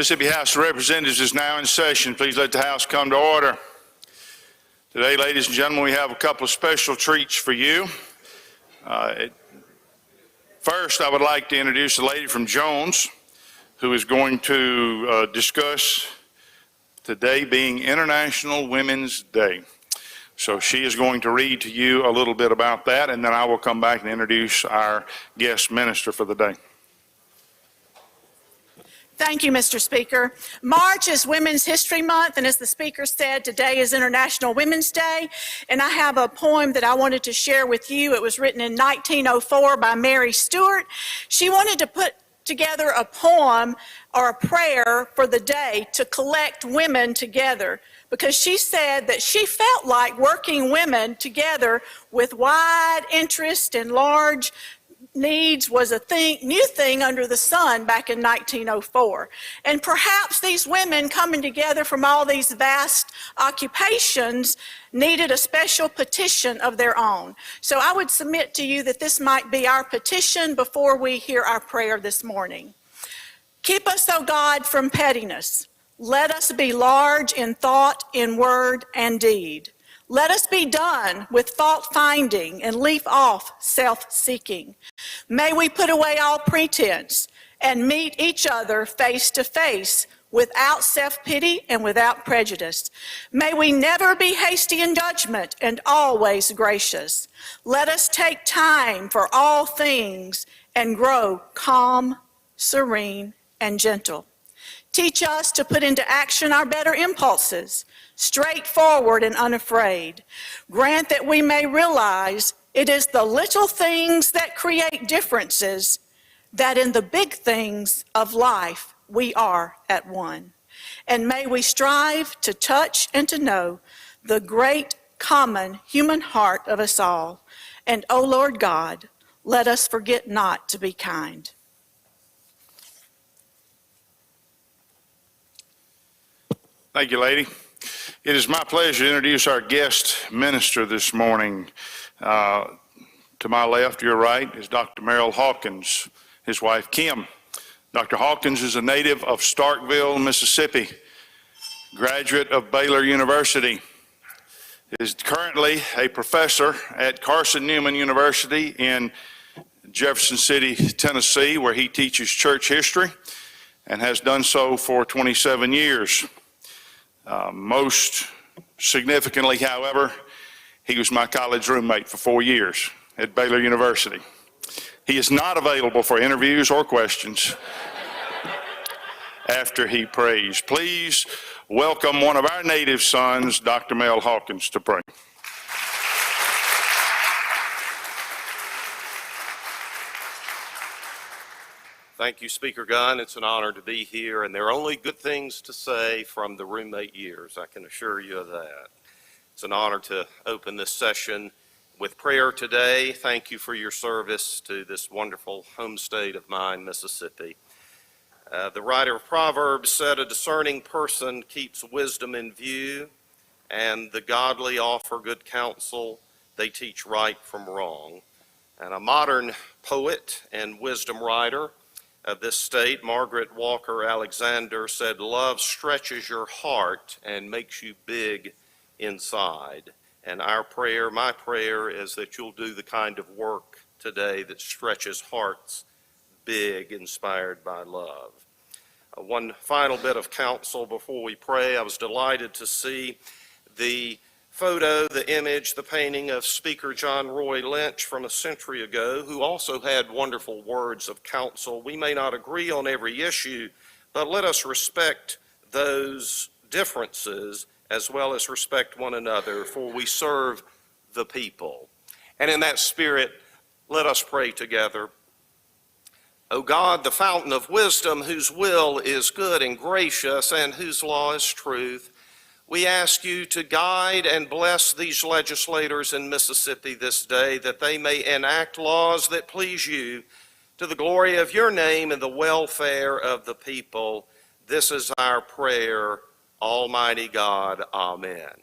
Mississippi House of Representatives is now in session. Please let the House come to order. Today, ladies and gentlemen, we have a couple of special treats for you. First, I would like to introduce a lady from Jones who is going to discuss today being International Women's Day. So she is going to read to you a little bit about that, and then I will come back and introduce our guest minister for the day. Thank you, Mr. Speaker. March is Women's History Month, and as the Speaker said, today is International Women's Day, and I have a poem that I wanted to share with you. It was written in 1904 by Mary Stuart. She wanted to put together a poem or a prayer for the day to collect women together, because she said that she felt like working women together with wide interest and large needs was a new thing under the sun back in 1904. And perhaps these women coming together from all these vast occupations needed a special petition of their own. So I would submit to you that this might be our petition before we hear our prayer this morning. Keep us, O God, from pettiness. Let us be large in thought, in word, and deed. Let us be done with fault-finding and leave off self-seeking. May we put away all pretense and meet each other face to face without self-pity and without prejudice. May we never be hasty in judgment and always gracious. Let us take time for all things and grow calm, serene, and gentle. Teach us to put into action our better impulses, straightforward and unafraid. Grant that we may realize it is the little things that create differences, that in the big things of life we are at one. And may we strive to touch and to know the great common human heart of us all. And, O Lord God, let us forget not to be kind. Thank you, lady. It is my pleasure to introduce our guest minister this morning. To my left, your right, is Dr. Merrill Hawkins, his wife Kim. Dr. Hawkins is a native of Starkville, Mississippi, graduate of Baylor University. Is currently a professor at Carson Newman University in Jefferson City, Tennessee, where he teaches church history and has done so for 27 years. Most significantly, however, he was my college roommate for 4 years at Baylor University. He is not available for interviews or questions after he prays. Please welcome one of our native sons, Dr. Mel Hawkins, to pray. Thank you, Speaker Gunn. It's an honor to be here, and there are only good things to say from the roommate years. I can assure you of that. It's an honor to open this session with prayer today. Thank you for your service to this wonderful home state of mine, Mississippi. The writer of Proverbs said, "A discerning person keeps wisdom in view, and the godly offer good counsel. They teach right from wrong." And a modern poet and wisdom writer of this state, Margaret Walker Alexander, said, "Love stretches your heart and makes you big inside." And our prayer, my prayer, is that you'll do the kind of work today that stretches hearts big, inspired by love. One final bit of counsel before we pray. I was delighted to see the photo, the image, the painting of Speaker John Roy Lynch from a century ago, who also had wonderful words of counsel. We may not agree on every issue, but let us respect those differences as well as respect one another, for we serve the people. And in that spirit, let us pray together. O God, the fountain of wisdom, whose will is good and gracious and whose law is truth, we ask you to guide and bless these legislators in Mississippi this day, that they may enact laws that please you, to the glory of your name and the welfare of the people. This is our prayer, Almighty God. Amen.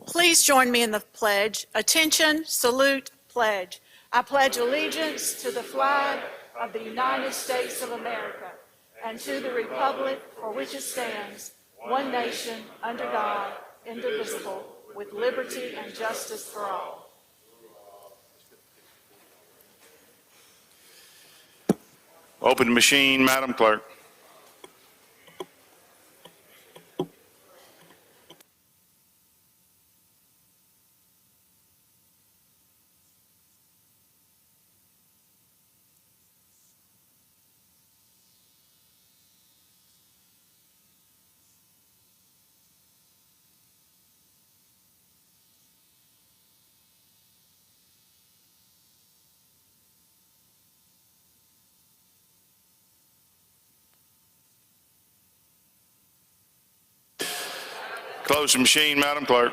Please join me in the pledge. Attention, salute, pledge. I pledge allegiance to the flag of the United States of America and to the republic for which it stands, one nation, under God, indivisible, with liberty and justice for all. Open the machine, Madam Clerk. Close the machine, Madam Clerk.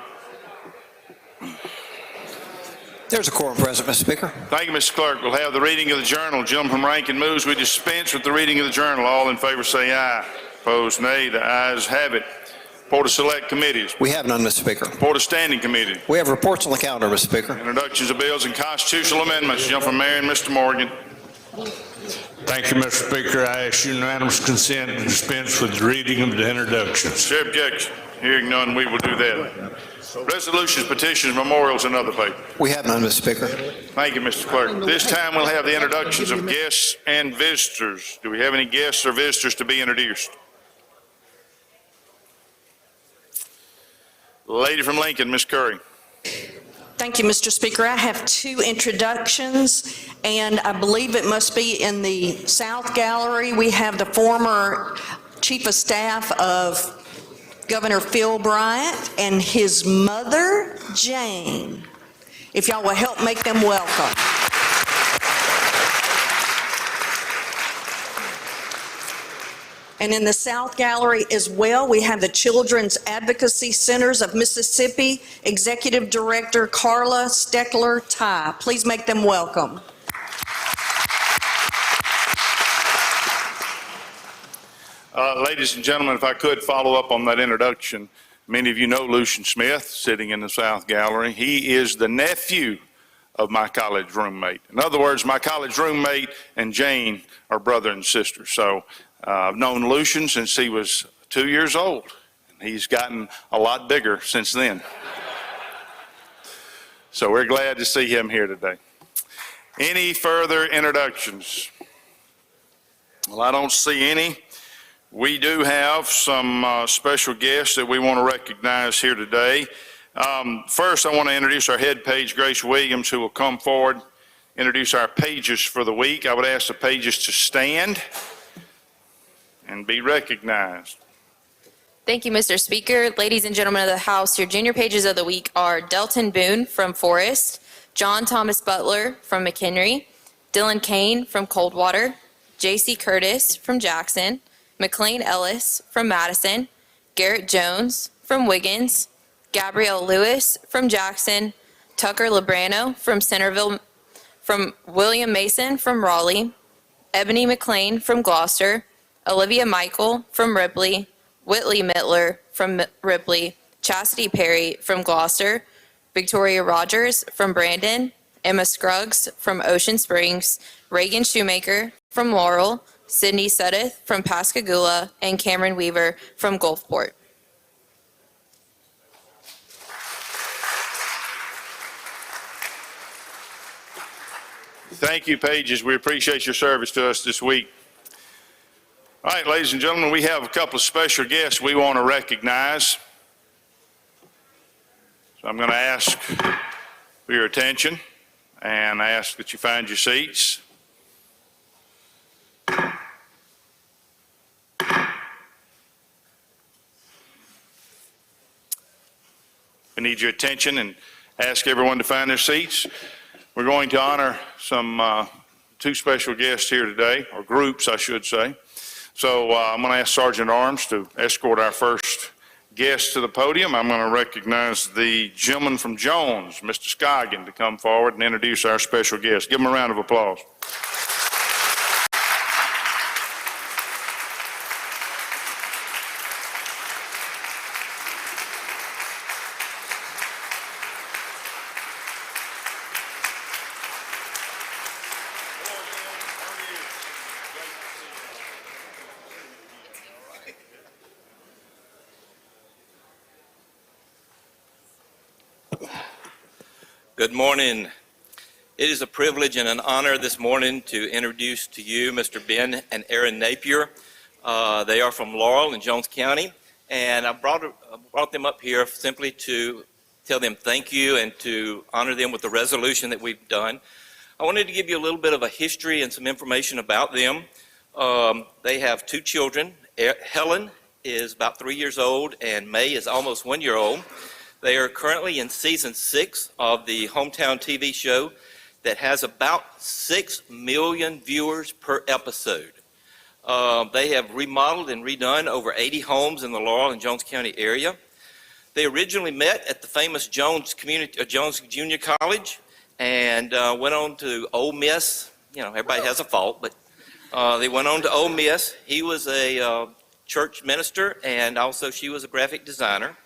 There's a quorum present, Mr. Speaker. Thank you, Mr. Clerk. We'll have the reading of the journal. Gentleman from ranking moves we dispense with the reading of the journal. All in favor say aye. Opposed, nay. The ayes have it. Report of select committees. We have none, Mr. Speaker. Report of standing committee. We have reports on the calendar, Mr. Speaker. Introductions of bills and constitutional amendments. Gentleman from Marion, Mr. Morgan. Thank you, Mr. Speaker. I ask unanimous consent to dispense with the reading of the introductions. Is there objection? Hearing none, we will do that. Resolutions, petitions, memorials, and other papers. We have none, Mr. Speaker. Thank you, Mr. Clerk. This time we'll have the introductions of guests and visitors. Do we have any guests or visitors to be introduced? Lady from Lincoln, Ms. Curry. Thank you, Mr. Speaker. I have two introductions, and I believe it must be in the South Gallery. We have the former Chief of Staff of Governor Phil Bryant and his mother, Jane. If y'all will help make them welcome. And in the South Gallery as well, we have the Children's Advocacy Centers of Mississippi, Executive Director Carla Steckler-Ty. Please make them welcome. Ladies and gentlemen, if I could follow up on that introduction. Many of you know Lucian Smith, sitting in the South Gallery. He is the nephew of my college roommate. In other words, my college roommate and Jane are brother and sister. So I've known Lucian since he was 2 years old. He's gotten a lot bigger since then. So we're glad to see him here today. Any further introductions? Well, I don't see any. We do have some special guests that we want to recognize here today. First, I want to introduce our head page, Grace Williams, who will come forward, introduce our pages for the week. I would ask the pages to stand and be recognized. Thank you, Mr. Speaker. Ladies and gentlemen of the House, your junior pages of the week are Delton Boone from Forest, John Thomas Butler from McHenry, Dylan Kane from Coldwater, J.C. Curtis from Jackson, McLean Ellis from Madison, Garrett Jones from Wiggins, Gabrielle Lewis from Jackson, Tucker Lebrano from Centerville, from William Mason from Raleigh, Ebony McLean from Gloucester, Olivia Michael from Ripley, Whitley Mittler from Ripley, Chastity Perry from Gloucester, Victoria Rogers from Brandon, Emma Scruggs from Ocean Springs, Reagan Shoemaker from Laurel, Sydney Suddeth from Pascagoula, and Cameron Weaver from Gulfport. Thank you, pages. We appreciate your service to us this week. All right, ladies and gentlemen, we have a couple of special guests we want to recognize. So I'm going to ask for your attention and ask that you find your seats. We need your attention and ask everyone to find their seats. We're going to honor some two special guests here today, or groups, I should say. So I'm going to ask Sergeant Arms to escort our first guest to the podium. I'm going to recognize the gentleman from Jones, Mr. Scoggin, to come forward and introduce our special guest. Give him a round of applause. Good morning. It is a privilege and an honor this morning to introduce to you Mr. Ben and Erin Napier. They are from Laurel in Jones County, and I brought them up here simply to tell them thank you and to honor them with the resolution that we've done. I wanted to give you a little bit of a history and some information about them. They have two children. Helen is about 3 years old, and May is almost 1 year old. They are currently in season 6 of the Hometown TV show that has about 6 million viewers per episode. They have remodeled and redone over 80 homes in the Laurel and Jones County area. They originally met at the famous Jones Junior College and went on to Ole Miss. You know, everybody has a fault, but they went on to Ole Miss. He was a church minister, and also she was a graphic designer.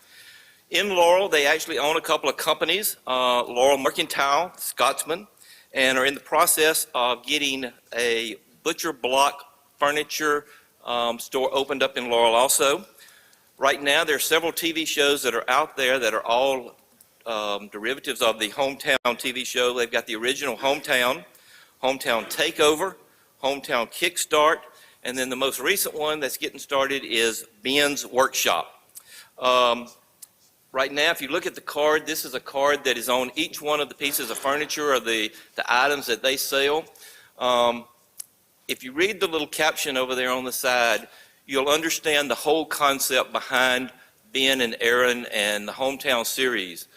In Laurel, they actually own a couple of companies, Laurel Mercantile, Scotsman, and are in the process of getting a butcher block furniture store opened up in Laurel also. Right now, there are several TV shows that are out there that are all derivatives of the Hometown TV show. They've got the original Hometown, Hometown Takeover, Hometown Kickstart, and then the most recent one that's getting started is Ben's Workshop. Right now, if you look at the card, this is a card that is on each one of the pieces of furniture or the items that they sell. If you read the little caption over there on the side, you'll understand the whole concept behind Ben and Erin and the Hometown series.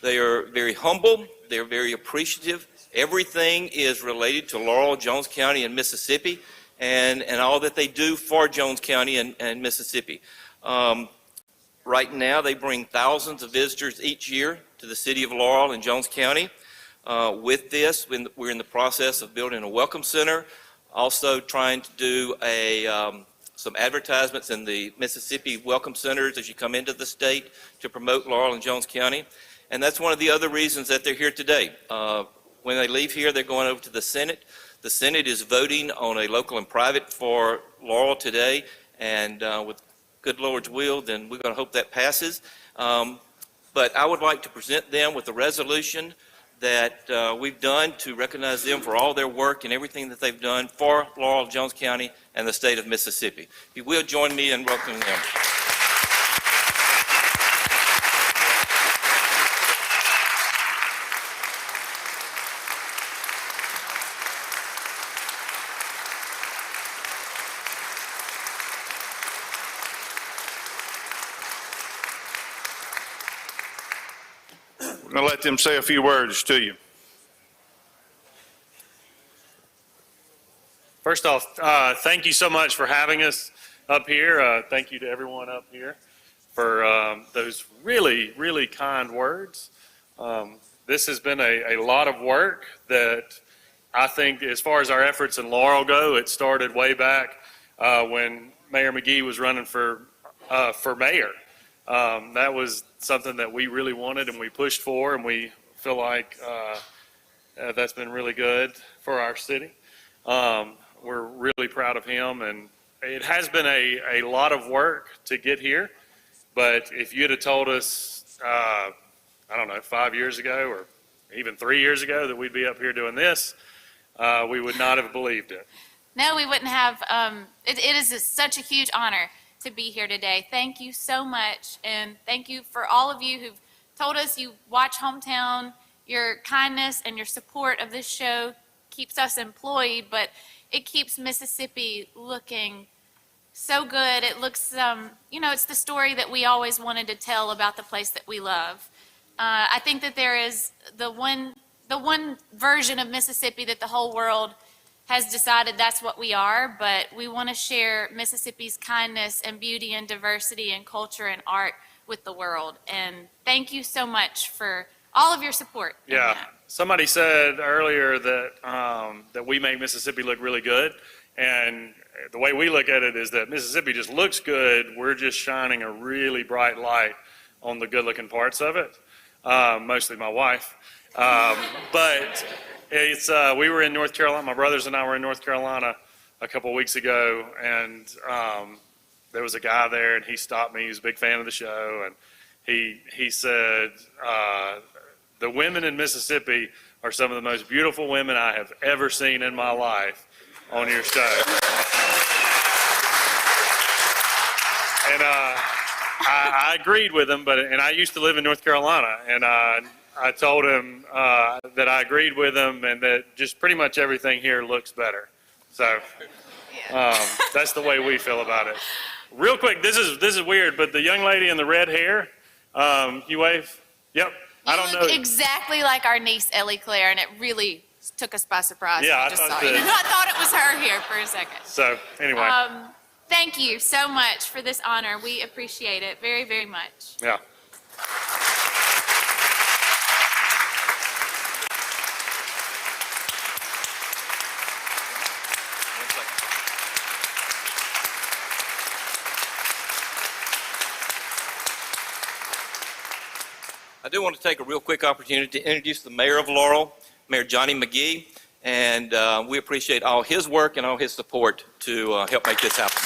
They are very humble. They're very appreciative. Everything is related to Laurel, Jones County, and Mississippi, and all that they do for Jones County and Mississippi. Right now, they bring thousands of visitors each year to the city of Laurel and Jones County. With this, we're in the process of building a welcome center, also trying to do some advertisements in the Mississippi welcome centers as you come into the state to promote Laurel and Jones County. And that's one of the other reasons that they're here today. When they leave here, they're going over to the Senate. The Senate is voting on a local and private for Laurel today, and with good Lord's will, then we're going to hope that passes. But I would like to present them with a resolution that we've done to recognize them for all their work and everything that they've done for Laurel, Jones County, and the state of Mississippi. If you will join me in welcoming them. I'm going to let them say a few words to you. First off, thank you so much for having us up here. Thank you to everyone up here for those really, really kind words. This has been a lot of work that I think, as far as our efforts in Laurel go, it started way back when Mayor McGee was running for mayor. That was something that we really wanted and we pushed for, and we feel like that's been really good for our city. We're really proud of him, and it has been a lot of work to get here, but if you'd have told us, I don't know, 5 years ago or even 3 years ago that we'd be up here doing this, we would not have believed it. No, we wouldn't have. It is such a huge honor to be here today. Thank you so much, and thank you for all of you who've told us you watch Hometown. Your kindness and your support of this show keeps us employed, but it keeps Mississippi looking so good. It looks, it's the story that we always wanted to tell about the place that we love. I think that there is the one version of Mississippi that the whole world has decided that's what we are, but we want to share Mississippi's kindness and beauty and diversity and culture and art with the world. And thank you so much for all of your support. Yeah, somebody said earlier that that we make Mississippi look really good, and the way we look at it is that Mississippi just looks good. We're just shining a really bright light on the good-looking parts of it, mostly my wife. But it's we were in North Carolina. My brothers and I were in North Carolina a couple weeks ago, and there was a guy there, and he stopped me. He was a big fan of the show, and he said The women in Mississippi are some of the most beautiful women I have ever seen in my life on your stage. And I agreed with him, and I used to live in North Carolina, and I told him that I agreed with him and that just pretty much everything here looks better. So that's the way we feel about it. Real quick, this is weird, but the young lady in the red hair, you wave? Yep. I don't know. Exactly like our niece Ellie Claire, and it really took us by surprise. Yeah, when we I just thought saw you. that- I thought it was her here for a second. So anyway, Thank you so much for this honor. We appreciate it very, very much. yeah. I do want to take a real quick opportunity to introduce the mayor of Laurel, Mayor Johnny McGee, and we appreciate all his work and all his support to help make this happen.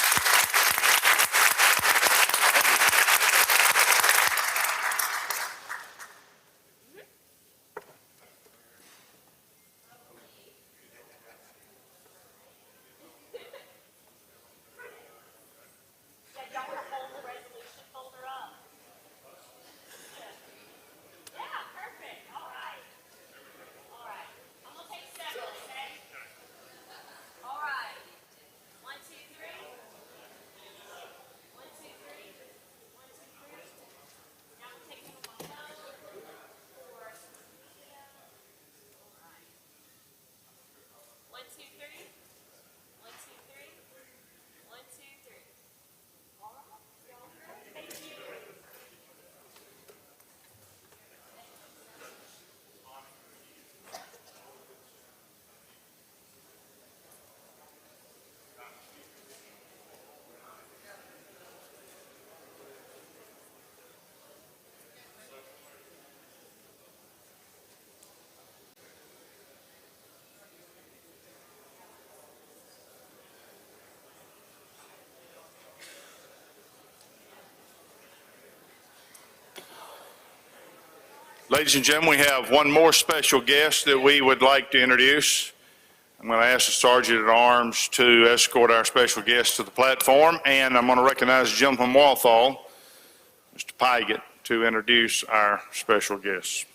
Ladies and gentlemen, we have one more special guest that we would like to introduce. I'm going to ask the Sergeant at Arms to escort our special guest to the platform, and I'm going to recognize the gentleman from Walthall, Mr. Pygott, to introduce our special guest.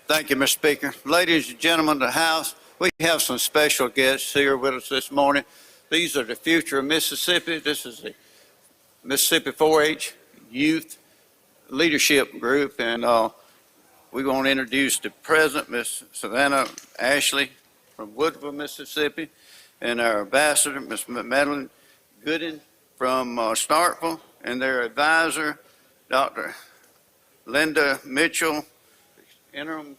Thank you, Mr. Speaker. Ladies and gentlemen of the House, we have some special guests here with us this morning. These are the future of Mississippi. This is the Mississippi 4-H Youth Leadership Group, and we want to introduce the president, Miss Savannah Ashley from Woodville, Mississippi, and our ambassador, Miss Madeline Gooden from Starkville, and their advisor, Dr. Linda Mitchell, interim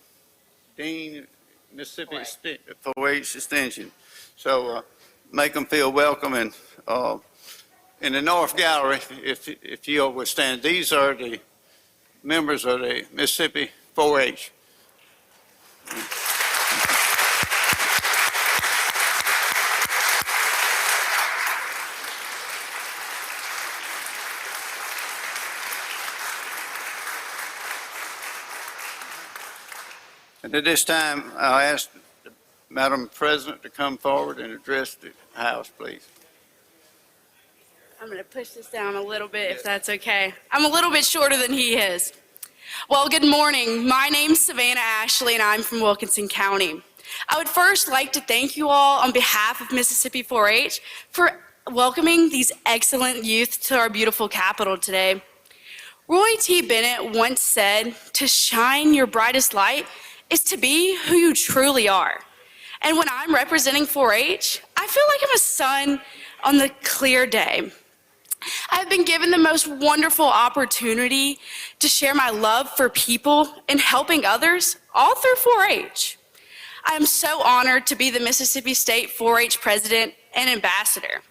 dean, Mississippi 4-H Extension. So make them feel welcome. And in the North Gallery, if you would stand, these are the members of the Mississippi 4-H. And at this time, I'll ask Madam President to come forward and address the House, please. I'm going to push this down a little bit if that's okay. I'm a little bit shorter than he is. Well, good morning. My name's Savannah Ashley, and I'm from Wilkinson County. I would first like to thank you all on behalf of Mississippi 4-H for welcoming these excellent youth to our beautiful capital today. Roy T. Bennett once said, "To shine your brightest light is to be who you truly are." And when I'm representing 4-H, I feel like I'm a sun on the clear day. I've been given the most wonderful opportunity to share my love for people and helping others all through 4-H. I am so honored to be the Mississippi State 4-H president and ambassador.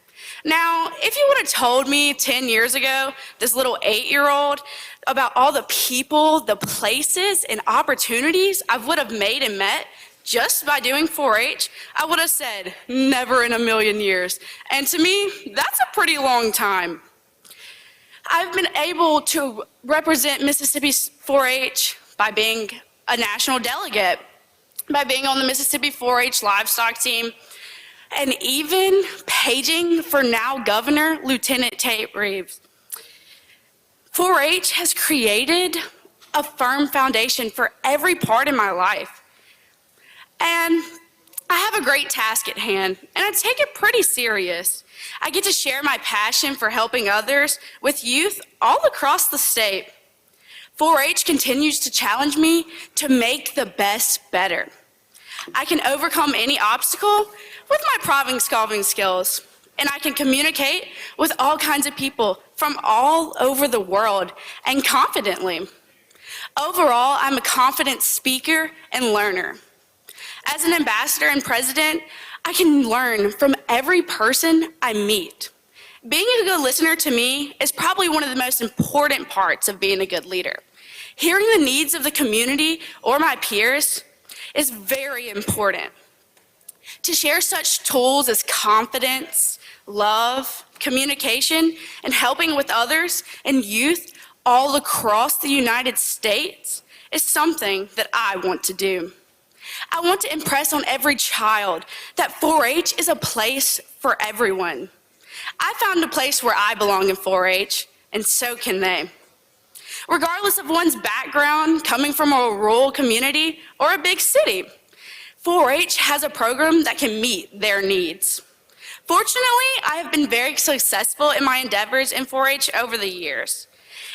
Now, if you would have told me 10 years ago, this little 8-year-old, about all the people, the places, and opportunities I would have made and met just by doing 4-H, I would have said, never in a million years. And to me, that's a pretty long time. I've been able to represent Mississippi's 4-H by being a national delegate, by being on the Mississippi 4-H livestock team, and even paging for now Governor Lieutenant Tate Reeves. 4-H has created a firm foundation for every part in my life. And I have a great task at hand, and I take it pretty serious. I get to share my passion for helping others with youth all across the state. 4-H continues to challenge me to make the best better. I can overcome any obstacle with my problem-solving skills, and I can communicate with all kinds of people from all over the world and confidently. Overall, I'm a confident speaker and learner. As an ambassador and president, I can learn from every person I meet. Being a good listener to me is probably one of the most important parts of being a good leader. Hearing the needs of the community or my peers is very important. To share such tools as confidence, love, communication, and helping with others and youth all across the United States is something that I want to do. I want to impress on every child that 4-H is a place for everyone. I found a place where I belong in 4-H, and so can they. Regardless of one's background, coming from a rural community or a big city, 4-H has a program that can meet their needs. Fortunately, I have been very successful in my endeavors in 4-H over the years.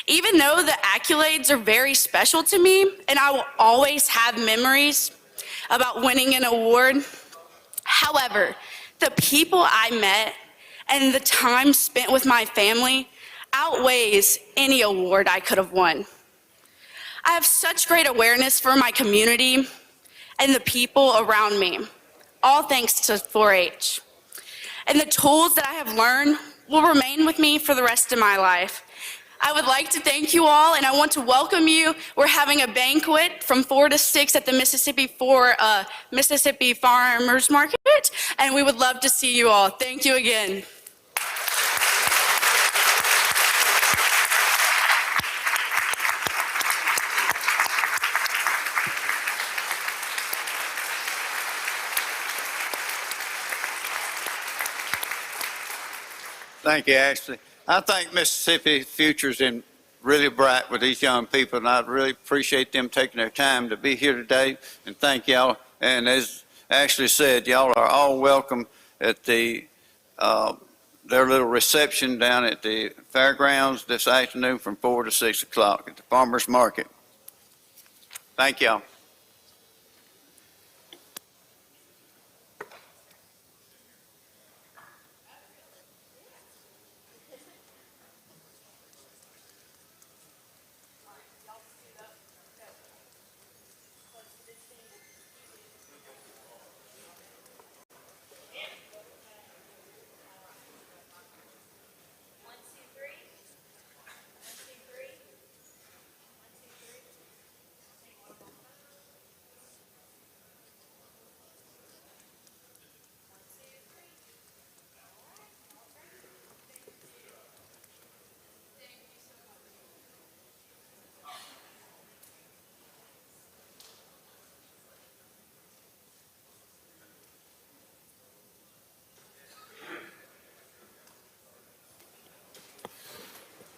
Even though the accolades are very special to me, and I will always have memories about winning an award, however, the people I met and the time spent with my family outweighs any award I could have won. I have such great awareness for my community and the people around me, all thanks to 4-H. And the tools that I have learned will remain with me for the rest of my life. I would like to thank you all, and I want to welcome you. We're having a banquet from 4 to 6 at the Mississippi Farmers Market, and we would love to see you all. Thank you again. Thank you, Ashley. I think Mississippi's future is really bright with these young people, and I really appreciate them taking their time to be here today, and thank y'all. And as Ashley said, y'all are all welcome at their little reception down at the fairgrounds this afternoon from 4 to 6 o'clock at the Farmers Market. Thank y'all.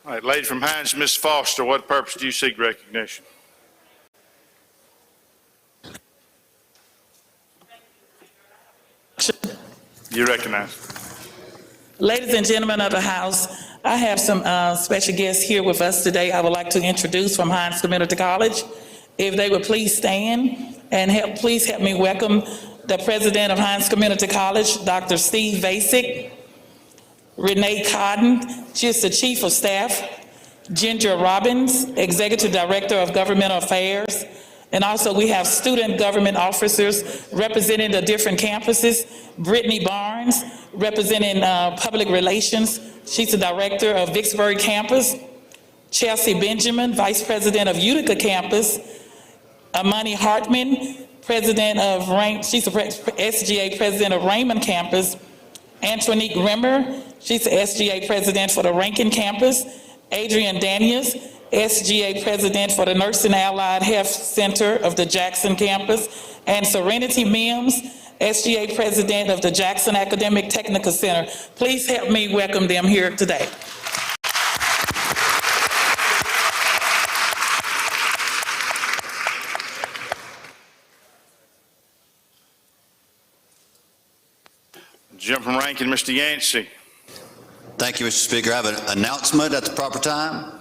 All right, lady from Hines, Ms. Foster, what purpose do you seek recognition? You recognize. Ladies and gentlemen of the House, I have some special guests here with us today I would like to introduce from Hines Community College. If they would please stand and please help me welcome the president of Hines Community College, Dr. Steve Vasick, Renee Cotton, she's the chief of staff, Ginger Robbins, executive director of governmental affairs, and also we have student government officers representing the different campuses, Brittany Barnes, representing public relations, she's the director of Vicksburg campus, Chelsea Benjamin, vice president of Utica campus, Amani Hartman, president of she's the SGA president of Raymond campus, Antoinette Grimmer, she's the SGA president for the Rankin campus, Adrian Daniels, SGA president for the Nursing Allied Health Center of the Jackson campus, and Serenity Mims, SGA president of the Jackson Academic Technical Center. Please help me welcome them here today. Jim from Rankin, Mr. Yancey. Thank you, Mr. Speaker. I have an announcement at the proper time.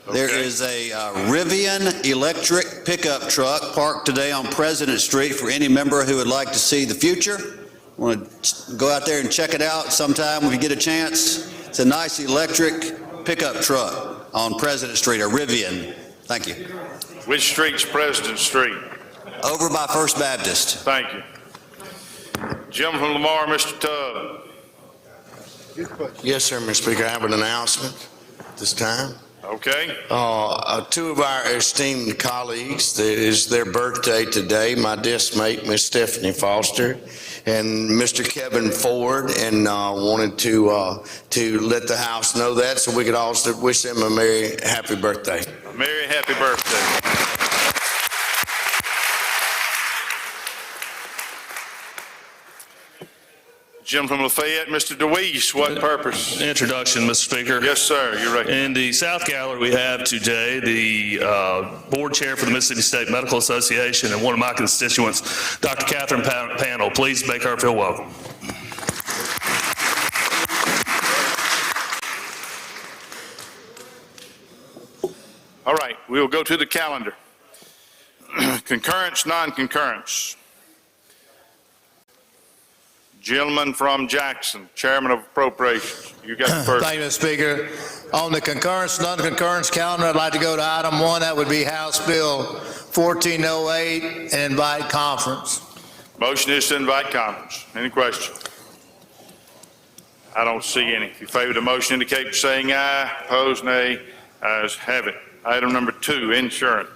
Okay. There is a Rivian electric pickup truck parked today on President Street for any member who would like to see the future. Want to go out there and check it out sometime when you get a chance. It's a nice electric pickup truck on President Street, a Rivian. Thank you. Which street's President Street? Over by First Baptist. Thank you. Jim from Lamar, Mr. Tubb. Yes, sir, Mr. Speaker. I have an announcement this time. Okay. Two of our esteemed colleagues, it is their birthday today, my desk mate, Miss Stephanie Foster, and Mr. Kevin Ford, and wanted to let the House know that so we could also wish them a merry, happy birthday. Merry, happy birthday. Jim from Lafayette, Mr. DeWeese, what purpose? Introduction, Mr. Speaker. Yes, sir, you're right. In the South Gallery, we have today the board chair for the Mississippi State Medical Association and one of my constituents, Dr. Catherine Panel. Please make her feel welcome. All right, we will go to the calendar. Concurrence, non-concurrence. Gentleman from Jackson, Chairman of Appropriations. You got the first. Thank you, Mr. Speaker. On the concurrence, non-concurrence calendar, I'd like to go to item 1. That would be House Bill 1408 and invite conference. Motion is to invite conference. Any questions? I don't see any. If you favor the motion, indicate by saying aye. Opposed, nay. Ayes have it. Item number 2, insurance.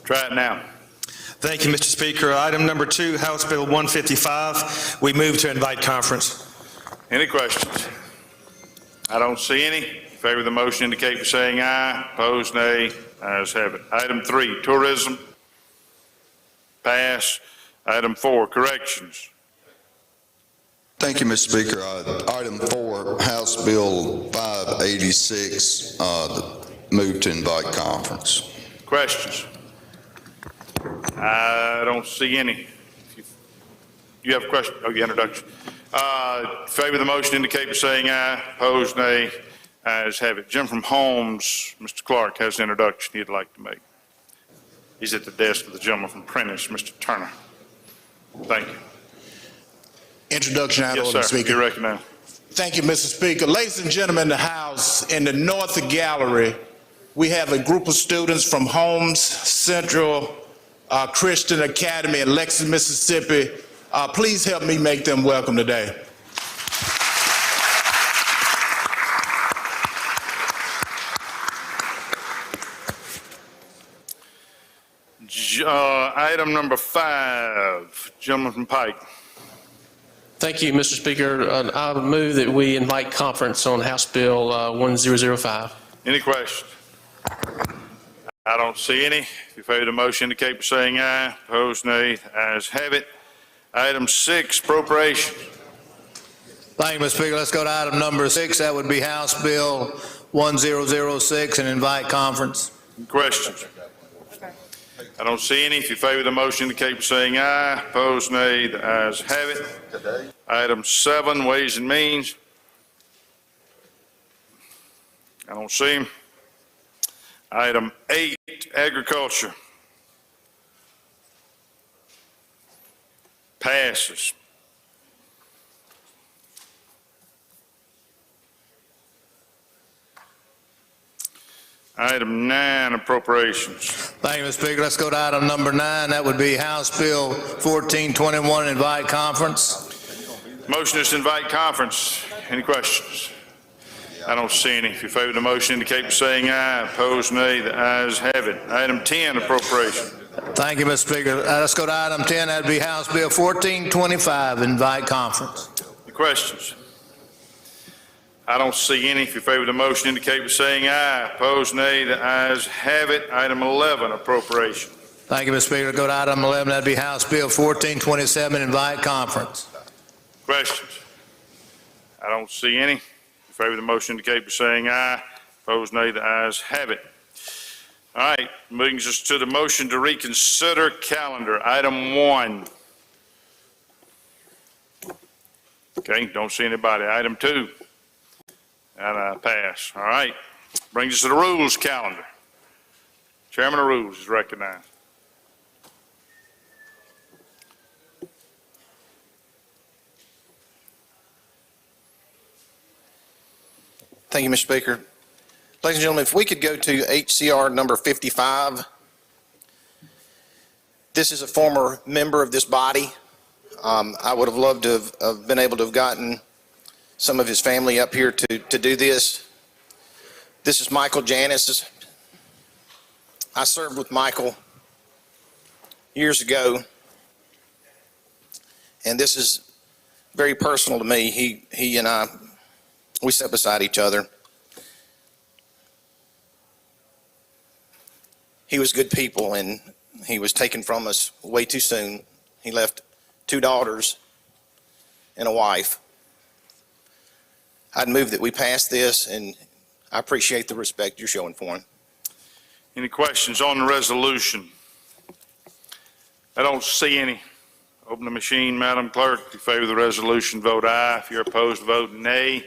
Try it now. Thank you, Mr. Speaker. Item number 2, House Bill 155. We move to invite conference. Any questions? I don't see any. In favor of the motion, indicate by saying aye. Opposed, nay. Ayes have it. Item 3, tourism. Pass. Item 4, corrections. Thank you, Mr. Speaker. Item 4, House Bill 586, move to invite conference. Questions? I don't see any. You have a question? Oh, the introduction. Favor of the motion, indicate by saying aye. Opposed, nay. Ayes have it. Jim from Holmes, Mr. Clark, has an introduction he'd like to make. He's at the desk of the gentleman from Prentice, Mr. Turner. Thank you. Introduction, Yes, sir. Speaker. You recognize. Thank you, Mr. Speaker. Ladies and gentlemen in the House, in the North Gallery, we have a group of students from Holmes Central Christian Academy in Lexington, Mississippi. Please help me make them welcome today. Item number 5, gentleman from Pike. Thank Thank you, Mr. Speaker. I move that we invite conference on House Bill 1005. Any questions? I don't see any. If you favor the motion, indicate by saying aye. Opposed, nay. The ayes have it. Item 6, appropriation. Thank you, Mr. Speaker. Let's go to item number 6. That would be House Bill 1006, and invite conference. Any questions? I don't see any. If you favor the motion, indicate by saying aye. Opposed, nay. The ayes have it. Item 7, Ways and Means. I don't see him. Item 8, Agriculture. Passes. Item 9, Appropriations. Thank you, Mr. Speaker. Let's go to item number 9. That would be House Bill 1421, invite conference. Motion is to invite conference. Any questions? I don't see any. If you favor the motion, indicate by saying aye. Opposed, nay. The ayes have it. Item 10, Appropriation. Thank you, Mr. Speaker. Let's go to item 10. That would be House Bill 1425, invite conference. Any questions? I don't see any. If you favor the motion, indicate by saying aye. Opposed, nay. The ayes have it. Item 11, Appropriation. Thank you, Mr. Speaker. Go to item 11. That'd be House Bill 1427, invite conference. Questions? I don't see any. If you favor the motion, indicate by saying aye. Opposed, nay. The ayes have it. All right, brings us to the motion to reconsider calendar. Item 1. Okay, don't see anybody. Item 2. And pass. All right. Brings us to the rules calendar. Chairman of Rules is recognized. Thank you, Mr. Speaker. Ladies and gentlemen, if we could go to HCR number 55. This is a former member of this body. I would have loved to have been able to have gotten some of his family up here to do this. This is Michael Janis. I served with Michael years ago, and this is very personal to me. He and I, we sat beside each other. He was good people, and he was taken from us way too soon. He left 2 daughters and a wife. I'd move that we pass this, and I appreciate the respect you're showing for him. Any questions on the resolution? I don't see any. Open the machine, Madam Clerk. If you favor the resolution, vote aye. If you're opposed, vote nay.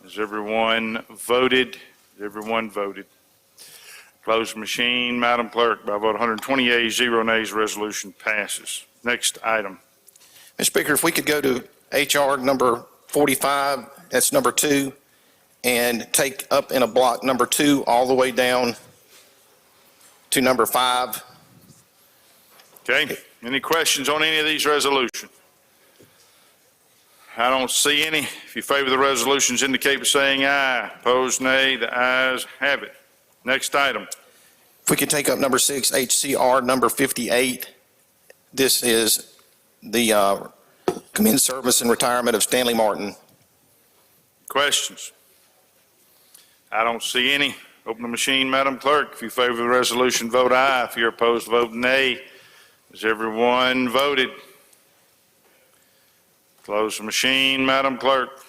Has everyone voted? Has everyone voted? Close the machine, Madam Clerk. By a vote 120 yeas, 0 nays, resolution passes. Next item. Mr. Speaker, if we could go to HR number 45, that's number 2, and take up in a block number 2 all the way down to number 5. Okay. Any questions on any of these resolutions? I don't see any. If you favor the resolutions, indicate by saying aye. Opposed, nay. The ayes have it. Next item. If we could take up number 6, HCR number 58. This is the commend service and retirement of Stanley Martin. Questions? I don't see any. Open the machine, Madam Clerk. If you favor the resolution, vote aye. If you're opposed, vote nay. Has everyone voted? Close the machine, Madam Clerk.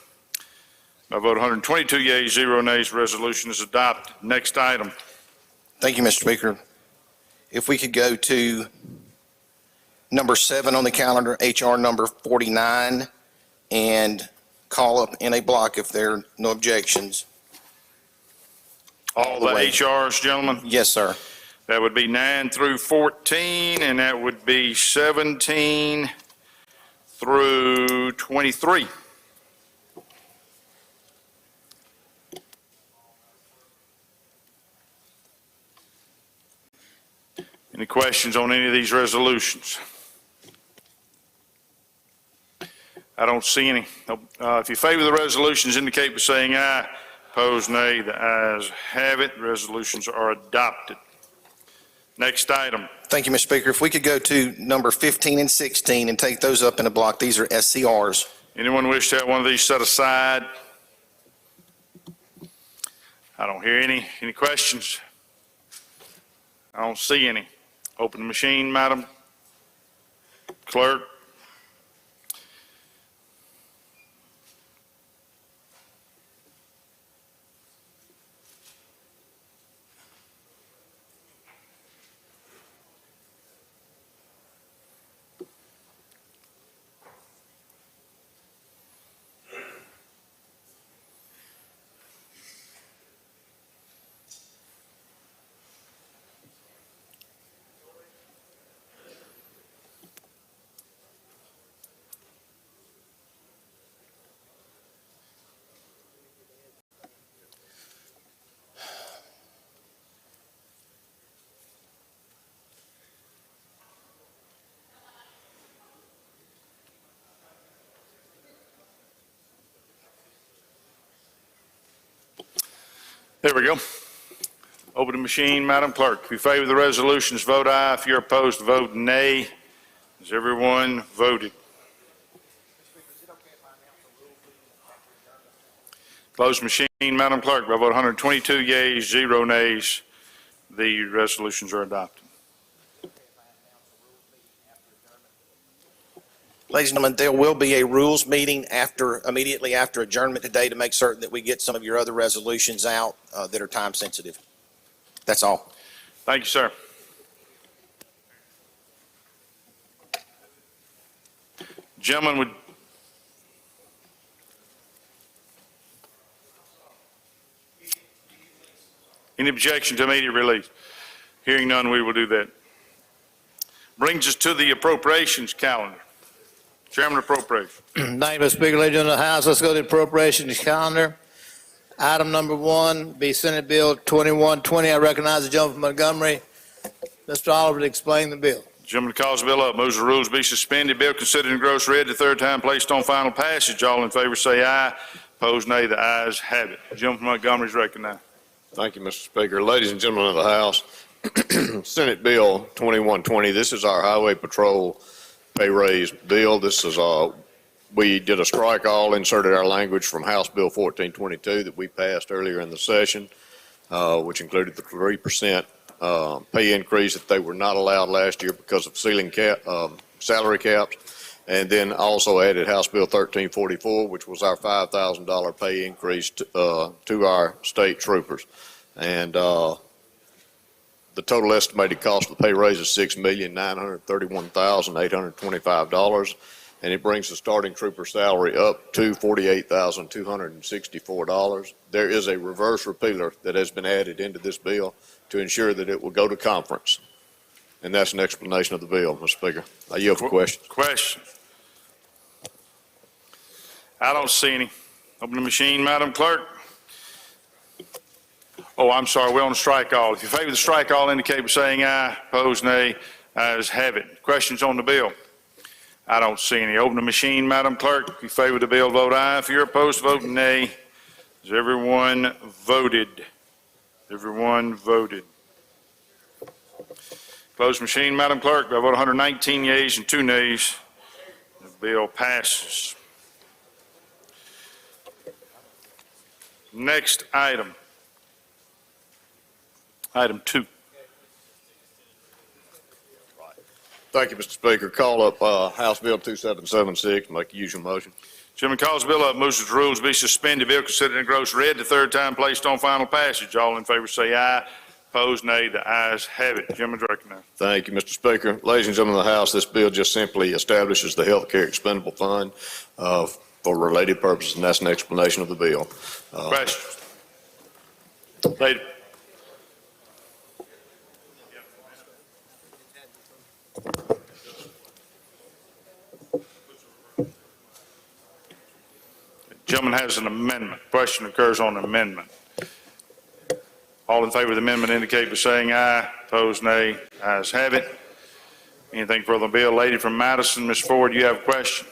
By vote 122 yeas, 0 nays, resolution is adopted. Next item. Thank you, Mr. Speaker. If we could go to number 7 on the calendar, HR number 49, and call up in a block if there are no objections. All the HRs, gentlemen? Yes, sir. That would be 9 through 14, and that would be 17 through 23. Any questions on any of these resolutions? I don't see any. If you favor the resolutions, indicate by saying aye. Opposed, nay. The ayes have it. Resolutions are adopted. Next item. Thank you, Mr. Speaker. If we could go to number 15 and 16 and take those up in a block. These are SCRs. Anyone wish to have one of these set aside? I don't hear any. Any questions? I don't see any. Open the machine, Madam Clerk. There we go. Open the machine, Madam Clerk. If you favor the resolutions, vote aye. If you're opposed, vote nay. Has everyone voted? Close machine, Madam Clerk. By vote 122 yeas, 0 nays, the resolutions are adopted. Ladies and gentlemen, there will be a rules meeting immediately after adjournment today to make certain that we get some of your other resolutions out that are time sensitive. That's all. Thank you, sir. Gentlemen, would any objection to immediate release? Hearing none, we will do that. Brings us to the appropriations calendar. Chairman, Appropriation. Thank you, Mr. Speaker. Ladies and gentlemen of the House, let's go to the appropriations calendar. Item number 1 be Senate Bill 2120. I recognize the gentleman from Montgomery. Mr. Oliver to explain the bill. Gentleman calls the bill up, moves the rules be suspended. Bill considered in gross read the third time, placed on final passage. All in favor say aye. Opposed nay. The ayes have it. Gentleman from Montgomery is recognized. Thank you, Mr. Speaker. Ladies and gentlemen of the House, Senate Bill 2120, this is our Highway Patrol pay raise bill. This is we did a strike all, inserted our language from House Bill 1422 that we passed earlier in the session, which included the 3% pay increase that they were not allowed last year because of ceiling salary caps, and then also added House Bill 1344, which was our $5,000 pay increase to our state troopers. And the total estimated cost of the pay raise is $6,931,825, and it brings the starting trooper salary up to $48,264. There is a reverse repealer that has been added into this bill to ensure that it will go to conference. And that's an explanation of the bill, Mr. Speaker. I yield for questions. Question. I don't see any. Open the machine, Madam Clerk. Oh, I'm sorry, we're on strike all. If you favor the strike all, indicate by saying aye. Opposed, nay. Ayes have it. Questions on the bill? I don't see any. Open the machine, Madam Clerk. If you favor the bill, vote aye. If you're opposed, vote nay. Has everyone voted? Everyone voted. Close machine, Madam Clerk. By vote 119 yeas and 2 nays, the bill passes. Next item. Item 2. Thank you, Mr. Speaker. Call up House Bill 2776. Make the usual motion. Chairman calls the bill up, moves that the rules be suspended. Bill considered in gross read the third time, placed on final passage. All in favor say aye. Opposed, nay. The ayes have it. Gentleman's recognized. Thank you, Mr. Speaker. Ladies and gentlemen of the House, this bill just simply establishes the Health Care Expendable Fund for related purposes, and that's an explanation of the bill. Questions? Lady. Gentleman has an amendment. Question occurs on amendment. All in favor of the amendment indicate by saying aye. Opposed, nay. Ayes have it. Anything further on the bill? Lady from Madison, Ms. Ford, you have a question?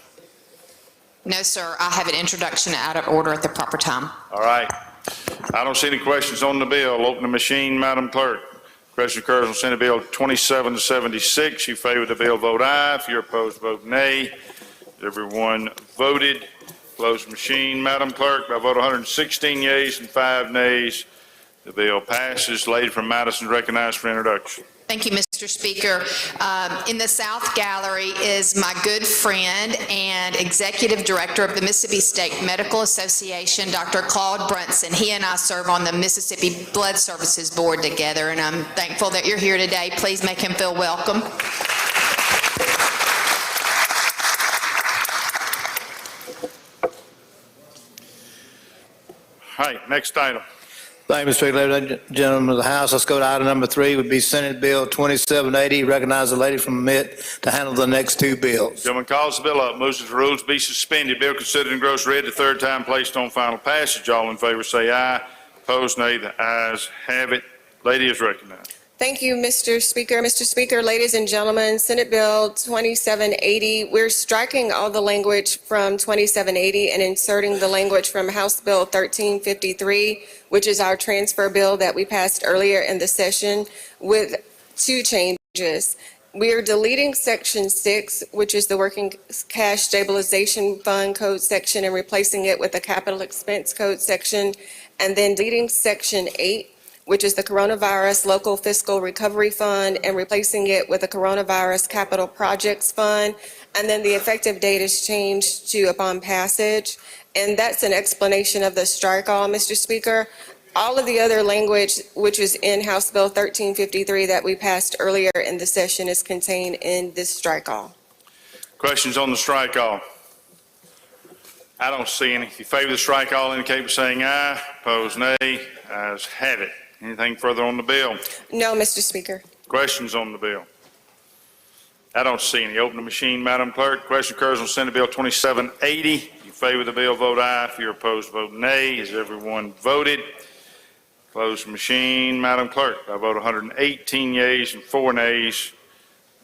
No, sir. I have an introduction out of order at the proper time. All right. I don't see any questions on the bill. Open the machine, Madam Clerk. Question occurs on Senate Bill 2776. You favor the bill, vote aye. If you're opposed, vote nay. Everyone voted. Close the machine. Madam Clerk, by a vote of 116 yeas and 5 nays, the bill passes. Lady from Madison recognized for introduction. Thank you, Mr. Speaker. In the South Gallery is my good friend and Executive Director of the Mississippi State Medical Association, Dr. Claude Brunson. He and I serve on the Mississippi Blood Services Board together, and I'm thankful that you're here today. Please make him feel welcome. All right, next item. Thank you, Mr. Speaker. Ladies and gentlemen of the House, let's go to item number 3, would be Senate Bill 2780. Recognize the lady from MIT to handle the next 2 bills. Gentleman calls the bill up, moves that the rules be suspended. Bill considered and gross read the third time, placed on final passage. All in favor say aye. Opposed, nay. The ayes have it. Lady is recognized. Thank you, Mr. Speaker. Mr. Speaker, ladies and gentlemen, Senate Bill 2780, we're striking all the language from 2780 and inserting the language from House Bill 1353, which is our transfer bill that we passed earlier in the session, with 2 changes. We are deleting Section 6, which is the Working Cash Stabilization Fund Code section, and replacing it with the Capital Expense Code section, and then deleting Section 8, which is the Coronavirus Local Fiscal Recovery Fund, and replacing it with the Coronavirus Capital Projects Fund. And then the effective date is changed to upon passage. And that's an explanation of the strike all, Mr. Speaker. All of the other language, which is in House Bill 1353 that we passed earlier in the session, is contained in this strike all. Questions on the strike all? I don't see any. If you favor the strike all, indicate by saying aye. Opposed, nay. Ayes have it. Anything further on the bill? No, Mr. Speaker. Questions on the bill? I don't see any. Open the machine, Madam Clerk. Question occurs on Senate Bill 2780. If you favor the bill, vote aye. If you're opposed, vote nay. Has everyone voted? Close the machine, Madam Clerk. By a vote of 118 yeas and 4 nays,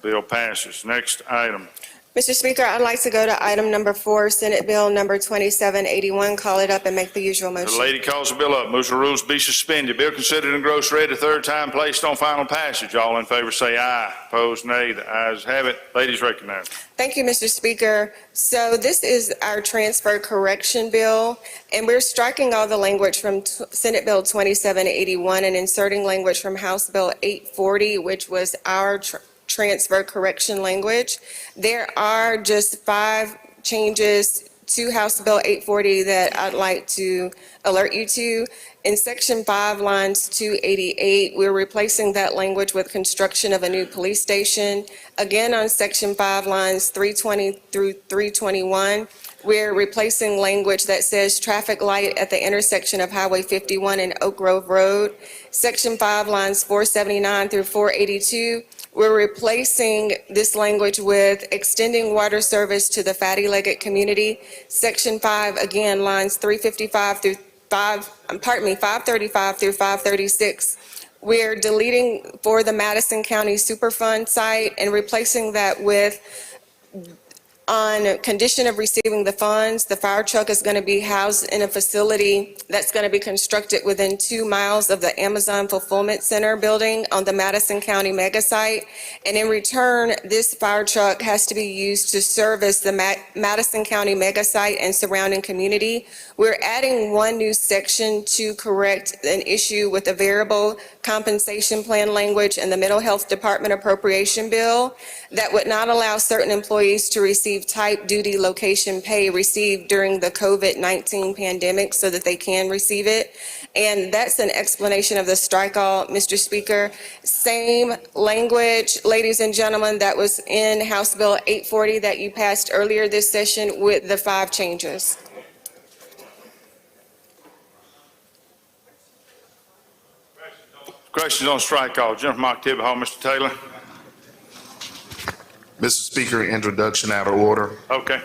bill passes. Next item. Mr. Speaker, I'd like to go to item number 4, Senate Bill number 2781. Call it up and make the usual motion. The lady calls the bill up. Moves the rules be suspended. Bill considered and gross read the third time, placed on final passage. All in favor say aye. Opposed, nay. The ayes have it. Ladies recognized. Thank you, Mr. Speaker. So this is our transfer correction bill, and we're striking all the language from Senate Bill 2781 and inserting language from House Bill 840, which was our transfer correction language. There are just 5 changes to House Bill 840 that I'd like to alert you to. In Section 5, lines 288, we're replacing that language with construction of a new police station. Again, on Section 5, lines 320 through 321, we're replacing language that says traffic light at the intersection of Highway 51 and Oak Grove Road. Section 5, lines 479 through 482, we're replacing this language with extending water service to the fatty-legged community. Section 5, again, lines 355 through 535 through 536. We're deleting for the Madison County Superfund site and replacing that with, on condition of receiving the funds, the fire truck is going to be housed in a facility that's going to be constructed within 2 miles of the Amazon Fulfillment Center building on the Madison County mega site. And in return, this fire truck has to be used to service the Madison County mega site and surrounding community. We're adding 1 new section to correct an issue with the variable compensation plan language in the Mental Health Department Appropriation Bill that would not allow certain employees to receive type duty location pay received during the COVID-19 pandemic so that they can receive it. And that's an explanation of the strike all, Mr. Speaker. Same language, ladies and gentlemen, that was in House Bill 840 that you passed earlier this session with the 5 changes. Questions on strike all. Gentleman from Octavia Hall, Mr. Taylor. Mr. Speaker, introduction out of order. Okay.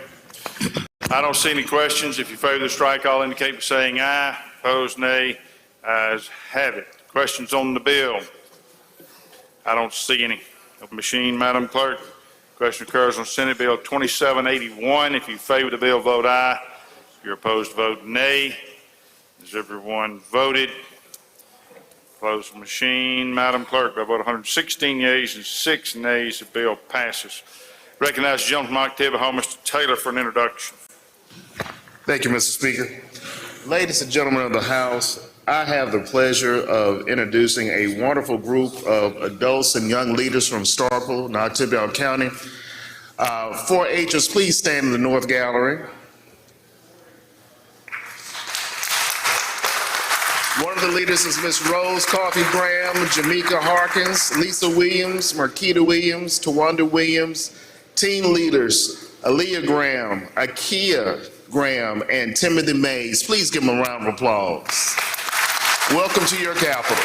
I don't see any questions. If you favor the strike all, indicate by saying aye. Opposed, nay. Ayes have it. Questions on the bill? I don't see any. Open machine, Madam Clerk. Question occurs on Senate Bill 2781. If you favor the bill, vote aye. If you're opposed, vote nay. Has everyone voted? Close the machine, Madam Clerk. By vote 116 yeas and 6 nays, the bill passes. Recognize the gentleman from Octavia Hall, Mr. Taylor, for an introduction. Thank you, Mr. Speaker. Ladies and gentlemen of the House, I have the pleasure of introducing a wonderful group of adults and young leaders from Starkville, Ottibel County. 4-Hers, please stand in the North Gallery. One of the leaders is Ms. Rose Coffey Graham, Jamaica Harkins, Lisa Williams, Marquita Williams, Tawanda Williams. Teen leaders, Aaliyah Graham, Akia Graham, and Timothy Mays. Please give them a round of applause. Welcome to your capital.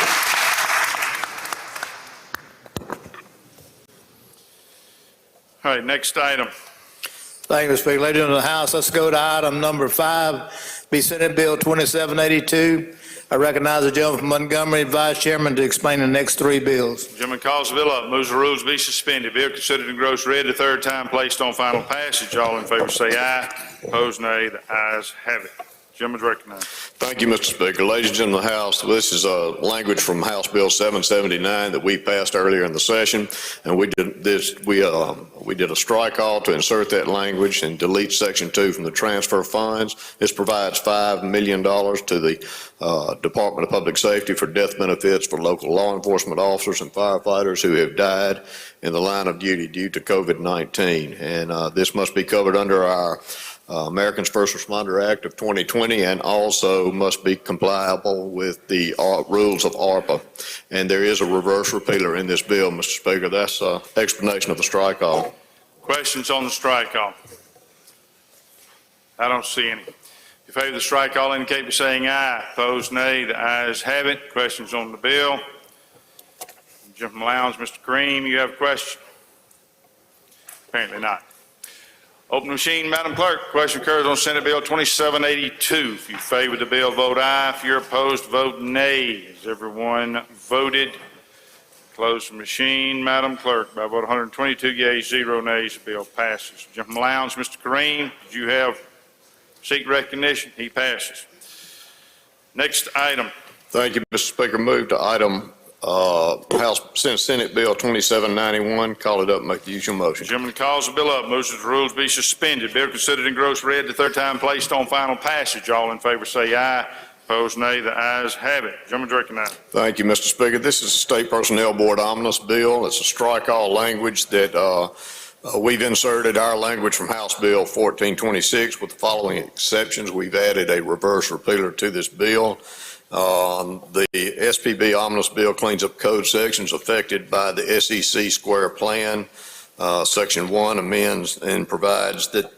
All right, next item. Thank you, Mr. Speaker. Ladies and gentlemen of the House, let's go to item number 5, be Senate Bill 2782. I recognize the gentleman from Montgomery, Vice Chairman, to explain the next 3 bills. Gentleman calls the bill up, moves the rules be suspended. Bill considered and gross read the third time, placed on final passage. All in favor say aye. Opposed nay. The ayes have it. Gentleman's recognized. Thank you, Mr. Speaker. Ladies and gentlemen of the House, this is language from House Bill 779 that we passed earlier in the session, and we did a strike all to insert that language and delete Section 2 from the transfer funds. This provides $5 million to the Department of Public Safety for death benefits for local law enforcement officers and firefighters who have died in the line of duty due to COVID-19. And this must be covered under our Americans First Responder Act of 2020, and also must be compliable with the rules of ARPA. And there is a reverse repealer in this bill, Mr. Speaker. That's an explanation of the strike all. Questions on the strike all? I don't see any. If you favor the strike all, indicate by saying aye. Opposed nay. The ayes have it. Questions on the bill? Gentleman Lowndes, Mr. Kareem, you have a question? Apparently not. Open the machine, Madam Clerk. Question occurs on Senate Bill 2782. If you favor the bill, vote aye. If you're opposed, vote nay. Has everyone voted? Close the machine, Madam Clerk. By vote 122 yeas, 0 nays, the bill passes. Gentleman Lowndes, Mr. Kareem, did you seek recognition? He passes. Next item. Thank you, Mr. Speaker. Move to item Senate Bill 2791. Call it up and make the usual motion. Gentleman calls the bill up, moves that the rules be suspended. Bill considered and gross read the third time, placed on final passage. All in favor say aye. Opposed nay. The ayes have it. Gentleman's recognized. Thank you, Mr. Speaker. This is a State Personnel Board omnibus bill. It's a strike all language that we've inserted our language from House Bill 1426 with the following exceptions. We've added a reverse repealer to this bill. The SPB omnibus bill cleans up code sections affected by the SEC Square Plan. Section 1 amends and provides that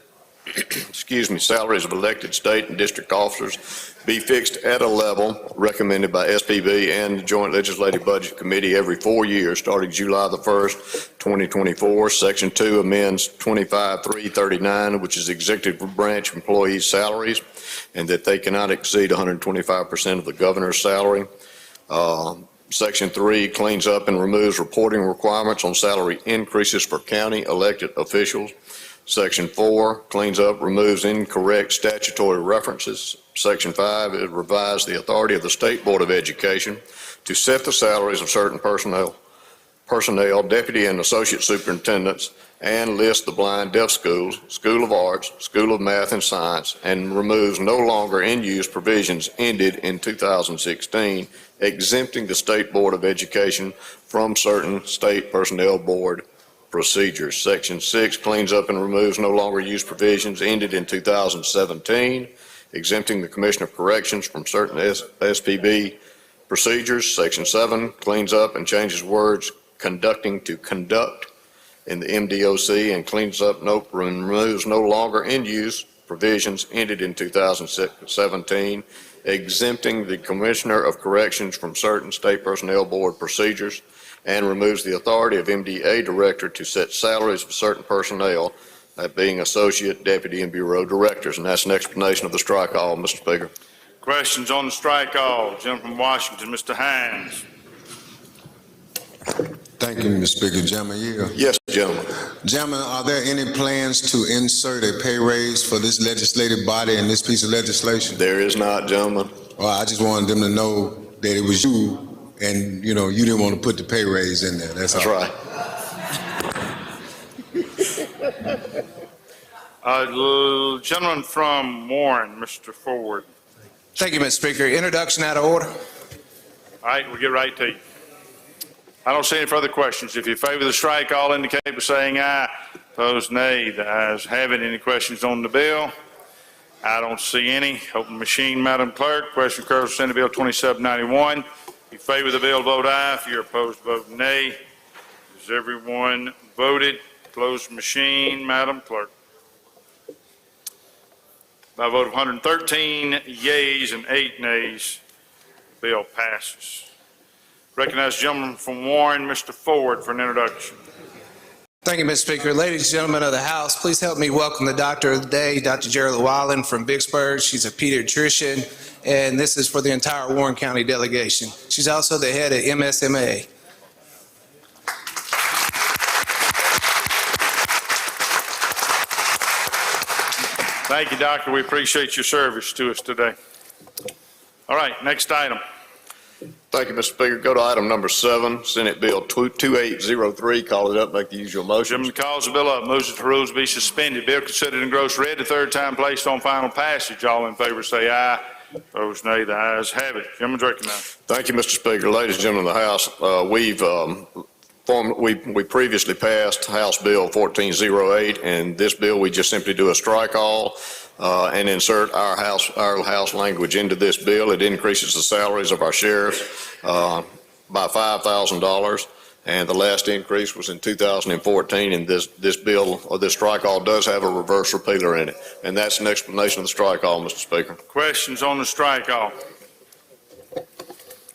salaries of elected state and district officers be fixed at a level recommended by SPB and the Joint Legislative Budget Committee every 4 years, starting July the 1st, 2024. Section 2 amends 25.339, which is executive branch employees' salaries, and that they cannot exceed 125% of the governor's salary. Section 3 cleans up and removes reporting requirements on salary increases for county elected officials. Section 4 cleans up, removes incorrect statutory references. Section 5 it revises the authority of the State Board of Education to set the salaries of certain personnel, deputy and associate superintendents, and lists the blind deaf schools, School of Arts, School of Math and Science, and removes no longer in use provisions ended in 2016, exempting the State Board of Education from certain State Personnel Board procedures. Section 6 cleans up and removes no longer used provisions ended in 2017, exempting the Commissioner of Corrections from certain SPB procedures. Section 7 cleans up and changes words conducting to conduct in the MDOC and cleans up and removes no longer in use provisions ended in 2017, exempting the Commissioner of Corrections from certain State Personnel Board procedures, and removes the authority of MDA Director to set salaries of certain personnel, that being associate, deputy, and bureau directors. And that's an explanation of the strike all, Mr. Speaker. Questions on the strike all? Gentleman from Washington, Mr. Hines. Thank you, Mr. Speaker. Gentleman, yeah. Yes, gentlemen. Gentlemen, are there any plans to insert a pay raise for this legislative body in this piece of legislation? There is not, gentlemen. Well, I just wanted them to know that it was you, and you didn't want to put the pay raise in there. That's all. Right. Gentleman from Warren, Mr. Ford. Thank you, Mr. Speaker. Introduction out of order. All right, we'll get right to you. I don't see any further questions. If you favor the strike, all indicate by saying aye. Opposed, nay. The ayes have it. Any questions on the bill? I don't see any. Open machine, Madam Clerk. Question occurs on Senate Bill 2791. If you favor the bill, vote aye. If you're opposed, vote nay. Has everyone voted? Close machine, Madam Clerk. By a vote of 113 yeas and 8 nays, the bill passes. Recognize the gentleman from Warren, Mr. Ford, for an introduction. Thank you, Mr. Speaker. Ladies and gentlemen of the House, please help me welcome the doctor of the day, Dr. Gerald Wallen from Vicksburg. She's a pediatrician, and this is for the entire Warren County delegation. She's also the head of MSMA. Thank you, Doctor. We appreciate your service to us today. All right, next item. Thank you, Mr. Speaker. Go to item number 7, Senate Bill 2803. Call it up, make the usual motion. Gentleman calls the bill up, moves that the rules be suspended. Bill considered and gross read the third time, placed on final passage. All in favor say aye. Opposed, nay. The ayes have it. Gentleman's recognized. Thank you, Mr. Speaker. Ladies and gentlemen of the House, we previously passed House Bill 1408, and this bill we just simply do a strike all and insert our House language into this bill. It increases the salaries of our sheriffs by $5,000, and the last increase was in 2014. And this bill or this strike all does have a reverse repealer in it, and that's an explanation of the strike all, Mr. Speaker. Questions on the strike all?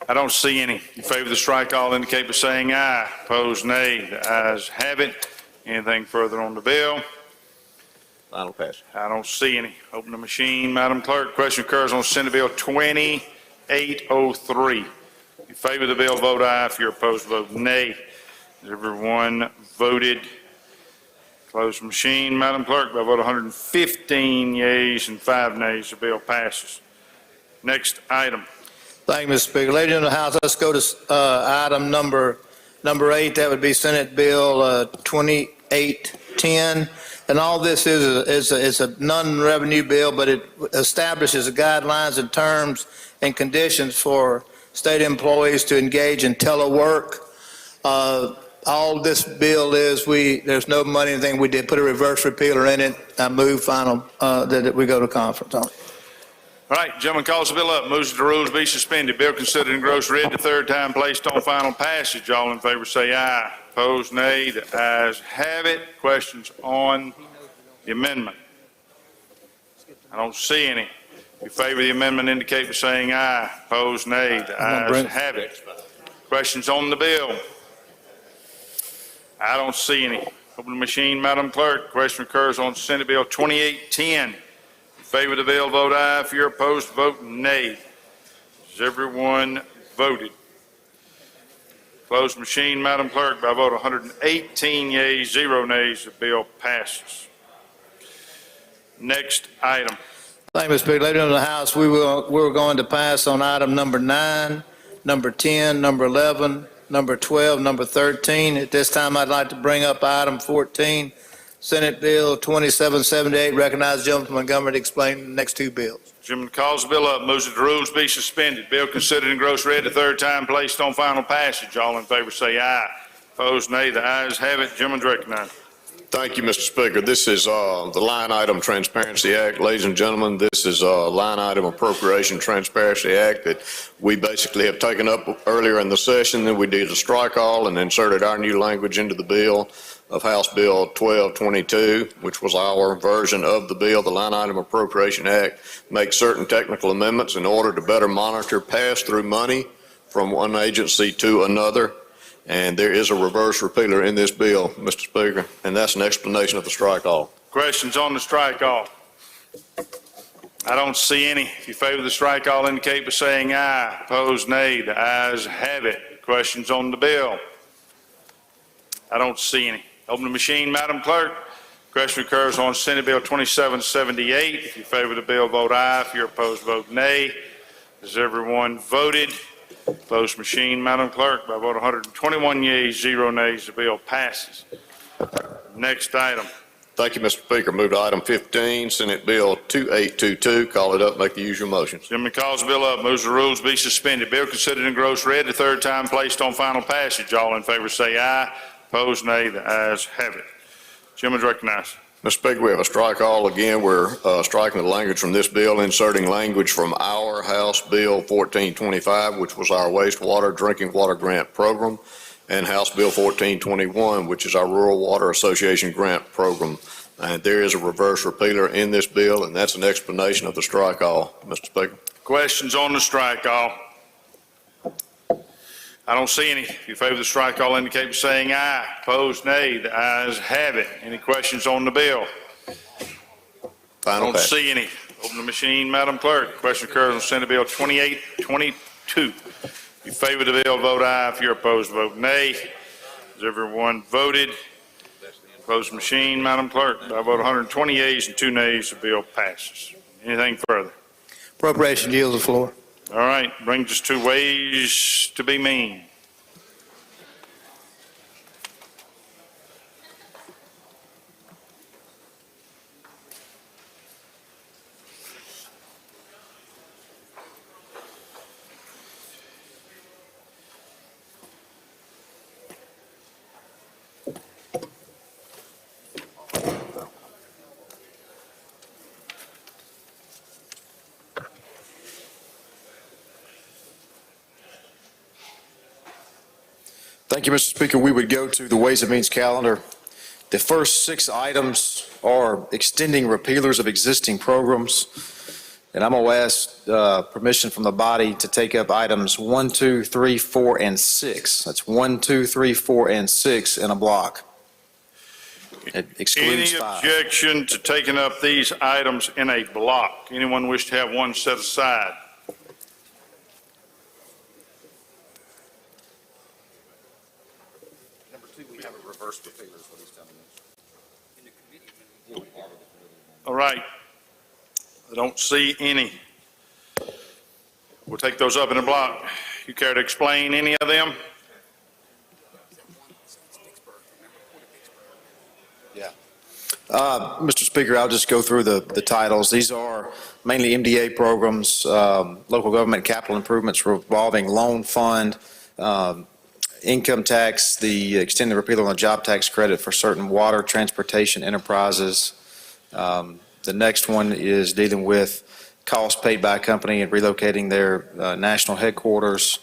I don't see any. In favor of the strike all indicate by saying aye. Opposed, nay. The ayes have it. Anything further on the bill? Final pass. I don't see any. Open the machine, Madam Clerk. Question occurs on Senate Bill 2803. In favor of the bill, vote aye. If you're opposed, vote nay. Has everyone voted? Close the machine, Madam Clerk. By a vote of 115 yeas and 5 nays, the bill passes. Next item. Thank you, Mr. Speaker. Ladies and gentlemen of the House, let's go to item number 8. That would be Senate Bill 2810. And all this is a non-revenue bill, but it establishes the guidelines and terms and conditions for state employees to engage in telework. All this bill is, there's no money, anything. We did put a reverse repealer in it. I move final that we go to conference on it. All right, gentleman calls the bill up, moves that the rules be suspended. Bill considered and gross read the third time, placed on final passage. All in favor say aye. Opposed, nay. The ayes have it. Questions on the amendment? I don't see any. If you favor the amendment indicate by saying aye. Opposed, nay. The ayes have it. Questions on the bill? I don't see any. Open the machine, Madam Clerk. Question occurs on Senate Bill 2810. In favor of the bill, vote aye. If you're opposed, vote nay. Has everyone voted? Closed machine, Madam Clerk. By a vote of 118 yeas, 0 nays, the bill passes. Next item. Thank you, Mr. Speaker. Ladies and gentlemen of the House, we're going to pass on item number 9, number 10, number 11, number 12, number 13. At this time, I'd like to bring up item 14, Senate Bill 2778. Recognize the gentleman from Montgomery to explain the next 2 bills. Gentleman calls the bill up, moves that the rules be suspended. Bill considered and gross read the third time, placed on final passage. All in favor say aye. Opposed, nay. The ayes have it. Gentleman's recognized. Thank you, Mr. Speaker. This is the Line Item Transparency Act. Ladies and gentlemen, this is a Line Item Appropriation Transparency Act that we basically have taken up earlier in the session. Then we did a strike all and inserted our new language into the bill of House Bill 1222, which was our version of the bill. The Line Item Appropriation Act makes certain technical amendments in order to better monitor pass-through money from one agency to another. And there is a reverse repealer in this bill, Mr. Speaker, and that's an explanation of the strike all. Questions on the strike all? I don't see any. If you favor the strike all indicate by saying aye. Opposed, nay. The ayes have it. Questions on the bill? I don't see any. Open the machine, Madam Clerk. Question occurs on Senate Bill 2778. If you favor the bill, vote aye. If you're opposed, vote nay. Has everyone voted? Closed machine, Madam Clerk. By a vote of 121 yeas, 0 nays, the bill passes. Next item. Thank you, Mr. Speaker. Move to item 15, Senate Bill 2822. Call it up, make the usual motions. Chairman calls the bill up, moves the rules be suspended. Bill considered in gross read the third time placed on final passage. All in favor say aye. Opposed, nay. The ayes have it. Chairman's recognized. Mr. Speaker, we have a strike all again. We're striking the language from this bill, inserting language from our House Bill 1425, which was our wastewater drinking water grant program, and House Bill 1421, which is our Rural Water Association grant program. And there is a reverse repealer in this bill, and that's an explanation of the strike all, Mr. Speaker. Questions on the strike all? I don't see any. If you favor the strike all, indicate by saying aye. Opposed, nay. The ayes have it. Any questions on the bill? Final Don't see any. Open the machine, Madam Clerk. Question occurs on Senate Bill 2822. If you favor the bill, vote aye. If you're opposed, vote nay. Has everyone voted? Close the machine, Madam Clerk. By a vote of 120 yeas and 2 nays, the bill passes. Anything further? Appropriation yields the floor. All right, brings us to ways to be mean. Thank you, Mr. Speaker. We would go to the Ways and Means calendar. The first 6 items are extending repealers of existing programs. And I'm going to ask permission from the body to take up items 1, 2, 3, 4, and 6. That's 1, 2, 3, 4, and 6 in a block. It excludes 5. Any objection to taking up these items in a block? Anyone wish to have one set aside? All right. I don't see any. We'll take those up in a block. You care to explain any of them? Mr. Speaker, I'll just go through the titles. These are mainly MDA programs, local government capital improvements, revolving loan fund, income tax, the extended repeal on the job tax credit for certain water transportation enterprises. The next one is dealing with costs paid by a company and relocating their national headquarters.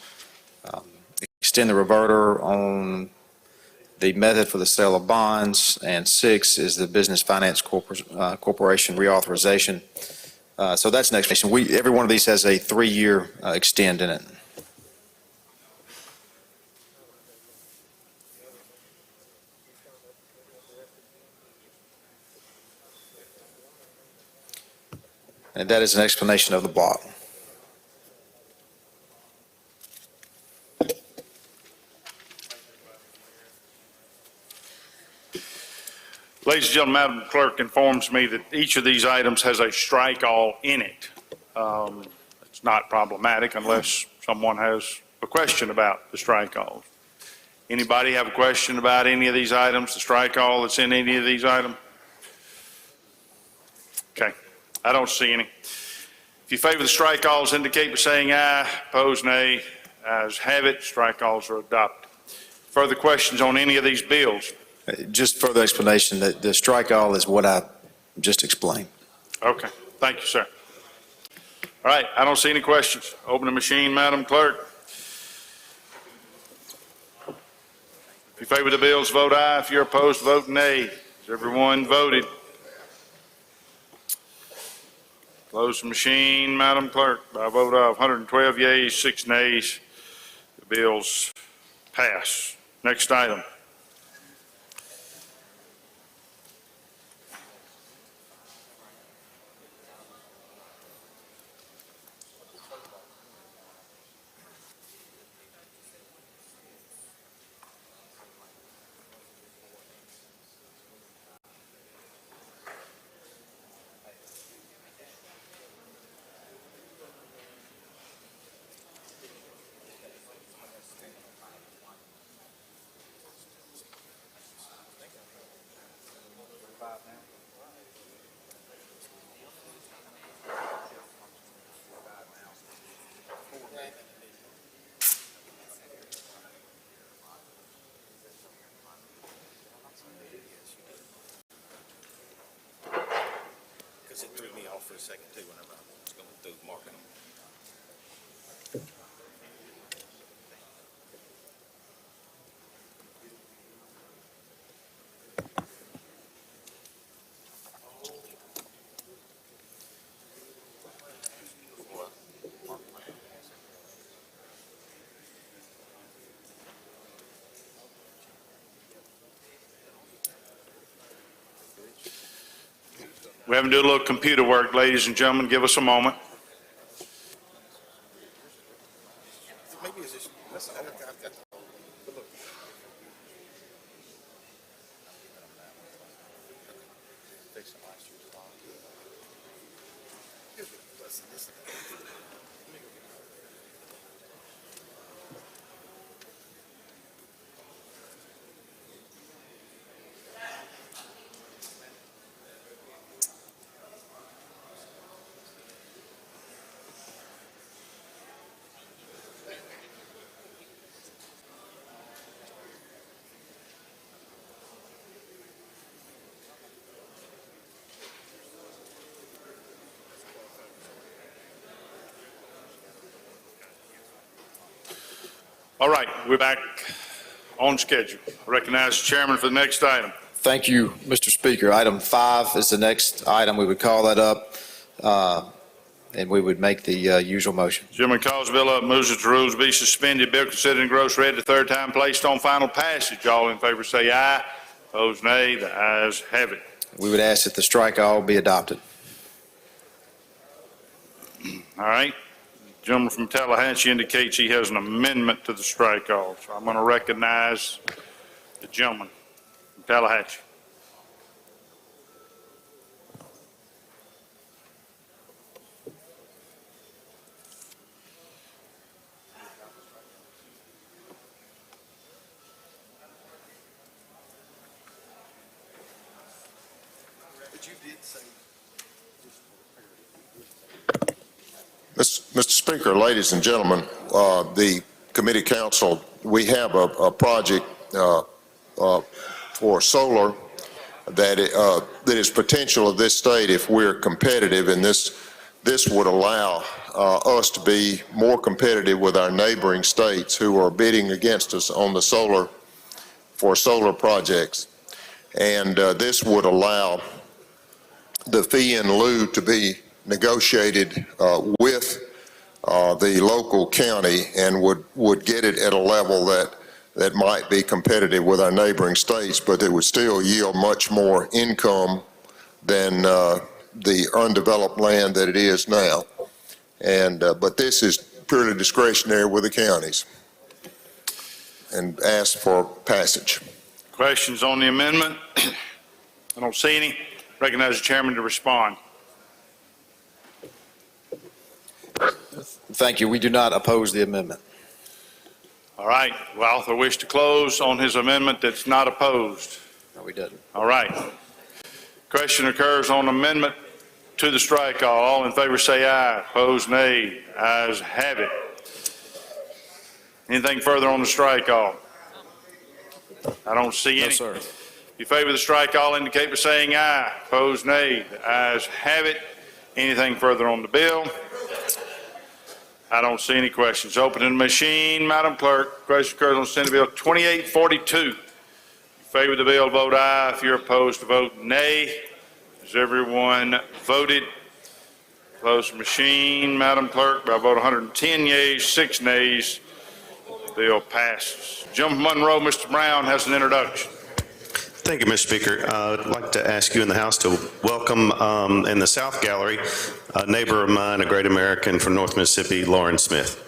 Extend the reverter on the method for the sale of bonds, and 6 is the Business Finance Corporation reauthorization. So that's the next nation. Every one of these has a 3-year extend in it. And that is an explanation of the block. Ladies and gentlemen, Madam Clerk informs me that each of these items has a strike all in it. It's not problematic unless someone has a question about the strike alls. Anybody have a question about any of these items, the strike all that's in any of these items? Okay, I don't see any. If you favor the strike alls, indicate by saying aye. Opposed, nay. Ayes have it. Strike alls are adopted. Further questions on any of these bills? Just further explanation that the strike all is what I just explained. Okay, thank you, sir. All right, I don't see any questions. Open the machine, Madam Clerk. If you favor the bills, vote aye. If you're opposed, vote nay. Has everyone voted? Close the machine, Madam Clerk. By a vote of 112 yeas, 6 nays, the bills pass. Next item. a second too whenever I was going through marking them. We're having to do a little computer work, ladies and gentlemen. Give us a moment. Maybe it's just, that's all I've got. Look. Take some last year's log. All right, we're back on schedule. I recognize the chairman for the next item. Thank you, Mr. Speaker. Item 5 is the next item. We would call that up, and we would make the usual motion. Chairman calls the bill up, moves that the rules be suspended, bill considered and gross read the third time, placed on final passage. All in favor say aye. Opposed, nay. The ayes have it. We would ask that the strike all be adopted. All right. The gentleman from Tallahatchie indicates he has an amendment to the strike all. So I'm going to recognize the gentleman from Tallahatchie. Mr. Speaker, ladies and gentlemen, the committee council, we have a project for solar that is potential of this state if we're competitive, and this would allow us to be more competitive with our neighboring states who are bidding against us on the solar projects. And this would allow the fee in lieu to be negotiated with the local county and would get it at a level that might be competitive with our neighboring states, but it would still yield much more income than the undeveloped land that it is now. And but this is purely discretionary with the counties, and ask for passage. Questions on the amendment? I don't see any. Recognize the chairman to respond. Thank you. We do not oppose the amendment. All right. Will author wish to close on his amendment that's not opposed? No, we didn't. All right. Question occurs on amendment to the strike all. All in favor say aye. Opposed, nay. Ayes have it. Anything further on the strike all? I don't see any. No, sir. If you favor the strike all, indicate by saying aye. Opposed, nay. The ayes have it. Anything further on the bill? I don't see any questions. Opening the machine, Madam Clerk. Question occurs on Senate Bill 2842. If you favor the bill, vote aye. If you're opposed, to vote nay. Has everyone voted? Close the machine, Madam Clerk, by a vote 110 yeas, 6 nays. The bill passes. Gentleman from Monroe, Mr. Brown, has an introduction. Thank you, Mr. Speaker. I'd like to ask you in the House to welcome in the South Gallery a neighbor of mine, a great American from North Mississippi, Lauren Smith.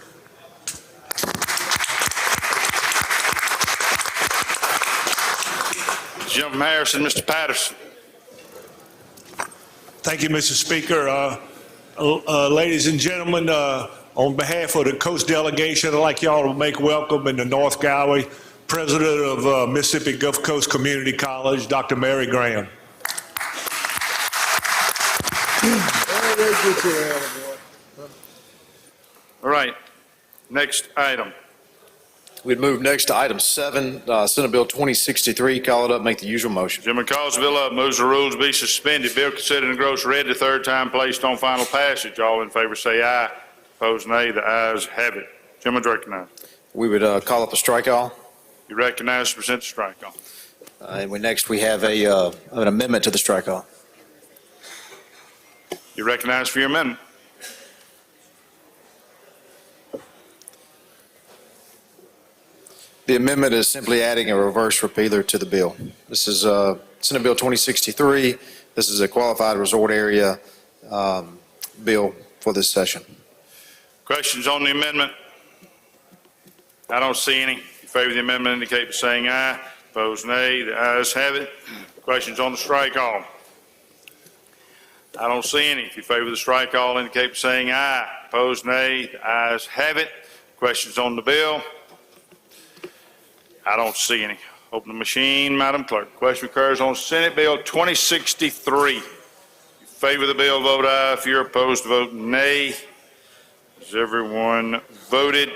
Gentleman from Harrison, Mr. Patterson. Thank you, Mr. Speaker. Ladies and gentlemen, on behalf of the Coast Delegation, I'd like y'all to make welcome in the North Gallery President of Mississippi Gulf Coast Community College, Dr. Mary Graham. All right, next item. We'd move next to item 7, Senate Bill 2063. Call it up, make the usual motion. Chairman calls the bill up, moves the rules be suspended. Bill considered and gross read the third time, placed on final passage. All in favor say aye. Opposed, nay. The ayes have it. Chairman recognized. We would call up a strike all. You recognize to present the strike all. And next we have an amendment to the strike all. You recognize for your amendment. The amendment is simply adding a reverse repealer to the bill. This is Senate Bill 2063. This is a qualified resort area bill for this session. Questions on the amendment? I don't see any. In favor of the amendment indicate by saying aye. Opposed, nay. The ayes have it. Questions on the strike all? I don't see any. If you favor the strike all indicate by saying aye. Opposed, nay. The ayes have it. Questions on the bill? I don't see any. Open the machine, Madam Clerk. Question occurs on Senate Bill 2063. If you favor the bill, vote aye. If you're opposed, vote nay. Has everyone voted?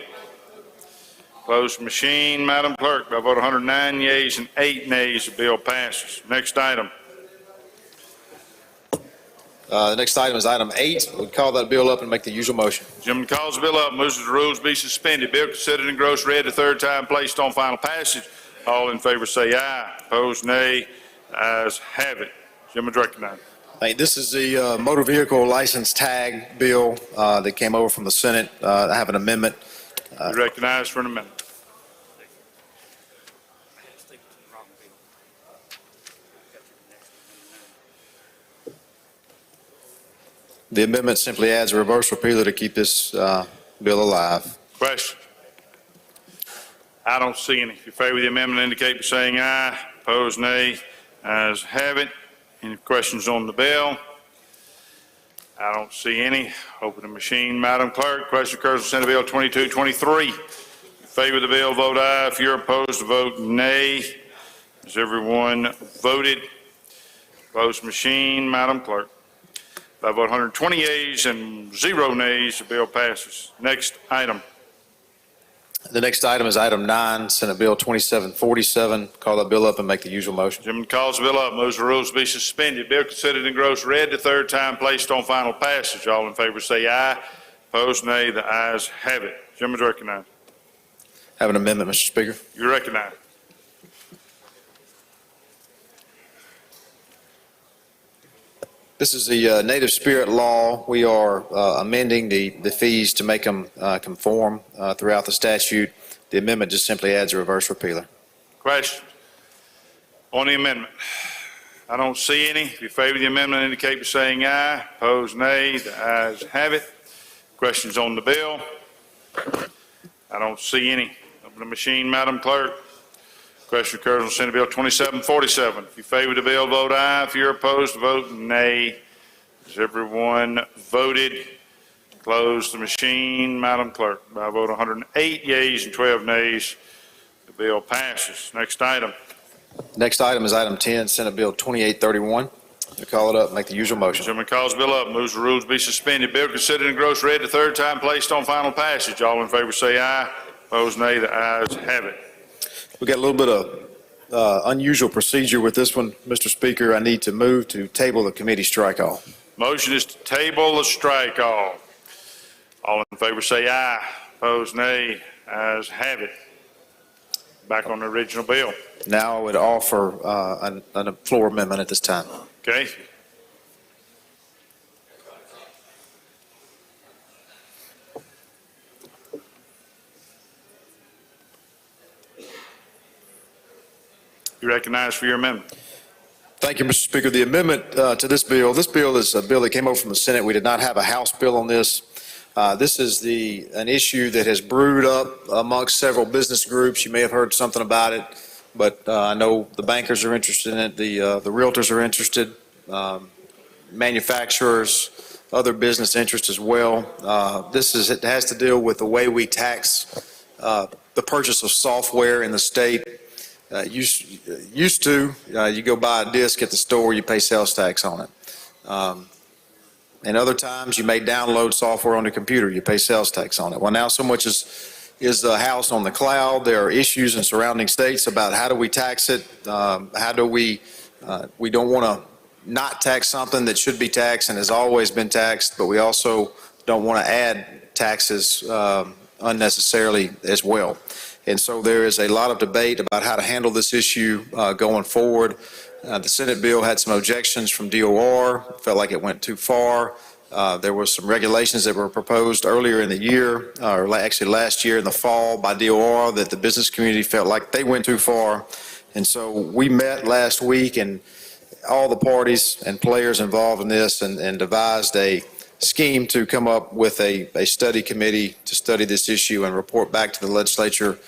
Close the machine, Madam Clerk. By vote 109 yeas and 8 nays, the bill passes. Next item. The next item is item 8. We'd call that bill up and make the usual motion. Gentleman calls the bill up, moves that the rules be suspended. Bill considered and gross read the third time, placed on final passage. All in favor say aye. Opposed, nay. Ayes have it. Gentleman recognized. This is the motor vehicle license tag bill that came over from the Senate. I have an amendment. You recognize for an amendment. The amendment simply adds a reverse repealer to keep this bill alive. Question? I don't see any. If you favor the amendment, indicate by saying aye. Opposed, nay. Ayes have it. Any questions on the bill? I don't see any. Open the machine, Madam Clerk. Question occurs on Senate Bill 2223. If you favor the bill, vote aye. If you're opposed, vote nay. Has everyone voted? Close the machine, Madam Clerk. By vote 120 yeas and 0 nays, the bill passes. Next item. The next item is item 9, Senate Bill 2747. Call that bill up and make the usual motion. Gentleman calls the bill up, moves the rules to be suspended. Bill considered and gross read the third time, placed on final passage. All in favor say aye. Opposed, nay. The ayes have it. Gentleman's recognized. Have an amendment, Mr. Speaker. You recognize. This is the native spirit law. We are amending the fees to make them conform throughout the statute. The amendment just simply adds a reverse repealer. Question on the amendment? I don't see any. If you favor the amendment, indicate by saying aye. Opposed, nay. The ayes have it. Questions on the bill? I don't see any. Open the machine, Madam Clerk. Question occurs on Senate Bill 2747. If you favor the bill, vote aye. If you're opposed, vote nay. Has everyone voted? Close the machine, Madam Clerk. By a vote 108 yeas and 12 nays, the bill passes. Next item. Next item is item 10, Senate Bill 2831. To call it up, make the usual motion. Gentleman calls the bill up, moves the rules be suspended. Bill considered and gross read the third time, placed on final passage. All in favor say aye. Opposed, nay. The ayes have it. We got a little bit of unusual procedure with this one, Mr. Speaker. I need to move to table the committee strike all. Motion is to table the strike all. All in favor say aye. Opposed, nay. Ayes have it. Back on the original bill. Now I would offer a floor amendment at this time. Okay. You recognize for your amendment. Thank you, Mr. Speaker. The amendment to this bill is a bill that came over from the Senate. We did not have a House bill on this. This is an issue that has brewed up amongst several business groups. You may have heard something about it, but I know the bankers are interested in it, the realtors are interested, manufacturers, other business interests as well. It has to deal with the way we tax the purchase of software in the state. Used to, you go buy a disk at the store, you pay sales tax on it. And other times you may download software on the computer, you pay sales tax on it. Well, now so much is is a house on the cloud. There are issues in surrounding states about how do we tax it? How do we don't want to not tax something that should be taxed and has always been taxed, but we also don't want to add taxes unnecessarily as well. And so there is a lot of debate about how to handle this issue going forward. The Senate bill had some objections from DOR, felt like it went too far. There were some regulations that were proposed earlier in the year, or actually last year in the fall by DOR, that the business community felt like they went too far. And so we met last week, and all the parties and players involved in this and devised a scheme to come up with a study committee to study this issue and report back to the legislature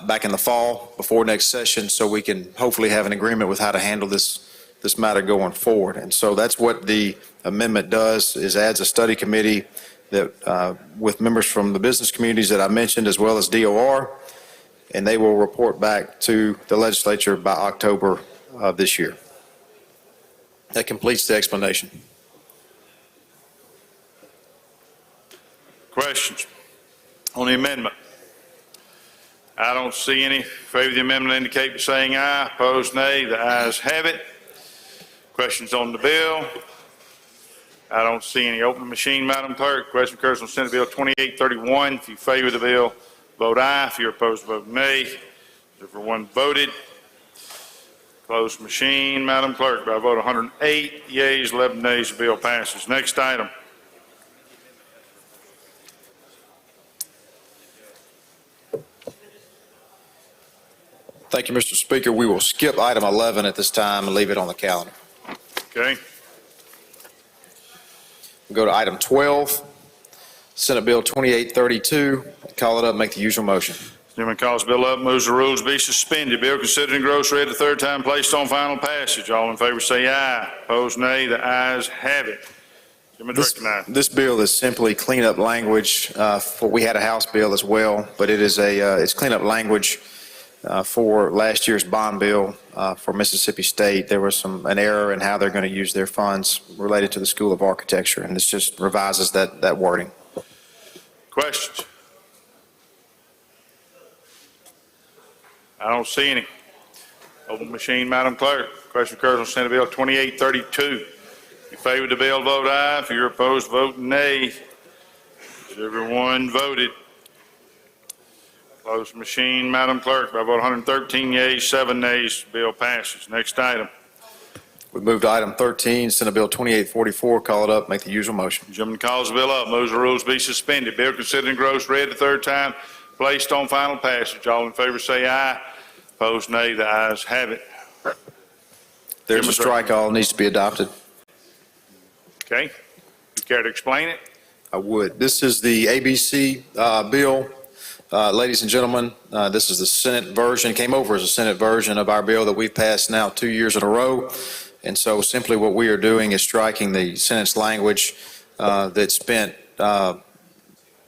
back in the fall before next session, so we can hopefully have an agreement with how to handle this matter going forward. And so that's what the amendment does, is adds a study committee that with members from the business communities that I mentioned, as well as DOR, and they will report back to the legislature by October of this year. That completes the explanation. Questions on the amendment? I don't see any. In favor of the amendment indicate by saying aye. Opposed, nay. The ayes have it. Questions on the bill? I don't see any. Open the machine, Madam Clerk. Question occurs on Senate Bill 2831. If you favor the bill, vote aye. If you're opposed, vote nay. Everyone voted. Close machine, Madam Clerk. By a vote of 108 yeas, 11 nays, the bill passes. Next item. Thank you, Mr. Speaker. We will skip item 11 at this time and leave it on the calendar. Okay. We'll go to item 12, Senate Bill 2832. Call it up, make the usual motion. Chairman calls the bill up, moves the rules be suspended. Bill considered in gross read the third time, placed on final passage. All in favor say aye. Opposed, nay. The ayes have it. This bill is simply cleanup language. We had a House bill as well, but it is it's cleanup language for last year's bond bill for Mississippi State. There was an error in how they're going to use their funds related to the School of Architecture, and this just revises that wording. Questions? I don't see any. Open machine, Madam Clerk. Question occurs on Senate Bill 2832. If you favor the bill, vote aye. If you're opposed, vote nay. Everyone voted. Close machine, Madam Clerk. By a vote 113 yeas, 7 nays, bill passes. Next item. We move to item 13, Senate Bill 2844. Call it up, make the usual motion. Gentleman calls the bill up, moves the rules be suspended. Bill considered in gross read the third time, placed on final passage. All in favor say aye. Opposed, nay. The ayes have it. There's a strike all, needs to be adopted. Okay. You care to explain it? I would. This is the ABC bill. Ladies and gentlemen, this is the Senate version. It came over as a Senate version of our bill that we've passed now 2 years in a row. And so simply what we are doing is striking the Senate's language that spent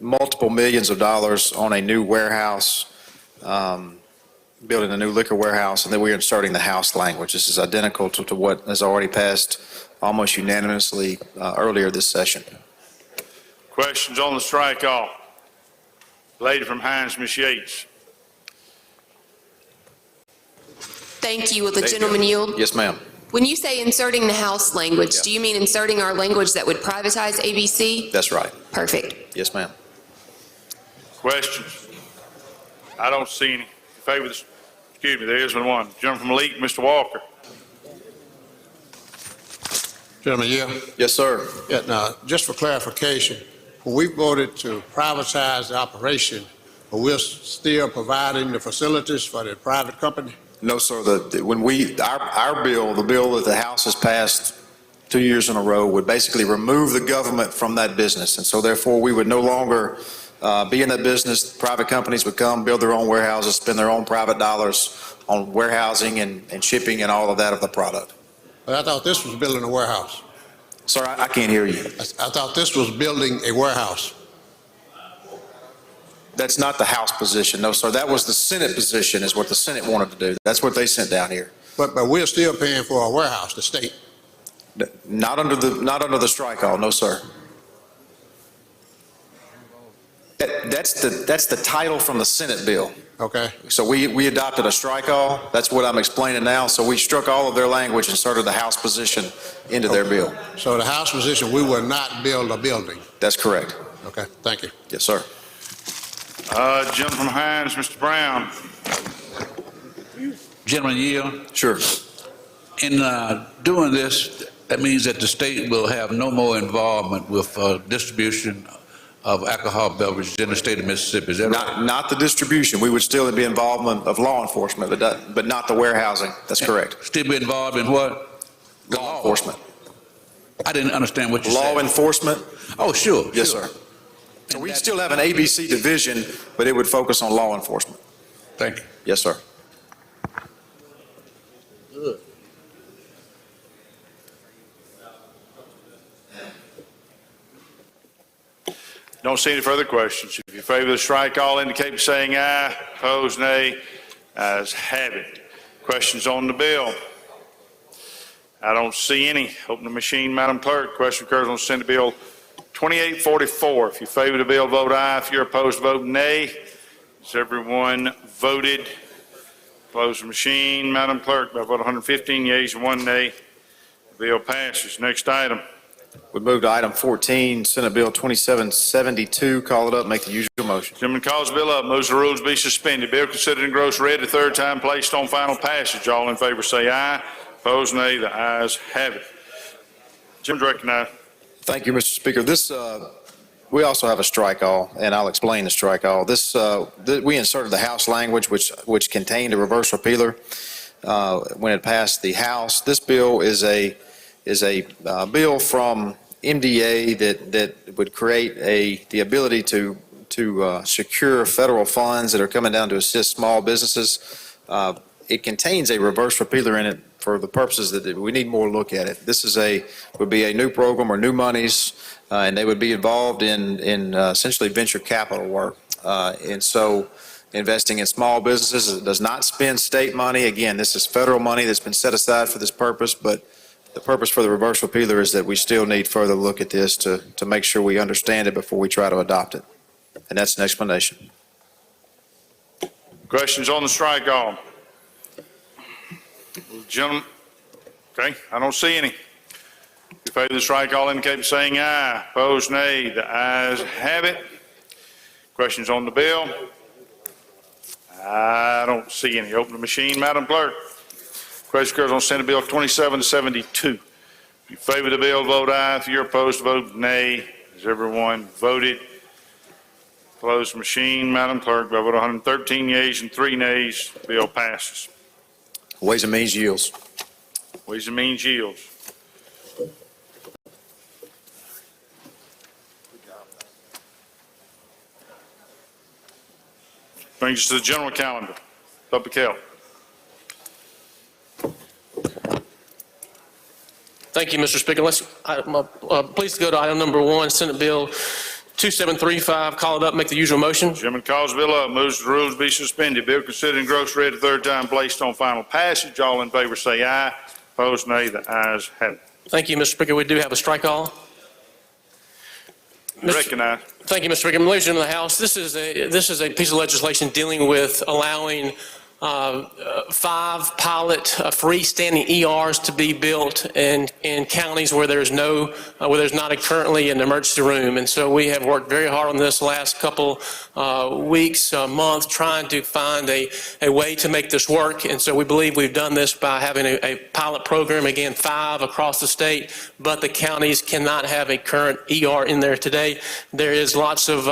multiple millions of dollars on a new warehouse, building a new liquor warehouse, and then we're inserting the House language. This is identical to what has already passed almost unanimously earlier this session. Questions on the strike all? Lady from Hines, Ms. Yates. Thank you. Will the gentleman yield? Yes, ma'am. When you say inserting the House language, do you mean inserting our language that would privatize ABC? That's right. Perfect. Yes, ma'am. Questions? I don't see any. In favor of this, excuse me, there is one. Gentleman from Elite, Mr. Walker. Gentleman, yeah. Yes, sir. Yeah, now, just for clarification, when we voted to privatize the operation, but we're still providing the facilities for the private company? No, sir. When our bill, the bill that the House has passed 2 years in a row, would basically remove the government from that business. And so therefore we would no longer be in that business. Private companies would come, build their own warehouses, spend their own private dollars on warehousing and shipping and all of that of the product. But I thought this was building a warehouse. Sir, I can't hear you. I thought this was building a warehouse. That's not the House position. No, sir. That was the Senate position, is what the Senate wanted to do. That's what they sent down here. But we're still paying for a warehouse, the state. Not under the strike all, no, sir. That's the title from the Senate bill. Okay. So we adopted a strike all. That's what I'm explaining now. So we struck all of their language and inserted the House position into their bill. So the House position, we will not build a building. That's correct. Okay, thank you. Yes, sir. Gentleman from Hines, Mr. Brown. Gentleman yield. Sure. In doing this, that means that the state will have no more involvement with distribution of alcohol beverages in the state of Mississippi. Is that right? Not the distribution. We would still be involvement of law enforcement, but not the warehousing. That's correct. Still be involved in what? Law enforcement. I didn't understand what you said. Law enforcement? Oh, sure. Yes, sir. So we still have an ABC division, but it would focus on law enforcement. Thank you. Yes, sir. Good. Don't see any further questions. If you favor the strike all, indicate by saying aye. Opposed, nay. Ayes have it. Questions on the bill? I don't see any. Open the machine, Madam Clerk. Question occurs on Senate Bill 2844. If you favor the bill, vote aye. If you're opposed, vote nay. Has everyone voted? Close the machine, Madam Clerk. By vote 115 yeas and 1 nay, the bill passes. Next item. We move to item 14, Senate Bill 2772. Call it up, make the usual motion. Gentleman calls the bill up, moves the rules be suspended. Bill considered engrossed read the third time, placed on final passage. All in favor say aye. Opposed, nay. The ayes have it. Jim's recognized. Thank you, Mr. Speaker. This, we also have a strike all, and I'll explain the strike all. This, we inserted the House language, which contained a reverse repealer when it passed the House. This bill is a bill from MDA that would create the ability to secure federal funds that are coming down to assist small businesses. It contains a reverse repealer in it for the purposes that we need more look at it. This would be a new program or new monies, and they would be involved in essentially venture capital work. And so investing in small businesses, it does not spend state money. Again, this is federal money that's been set aside for this purpose, but the purpose for the reverse repealer is that we still need further look at this to make sure we understand it before we try to adopt it. And that's an explanation. Questions on the strike all? Gentlemen, okay, I don't see any. If you favor the strike all, indicate by saying aye. Opposed, nay. The ayes have it. Questions on the bill? I don't see any. Open the machine, Madam Clerk. Question occurs on Senate Bill 2772. If you favor the bill, vote aye. If you're opposed, vote nay. Has everyone voted? Close the machine, Madam Clerk. By vote 113 yeas and 3 nays, the bill passes. Ways and Means yields. Ways and Means yields. Brings us to the general calendar. Public health. Thank you, Mr. Speaker. Please go to item number 1, Senate Bill 2735. Call it up, make the usual motion. Chairman calls the bill up, moves the rules be suspended. Bill considered engrossed read the third time, placed on final passage. All in favor say aye. Opposed, nay. The ayes have it. Thank you, Mr. Speaker. We do have a strike all. Recognize. Thank you, Mr. Speaker. Ladies and gentlemen of the House, this is a piece of legislation dealing with allowing 5 pilot freestanding ERs to be built in counties where there's not currently an emergency room. And so we have worked very hard on this last couple weeks, month, trying to find a way to make this work. And so we believe we've done this by having a pilot program, again, 5 across the state, but the counties cannot have a current ER in there today. There is lots of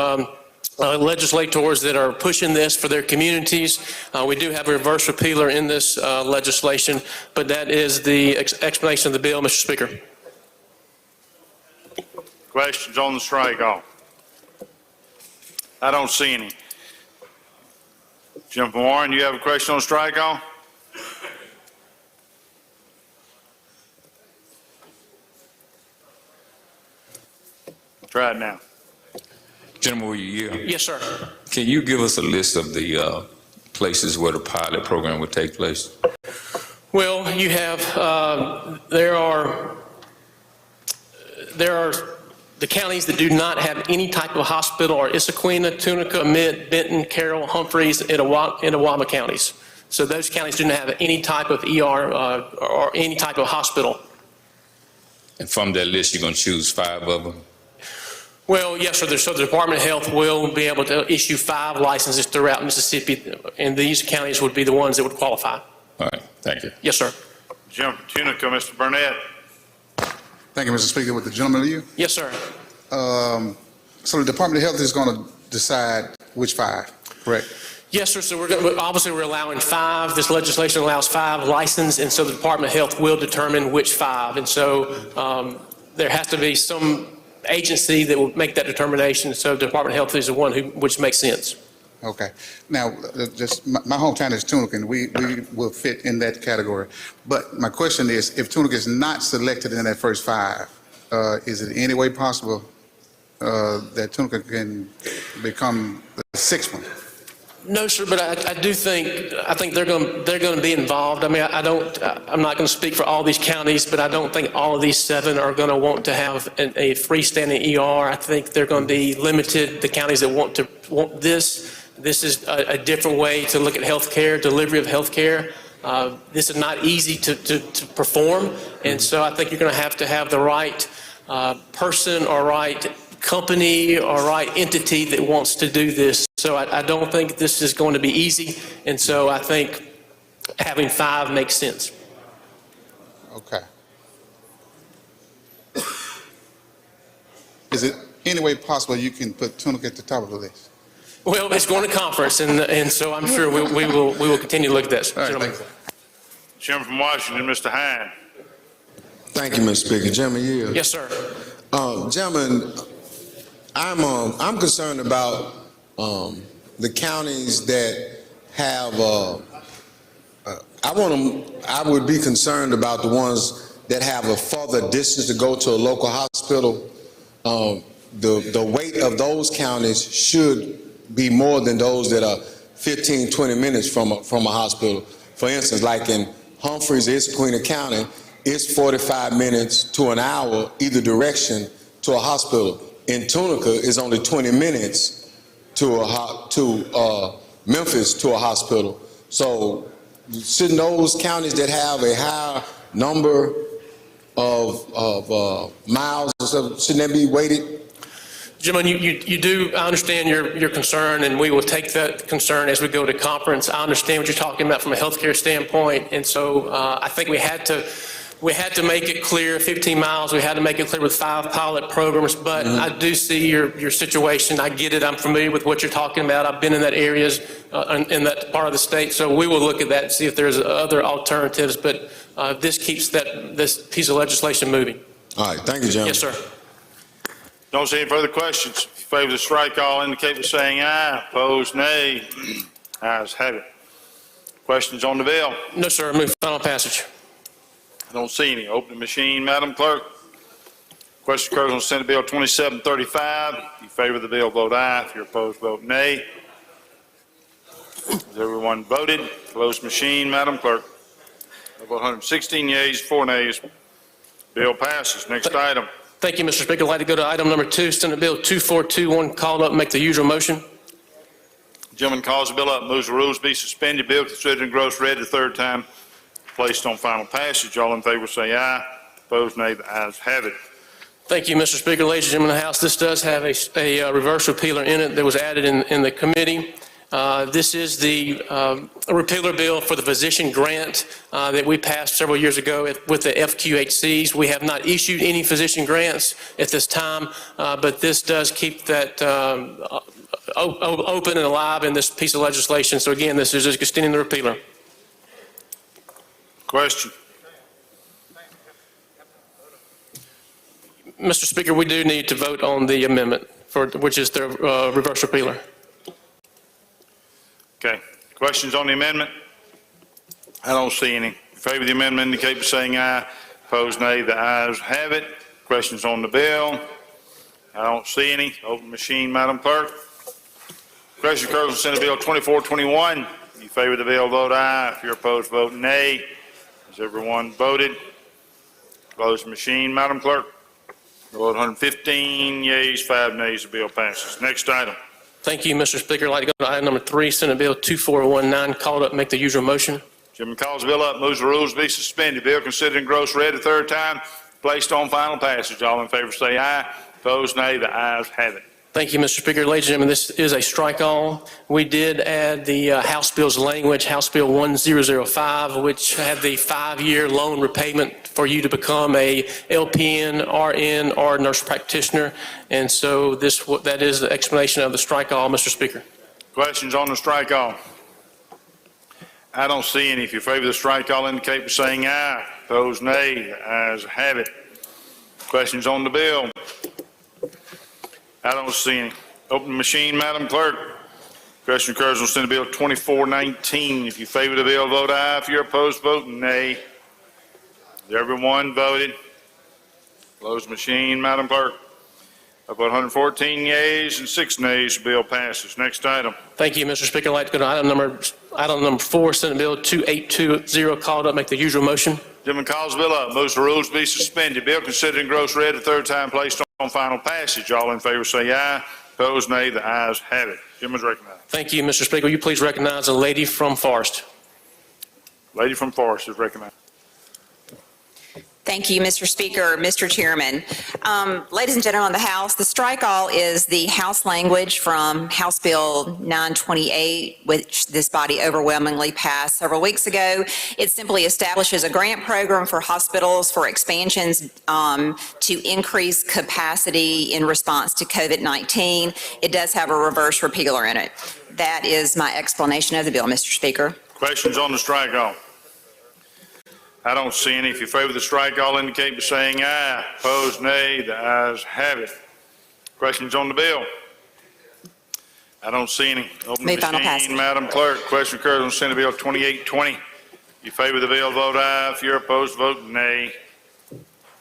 legislators that are pushing this for their communities. We do have a reverse repealer in this legislation, but that is the explanation of the bill, Mr. Speaker. Questions on the strike all? I don't see any. Jim Warren, you have a question on strike all? Try it now. Gentleman, will you yield? Yes, sir. Can you give us a list of the places where the pilot program would take place? Well, you have, there are the counties that do not have any type of hospital are Issaquena, Tunica, Mint, Benton, Carroll, Humphreys, and Itawamba counties. So those counties do not have any type of ER or any type of hospital. And from that list, you're going to choose 5 of them? Well, yes, sir. So the Department of Health will be able to issue 5 licenses throughout Mississippi, and these counties would be the ones that would qualify. All right, thank you. Yes, sir. Jump from Tunica, Mr. Burnett. Thank you, Mr. Speaker. With the gentleman leave? Yes, sir. So the Department of Health is going to decide which 5, correct? Yes, sir. So obviously we're allowing 5. This legislation allows 5 licensed, and so the Department of Health will determine which 5. And so there has to be some agency that will make that determination. So the Department of Health is the one which makes sense. Okay. Now, just my hometown is Tunica, and we will fit in that category. But my question is, if Tunica is not selected in that first 5, is it any way possible that Tunica can become the 6th one? No, sir, but I think they're going to be involved. I mean, I'm not going to speak for all these counties, but I don't think all of these 7 are going to want to have a freestanding ER. I think they're going to be limited. The counties that want this. This is a different way to look at healthcare, delivery of healthcare. This is not easy to perform, and so I think you're going to have the right person or right company or right entity that wants to do this. So I don't think this is going to be easy, and so I think having 5 makes sense. Okay. Is it any way possible you can put Tunica at the top of the list? Well, it's going to conference, and so I'm sure we will continue to look at this. All right, thank you. Gentleman from Washington, Mr. Hine. Thank you, Mr. Speaker. Gentleman Yield. Yes, sir. Gentlemen, I'm concerned about the counties that have. I would be concerned about the ones that have a further distance to go to a local hospital. The weight of those counties should be more than those that are 15, 20 minutes from a hospital. For instance, like in Humphreys, Issaquena County, it's 45 minutes to an hour either direction to a hospital. In Tunica, it's only 20 minutes to Memphis to a hospital. So shouldn't those counties that have a higher number of miles or something, shouldn't that be weighted? Gentlemen, you do, I understand your concern, and we will take that concern as we go to conference. I understand what you're talking about from a healthcare standpoint, and so I think we had to make it clear, 15 miles, we had to make it clear with 5 pilot programs, but I do see your situation. I get it. I'm familiar with what you're talking about. I've been in that areas, in that part of the state, so we will look at that and see if there's other alternatives, but this keeps this piece of legislation moving. All right, thank you, gentlemen. Yes, sir. Don't see any further questions. If you favor the strike, all indicate by saying aye. Opposed, nay. Ayes have it. Questions on the bill? No, sir. Move final passage. I don't see any. Open the machine, Madam Clerk. Question occurs on Senate Bill 2735. If you favor the bill, vote aye. If you're opposed, vote nay. Has everyone voted? Closed machine, Madam Clerk. Vote 116 yeas, 4 nays. Bill passes. Next item. Thank you, Mr. Speaker. I'd like to go to item number 2, Senate Bill 2421, called up and make the usual motion. Gentleman calls the bill up, moves the rules be suspended. Bill considered and gross read the 3rd time, placed on final passage. All in favor say aye. Opposed, nay. The ayes have it. Thank you, Mr. Speaker. Ladies and gentlemen of the House, this does have a reverse repealer in it that was added in the committee. This is the repealer bill for the physician grant that we passed several years ago with the FQHCs. We have not issued any physician grants at this time, but this does keep that open and alive in this piece of legislation. So again, this is just extending the repealer. Question. Mr. Speaker, we do need to vote on the amendment, which is the reverse repealer. Okay. Questions on the amendment? I don't see any. In favor of the amendment indicate by saying aye. Opposed, nay. The ayes have it. Questions on the bill? I don't see any. Open machine, Madam Clerk. Question occurs on Senate Bill 2421. If you favor the bill, vote aye. If you're opposed, vote nay. Has everyone voted? Closed machine, Madam Clerk. Vote 115 yeas, 5 nays, the bill passes. Next item. Thank you, Mr. Speaker. I'd like to go to item number 3, Senate Bill 2419, called up, make the usual motion. Chairman calls the bill up, moves the rules be suspended. Bill considered in gross read a third time, placed on final passage. All in favor say aye. Opposed, nay. The ayes have it. Thank you, Mr. Speaker. Ladies and gentlemen, this is a strike all. We did add the House Bill's language, House Bill 1005, which had the 5-year loan repayment for you to become a LPN, RN, or nurse practitioner. And so that is the explanation of the strike all, Mr. Speaker. Questions on the strike all? I don't see any. If you favor the strike all, indicate by saying aye. Opposed, nay. The ayes have it. Questions on the bill? I don't see any. Open the machine, Madam Clerk. Question occurs on Senate Bill 2419. If you favor the bill, vote aye. If you're opposed, vote nay. Has everyone voted? Close the machine, Madam Clerk. I vote 114 yeas and 6 nays. The bill passes. Next item. Thank you, Mr. Speaker. I'd like to go to item number 4, Senate Bill 2820, called up, make the usual motion. Gentleman calls the bill up, moves the rules be suspended. Bill considered in gross read a third time, placed on final passage. All in favor say aye. Opposed, nay. The ayes have it. Gentleman's recognized. Thank you, Mr. Speaker. Will you please recognize the lady from Forest? Lady from Forest is recognized. Thank you, Mr. Speaker, Mr. Chairman. Ladies and gentlemen of the House, the strike all is the House language from House Bill 928, which this body overwhelmingly passed several weeks ago. It simply establishes a grant program for hospitals for expansions to increase capacity in response to COVID-19. It does have a reverse repealer in it. That is my explanation of the bill, Mr. Speaker. Questions on the strike all? I don't see any. If you favor the strike, all indicate by saying aye. Opposed, nay. The ayes have it. Questions on the bill? I don't see any. Open the machine, Madam Clerk. Question occurs on Senate Bill 2820. If you favor the bill, vote aye. If you're opposed, vote nay.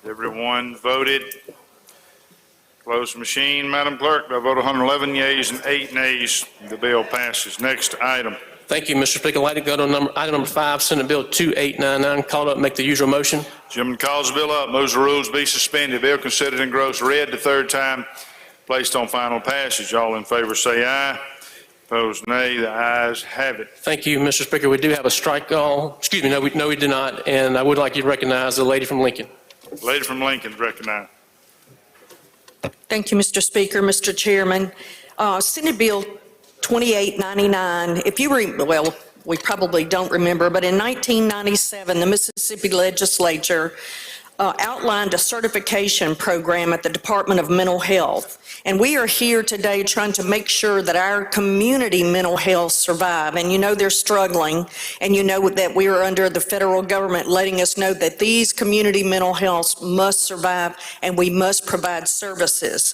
Everyone voted. Close the machine, Madam Clerk. I vote 111 yeas and 8 nays. The bill passes. Next item. Thank you, Mr. Speaker. I'd like to go to item number 5, Senate Bill 2899, called up, make the usual motion. Gentleman calls the bill up, moves the rules be suspended. Bill considered in gross read the third time, placed on final passage. All in favor say aye. Opposed, nay. The ayes have it. Thank you, Mr. Speaker. We do have a strike all. Excuse me, no, we do not. And I would like you to recognize the lady from Lincoln. Lady from Lincoln is recognized. Thank you, Mr. Speaker, Mr. Chairman. Senate Bill 2899, we probably don't remember, but in 1997, the Mississippi legislature outlined a certification program at the Department of Mental Health. And we are here today trying to make sure that our community mental health survive. And you know they're struggling, and you know that we are under the federal government letting us know that these community mental health must survive and we must provide services.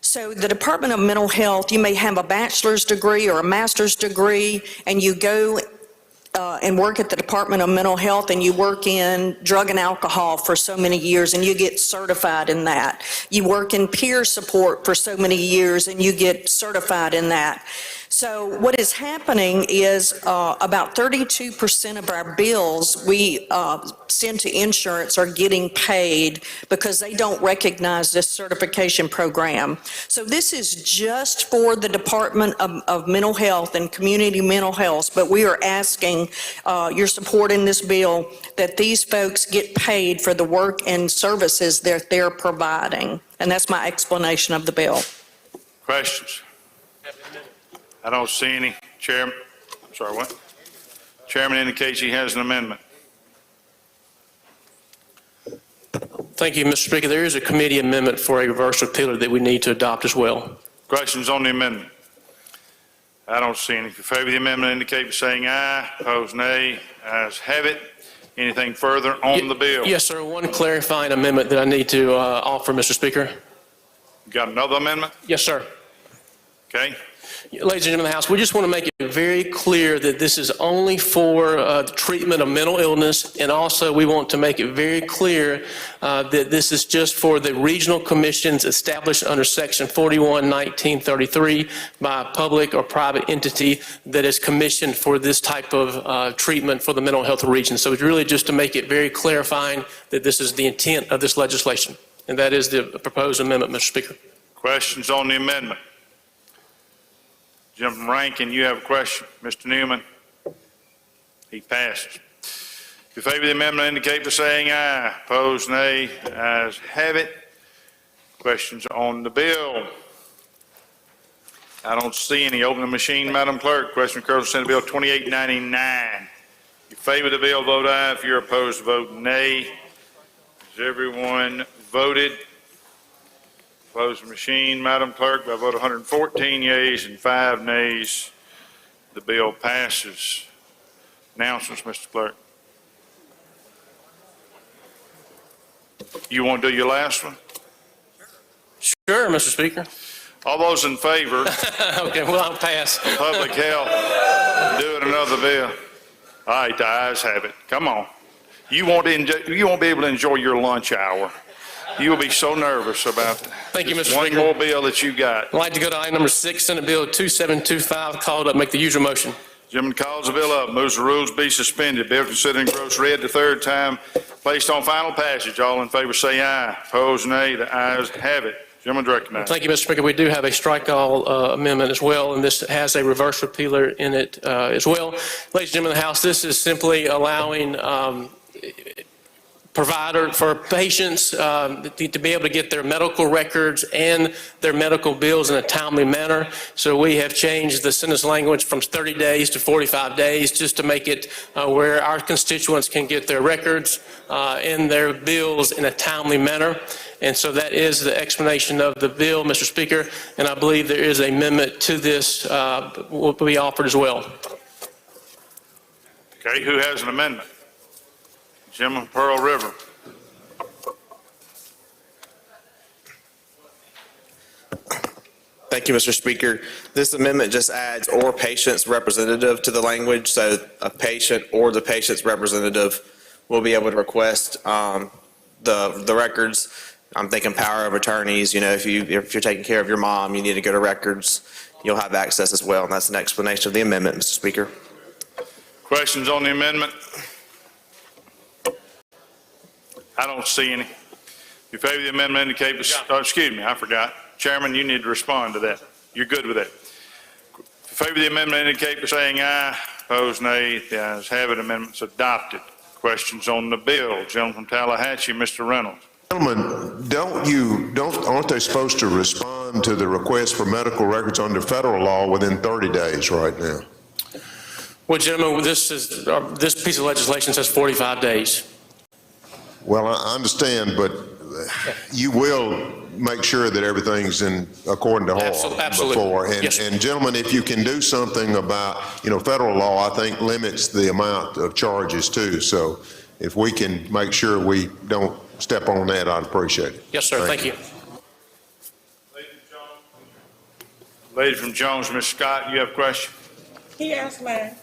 So the Department of Mental Health, you may have a bachelor's degree or a master's degree, and you go and work at the Department of Mental Health, and you work in drug and alcohol for so many years, and you get certified in that. You work in peer support for so many years, and you get certified in that. So what is happening is about 32% of our bills we send to insurance are getting paid because they don't recognize this certification program. So this is just for the Department of Mental Health and Community Mental Health, but we are asking your support in this bill that these folks get paid for the work and services that they're providing. And that's my explanation of the bill. Questions? I don't see any. Chairman, I'm sorry, what? Chairman indicates he has an amendment. Thank you, Mr. Speaker. There is a committee amendment for a reverse repealer that we need to adopt as well. Questions on the amendment? I don't see any. If you favor the amendment, indicate by saying aye. Opposed, nay. Ayes have it. Anything further on the bill? Yes, sir. One clarifying amendment that I need to offer, Mr. Speaker. You got another amendment? Yes, sir. Okay. Ladies and gentlemen of the House, we just want to make it very clear that this is only for the treatment of mental illness, and also we want to make it very clear that this is just for the regional commissions established under Section 41-1933 by a public or private entity that is commissioned for this type of treatment for the mental health region. So it's really just to make it very clarifying that this is the intent of this legislation. and that is the proposed amendment, Mr. Speaker. Questions on the amendment? Jim from Rankin, you have a question. Mr. Newman? He passes. If you favor the amendment, indicate by saying aye. Opposed, nay. The ayes have it. Questions on the bill? I don't see any. Open the machine, Madam Clerk. Question occurs on Senate Bill 2899. If you favor the bill, vote aye. If you're opposed, vote nay. Has everyone voted? Close the machine, Madam Clerk. By a vote of 114 yeas and 5 nays, the bill passes. Announcements, Mr. Clerk. You want to do your last one? Sure, Mr. Speaker. All those in favor? Okay, well, I'll pass. Public health, doing another bill. All right, the ayes have it. Come on. You won't be able to enjoy your lunch hour. You will be so nervous about Thank you, Mr. one Speaker. more bill that you got. I'd like to go to item number 6, Senate Bill 2725, called up, make the usual motion. Gentleman calls the bill up, moves the rules be suspended. Bill considered in gross read the third time, placed on final passage. All in favor say aye. Opposed, nay. The ayes have it. Gentleman recognized. Thank you, Mr. Speaker. We do have a strike-all amendment as well, and this has a reverse repealer in it as well. Ladies and gentlemen of the House, this is simply allowing for patients to be able to get their medical records and their medical bills in a timely manner. So we have changed the sentence language from 30 days to 45 days just to make it where our constituents can get their records and their bills in a timely manner. And so that is the explanation of the bill, Mr. Speaker, and I believe there is an amendment to this will be offered as well. Okay, who has an amendment? Gentleman, Pearl River. Thank you, Mr. Speaker. This amendment just adds "or patient's representative" to the language, so a patient or the patient's representative will be able to request the records. I'm thinking power of attorneys. You know, if you're taking care of your mom, you need to go to records. You'll have access as well, and that's an explanation of the amendment, Mr. Speaker. Questions on the amendment? I don't see any. If you favor the amendment, indicate, excuse me, I forgot. Chairman, you need to respond to that. You're good with that. If you favor the amendment, indicate by saying aye. Opposed, nay. The ayes have it. Amendment's adopted. Questions on the bill? Gentleman from Tallahatchie, Mr. Reynolds. Gentlemen, aren't they supposed to respond to the request for medical records under federal law within 30 days right now? Well, gentlemen, this piece of legislation says 45 days. Well, I understand, but you will make sure that everything's in according to law before. And, yes, and gentlemen, if you can do something about, federal law, I think limits the amount of charges too. So if we can make sure we don't step on that, I'd appreciate it. Yes, sir. Thank you. Lady from Jones, Ms. Scott, you have a question? He asked mine.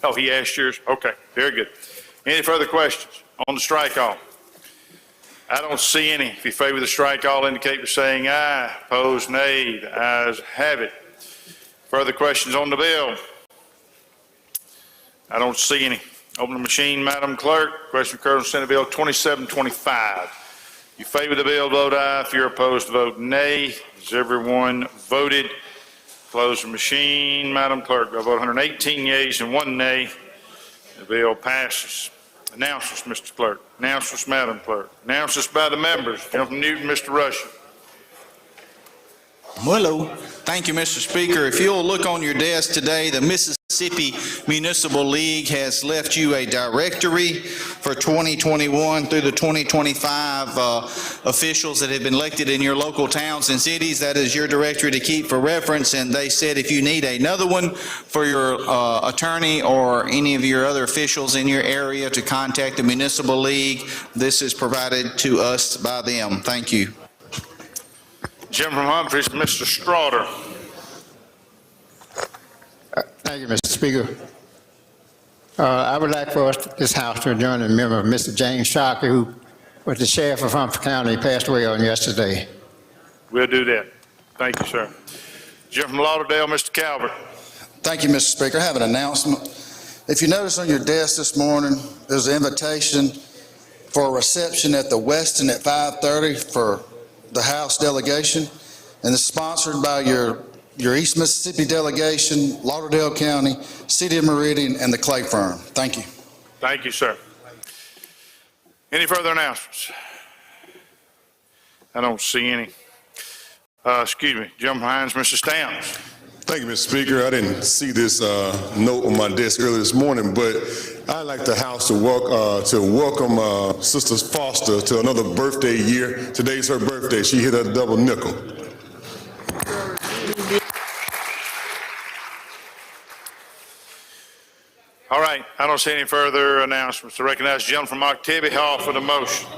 Oh, he asked yours? Okay, very good. Any further questions on the strike all? I don't see any. If you favor the strike all, indicate by saying aye. Opposed, nay. The ayes have it. Further questions on the bill? I don't see any. Open the machine, Madam Clerk. Question occurs on Senate Bill 2725. You favor the bill, vote aye. If you're opposed, vote nay. Has everyone voted? Close the machine, Madam Clerk. By a vote 118 yeas and 1 nay, the bill passes. Announcements, Mr. Clerk. Announcements, Madam Clerk. Announcements by the members. Gentleman from Newton, Mr. Rushing. Hello. Thank you, Mr. Speaker. If you'll look on your desk today, the Mississippi Municipal League has left you a directory for 2021 through the 2025 officials that have been elected in your local towns and cities. That is your directory to keep for reference, and they said if you need another one for your attorney or any of your other officials in your area to contact the Municipal League, this is provided to us by them. Thank you. Jim from Humphreys, Mr. Strawder. Thank you, Mr. Speaker. I would like for this House to adjourn in memory of Mr. James Shockey, who was the sheriff of Humphrey County, passed away on yesterday. We'll do that. Thank you, sir. Jim from Lauderdale, Mr. Calvert. Thank you, Mr. Speaker. I have an announcement. If you notice on your desk this morning, there's an invitation for a reception at the Westin at 5:30 for the House delegation, and it's sponsored by your East Mississippi delegation, Lauderdale County, City of Meridian, and the Clay Firm. Thank you. Thank you, sir. Any further announcements? I don't see any. Excuse me, Jim Hines, Mr. Stamps. Thank you, Mr. Speaker. I didn't see this note on my desk earlier this morning, but I'd like the House to welcome Sister Foster to another birthday year. Today's her birthday. She hit a double nickel. All right, I don't see any further announcements. To recognize the gentleman from Octavia Hall for the motion.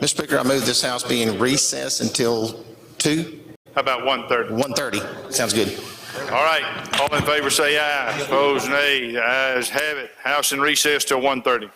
Mr. Speaker, I move this House be in recess until 2? How about 1:30? 1:30. Sounds good. All right, all in favor say aye. Opposed, nay. The ayes have it. House in recess till 1:30.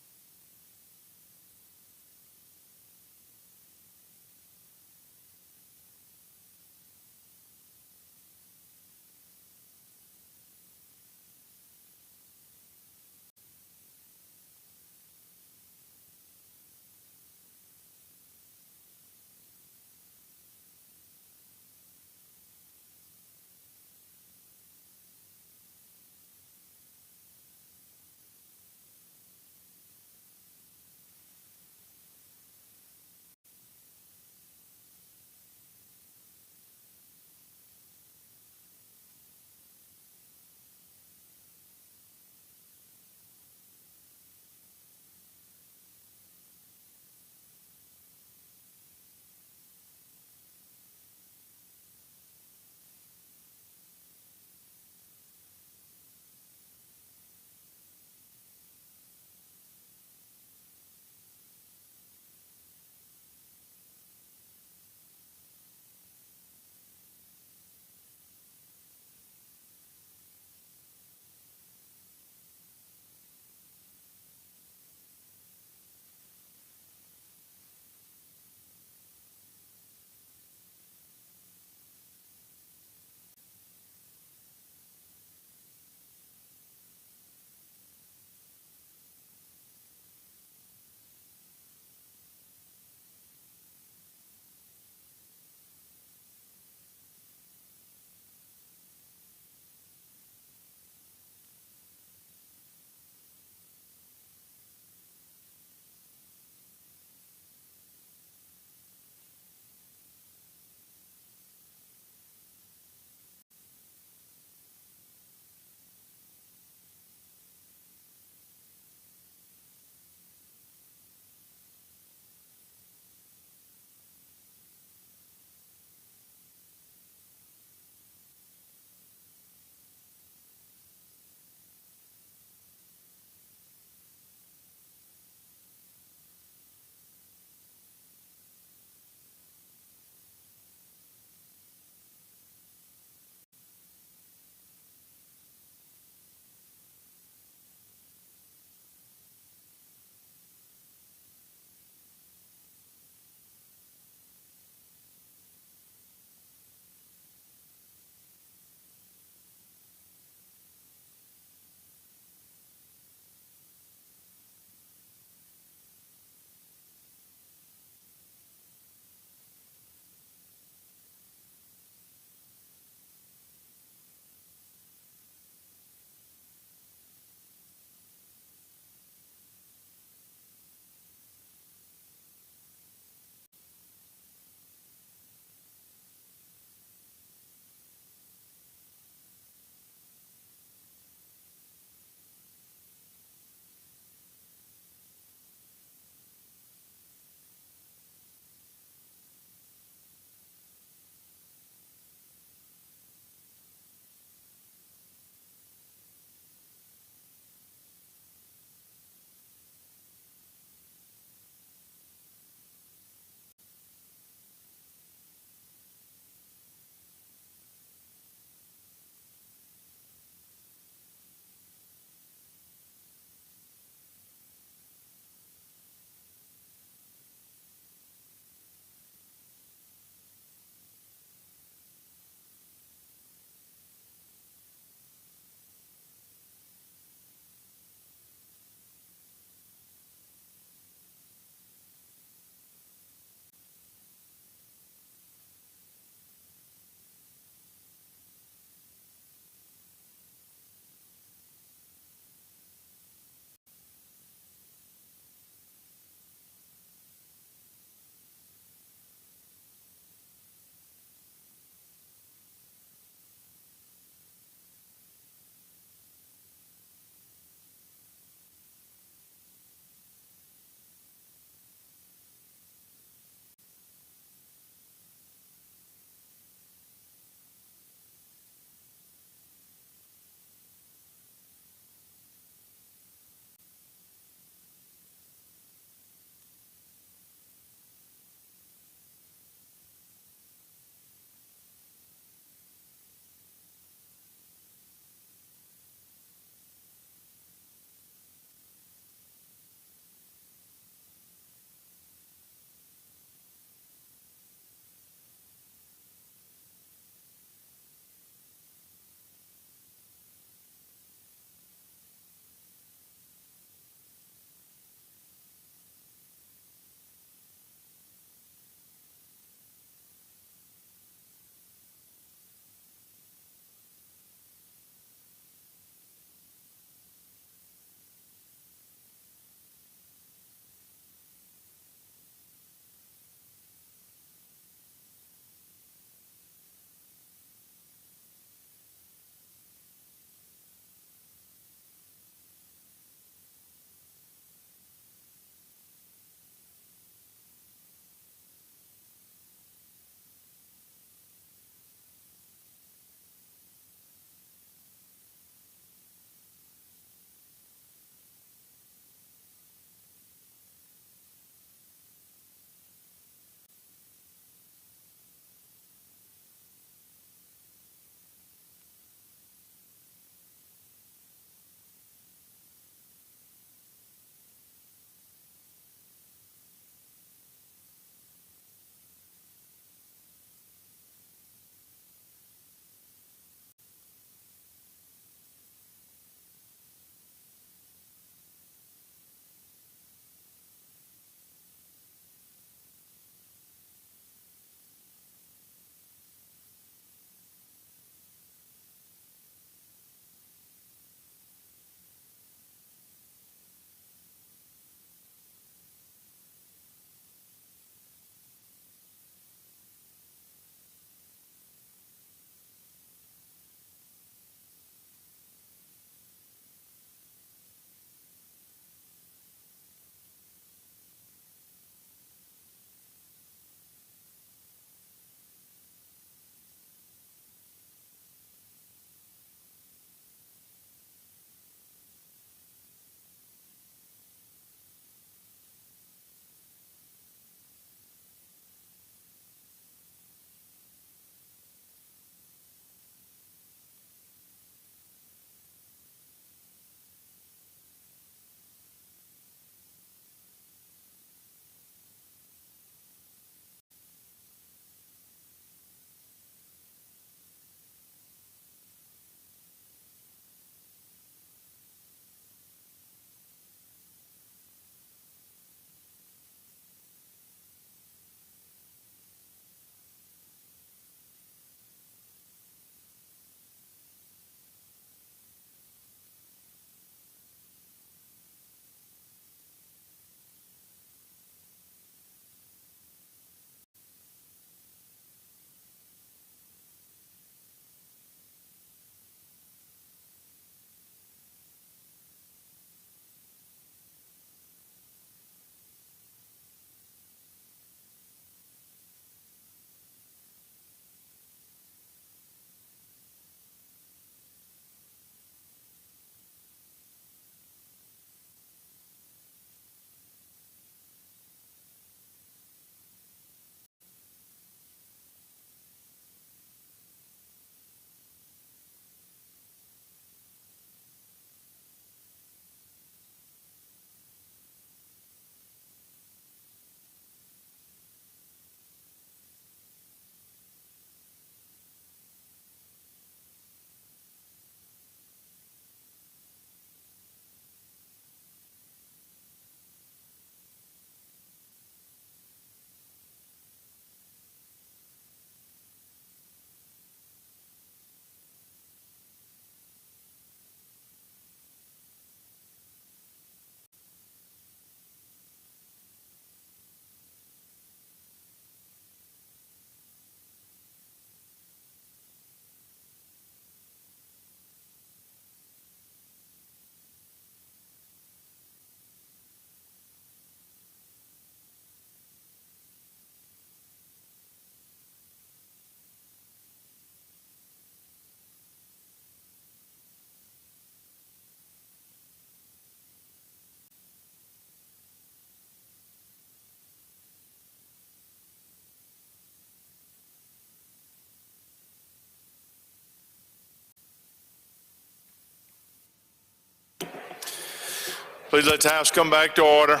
Please let the House come back to order.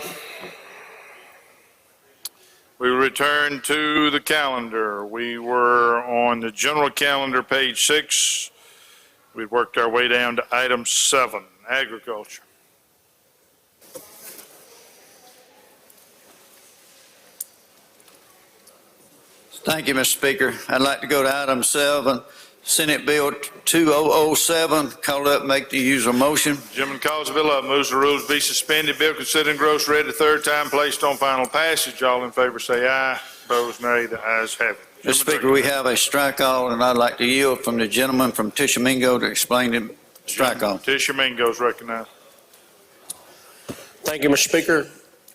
We return to the calendar. We were on the general calendar, page 6. We've worked our way down to item 7, agriculture. Thank you, Mr. Speaker. I'd like to go to item 7, Senate Bill 2007. Call it up, make the usual motion. Gentleman calls the bill up, moves the rules be suspended. Bill considered and gross read the third time, placed on final passage. All in favor say aye. Opposed nay. The ayes have it. Mr. Speaker, we have a strike all, and I'd like to yield from the gentleman from Tishomingo to explain the strike all. Tishomingo is recognized. Thank you, Mr. Speaker.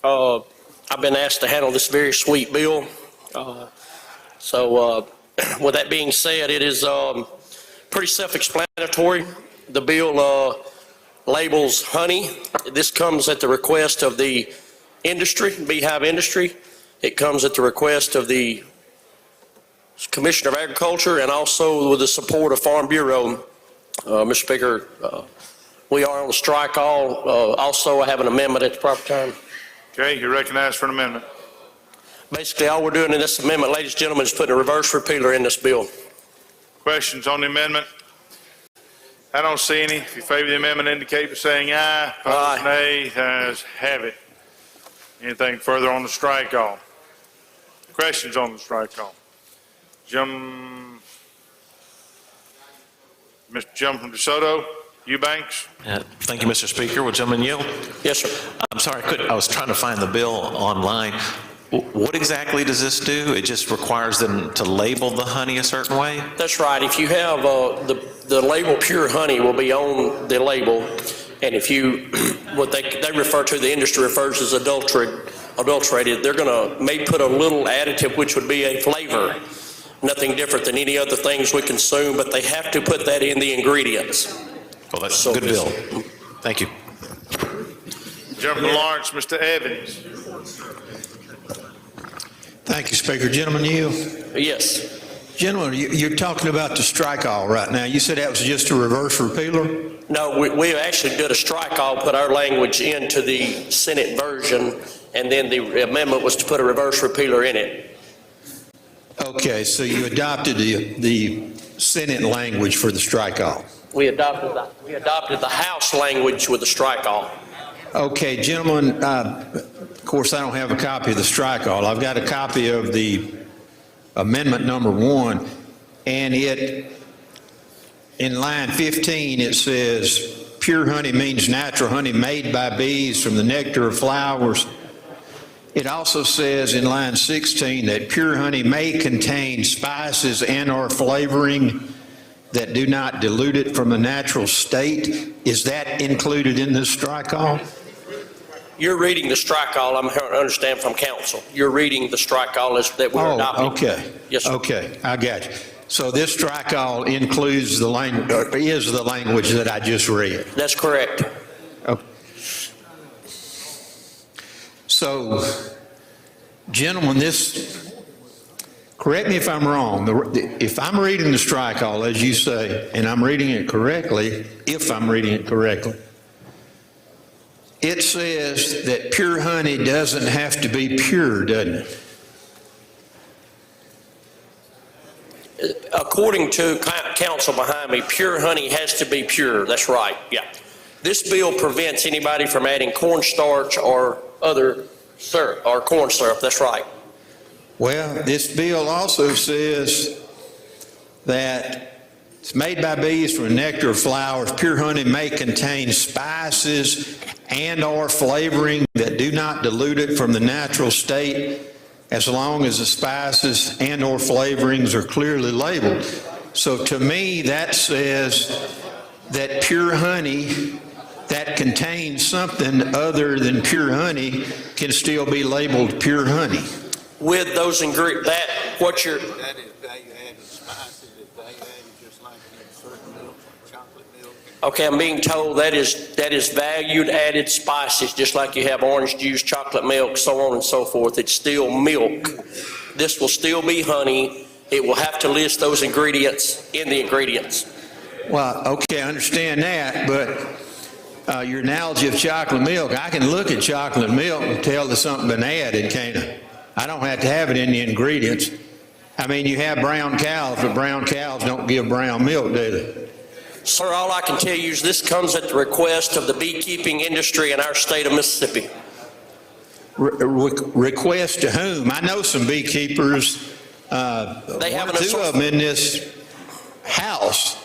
I've been asked to handle this very sweet bill. So with that being said, it is pretty self-explanatory. The bill labels honey. This comes at the request of the industry, beehive industry. It comes at the request of the Commissioner of Agriculture and also with the support of Farm Bureau. Mr. Speaker, we are on the strike all. Also, I have an amendment at the proper time. Okay, you're recognized for an amendment. Basically, all we're doing in this amendment, ladies and gentlemen, is putting a reverse repealer in this bill. Questions on the amendment? I don't see any. If you favor the amendment, indicate by saying aye. Opposed, nay. Ayes have it. Anything further on the strike all? Questions on the strike all? Mr. Gentleman DeSoto, Eubanks. Thank you, Mr. Speaker. Will gentleman yield? Yes, sir. I'm sorry, I was trying to find the bill online. What exactly does this do? It just requires them to label the honey a certain way? That's right. If you have the label pure honey will be on the label, and if you, what they refer to, the industry refers as adulterated, they're going to may put a little additive, which would be a flavor. Nothing different than any other things we consume, but they have to put that in the ingredients. Well, that's a good bill. Thank you. Gentleman Lawrence, Mr. Evans. Thank you, Speaker. Gentlemen, you? Yes. Gentlemen, you're talking about the strike all right now. You said that was just a reverse repealer? No, we actually did a strike all, put our language into the Senate version, and then the amendment was to put a reverse repealer in it. Okay, so you adopted the Senate language for the strike all? We adopted the House language with the strike all. Okay, gentlemen, of course, I don't have a copy of the strike all. I've got a copy of the amendment number 1, and in line 15, it says, pure honey means natural honey made by bees from the nectar of flowers. It also says in line 16 that pure honey may contain spices and or flavoring that do not dilute it from a natural state. Is that included in this strike all? You're reading the strike all, I'm trying to understand from council. You're reading the strike all that we're adopting. Okay. Yes, sir. Okay, I got you. So this strike all includes the language, or is the language that I just read? That's correct. Okay. So, gentlemen, correct me if I'm wrong, if I'm reading the strike all, as you say, and I'm reading it correctly, if I'm reading it correctly, it says that pure honey doesn't have to be pure, doesn't it? According to council behind me, pure honey has to be pure. That's right, yeah. This bill prevents anybody from adding cornstarch or other syrup, or corn syrup, that's right. Well, this bill also says that it's made by bees from the nectar of flowers. Pure honey may contain spices and or flavoring that do not dilute it from the natural state, as long as the spices and or flavorings are clearly labeled. So to me, that says that pure honey that contains something other than pure honey can still be labeled pure honey. With those ingredients, what you're... That is value-added spices, it's value-added just like in certain milk, like chocolate milk. Okay, I'm being told that is valued added spices, just like you have orange juice, chocolate milk, so on and so forth. It's still milk. This will still be honey. It will have to list those ingredients in the ingredients. Well, okay, I understand that, but your analogy of chocolate milk, I can look at chocolate milk and tell there's something been added, can't I? I don't have to have it in the ingredients. I mean, you have brown cows, but brown cows don't give brown milk, do they? Sir, all I can tell you is this comes at the request of the beekeeping industry in our state of Mississippi. Request to whom? I know some beekeepers, They have one or two of them in this house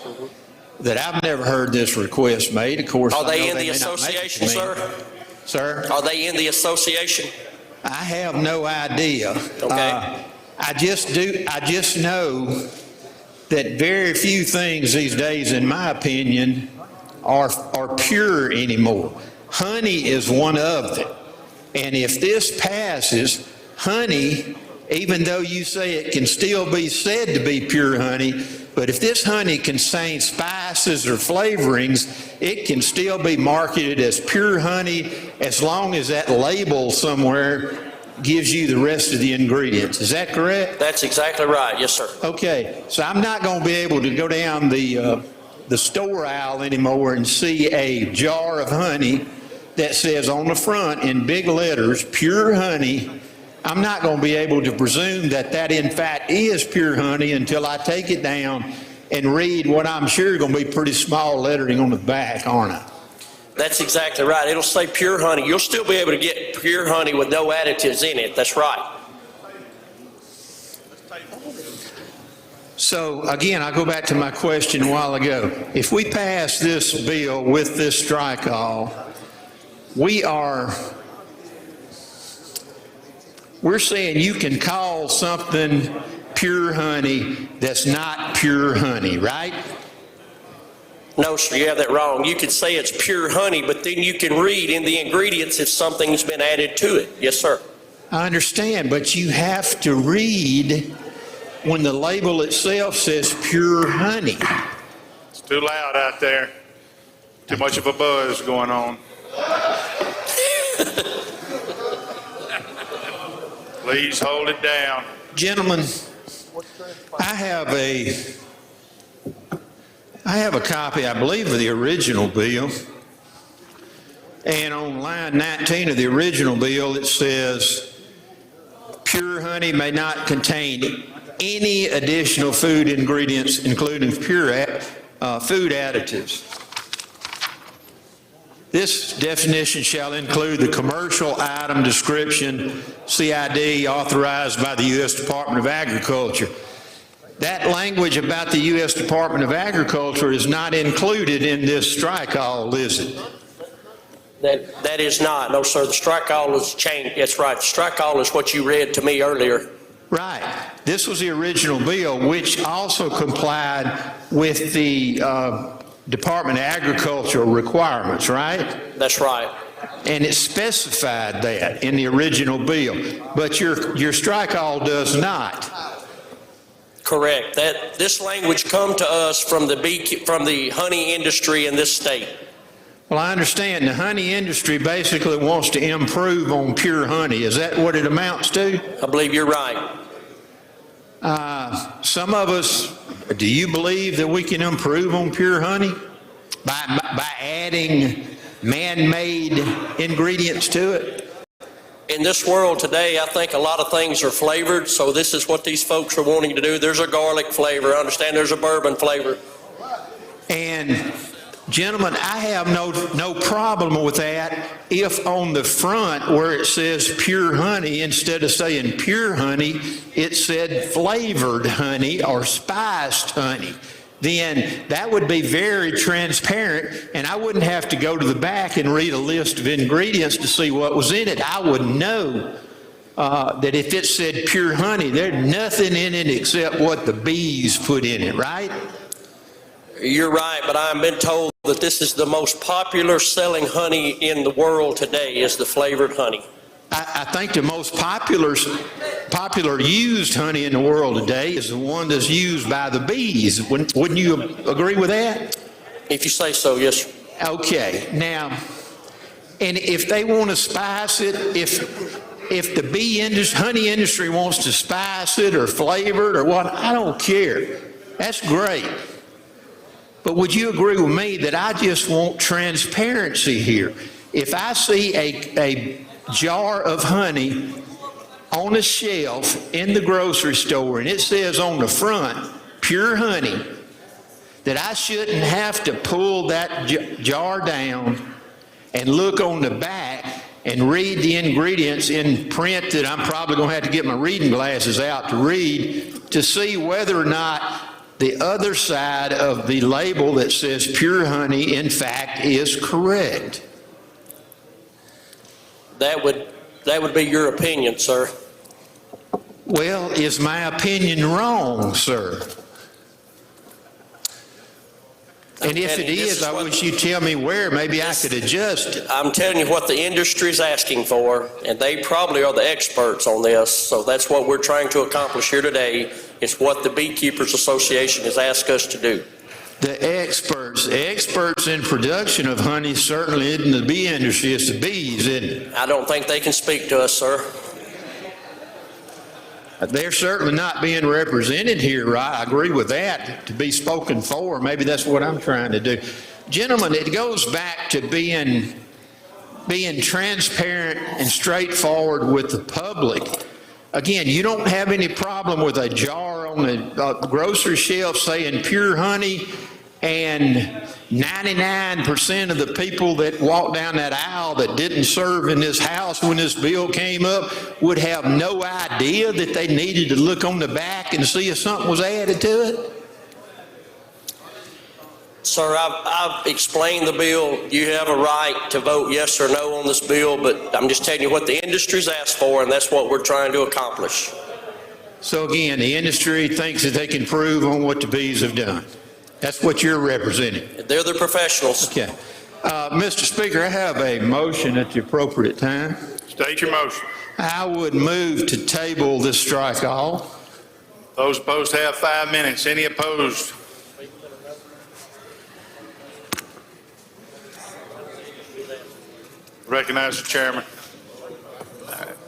that I've never heard this request made. Of course, Are I they know in the may not make it to association, me. sir? Sir? Are they in the association? I have no idea. Okay. I just know that very few things these days, in my opinion, are pure anymore. Honey is one of them. And if this passes, honey, even though you say it can still be said to be pure honey, but if this honey contains spices or flavorings, it can still be marketed as pure honey as long as that label somewhere gives you the rest of the ingredients. Is that correct? That's exactly right. Yes, sir. Okay, so I'm not going to be able to go down the store aisle anymore and see a jar of honey that says on the front in big letters, pure honey. I'm not going to be able to presume that that in fact is pure honey until I take it down and read what I'm sure is going to be pretty small lettering on the back, aren't I? That's exactly right. It'll say pure honey. You'll still be able to get pure honey with no additives in it. That's right. So again, I go back to my question a while ago. If we pass this bill with this strike all, we're saying you can call something pure honey that's not pure honey, right? No, sir, you have that wrong. You could say it's pure honey, but then you can read in the ingredients if something's been added to it. Yes, sir. I understand, but you have to read when the label itself says pure honey. It's too loud out there. Too much of a buzz going on. Please hold it down. Gentlemen, I have a copy, I believe, of the original bill. And on line 19 of the original bill, it says, pure honey may not contain any additional food ingredients, including pure food additives. This definition shall include the commercial item description, CID, authorized by the U.S. Department of Agriculture. That language about the U.S. Department of Agriculture is not included in this strike all, is it? That is not. No, sir. The strike all is changed. That's right. The strike all is what you read to me earlier. Right. This was the original bill, which also complied with the Department of Agriculture requirements, right? That's right. And it specified that in the original bill, but your strike all does not. Correct. This language come to us from the honey industry in this state. Well, I understand the honey industry basically wants to improve on pure honey. Is that what it amounts to? I believe you're right. Some of us, do you believe that we can improve on pure honey by adding man-made ingredients to it? In this world today, I think a lot of things are flavored, so this is what these folks are wanting to do. There's a garlic flavor. I understand there's a bourbon flavor. And gentlemen, I have no problem with that if on the front where it says pure honey, instead of saying pure honey, it said flavored honey or spiced honey. Then that would be very transparent, and I wouldn't have to go to the back and read a list of ingredients to see what was in it. I would know that if it said pure honey, there's nothing in it except what the bees put in it, right? You're right, but I've been told that this is the most popular selling honey in the world today is the flavored honey. I think the most popular used honey in the world today is the one that's used by the bees. Wouldn't you agree with that? If you say so, yes. Okay. Now, and if they want to spice it, if the honey industry wants to spice it or flavor it or what, I don't care. That's great. But would you agree with me that I just want transparency here? If I see a jar of honey on a shelf in the grocery store and it says on the front, pure honey, that I shouldn't have to pull that jar down and look on the back and read the ingredients in print that I'm probably going to have to get my reading glasses out to read to see whether or not the other side of the label that says pure honey, in fact, is correct. That would be your opinion, sir. Well, is my opinion wrong, sir? And if it is, I wish you'd tell me where, maybe I could adjust it. I'm telling you what the industry's asking for, and they probably are the experts on this, so that's what we're trying to accomplish here today. It's what the Beekeepers Association has asked us to do. The experts in production of honey certainly isn't the bee industry, it's the bees, isn't it? I don't think they can speak to us, sir. They're certainly not being represented here, right? I agree with that, to be spoken for. Maybe that's what I'm trying to do. Gentlemen, it goes back to being transparent and straightforward with the public. Again, you don't have any problem with a jar on the grocery shelf saying pure honey, and 99% of the people that walked down that aisle that didn't serve in this house when this bill came up would have no idea that they needed to look on the back and see if something was added to it? Sir, I've explained the bill. You have a right to vote yes or no on this bill, but I'm just telling you what the industry's asked for, and that's what we're trying to accomplish. So again, the industry thinks that they can prove on what the bees have done. That's what you're representing. They're the professionals. Okay. Mr. Speaker, I have a motion at the appropriate time. State your motion. I would move to table this strike all. Those opposed have 5 minutes. Any opposed? Recognize the chairman.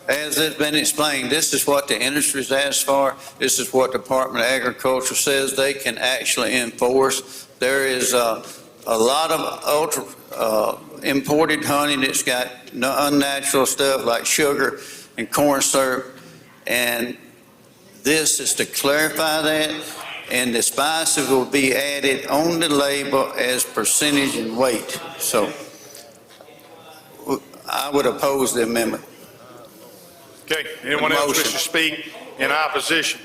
As it's been explained, this is what the industry's asked for. This is what Department of Agriculture says they can actually enforce. There is a lot of imported honey that's got unnatural stuff like sugar and corn syrup, and this is to clarify that, and the spices will be added on the label as percentage and weight. So I would oppose the amendment. Okay, anyone else wish to speak in opposition?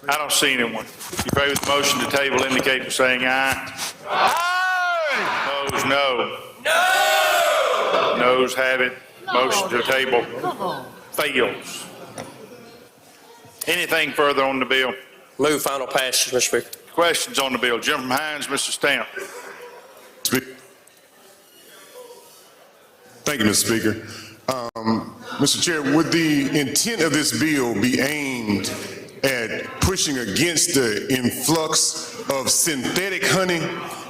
I don't see anyone. If you favor the motion to table, indicate by saying aye. Aye! Opposed, no. No! Noes have it. Motion to table fails. Anything further on the bill? Move final passage, Mr. Speaker. Questions on the bill? Gentleman from Hines, Mr. Stamp. Thank you, Mr. Speaker. Mr. Chair, would the intent of this bill be aimed at pushing against the influx of synthetic honey?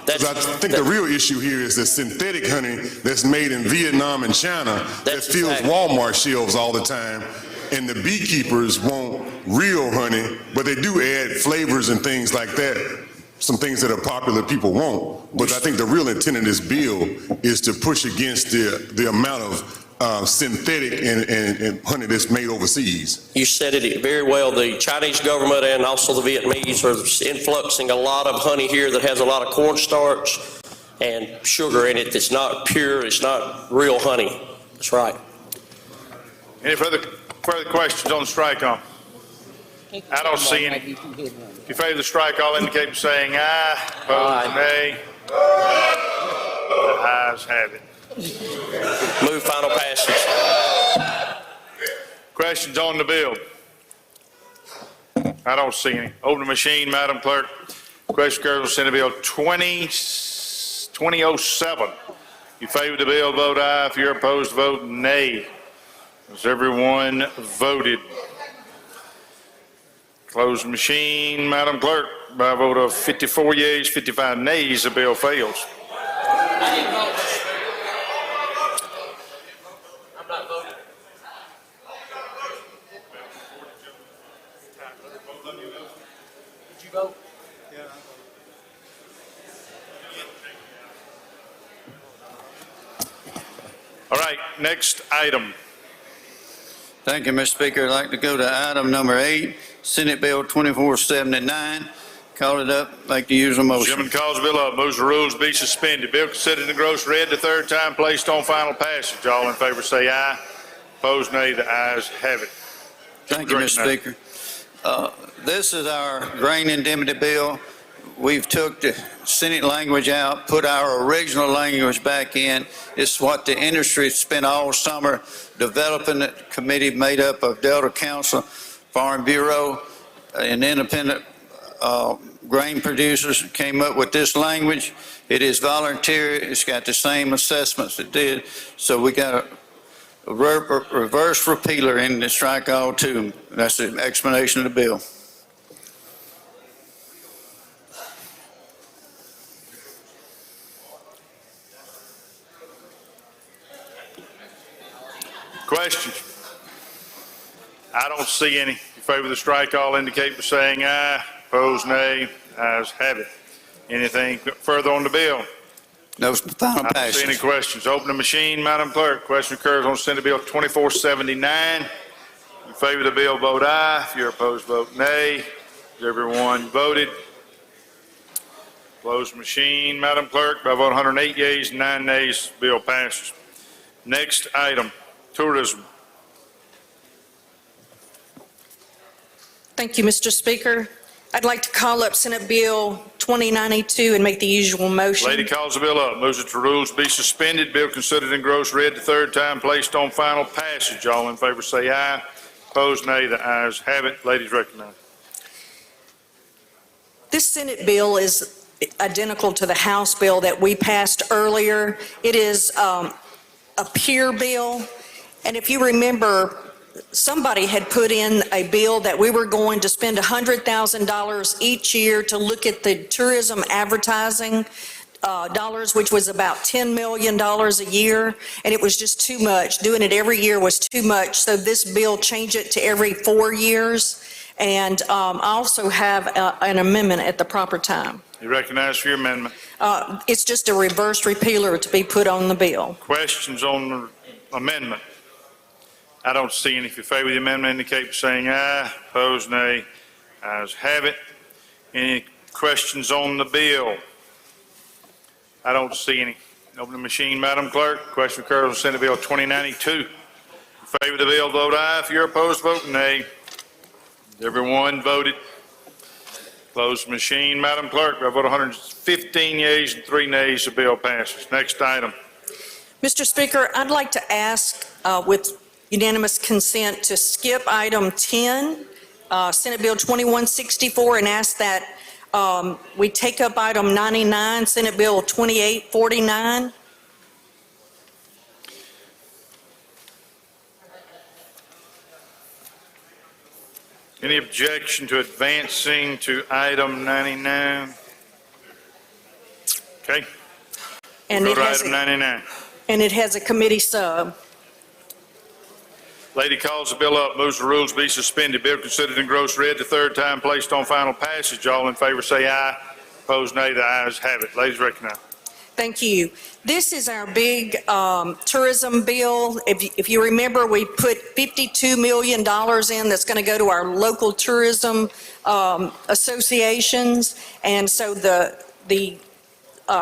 Because I think the real issue here is the synthetic honey that's made in Vietnam and China that fills Walmart shelves all the time, and the beekeepers want real honey, but they do add flavors and things like that, some things that are popular people want. But I think the real intent of this bill is to push against the amount of synthetic and honey that's made overseas. You said it very well. The Chinese government and also the Vietnamese are influxing a lot of honey here that has a lot of cornstarch and sugar in it that's not pure, it's not real honey. That's right. Any further questions on the strike on? I don't see any. If you favor the strike, I'll indicate by saying aye. Opposed, nay. The ayes have it. Move final passage. Questions on the bill? I don't see any. Open the machine, Madam Clerk. Question carries on Senate Bill 2007. You favor the bill, vote aye. If you're opposed, vote nay. Has everyone voted? Close the machine, Madam Clerk. By a vote of 54 yeas, 55 nays, the bill fails. I'm not voting. Did you vote? All right, next item. Thank you, Mr. Speaker. I'd like to go to item number 8, Senate Bill 2479. Call it up, make the usual motion. Chairman calls the bill up, moves the rules be suspended. Bill considered and engrossed, read the third time, placed on final passage. All in favor say aye. Opposed, nay. The ayes have it. Thank you, Mr. Speaker. This is our grain indemnity bill. We've took the Senate language out, put our original language back in. It's what the industry spent all summer developing. A committee made up of Delta Council, Farm Bureau, and independent grain producers came up with this language. It is voluntary. It's got the same assessments it did. So we got a reverse repealer in the strike all too. That's the explanation of the bill. Questions? I don't see any. In favor of the strike, all indicate by saying aye. Opposed, nay. Ayes have it. Anything further on the bill? No final I don't passage. see any questions. Open the machine, Madam Clerk. Question occurs on Senate Bill 2479. In favor of the bill, vote aye. If you're opposed, vote nay. Has everyone voted? Close the machine, Madam Clerk. By vote 108 yeas, 9 nays, bill passes. Next item, tourism. Thank you, Mr. Speaker. I'd like to call up Senate Bill 2092 and make the usual motion. Lady calls the bill up, moves it to rules be suspended. Bill considered and engrossed, read the third time, placed on final passage. All in favor say aye. Opposed, nay. The ayes have it. Ladies recognized. This Senate bill is identical to the House bill that we passed earlier. It is a peer bill. And if you remember, somebody had put in a bill that we were going to spend $100,000 each year to look at the tourism advertising dollars, which was about $10 million a year, and it was just too much. Doing it every year was too much, so this bill changed it to every 4 years, and I also have an amendment at the proper time. You recognize for your amendment. It's just a reverse repealer to be put on the bill. Questions on the amendment? I don't see any. If you favor the amendment, indicate by saying aye. Opposed, nay. Ayes have it. Any questions on the bill? I don't see any. Open the machine, Madam Clerk. Question occurs on Senate Bill 2092. In favor of the bill, vote aye. If you're opposed, vote nay. Everyone voted. Close the machine, Madam Clerk. By vote 115 yeas and 3 nays, the bill passes. Next item. Mr. Speaker, I'd like to ask with unanimous consent to skip item 10, Senate Bill 2164, and ask that we take up item 99, Senate Bill 2849. Any objection to advancing to item 99? Okay. And Go it to has item a- 99. And it has a committee sub. Lady calls the bill up, moves the rules be suspended. Bill considered and engrossed, read the third time, placed on final passage. All in favor say aye. Opposed, nay. The ayes have it. Ladies recognized. Thank you. This is our big tourism bill. If you remember, we put $52 million in that's going to go to our local tourism associations. And so the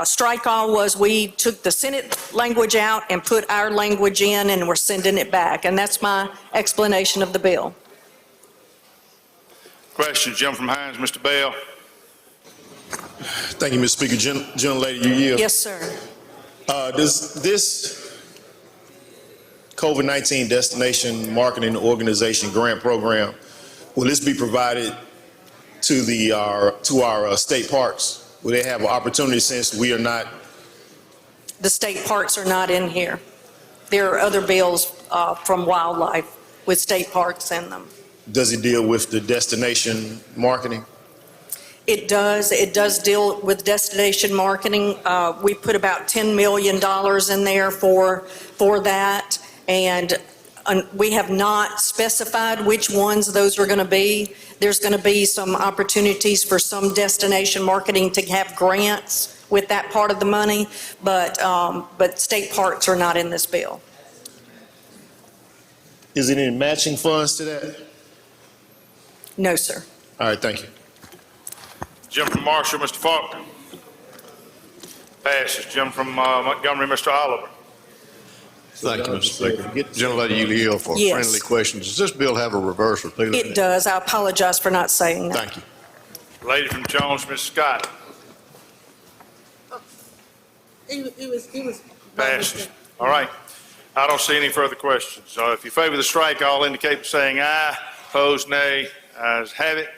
strike all was we took the Senate language out and put our language in, and we're sending it back. And that's my explanation of the bill. Questions, gentleman from Hines, Mr. Bell. Thank you, Mr. Speaker. Gentlelady, you yield. Yes, sir. Does this COVID-19 Destination Marketing Organization Grant Program, will this be provided to our state parks? Will they have an opportunity since we are not? The state parks are not in here. There are other bills from wildlife with state parks in them. Does it deal with the destination marketing? It does. It does deal with destination marketing. We put about $10 million in there for that. And we have not specified which ones those are going to be. There's going to be some opportunities for some destination marketing to have grants with that part of the money, but state parks are not in this bill. Is there any matching funds to that? No, sir. All right, thank you. Gentleman from Marshall, Mr. Faulkner. Passes. Gentleman from Montgomery, Mr. Oliver. Thank you, Mr. Speaker. Get Gentlelady Yield for Yes. friendly questions. Does this bill have a reverse repealer in It it? does. I apologize for not saying that. Thank you. Lady from Jones, Ms. Scott. It was. Passes. All right. I don't see any further questions. If you favor the strike, I'll indicate by saying aye. Opposed, nay. Ayes have it.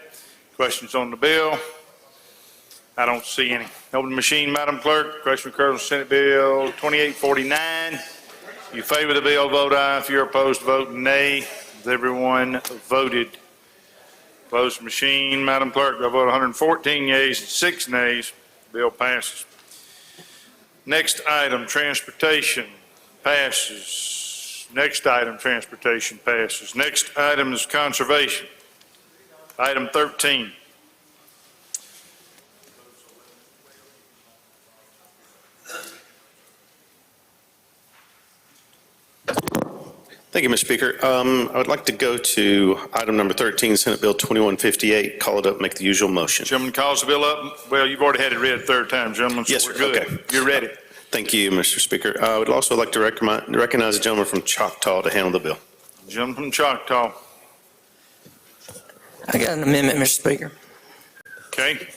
Questions on the bill? I don't see any. Open the machine, Madam Clerk. Question occurs on Senate Bill 2849. If you favor the bill, vote aye. If you're opposed, vote nay. Has everyone voted? Close the machine, Madam Clerk. I vote 114 yeas and 6 nays. Bill passes. Next item, transportation, passes. Next item, transportation, passes. Next item is conservation. Item 13. Thank you, Mr. Speaker. I would like to go to item number 13, Senate Bill 2158. Call it up, make the usual motion. Gentleman calls the bill up. Well, you've already had it read a third time, gentlemen, so Yes, we're sir. good. Okay. You're ready. Thank you, Mr. Speaker. I would also like to recognize a gentleman from Choctaw to handle the bill. Gentleman from Choctaw. I got an amendment, Mr. Speaker. Okay.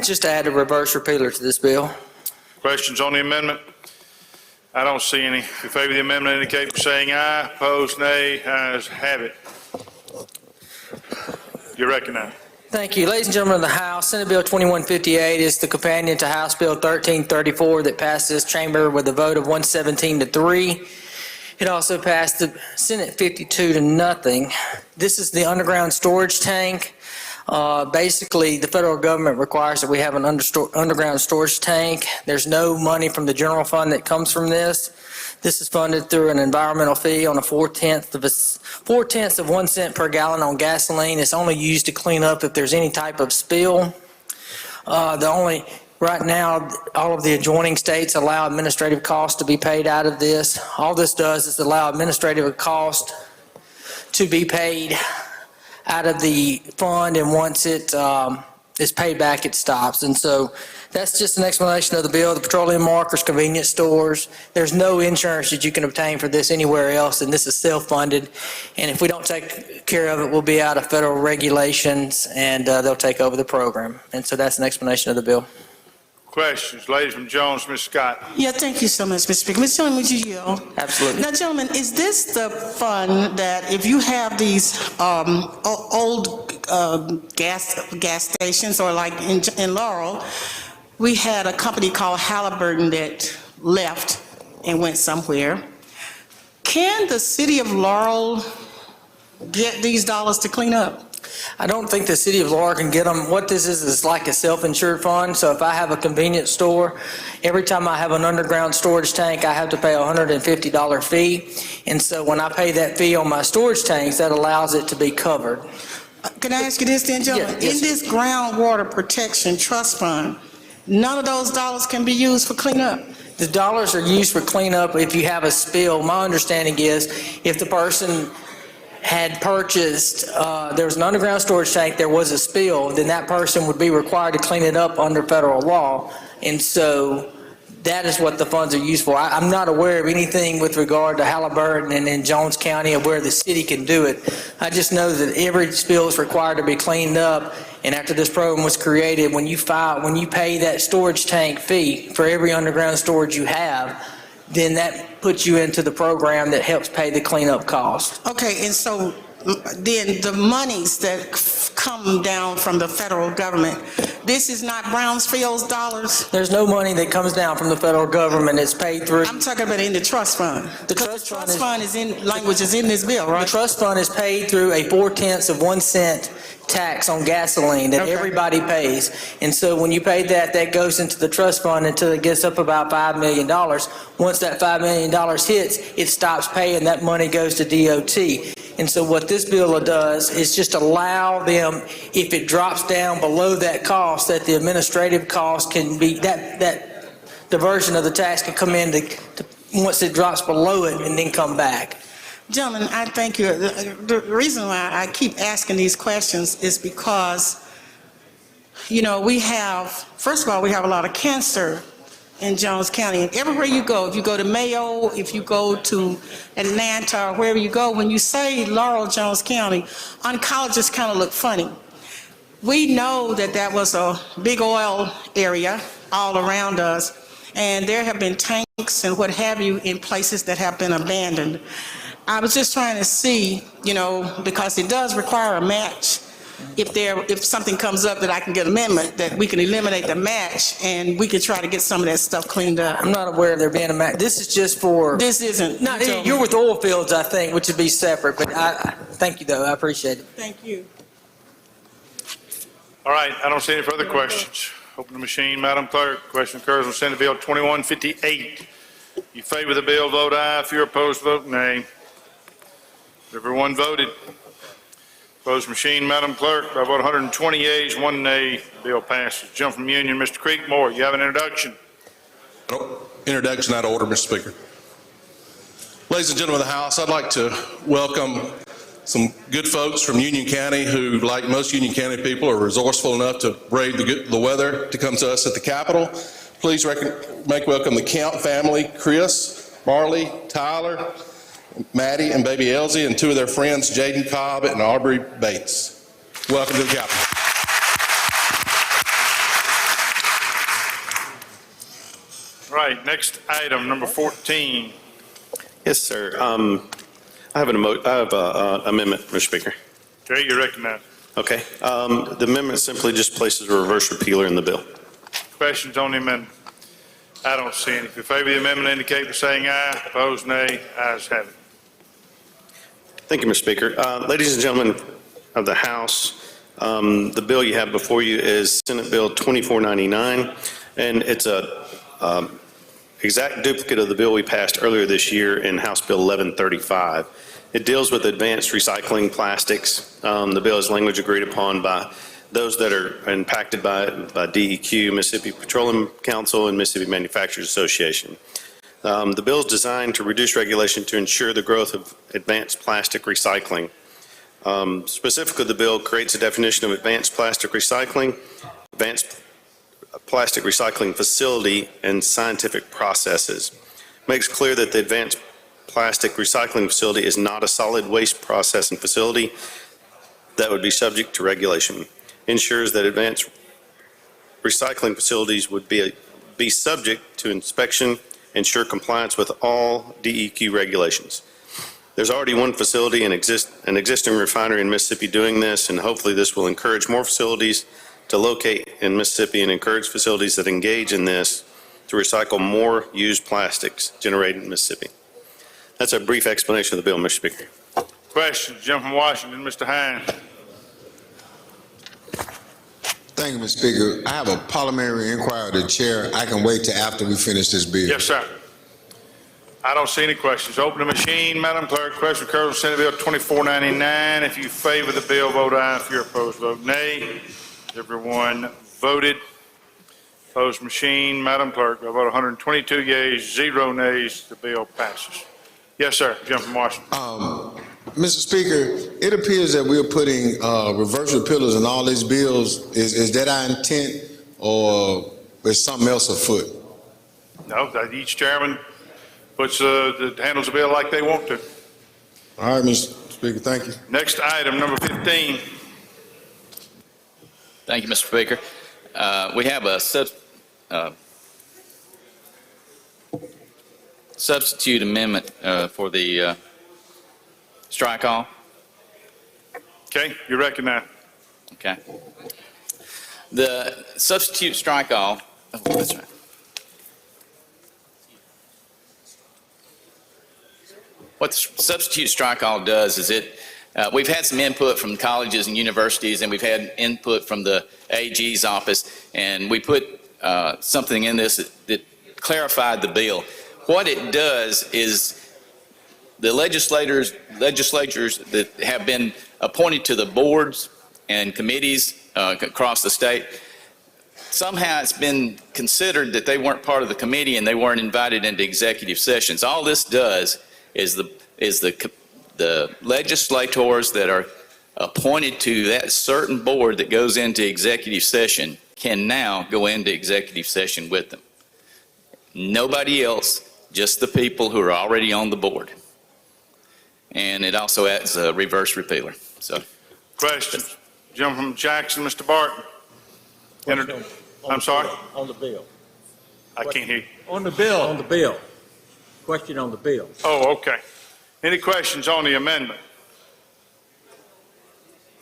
Just to add a reverse repealer to this bill. Questions on the amendment? I don't see any. If you favor the amendment, indicate by saying aye. Opposed, nay. Ayes have it. You're recognized. Thank you. Ladies and gentlemen of the House, Senate Bill 2158 is the companion to House Bill 1334 that passed this chamber with a vote of 117 to 3. It also passed the Senate 52 to nothing. This is the underground storage tank. Basically, the federal government requires that we have an underground storage tank. There's no money from the general fund that comes from this. This is funded through an environmental fee on a 4/10 of 1 cent per gallon on gasoline. It's only used to clean up if there's any type of spill. Right now, all of the adjoining states allow administrative costs to be paid out of this. All this does is allow administrative cost to be paid out of the fund, and once it is paid back, it stops. And so that's just an explanation of the bill. The petroleum markers, convenience stores, there's no insurance that you can obtain for this anywhere else, and this is self-funded. And if we don't take care of it, we'll be out of federal regulations, and they'll take over the program. And so that's an explanation of the bill. Questions? Lady from Jones, Ms. Scott. Yeah, thank you so much, Mr. Speaker. Mr. Chairman, would you yield? Absolutely. Now, gentlemen, is this the fund that if you have these old gas stations, or like in Laurel, we had a company called Halliburton that left and went somewhere. Can the city of Laurel get these dollars to clean up? I don't think the city of Laurel can get them. What this is like a self-insured fund. So if I have a convenience store, every time I have an underground storage tank, I have to pay a $150 fee. And so when I pay that fee on my storage tanks, that allows it to be covered. Can I ask you this then, gentlemen? Yes, In this groundwater protection trust fund, none of those dollars can be used for cleanup? The dollars are used for cleanup if you have a spill. My understanding is if the person had purchased, there was an underground storage tank, there was a spill, then that person would be required to clean it up under federal law. And so that is what the funds are used for. I'm not aware of anything with regard to Halliburton and in Jones County of where the city can do it. I just know that every spill is required to be cleaned up. And after this program was created, when you pay that storage tank fee for every underground storage you have, then that puts you into the program that helps pay the cleanup cost. Okay, and so then the monies that come down from the federal government, this is not Brownsfield's dollars? There's no money that comes down from the federal government. It's paid through. I'm talking about in the trust fund. The trust fund is in, language is in this bill, right? The trust fund is paid through a 4/10 of 1 cent tax on gasoline that everybody pays. And so when you pay that, that goes into the trust fund until it gets up about $5 million. Once that $5 million hits, it stops paying. That money goes to DOT. And so what this bill does is just allow them, if it drops down below that cost, that the administrative cost can be, that diversion of the tax can come in to once it drops below it and then come back. Gentlemen, I thank you. The reason why I keep asking these questions is because, you know, first of all, we have a lot of cancer in Jones County. And everywhere you go, if you go to Mayo, if you go to Atlanta, or wherever you go, when you say Laurel, Jones County, oncologists kind of look funny. We know that that was a big oil area all around us, and there have been tanks and what have you in places that have been abandoned. I was just trying to see, you know, because it does require a match. If something comes up that I can get amendment, that we can eliminate the match and we can try to get some of that stuff cleaned up. I'm not aware of there being a match. This is just for. This isn't. No, you're with oil fields, I think, which would be separate, but thank you though, I appreciate it. Thank you. All right, I don't see any further questions. Open the machine, Madam Clerk. Question occurs on Senate Bill 2158. You favor the bill, vote aye. If you're opposed, vote nay. Everyone voted. Opposed machine, Madam Clerk. By vote 120 yeas, 1 nay, the bill passes. Jump from Union, Mr. Creekmore. You have an introduction. Introduction out of order, Mr. Speaker. Ladies and gentlemen of the House, I'd like to welcome some good folks from Union County who, like most Union County people, are resourceful enough to brave the weather to come to us at the Capitol. Please make welcome the Count family, Chris, Marley, Tyler, Maddie, and baby Elsie, and 2 of their friends, Jaden Cobb and Aubrey Bates. Welcome to the Capitol. Right, next item, number 14. Yes, sir. I have an amendment, Mr. Speaker. Okay, you're recognized. Okay. The amendment simply just places a reverse repealer in the bill. Questions on the amendment? I don't see any. If you favor the amendment, indicate by saying aye. Opposed, nay. Ayes have it. Thank you, Mr. Speaker. Ladies and gentlemen of the House, the bill you have before you is Senate Bill 2499, and it's a exact duplicate of the bill we passed earlier this year in House Bill 1135. It deals with advanced recycling plastics. The bill is language agreed upon by those that are impacted by DEQ, Mississippi Petroleum Council, and Mississippi Manufacturers Association. The bill is designed to reduce regulation to ensure the growth of advanced plastic recycling. Specifically, the bill creates a definition of advanced plastic recycling, advanced plastic recycling facility, and scientific processes. Makes clear that the advanced plastic recycling facility is not a solid waste processing facility that would be subject to regulation. Ensures that advanced recycling facilities would be subject to inspection, ensure compliance with all DEQ regulations. There's already one facility, an existing refinery in Mississippi doing this, and hopefully this will encourage more facilities to locate in Mississippi and encourage facilities that engage in this to recycle more used plastics generated in Mississippi. That's a brief explanation of the bill, Mr. Speaker. Questions? Jump from Washington, Mr. Hines. Thank you, Mr. Speaker. I have a parliamentary inquiry of the chair. I can wait till after we finish this bill. Yes, sir. I don't see any questions. Open the machine, Madam Clerk. Question occurs on Senate Bill 2499. If you favor the bill, vote aye. If you're opposed, vote nay. Everyone voted. Opposed machine, Madam Clerk. By vote 122 yeas, 0 nays, the bill passes. Yes, sir. Jump from Washington. Mr. Speaker, it appears that we're putting reverse repealers in all these bills. Is that our intent, or is something else afoot? No, each chairman handles the bill like they want to. All right, Mr. Speaker, thank you. Next item, number 15. Thank you, Mr. Speaker. We have a substitute amendment for the strike all. Okay, you recognize. Okay. The substitute strike all, oh, that's right. What the substitute strike all does is we've had some input from colleges and universities, and we've had input from the AG's office, and we put something in this that clarified the bill. What it does is the legislators that have been appointed to the boards and committees across the state, somehow it's been considered that they weren't part of the committee and they weren't invited into executive sessions. All this does is the the legislators that are appointed to that certain board that goes into executive session can now go into executive session with them. Nobody else, just the people who are already on the board. And it also adds a reverse repealer. So, Questions? Gentleman from Jackson, Mr. Barton. I'm sorry? On the bill. I can't hear you. On the bill. On the bill. Question on the bill. Oh, okay. Any questions on the amendment?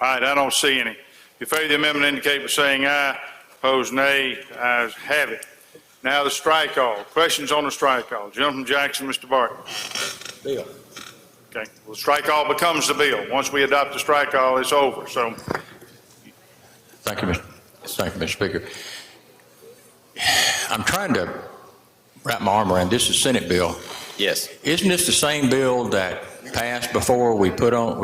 All right, I don't see any. If you favor the amendment, indicate by saying aye. Opposed, nay. Ayes have it. Now the strike all. Questions on the strike all. Gentleman from Jackson, Mr. Barton. Bill. Okay. Well, the strike all becomes the bill. Once we adopt the strike all, it's over. So, Thank you, Mr. Speaker. I'm trying to wrap my arm around this is Senate bill. yes. Isn't this the same bill that passed before we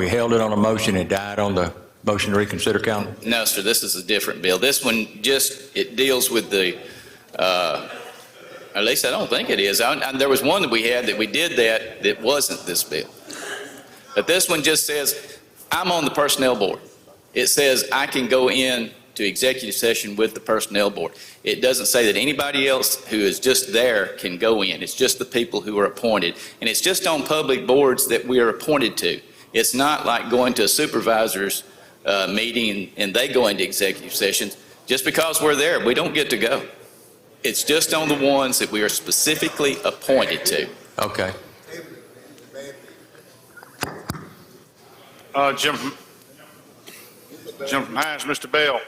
held it on a motion and died on the motion to reconsider count? No, sir, this is a different bill. This one it deals with the, at least I don't think it is. There was one that we had that we did that wasn't this bill. But this one just says, I'm on the personnel board. It says I can go in to executive session with the personnel board. It doesn't say that anybody else who is just there can go in. It's just the people who are appointed. And it's just on public boards that we are appointed to. It's not like going to a supervisor's meeting and they go into executive sessions. Just because we're there, we don't get to go. It's just on the ones that we are specifically appointed to. Okay. Gentleman from Hines, Mr. Bell.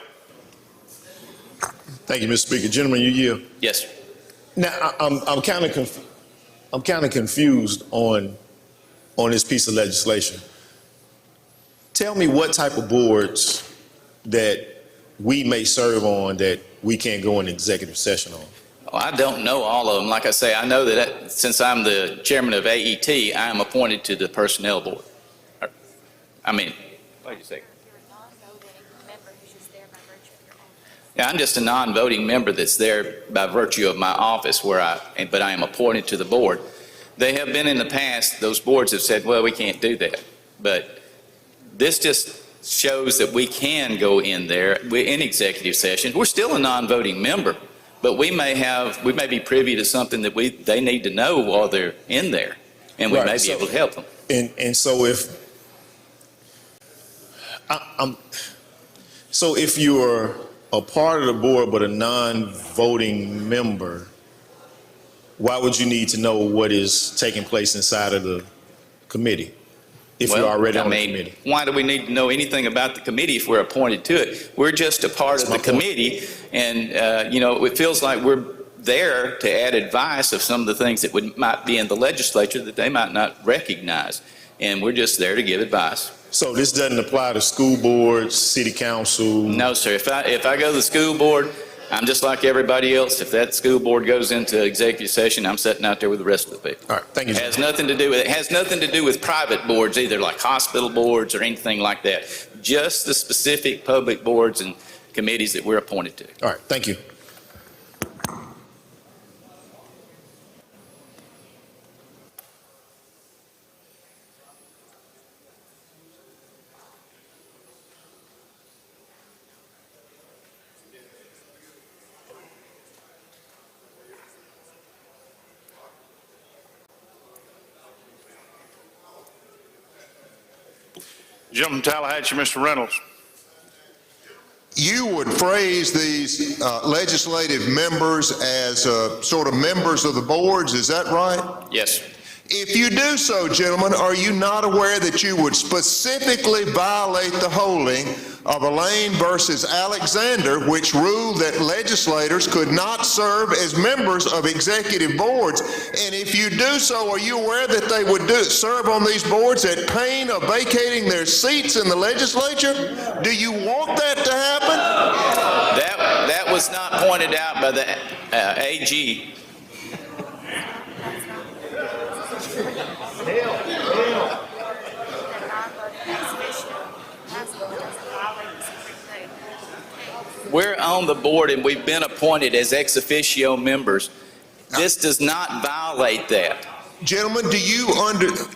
Thank you, Mr. Speaker. Gentlemen, you yield. Yes, sir. Now, I'm kind of confused on this piece of legislation. Tell me what type of boards that we may serve on that we can't go in executive session on. Oh, I don't know all of them. Like I say, I know that since I'm the chairman of AET, I am appointed to the personnel board. Wait a second. Yeah, I'm just a non-voting member that's there by virtue of my office but I am appointed to the board. They have been in the past, those boards have said, well, we can't do that. But this just shows that we can go in there in executive session. We're still a non-voting member, but we may be privy to something that they need to know while they're in there, and we may be able to help them. And so if you're a part of the board but a non-voting member, why would you need to know what is taking place inside of the committee if you're already on the committee? Why do we need to know anything about the committee if we're appointed to it? We're just a part of the committee, and it feels like we're there to add advice of some of the things that might be in the legislature that they might not recognize, and we're just there to give advice. So this doesn't apply to school boards, city council? No, sir. If I go to the school board, I'm just like everybody else. If that school board goes into executive session, I'm sitting out there with the rest of the people. All right, thank you. It has nothing to do with it. It has nothing to do with private boards either, like hospital boards or anything like that. Just the specific public boards and committees that we're appointed to. All right, thank you. Gentleman from Tallahatchie, Mr. Reynolds. You would phrase these legislative members as sort of members of the boards, is that right? Yes. If you do so, gentlemen, are you not aware that you would specifically violate the holding of Elaine versus Alexander, which ruled that legislators could not serve as members of executive boards? And if you do so, are you aware that they would serve on these boards at pain of vacating their seats in the legislature? Do you want that to happen? That was not pointed out by the AG. We're on the board and we've been appointed as ex officio members. This does not violate that. Gentlemen, do you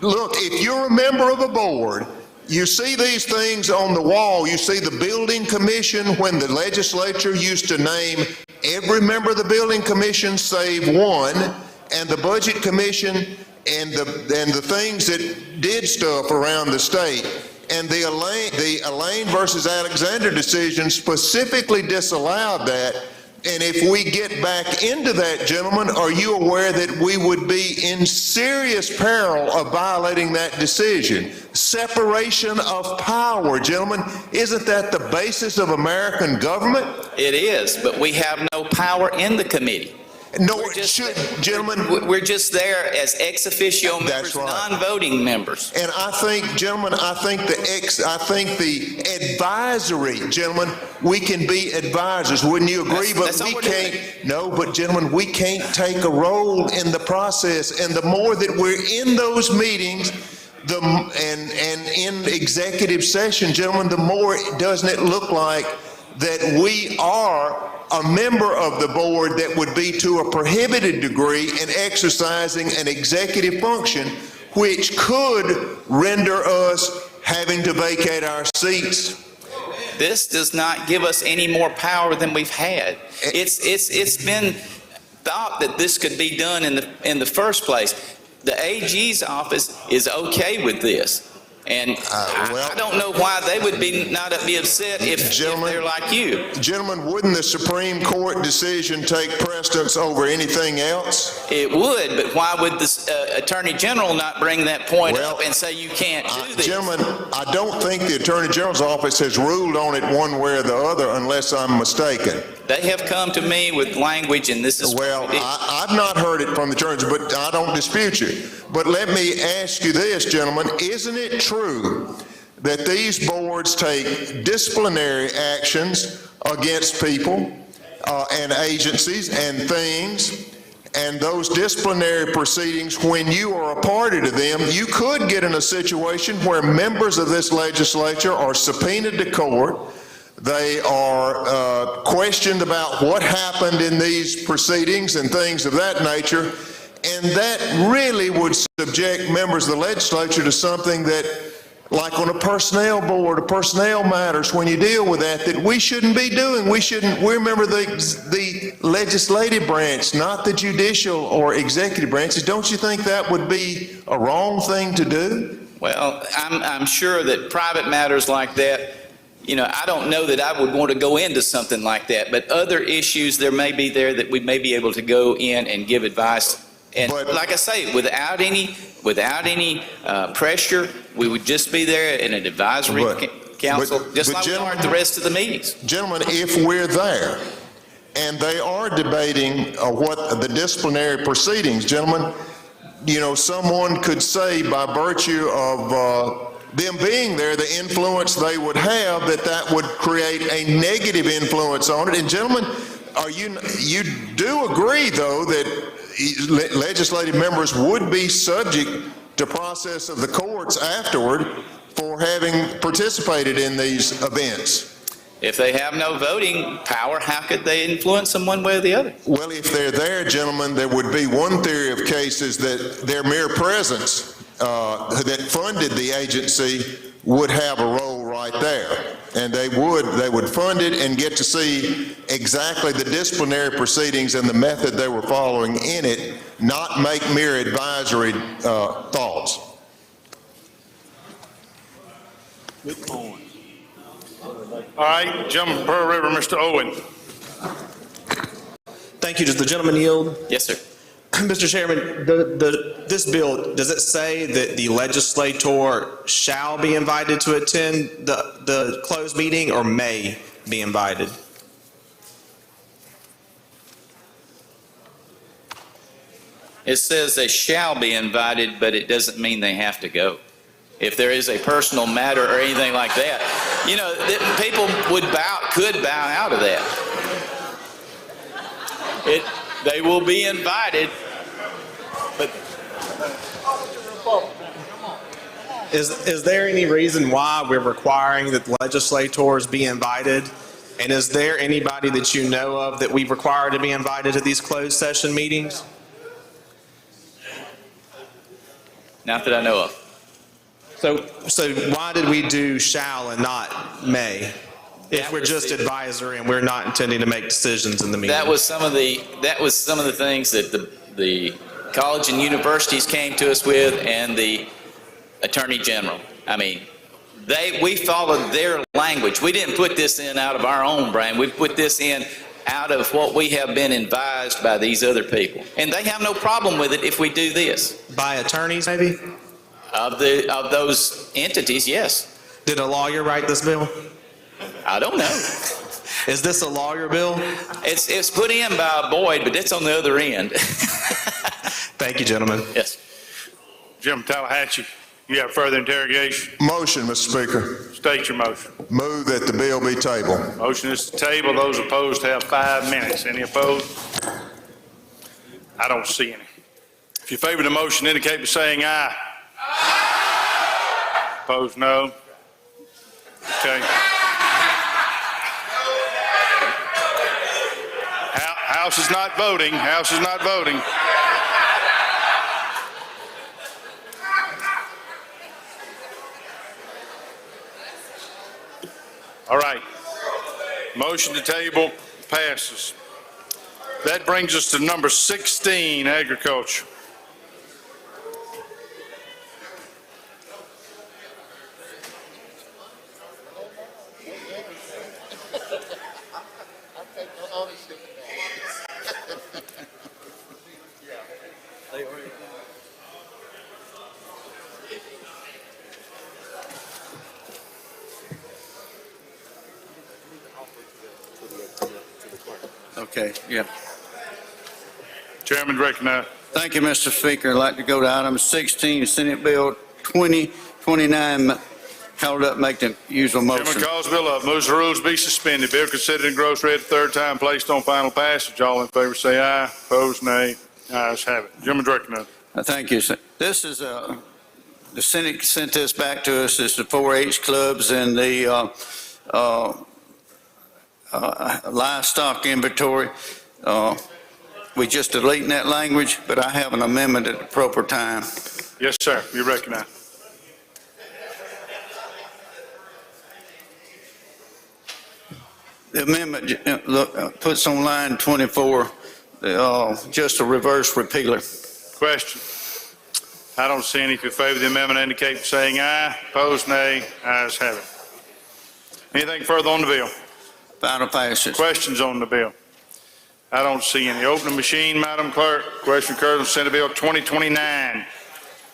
look, if you're a member of a board, you see these things on the wall. You see the building commission when the legislature used to name every member of the building commission save one, and the budget commission and the things that did stuff around the state. And the Elaine versus Alexander decision specifically disallowed that. And if we get back into that, gentlemen, are you aware that we would be in serious peril of violating that decision? Separation of power, gentlemen, isn't that the basis of American government? It is, but we have no power in the committee. No, gentlemen. We're just there as ex officio members, non-voting members. And I think, gentlemen, I think the advisory, gentlemen, we can be advisors. Wouldn't you agree? But we can't. No, but gentlemen, we can't take a role in the process. And the more that we're in those meetings, and in executive session, gentlemen, the more doesn't it look like that we are a member of the board that would be to a prohibited degree in exercising an executive function, which could render us having to vacate our seats. This does not give us any more power than we've had. It's been thought that this could be done in the first place. The AG's office is okay with this. And I don't know why they would not be upset if they're like you. Gentlemen, wouldn't the Supreme Court decision take precedence over anything else? It would, but why would the Attorney General not bring that point up and say you can't do this? Gentlemen, I don't think the Attorney General's office has ruled on it one way or the other unless I'm mistaken. They have come to me with language, and this is... Well, I've not heard it from the Attorney General, but I don't dispute you. But let me ask you this, gentlemen. Isn't it true that these boards take disciplinary actions against people and agencies and things, and those disciplinary proceedings, when you are a party to them, you could get in a situation where members of this legislature are subpoenaed to court. They are questioned about what happened in these proceedings and things of that nature, and that really would subject members of the legislature to something that, like on a personnel board, or personnel matters, when you deal with that we shouldn't be doing. We remember the legislative branch, not the judicial or executive branches. Don't you think that would be a wrong thing to do? Well, I'm sure that private matters like that, I don't know that I would want to go into something like that, but other issues there may be there that we may be able to go in and give advice. And like I say, without any pressure, we would just be there in an advisory council, just like we are at the rest of the meetings. Gentlemen, if we're there and they are debating what the disciplinary proceedings, gentlemen, someone could say by virtue of them being there, the influence they would have, that would create a negative influence on it. And gentlemen, you do agree, though, that legislative members would be subject to process of the courts afterward for having participated in these events? If they have no voting power, how could they influence them one way or the other? Well, if they're there, gentlemen, there would be one theory of cases that their mere presence that funded the agency would have a role right there. And they would fund it and get to see exactly the disciplinary proceedings and the method they were following in it, not make mere advisory thoughts. All right, gentleman from Pearl River, Mr. Owen. Thank you. Does the gentleman yield? Yes, sir. Mr. Chairman, this bill, does it say that the legislator shall be invited to attend the closed meeting or may be invited? It says they shall be invited, but it doesn't mean they have to go. If there is a personal matter or anything like that, people could bow out of that. They will be invited, but Is there any reason why we're requiring that legislators be invited? And is there anybody that you know of that we require to be invited to these closed session meetings? Not that I know of. So why did we do shall and not may? If we're just advisory and we're not intending to make decisions in the meeting? That was some of the things that the college and universities came to us with, and the Attorney General. I mean, we followed their language. We didn't put this in out of our own brain. We put this in out of what we have been advised by these other people. And they have no problem with it if we do this. By attorneys, maybe? Of those entities, yes. Did a lawyer write this bill? I don't know. Is this a lawyer bill? It's put in by Boyd, but it's on the other end. Thank you, gentlemen. Yes. Jim Tallahatchie, you have further interrogation? Motion, Mr. Speaker. State your motion. Move that the bill be tabled. Motion is to table. Those opposed have 5 minutes. Any opposed? I don't see any. If you favor the motion, indicate by saying aye. Opposed, no. Okay. House is not voting. House is not voting. All right. Motion to table passes. That brings us to number 16, agriculture. Okay, yeah. Chairman recognized. Thank you, Mr. Speaker. I'd like to go to item 16, Senate Bill 2029. Called up, make the usual motion. Chairman calls the bill up, moves the rules be suspended. Bill considered in gross read the third time, placed on final passage. All in favor say aye. Opposed, nay. Ayes have it. Chairman recognized. Thank you, sir. This is, the Senate sent this back to us. It's the 4-H clubs and the livestock inventory. We just deleting that language, but I have an amendment at the proper time. Yes, sir. You recognize. The amendment puts on line 24, just a reverse repealer. Question. I don't see any. If you favor the amendment, indicate by saying aye. Opposed, nay. Ayes have it. Anything further on the bill? Final passage. Questions on the bill? I don't see any. Open the machine, Madam Clerk. Question occurs on Senate Bill 2029.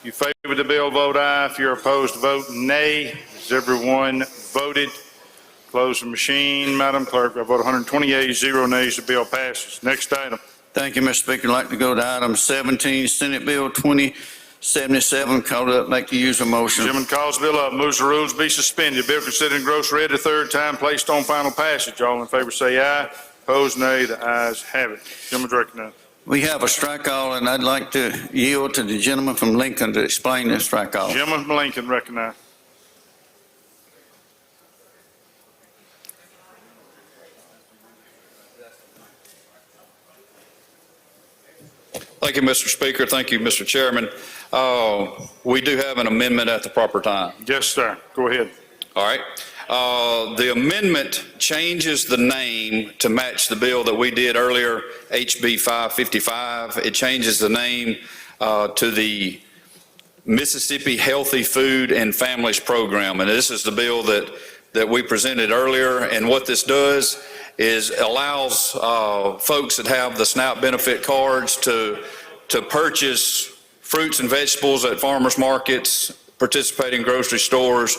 You favor the bill, vote aye. If you're opposed, vote nay. Has everyone voted? Close the machine, Madam Clerk. I vote 120 yeas, 0 nays. The bill passes. Next item. Thank you, Mr. Speaker. I'd like to go to item 17, Senate Bill 2077. Called up, make the usual motion. Chairman calls the bill up, moves the rules be suspended. Bill considered in gross read the third time, placed on final passage. All in favor say aye. Opposed, nay. The ayes have it. Gentleman recognized. We have a strike all, and I'd like to yield to the gentleman from Lincoln to explain this strike all. Gentleman from Lincoln recognized. Thank you, Mr. Speaker. Thank you, Mr. Chairman. We do have an amendment at the proper time. Yes, sir. Go ahead. All right. The amendment changes the name to match the bill that we did earlier, HB 555. It changes the name to the Mississippi Healthy Food and Families Program. And this is the bill that we presented earlier. And what this does is allows folks that have the SNAP benefit cards to purchase fruits and vegetables at farmers markets, participating grocery stores,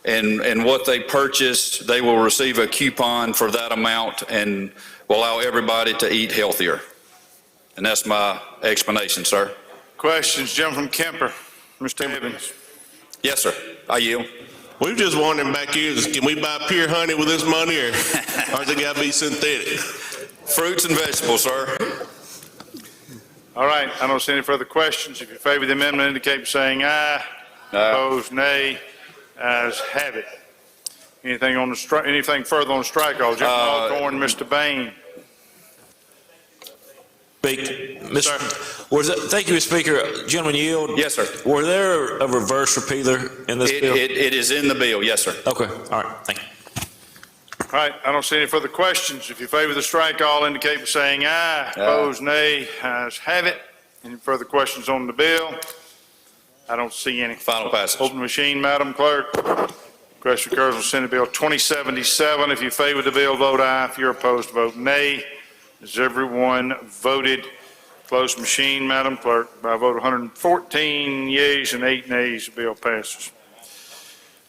and what they purchase, they will receive a coupon for that amount and will allow everybody to eat healthier. And that's my explanation, sir. Questions, gentleman from Kemper. Mr. Evans. Yes, sir. I yield. We were just wondering back here, can we buy pure honey with this money, or does it got to be synthetic? Fruits and vegetables, sir. All right. I don't see any further questions. If you favor the amendment, indicate by saying aye. Opposed, nay. Ayes have it. Anything on the anything further on the strike? Gentleman Alcorn, Mr. Bain. Thank you, Mr. Speaker. Gentleman yield. Yes, sir. Were there a reverse repealer in this bill? It is in the bill, yes, sir. Okay, all right, thank you. All right, I don't see any further questions. If you favor the strike, all indicate by saying aye. Opposed, nay. Ayes have it. Any further questions on the bill? I don't see any. Final passage. Open the machine, Madam Clerk. Question occurs on Senate Bill 2077. If you favor the bill, vote aye. If you're opposed, vote nay. Has everyone voted? Close the machine, Madam Clerk. By a vote of 114 yeas and 8 nays, the bill passes.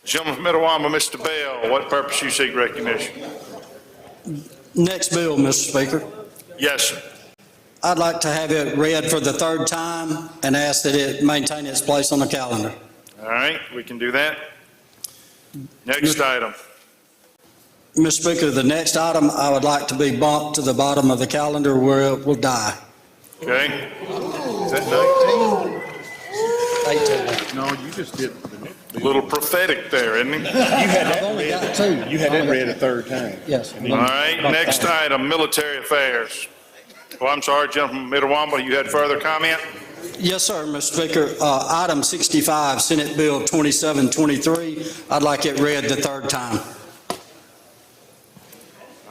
Gentleman from Minnetonka, Mr. Bell, what purpose you seek recognition? Next bill, Mr. Speaker. Yes, sir. I'd like to have it read for the third time and ask that it maintain its place on the calendar. All right, we can do that. Next item. Mr. Speaker, the next item, I would like to be bumped to the bottom of the calendar where it will die. Okay. Is that 19? No, you just did. A little prophetic there, isn't it? I've only got two. You had it read a third time. Yes. All right, next item, military affairs. Well, I'm sorry, gentleman from Minnetonka, you had further comment? Yes, sir, Mr. Speaker. Item 65, Senate Bill 2723. I'd like it read the third time.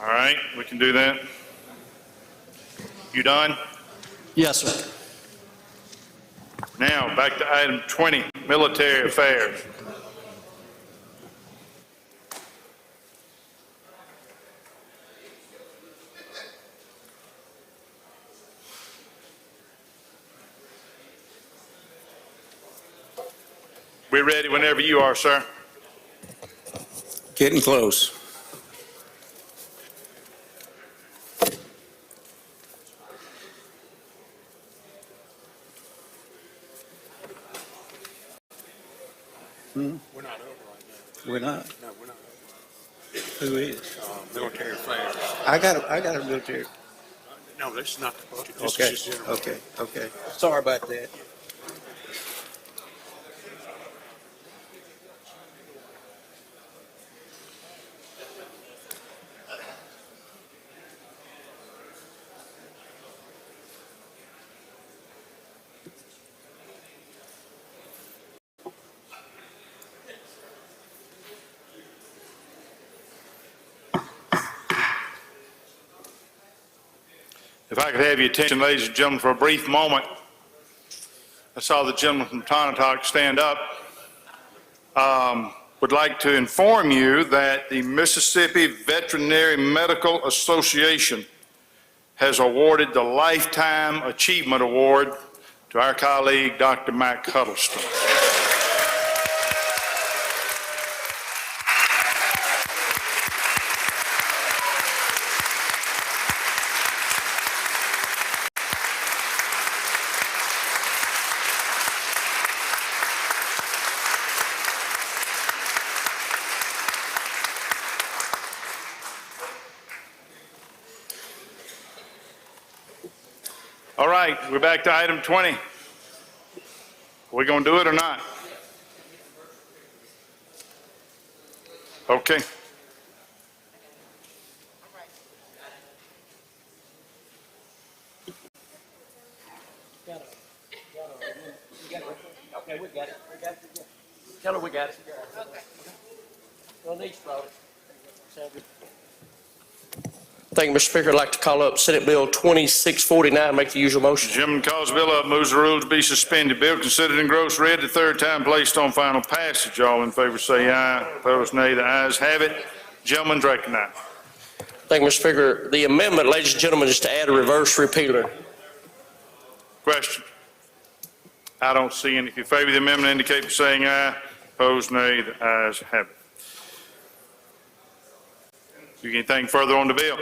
All right, we can do that. You done? Yes, sir. Now, back to item 20, military affairs. We're ready whenever you are, sir. Getting close. We're not over right now. We're not. No, we're not. Who is? Military affairs. I got a military. No, this is not the budget. This Okay, is just general. okay. Sorry about that. If I could have your attention, ladies and gentlemen, for a brief moment. I saw the gentleman from Tonatock stand up. Would like to inform you that the Mississippi Veterinary Medical Association has awarded the Lifetime Achievement Award to our colleague, Dr. Mac Huddleston. All right, we're back to item 20. Are we going to do it or not? Okay. Okay, we got it. Tell her we got it. Well, needs probably. Sound good. Thank you, Mr. Speaker. I'd like to call up Senate Bill 2649, make the usual motion. Gentleman calls the bill up, moves the rules to be suspended. Bill considered in gross read the third time, placed on final passage. All in favor say aye. Opposed, nay. The ayes have it. Gentleman's recognized. Thank you, Mr. Speaker. The amendment, ladies and gentlemen, is to add a reverse repealer. Question? I don't see any. If you favor the amendment, indicate by saying aye. Opposed, nay. The ayes have it. You get anything further on the bill?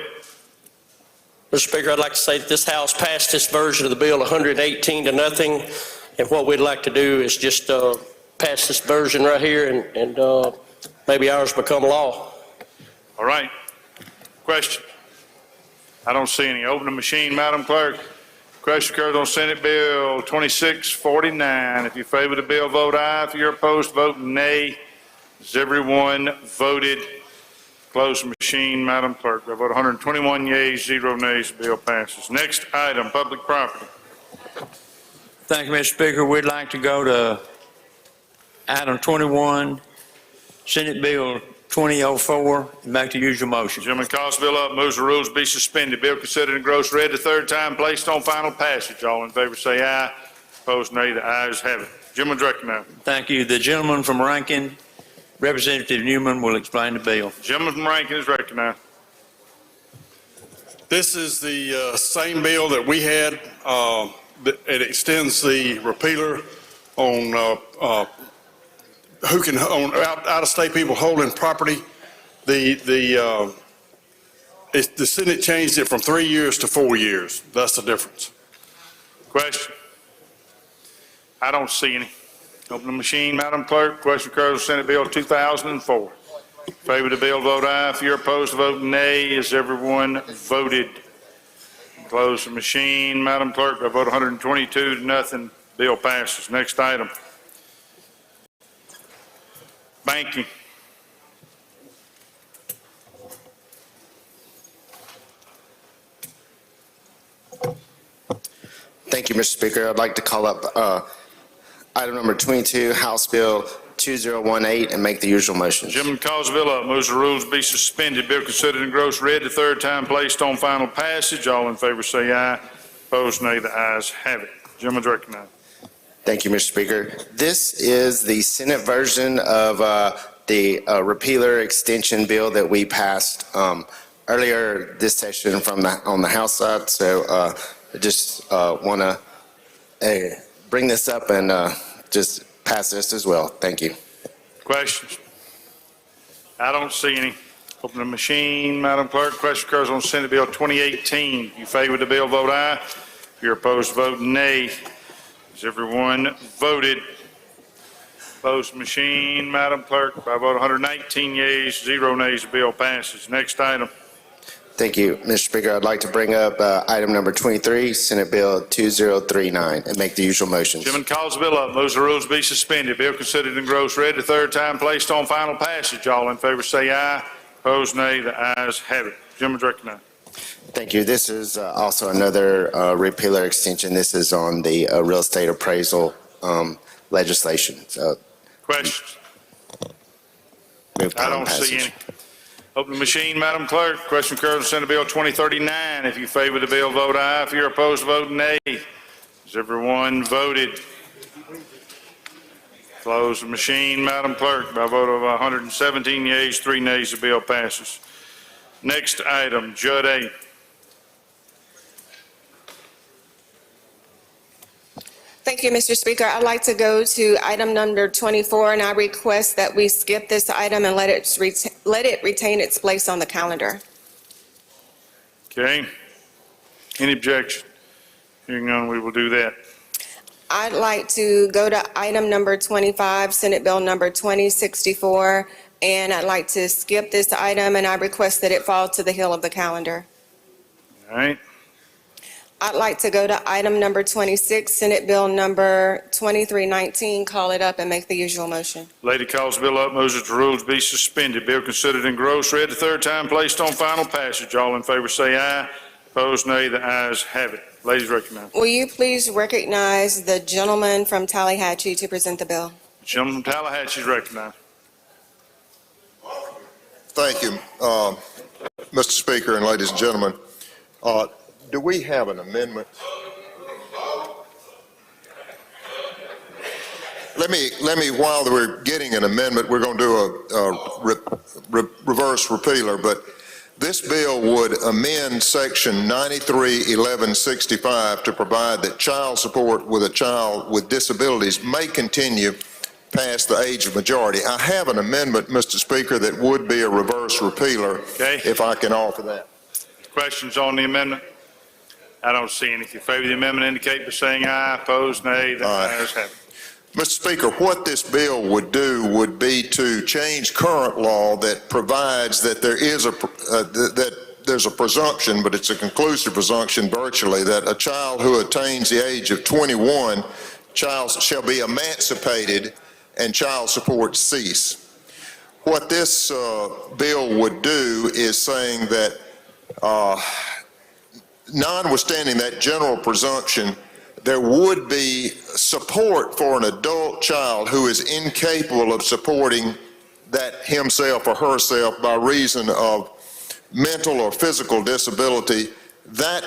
Mr. Speaker, I'd like to say that this House passed this version of the bill 118-0, and what we'd like to do is just pass this version right here, and maybe ours become law. All right. Question? I don't see any. Open the machine, Madam Clerk. Question occurs on Senate Bill 2649. If you favor the bill, vote aye. If you're opposed, vote nay. Has everyone voted? Close the machine, Madam Clerk. By vote 121 yeas, 0 nays, the bill passes. Next item, public property. Thank you, Mr. Speaker. We'd like to go to item 21, Senate Bill 2004, and make the usual motion. Gentleman calls the bill up, moves the rules be suspended. Bill considered engrossed, read the third time, placed on final passage. All in favor say aye. Opposed, nay. The ayes have it. Gentleman's recognized. Thank you. The gentleman from Rankin, Representative Newman, will explain the bill. Gentleman from Rankin is recognized. This is the same bill that we had. It extends the repealer on who can own out-of-state people holding property. The Senate changed it from 3 years to 4 years. That's the difference. Question? I don't see any. Open the machine, Madam Clerk. Question occurs on Senate Bill 2004. In favor of the bill, vote aye. If you're opposed, vote nay. Is everyone voted? Close the machine, Madam Clerk. By vote 122 to nothing, bill passes. Next item. Banking. Thank you, Mr. Speaker. I'd like to call up item number 22, House Bill 2018, and make the usual motions. Gentleman calls the bill up, moves the rules be suspended. Bill considered engrossed, read the third time, placed on final passage. All in favor say aye. Opposed, nay. The ayes have it. Gentleman's recognized. Thank you, Mr. Speaker. This is the Senate version of the repealer extension bill that we passed earlier this session on the House side. So I just want to bring this up and just pass this as well. Thank you. Questions? I don't see any. Open the machine, Madam Clerk. Question occurs on Senate Bill 2018. You favor the bill, vote aye. If you're opposed, vote nay. Has everyone voted? Close the machine, Madam Clerk. By vote 119 yeas, 0 nays, the bill passes. Next item. Thank you, Mr. Speaker. I'd like to bring up item number 23, Senate Bill 2039, and make the usual motions. Gentleman calls the bill up, moves the rules be suspended. Bill considered engrossed, read the third time, placed on final passage. All in favor say aye. Opposed, nay. The ayes have it. Gentleman's recognized. Thank you. This is also another repealer extension. This is on the real estate appraisal legislation. So, questions? Move I don't passage. see any. Open the machine, Madam Clerk. Question occurs on Senate Bill 2039. If you favor the bill, vote aye. If you're opposed, vote nay. Has everyone voted? Close the machine, Madam Clerk. By a vote of 117 yeas, 3 nays, the bill passes. Next item, Judd A. Thank you, Mr. Speaker. I'd like to go to item number 24, and I request that we skip this item and let it retain its place on the calendar. Okay. Any objection? Hearing none, we will do that. I'd like to go to item number 25, Senate Bill number 2064, and I'd like to skip this item, and I request that it fall to the heel of the calendar. All right. I'd like to go to item number 26, Senate Bill number 2319, call it up and make the usual motion. Lady calls the bill up, moves that the rules be suspended. Bill considered engrossed, read the third time, placed on final passage. All in favor say aye. Opposed, nay. The ayes have it. Ladies recognized. Will you please recognize the gentleman from Tallahatchie to present the bill? The gentleman from Tallahatchie is recognized. Thank you, Mr. Speaker and ladies and gentlemen. Do we have an amendment? Let me, while we're getting an amendment, we're going to do a reverse repealer, but this bill would amend section 931165 to provide that child support with a child with disabilities may continue past the age of majority. I have an amendment, Mr. Speaker, that would be a reverse repealer, if I can offer that. Questions on the amendment? I don't see any. If you favor the amendment, indicate by saying aye. Opposed, nay. The ayes have it. Mr. Speaker, what this bill would do would be to change current law that provides that there is there's a presumption, but it's a conclusive presumption virtually, that a child who attains the age of 21 shall be emancipated and child support cease. What this bill would do is saying that notwithstanding that general presumption, there would be support for an adult child who is incapable of supporting that himself or herself by reason of mental or physical disability, that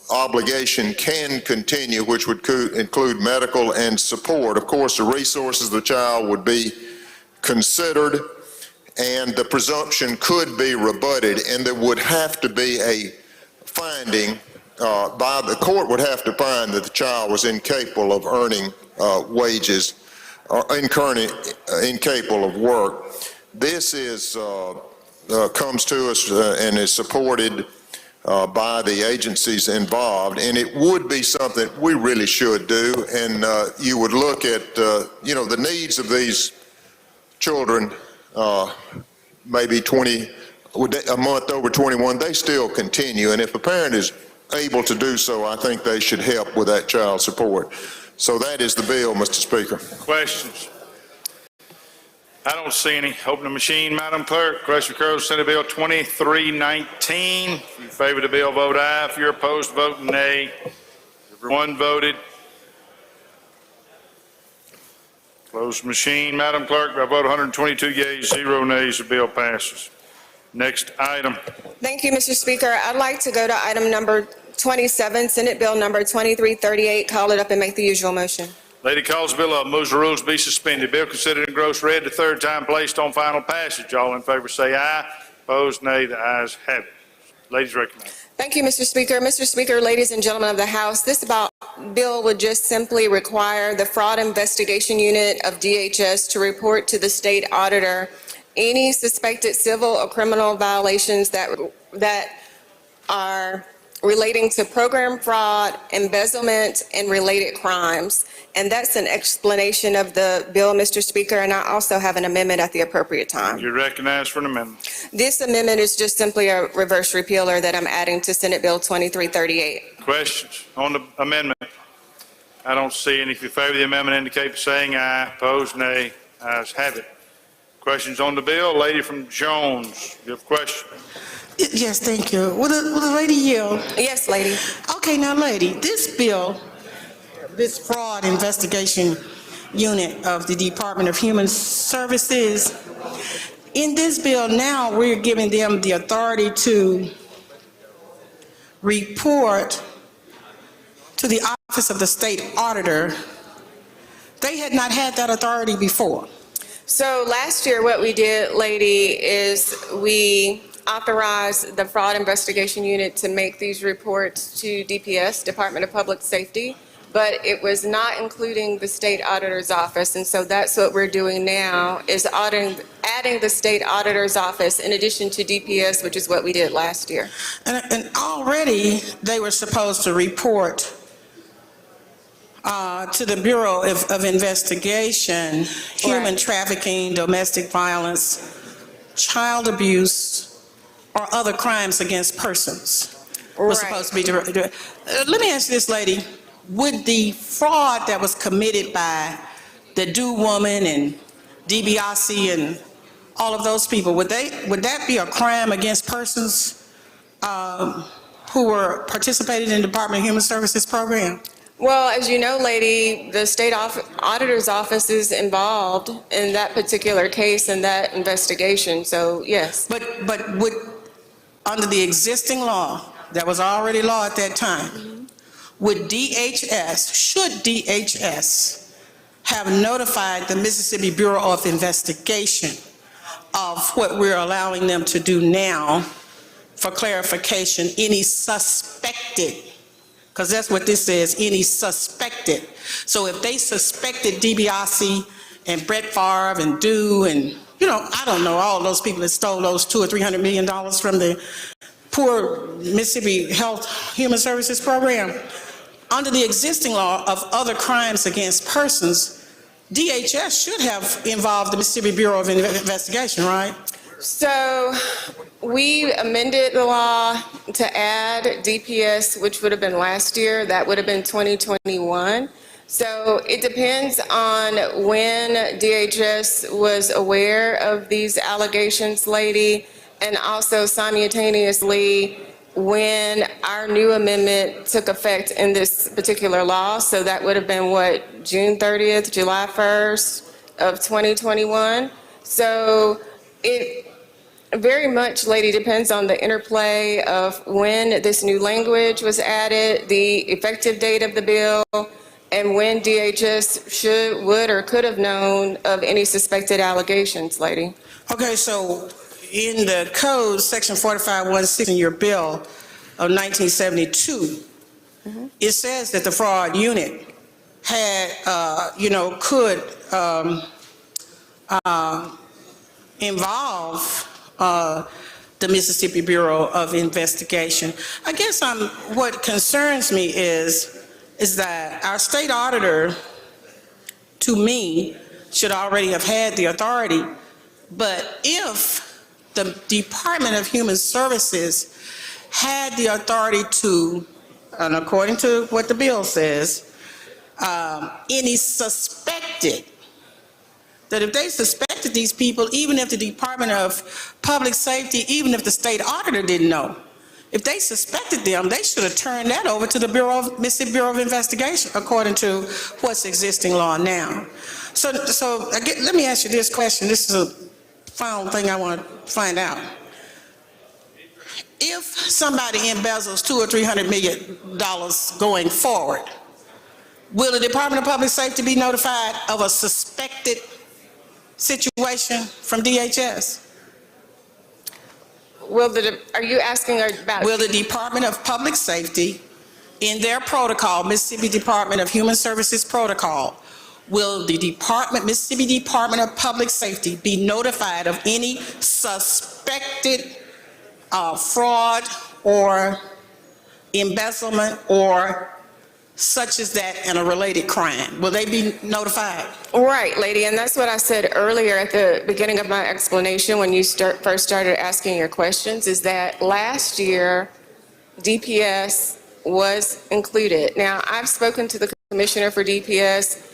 obligation can continue, which would include medical and support. Of course, the resources of the child would be considered, and the presumption could be rebutted, and there would have to be a finding by the court would have to find that the child was incapable of earning wages or incapable of work. This is comes to us and is supported by the agencies involved, and it would be something we really should do. And you would look at the needs of these children, maybe a month over 21, they still continue, and if a parent is able to do so, I think they should help with that child support. So that is the bill, Mr. Speaker. Questions? I don't see any. Open the machine, Madam Clerk. Question occurs, Senate Bill 2319. If you favor the bill, vote aye. If you're opposed, vote nay. One voted. Close the machine, Madam Clerk. By a vote of 122 yeas, 0 nays, the bill passes. Next item. Thank you, Mr. Speaker. I'd like to go to item number 27, Senate Bill number 2338. Call it up and make the usual motion. Lady calls the bill up, moves the rules be suspended. Bill considered in gross red the third time placed on final passage. All in favor say aye. Opposed, nay. The ayes have it. Ladies recognized. Thank you, Mr. Speaker. Mr. Speaker, ladies and gentlemen of the House, this bill would just simply require the Fraud Investigation Unit of DHS to report to the state auditor any suspected civil or criminal violations that are relating to program fraud, embezzlement, and related crimes. And that's an explanation of the bill, Mr. Speaker, and I also have an amendment at the appropriate time. You're recognized for an amendment. This amendment is just simply a reverse repealer that I'm adding to Senate Bill 2338. Questions on the amendment? I don't see any. If you favor the amendment, indicate by saying aye. Opposed, nay. Ayes have it. Questions on the bill? Lady from Jones, you have a question? Yes, thank you. Will the lady yield? Yes, lady. Okay, now, lady, this bill, this fraud investigation unit of the Department of Human Services, in this bill now, we're giving them the authority to report to the Office of the State Auditor. They had not had that authority before. So last year, what we did, lady, is we authorized the Fraud Investigation Unit to make these reports to DPS, Department of Public Safety, but it was not including the State Auditor's Office. And so that's what we're doing now, is adding the State Auditor's Office in addition to DPS, which is what we did last year. And already, they were supposed to report to the Bureau of Investigation, human trafficking, domestic violence, child abuse, or other crimes against persons. We're supposed to be doing. Let me ask you this, lady. Would the fraud that was committed by the Do Woman and DiBiase and all of those people, would that be a crime against persons who were participating in the Department of Human Services program? Well, as you know, lady, the State Auditor's Office is involved in that particular case and that investigation, so yes. But would, under the existing law, that was already law at that time, would DHS, should DHS have notified the Mississippi Bureau of Investigation of what we're allowing them to do now for clarification, any suspected, because that's what this says, any suspected. So if they suspected DiBiase and Brett Favre and Do and, I don't know, all those people that stole those $200 or $300 million from the poor Mississippi Health Human Services program, under the existing law of other crimes against persons, DHS should have involved the Mississippi Bureau of Investigation, right? So we amended the law to add DPS, which would have been last year. That would have been 2021. So it depends on when DHS was aware of these allegations, lady, and also simultaneously when our new amendment took effect in this particular law. So that would have been what, June 30th, July 1st of 2021. So it very much, lady, depends on the interplay of when this new language was added, the effective date of the bill, and when DHS should, would, or could have known of any suspected allegations, lady. Okay, so in the code, section 4516 in your bill of 1972, it says that the fraud unit had, could involve the Mississippi Bureau of Investigation. I guess what concerns me is that our state auditor, to me, should already have had the authority. But if the Department of Human Services had the authority to, and according to what the bill says, any suspected, that if they suspected these people, even if the Department of Public Safety, even if the state auditor didn't know, if they suspected them, they should have turned that over to the Mississippi Bureau of Investigation, according to what's existing law now. So again, let me ask you this question. This is a final thing I want to find out. If somebody embezzles $200 or $300 million going forward, will the Department of Public Safety be notified of a suspected situation from DHS? Are you asking about? Will the Department of Public Safety, in their protocol, Mississippi Department of Human Services protocol, will the Mississippi Department of Public Safety be notified of any suspected fraud or embezzlement or such as that in a related crime? Will they be notified? Right, lady, and that's what I said earlier at the beginning of my explanation when you first started asking your questions, is that last year, DPS was included. Now, I've spoken to the commissioner for DPS.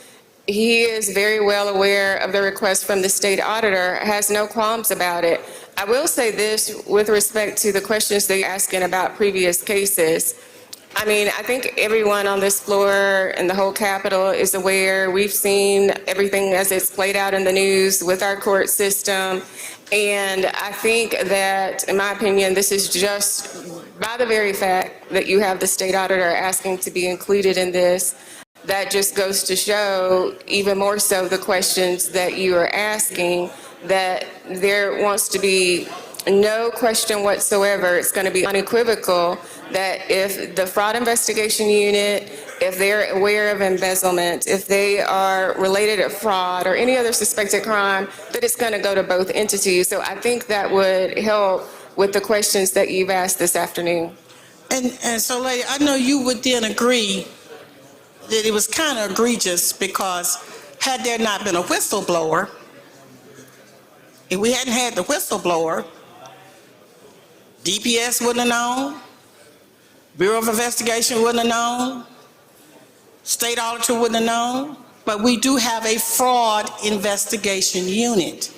He is very well aware of the request from the state auditor, has no qualms about it. I will say this with respect to the questions they're asking about previous cases. I mean, I think everyone on this floor and the whole Capitol is aware. We've seen everything as it's played out in the news with our court system. And I think that, in my opinion, this is just by the very fact that you have the state auditor asking to be included in this, that just goes to show, even more so the questions that you are asking, that there wants to be no question whatsoever. It's going to be unequivocal that if the fraud investigation unit, if they're aware of embezzlement, if they are related to fraud or any other suspected crime, that it's going to go to both entities. So I think that would help with the questions that you've asked this afternoon. And so, lady, I know you would then agree that it was kind of egregious, because had there not been a whistleblower, if we hadn't had the whistleblower, DPS wouldn't have known, Bureau of Investigation wouldn't have known, state auditor wouldn't have known, but we do have a fraud investigation unit.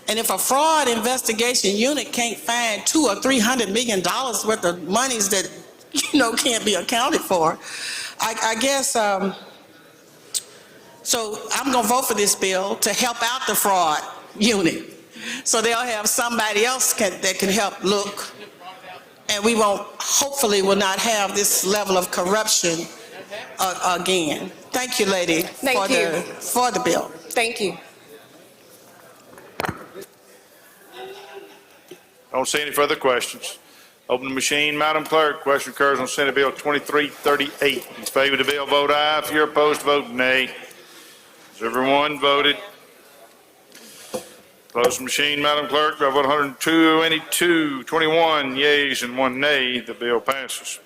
And if a fraud investigation unit can't find $200 or $300 million worth of monies that, can't be accounted for, I guess, so I'm gonna vote for this bill to help out the fraud unit. So they'll have somebody else that can help look, and we hopefully will not have this level of corruption again. Thank you, lady, for the bill. Thank you. Don't see any further questions. Open the machine, Madam Clerk. Question occurs on Senate Bill 2338. In favor of the bill, vote aye. If you're opposed, vote nay. Has everyone voted? Close the machine, Madam Clerk. By vote 122, 21 yeas and 1 nay, the bill passes.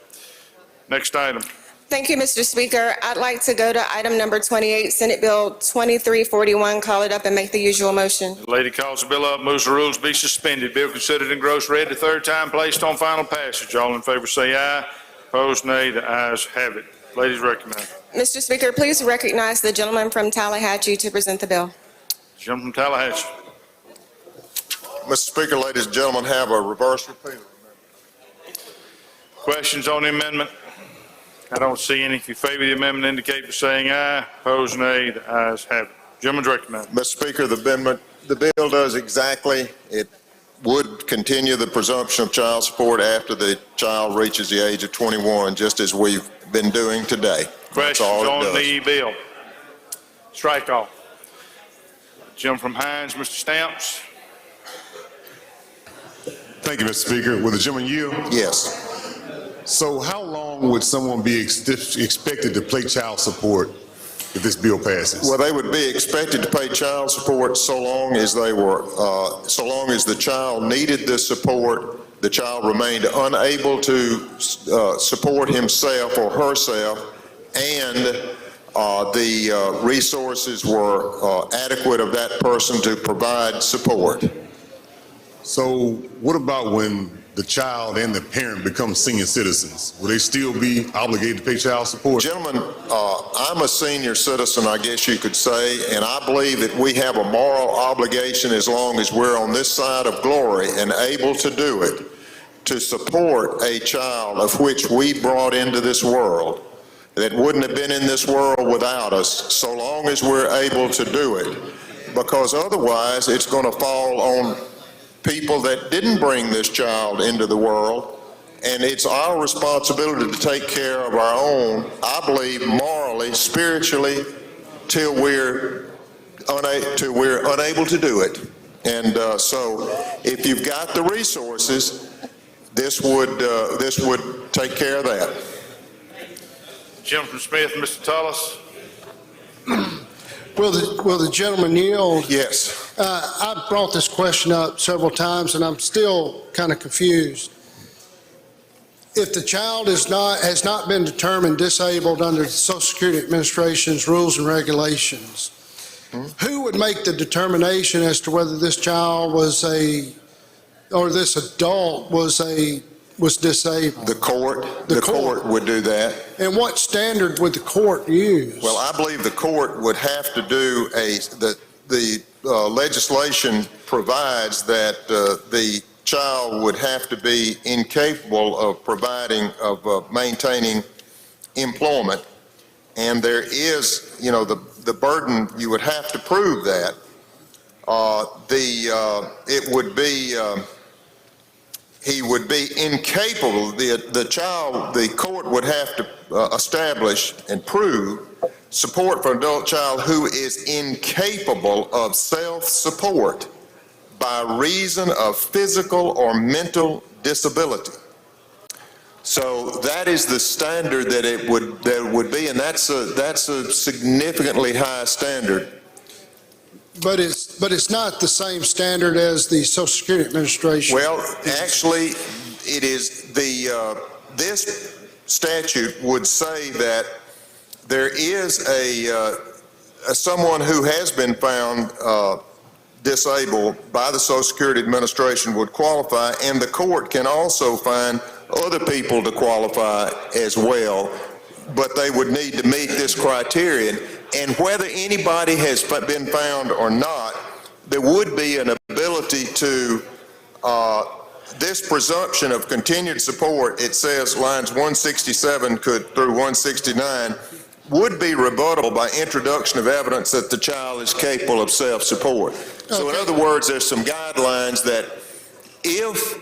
Next item. Thank you, Mr. Speaker. I'd like to go to item number 28, Senate Bill 2341. Call it up and make the usual motion. The lady calls the bill up, moves the rules be suspended. Bill considered in gross read the third time, placed on final passage. All in favor say aye. Opposed, nay. The ayes have it. Ladies recognized. Mr. Speaker, please recognize the gentleman from Tallahatchie to present the bill. Gentleman from Tallahatchie. Mr. Speaker, ladies and gentlemen, have a reverse repealer. Questions on the amendment? I don't see any. If you favor the amendment, indicate by saying aye. Opposed, nay. The ayes have it. Gentleman's recommended. Mr. Speaker, the bill does exactly, it would continue the presumption of child support after the child reaches the age of 21, just as we've been doing today. That's all Questions it on does. the bill? Strike off. Gentleman from Hines, Mr. Stamps. Thank you, Mr. Speaker. Will the gentleman yield? Yes. So how long would someone be expected to pay child support if this bill passes? Well, they would be expected to pay child support so long as so long as the child needed the support, the child remained unable to support himself or herself, and the resources were adequate of that person to provide support. So what about when the child and the parent become senior citizens? Will they still be obligated to pay child support? Gentlemen, I'm a senior citizen, I guess you could say, and I believe that we have a moral obligation as long as we're on this side of glory and able to do it, to support a child of which we brought into this world that wouldn't have been in this world without us, so long as we're able to do it. Because otherwise, it's going to fall on people that didn't bring this child into the world, and it's our responsibility to take care of our own, I believe, morally, spiritually, till we're unable to do it. And so if you've got the resources, this would take care of that. Gentleman from Smith, Mr. Tullis. Will the gentleman yield? Yes. I've brought this question up several times, and I'm still kind of confused. If the child has not been determined disabled under the Social Security Administration's rules and regulations, who would make the determination as to whether this child or this adult was disabled? The court. The court would do that. And what standard would the court use? Well, I believe the court would have to do the legislation provides that the child would have to be incapable of maintaining employment. And there is, the burden, you would have to prove that. It would be, he would be incapable, the court would have to establish and prove support for an adult child who is incapable of self-support by reason of physical or mental disability. So that is the standard that it would be, and that's a significantly high standard. But it's not the same standard as the Social Security Administration. Well, actually, it is this statute would say that there is someone who has been found disabled by the Social Security Administration would qualify, and the court can also find other people to qualify as well, but they would need to meet this criterion. And whether anybody has been found or not, there would be an ability to, this presumption of continued support, it says lines 167 through 169, would be rebuttable by introduction of evidence that the child is capable of self-support. So in other words, there's some guidelines that if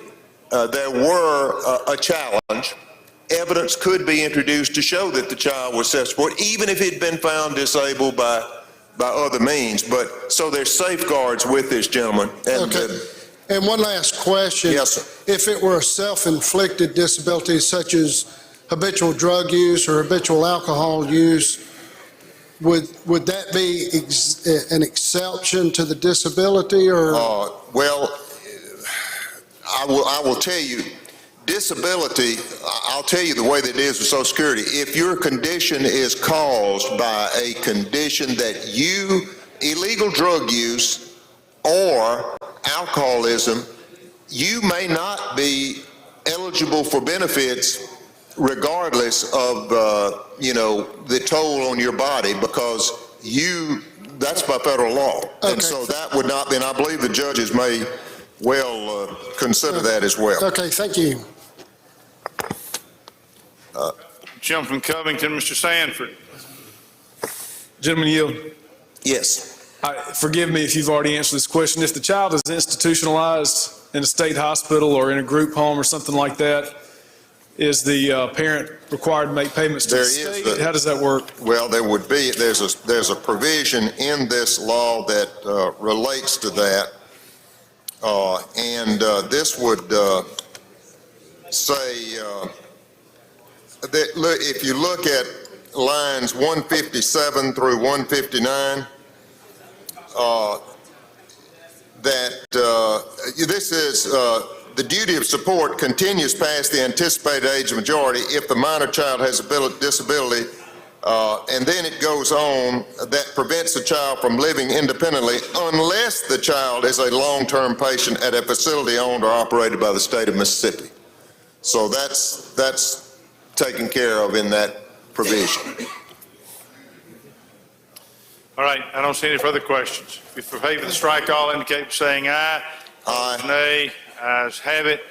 there were a challenge, evidence could be introduced to show that the child was self-support, even if he'd been found disabled by other means. But so there's safeguards with this gentleman. And, okay. And one last question. Yes, sir. If it were a self-inflicted disability such as habitual drug use or habitual alcohol use, would that be an exception to the disability, or? Well, I will tell you, disability, I'll tell you the way that it is with Social Security. If your condition is caused by a condition that illegal drug use or alcoholism, you may not be eligible for benefits regardless of, the toll on your body, because that's by federal law. Okay. And so that would not be, and I believe the judges may well consider that as well. Okay, thank you. Gentleman from Covington, Mr. Sanford. Gentleman yield. Yes. Forgive me if you've already answered this question. If the child is institutionalized in a state hospital or in a group home or something like that, is the parent required to make payments to the state? How does that work? Well, there's a provision in this law that relates to that. And this would say that if you look at lines 157 through 159, this is the duty of support continues past the anticipated age of majority if the minor child has a disability, and then it goes on, that prevents the child from living independently unless the child is a long-term patient at a facility owned or operated by the state of Mississippi. So that's taken care of in that provision. All right, I don't see any further questions. If you're in favor of the strike all, indicate by saying aye. Aye. Nay. Ayes have it.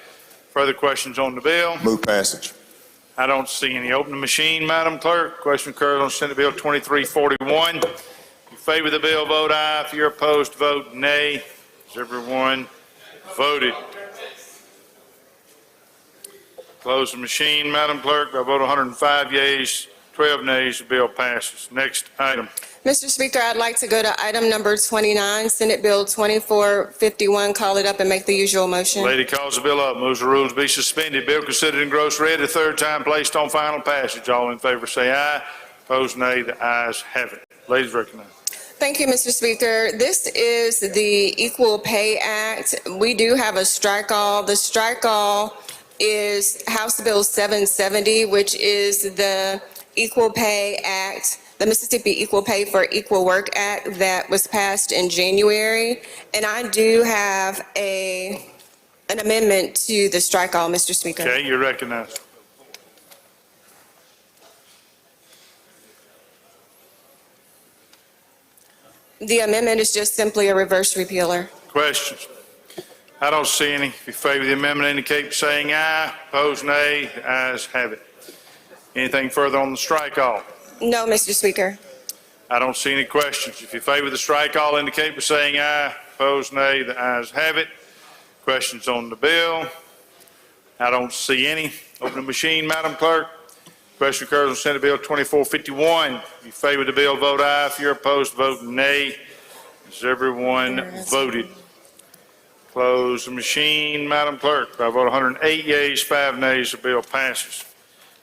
Further questions on the bill? Move passage. I don't see any. Open the machine, Madam Clerk. Question occurs on Senate Bill 2341. If you favor the bill, vote aye. If you're opposed, vote nay. Has everyone voted? Close the machine, Madam Clerk. By vote 105 yeas, 12 nays, the bill passes. Next item. Mr. Speaker, I'd like to go to item number 29, Senate Bill 2451. Call it up and make the usual motion. Lady calls the bill up, moves the rules be suspended. Bill considered in gross read the third time, placed on final passage. All in favor say aye. Opposed nay. The ayes have it. Ladies recognized. Thank you, Mr. Speaker. This is the Equal Pay Act. We do have a strike all. The strike all is House Bill 770, which is the Equal Pay Act, the Mississippi Equal Pay for Equal Work Act that was passed in January. And I do have an amendment to the strike all, Mr. Speaker. Okay, you're recognized. The amendment is just simply a reverse repealer. Questions? I don't see any. If you favor the amendment, indicate by saying aye. Opposed nay. The ayes have it. Anything further on the strike all? No, Mr. Speaker. I don't see any questions. If you favor the strike all, indicate by saying aye. Opposed nay. The ayes have it. Questions on the bill? I don't see any. Open the machine, Madam Clerk. Question occurs on Senate Bill 2451. If you favor the bill, vote aye. If you're opposed, vote nay. Has everyone voted? Close the machine, Madam Clerk. By vote 108 yeas, 5 nays, the bill passes.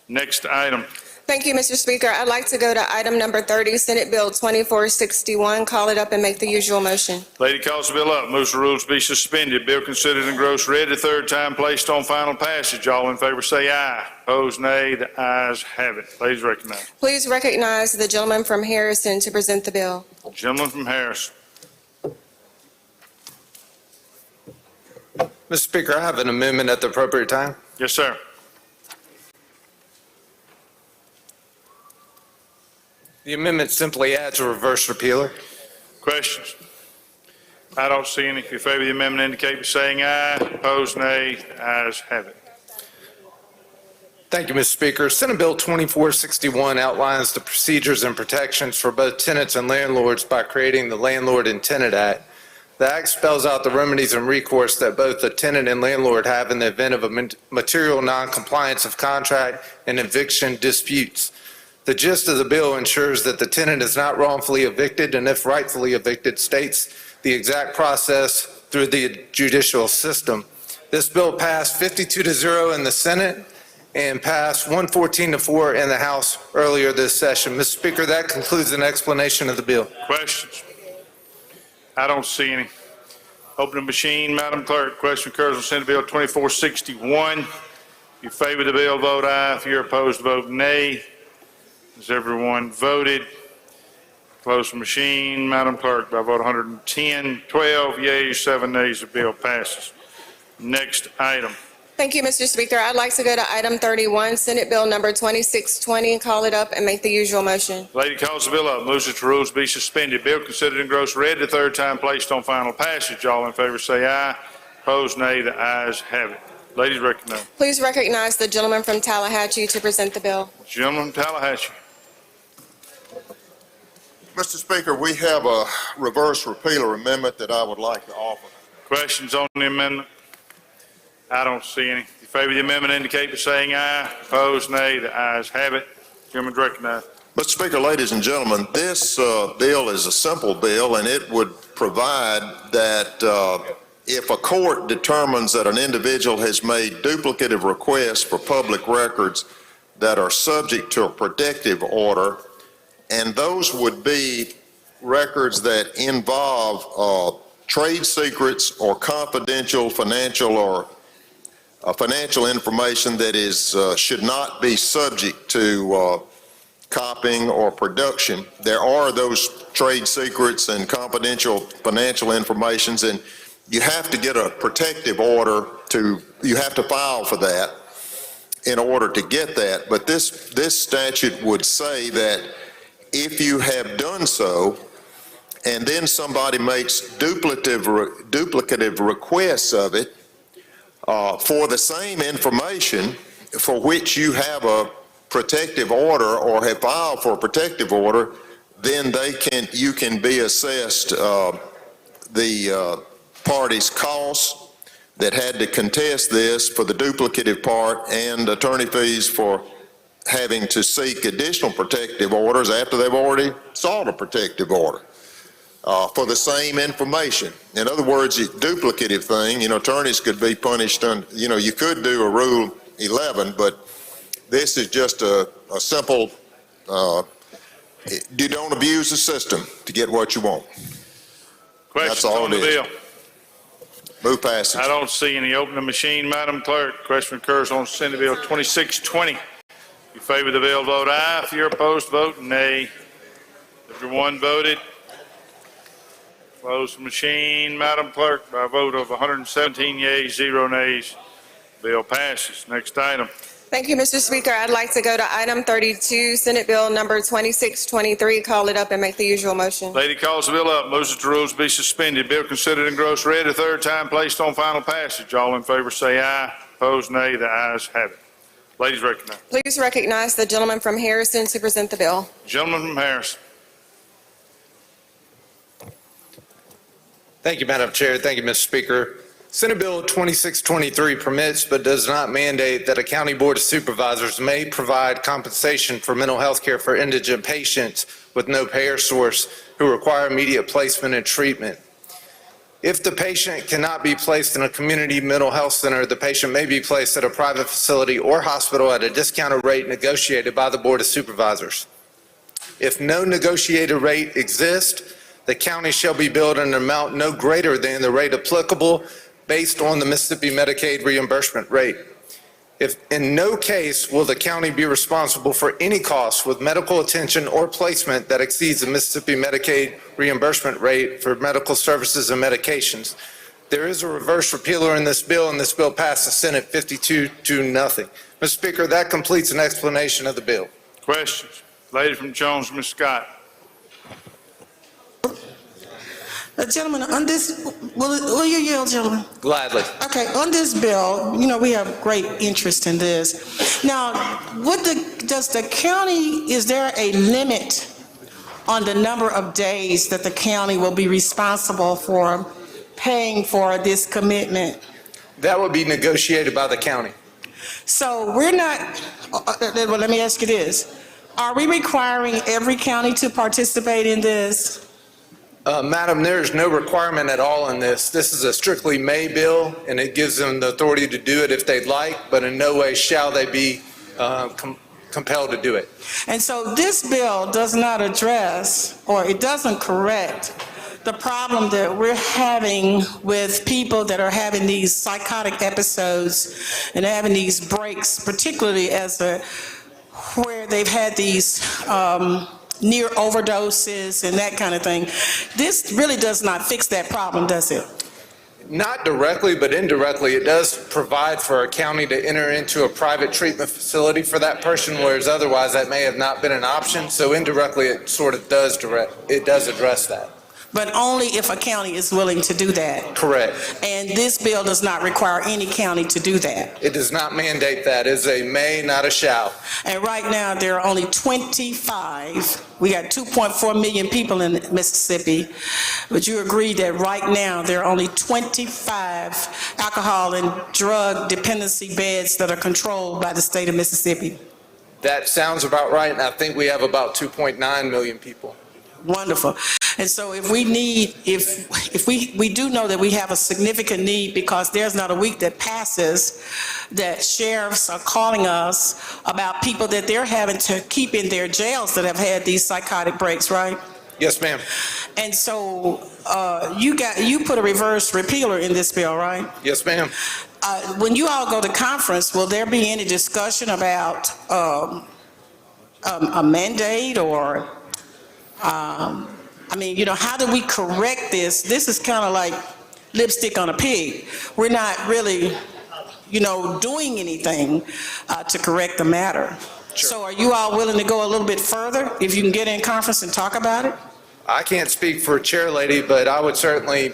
Next item. Thank you, Mr. Speaker. I'd like to go to item number 30, Senate Bill 2461. Call it up and make the usual motion. Lady calls the bill up, moves the rules be suspended. Bill considered in gross read the third time, placed on final passage. All in favor say aye. Opposed nay. The ayes have it. Ladies recognized. Please recognize the gentleman from Harrison to present the bill. Gentleman from Harrison. Mr. Speaker, I have an amendment at the appropriate time. Yes, sir. The amendment simply adds a reverse repealer. Questions? I don't see any. If you favor the amendment, indicate by saying aye. Opposed nay. The ayes have it. Thank you, Mr. Speaker. Senate Bill 2461 outlines the procedures and protections for both tenants and landlords by creating the Landlord and Tenant Act. The Act spells out the remedies and recourse that both the tenant and landlord have in the event of a material noncompliance of contract and eviction disputes. The gist of the bill ensures that the tenant is not wrongfully evicted, and if rightfully evicted, states the exact process through the judicial system. This bill passed 52-0 in the Senate and passed 114-4 in the House earlier this session. Mr. Speaker, that concludes an explanation of the bill. Questions? I don't see any. Open the machine, Madam Clerk. Question occurs on Senate Bill 2461. If you favor the bill, vote aye. If you're opposed, vote nay. Has everyone voted? Close the machine, Madam Clerk. By vote 110, 12 yeas, 7 nays, the bill passes. Next item. Thank you, Mr. Speaker. I'd like to go to item 31, Senate Bill number 2620. Call it up and make the usual motion. Lady calls the bill up, moves that the rules be suspended. Bill considered in gross read the third time, placed on final passage. All in favor say aye. Opposed nay. The ayes have it. Ladies recognized. Please recognize the gentleman from Tallahatchie to present the bill. Gentleman from Tallahatchie. Mr. Speaker, we have a reverse repealer amendment that I would like to offer. Questions on the amendment? I don't see any. If you favor the amendment, indicate by saying aye. Opposed, nay. The ayes have it. Gentleman recognized. Mr. Speaker, ladies and gentlemen, this bill is a simple bill, and it would provide that if a court determines that an individual has made duplicative requests for public records that are subject to a protective order, and those would be records that involve trade secrets or confidential financial or financial information that is should not be subject to copying or production. There are those trade secrets and confidential financial informations, and you have to get a protective order you have to file for that in order to get that. But this statute would say that if you have done so, and then somebody makes duplicative requests of it for the same information for which you have a protective order or have filed for a protective order, then you can be assessed the party's costs that had to contest this for the duplicative part and attorney fees for having to seek additional protective orders after they've already sought a protective order for the same information. In other words, a duplicative thing, attorneys could be punished you could do a Rule 11, but this is just a simple, you don't abuse the system to get what you want. Questions all on it the is. bill? Move passage. I don't see any. Open the machine, Madam Clerk. Question occurs on Senate Bill 2620. If you favor the bill, vote aye. If you're opposed, vote nay. Everyone voted. Close the machine, Madam Clerk, by a vote of 117 yeas, 0 nays. Bill passes. Next item. Thank you, Mr. Speaker. I'd like to go to item 32, Senate Bill number 2623. Call it up and make the usual motion. Lady calls the bill up, moves that the rules be suspended. Bill considered in gross read a third time, placed on final passage. All in favor say aye. Opposed, nay. The ayes have it. Ladies recognized. Please recognize the gentleman from Harrison to present the bill. Gentleman from Harrison. Thank you, Madam Chair. Thank you, Mr. Speaker. Senate Bill 2623 permits but does not mandate that a county board of supervisors may provide compensation for mental health care for indigent patients with no payer source who require immediate placement and treatment. If the patient cannot be placed in a community mental health center, the patient may be placed at a private facility or hospital at a discounted rate negotiated by the Board of Supervisors. If no negotiated rate exists, the county shall be billed an amount no greater than the rate applicable based on the Mississippi Medicaid reimbursement rate. If in no case will the county be responsible for any costs with medical attention or placement that exceeds the Mississippi Medicaid reimbursement rate for medical services and medications. There is a reverse repealer in this bill, and this bill passed the Senate 52-0. Mr. Speaker, that completes an explanation of the bill. Questions? Lady from Jones, Ms. Scott. Gentlemen, on this, will you yield, gentlemen? Gladly. Okay, on this bill, we have great interest in this. Now, does the county, is there a limit on the number of days that the county will be responsible for paying for this commitment? That would be negotiated by the county. So we're not, well, let me ask you this. Are we requiring every county to participate in this? Madam, there is no requirement at all in this. This is a strictly may bill, and it gives them the authority to do it if they'd like, but in no way shall they be compelled to do it. And so this bill does not address, or it doesn't correct, the problem that we're having with people that are having these psychotic episodes and having these breaks, particularly where they've had these near overdoses and that kind of thing. This really does not fix that problem, does it? Not directly, but indirectly, it does provide for a county to enter into a private treatment facility for that person, whereas otherwise that may have not been an option. So indirectly, it sort of does address that. But only if a county is willing to do that. Correct. And this bill does not require any county to do that. It does not mandate that. It's a may, not a shall. And right now, there are only 25. We got 2.4 million people in Mississippi. But you agree that right now, there are only 25 alcohol and drug dependency beds that are controlled by the state of Mississippi. That sounds about right, and I think we have about 2.9 million people. Wonderful. And so if we need, if we do know that we have a significant need, because there's not a week that passes that sheriffs are calling us about people that they're having to keep in their jails that have had these psychotic breaks, right? Yes, ma'am. And so you put a reverse repealer in this bill, right? Yes, ma'am. When you all go to conference, will there be any discussion about a mandate or, I mean, you know, how do we correct this? This is kind of like lipstick on a pig. We're not really, you know, doing anything to correct the matter. Sure. So are you all willing to go a little bit further if you can get in conference and talk about it? I can't speak for Chair Lady, but I would certainly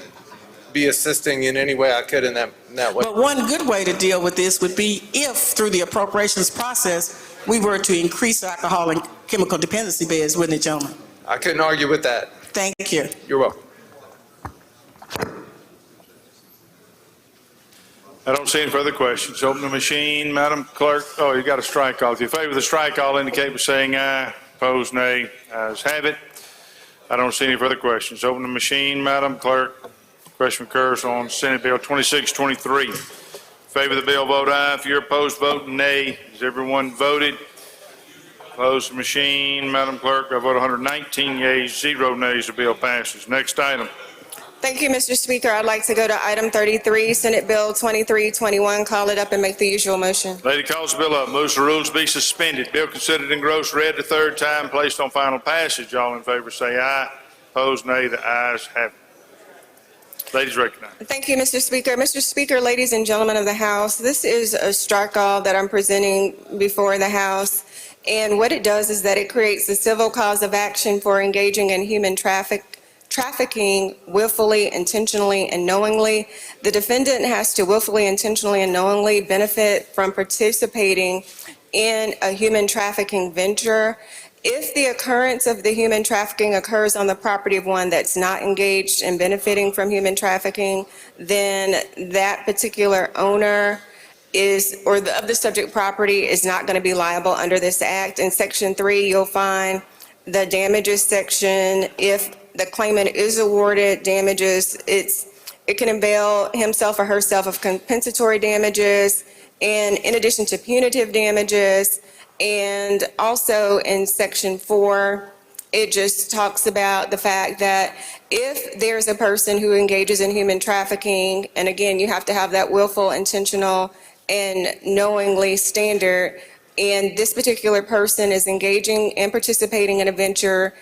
be assisting in any way I could in that way. But one good way to deal with this would be if, through the appropriations process, we were to increase alcohol and chemical dependency beds, wouldn't it, gentlemen? I couldn't argue with that. Thank you. You're welcome. I don't see any further questions. Open the machine, Madam Clerk. Oh, you got a strike call. If you favor the strike call, indicate by saying aye. Opposed, nay. Ayes have it. I don't see any further questions. Open the machine, Madam Clerk. Question occurs on Senate Bill 2623. Favor the bill, vote aye. If you're opposed, vote nay. Has everyone voted? Close the machine, Madam Clerk. I vote 119 yeas, 0 nays. The bill passes. Next item. Thank you, Mr. Speaker. I'd like to go to item 33, Senate Bill 2321. Call it up and make the usual motion. Lady calls the bill up, moves the rules be suspended. Bill considered in gross read the third time, placed on final passage. All in favor say aye. Opposed, nay. The ayes have it. Ladies recognized. Thank you, Mr. Speaker. Mr. Speaker, ladies and gentlemen of the House, this is a strike all that I'm presenting before the House. And what it does is that it creates a civil cause of action for engaging in human trafficking willfully, intentionally, and knowingly. The defendant has to willfully, intentionally, and knowingly benefit from participating in a human trafficking venture. If the occurrence of the human trafficking occurs on the property of one that's not engaged in benefiting from human trafficking, then that particular owner of the subject property is not going to be liable under this act. In Section 3, you'll find the damages section. If the claimant is awarded damages, it can avail himself or herself of compensatory damages, and in addition to punitive damages. And also in Section 4, it just talks about the fact that if there's a person who engages in human trafficking, and again, you have to have that willful, intentional, and knowingly standard, and this particular person is engaging and participating in a venture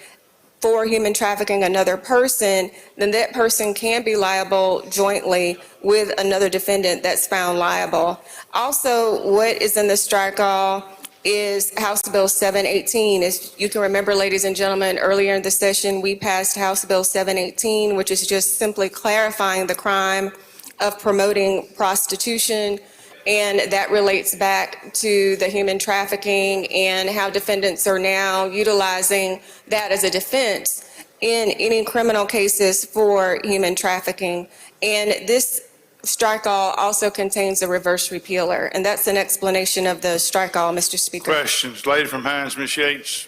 for human trafficking another person, then that person can be liable jointly with another defendant that's found liable. Also, what is in the strike all is House Bill 718. As you can remember, ladies and gentlemen, earlier in the session, we passed House Bill 718, which is just simply clarifying the crime of promoting prostitution. And that relates back to the human trafficking and how defendants are now utilizing that as a defense in any criminal cases for human trafficking. And this strike all also contains a reverse repealer. And that's an explanation of the strike all, Mr. Speaker. Questions. Lady from Hines, Ms. Yates.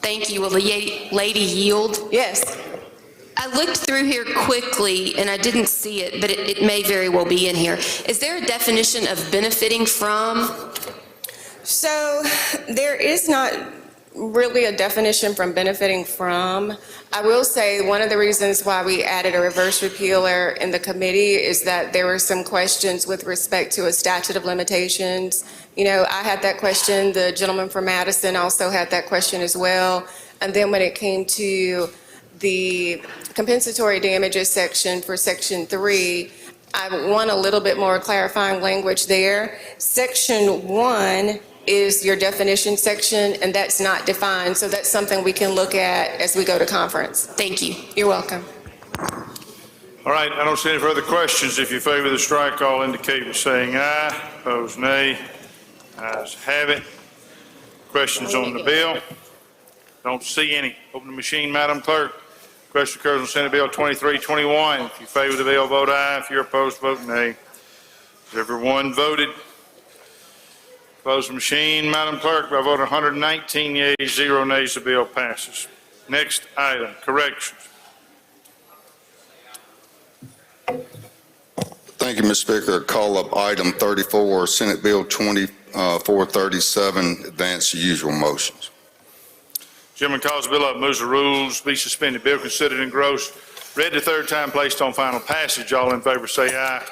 Thank you. Will the lady yield? Yes. I looked through here quickly and I didn't see it, but it may very well be in here. Is there a definition of benefiting from? So there is not really a definition from benefiting from. I will say one of the reasons why we added a reverse repealer in the committee is that there were some questions with respect to a statute of limitations. You know, I had that question. The gentleman from Madison also had that question as well. And then when it came to the compensatory damages section for Section 3, I want a little bit more clarifying language there. Section 1 is your definition section, and that's not defined. So that's something we can look at as we go to conference. Thank you. You're welcome. All right, I don't see any further questions. If you favor the strike, all indicate by saying aye. Opposed, nay. Ayes have it. Questions on the bill? Don't see any. Open the machine, Madam Clerk. Question occurs on Senate Bill 2321. If you favor the bill, vote aye. If you're opposed, vote nay. Has everyone voted? Close the machine, Madam Clerk. By voting 119 yeas, 0 nays, the bill passes. Next item, corrections. Thank you, Mr. Speaker. Call up item 34, Senate Bill 2437, advance the usual motions. Chairman calls the bill up, moves the rules, be suspended. Bill considered engrossed, read the third time, placed on final passage. All in favor say aye.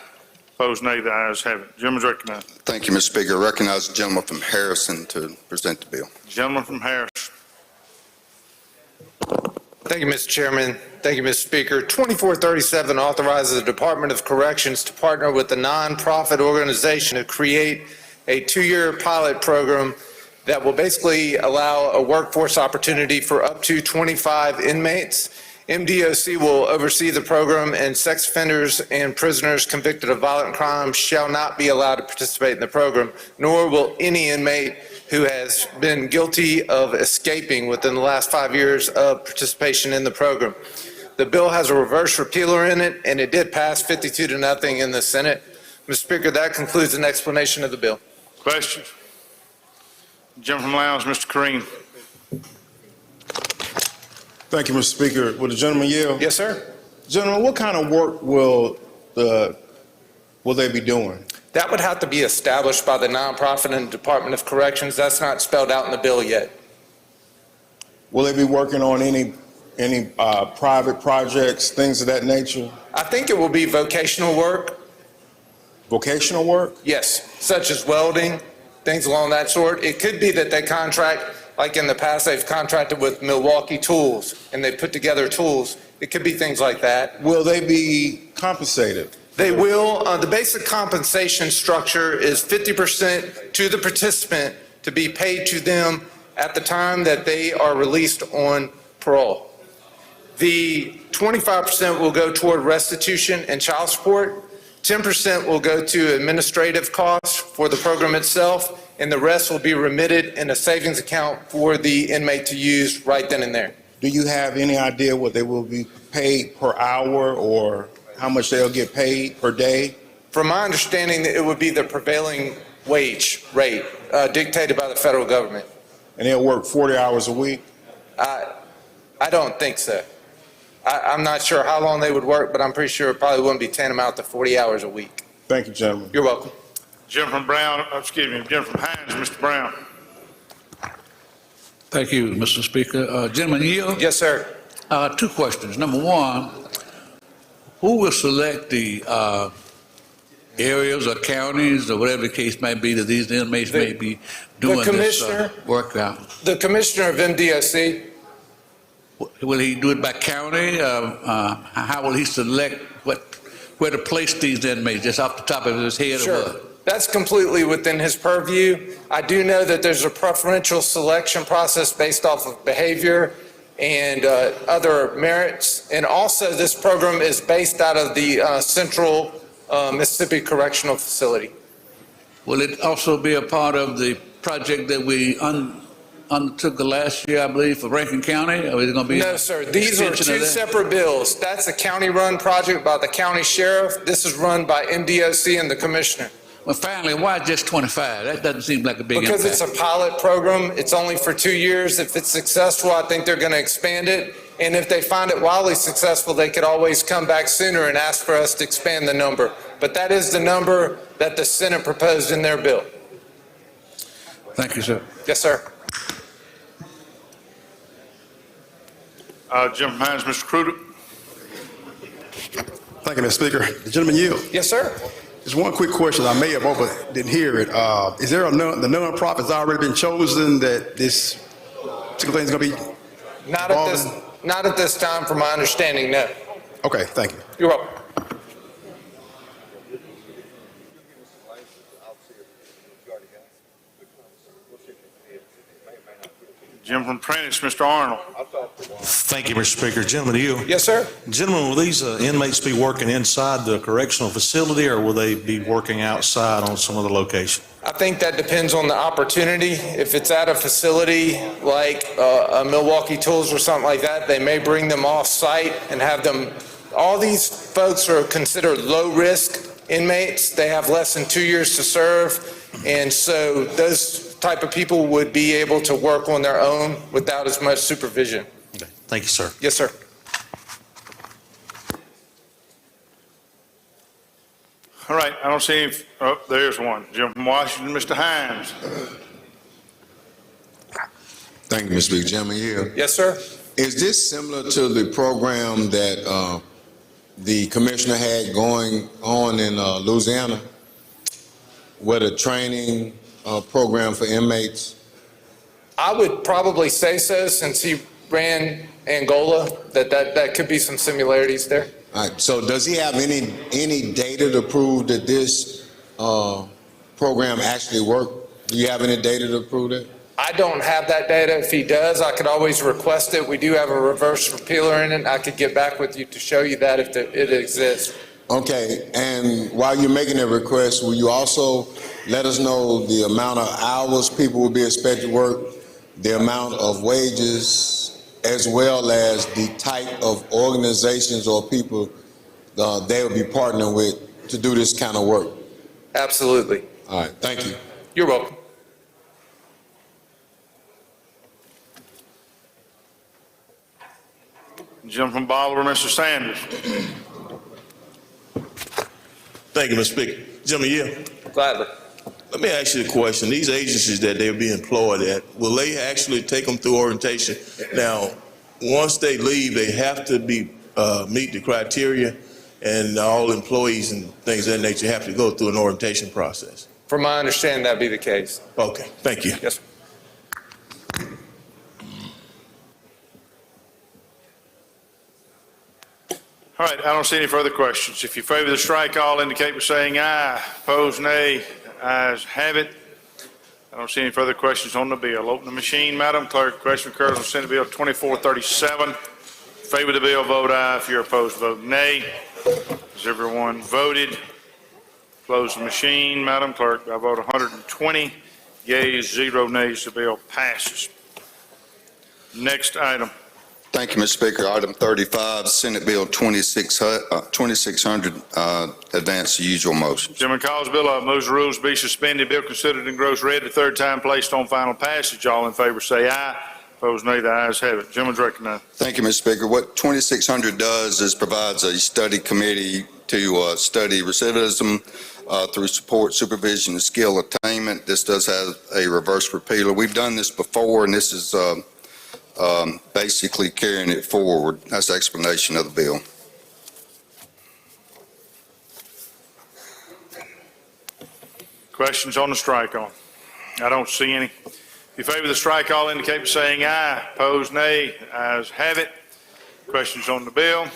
Opposed, nay. The ayes have it. Gentleman's recognized. Thank you, Mr. Speaker. Recognize the gentleman from Harrison to present the bill. Gentleman from Harrison. Thank you, Mr. Chairman. Thank you, Mr. Speaker. 2437 authorizes the Department of Corrections to partner with a nonprofit organization to create a 2-year pilot program that will basically allow a workforce opportunity for up to 25 inmates. MDOC will oversee the program, and sex offenders and prisoners convicted of violent crimes shall not be allowed to participate in the program, nor will any inmate who has been guilty of escaping within the last 5 years of participation in the program. The bill has a reverse repealer in it, and it did pass 52-0 in the Senate. Mr. Speaker, that concludes an explanation of the bill. Questions? Gentleman from Lowndes, Mr. Kareem. Thank you, Mr. Speaker. Will the gentleman yield? Yes, sir. Gentlemen, what kind of work will they be doing? That would have to be established by the nonprofit and Department of Corrections. That's not spelled out in the bill yet. Will they be working on any private projects, things of that nature? I think it will be vocational work. Vocational work? Yes, such as welding, things along that sort. It could be that they contract, like in the past, they've contracted with Milwaukee Tools, and they put together tools. It could be things like that. Will they be compensated? They will. The basic compensation structure is 50% to the participant to be paid to them at the time that they are released on parole. The 25% will go toward restitution and child support. 10% will go to administrative costs for the program itself, and the rest will be remitted in a savings account for the inmate to use right then and there. Do you have any idea what they will be paid per hour or how much they'll get paid per day? From my understanding, it would be the prevailing wage rate dictated by the federal government. And they'll work 40 hours a week? I don't think so. I'm not sure how long they would work, but I'm pretty sure it probably wouldn't be tantamount to 40 hours a week. Thank you, gentlemen. You're welcome. Gentleman from Gentleman from Hines, Mr. Brown. Thank you, Mr. Speaker. Gentleman yield? Yes, sir. 2 questions. Number 1, who will select the areas or counties or whatever the case might be that these inmates may be doing this work out? The commissioner of MDOC. Will he do it by county? How will he select where to place these inmates, just off the top of his head? Sure. Or what? That's completely within his purview. I do know that there's a preferential selection process based off of behavior and other merits. And also, this program is based out of the Central Mississippi Correctional Facility. Will it also be a part of the project that we undertook the last year, I believe, for Rankin County? Or is it going to be? No, sir. These are 2 separate bills. That's a county-run project by the county sheriff. This is run by MDOC and the commissioner. Well, finally, why just 25? That doesn't seem like a big Because impact. it's a pilot program. It's only for 2 years. If it's successful, I think they're going to expand it. And if they find it wildly successful, they could always come back sooner and ask for us to expand the number. But that is the number that the Senate proposed in their bill. Thank you, sir. Yes, sir. Gentleman from Hines, Mr. Crudup. Thank you, Mr. Speaker. The gentleman yield. Yes, sir. Just one quick question. I may have didn't hear it. Is there the nonprofit's already been chosen that this particular thing is going to be? Not at this time, from my understanding, no. Okay, thank you. You're welcome. Gentleman from Prentice, Mr. Arnold. Thank you, Mr. Speaker. Gentlemen, to you. Yes, sir. Gentlemen, will these inmates be working inside the correctional facility, or will they be working outside on some other location? I think that depends on the opportunity. If it's at a facility like a Milwaukee Tools or something like that, they may bring them off-site and have them. All these folks are considered low-risk inmates. They have less than 2 years to serve, and so those type of people would be able to work on their own without as much supervision. Okay. Thank you, sir. Yes, sir. All right, I don't see any, oh, there's one. Gentleman from Washington, Mr. Hines. Thank you, Mr. Speaker. Gentleman here. Yes, sir. Is this similar to the program that the commissioner had going on in Louisiana with a training program for inmates? I would probably say so, since he ran Angola, that could be some similarities there. All right, so does he have any data to prove that this program actually worked? Do you have any data to prove that? I don't have that data. If he does, I could always request it. We do have a reverse repealer in it. I could get back with you to show you that if it exists. Okay, and while you're making that request, will you also let us know the amount of hours people will be expected to work, the amount of wages, as well as the type of organizations or people they will be partnering with to do this kind of work? Absolutely. All right, thank you. You're welcome. Gentleman from Bolivar, Mr. Sanders. Thank you, Mr. Speaker. Gentleman, yeah. Gladly. Let me ask you a question. These agencies that they'll be employed at, will they actually take them through orientation? Now, once they leave, they have to be meet the criteria, and all employees and things of that nature have to go through an orientation process. From my understanding, that'd be the case. Okay, thank you. Yes, sir. All right, I don't see any further questions. If you favor the strike, all indicate by saying aye. Opposed, nay. Ayes have it. I don't see any further questions on the bill. Open the machine, Madam Clerk. Question occurs on Senate Bill 2437. Favor the bill, vote aye. If you're opposed, vote nay. Has everyone voted? Close the machine, Madam Clerk. By vote 120, yeas, 0 nays, the bill passes. Next item. Thank you, Mr. Speaker. Item 35, Senate Bill 2600, advance the usual motion. Chairman calls the bill up, moves the rules be suspended, bill considered in gross red the third time, placed on final passage. All in favor say aye. Opposed, nay. The ayes have it. Gentleman's recognized. Thank you, Mr. Speaker. What 2600 does is provides a study committee to study recidivism through support, supervision, and skill attainment. This does have a reverse repealer. We've done this before, and this is basically carrying it forward. That's the explanation of the bill. Questions on the strike on? I don't see any. If you favor the strike, all indicate by saying aye. Opposed, nay. Ayes have it. Questions on the bill?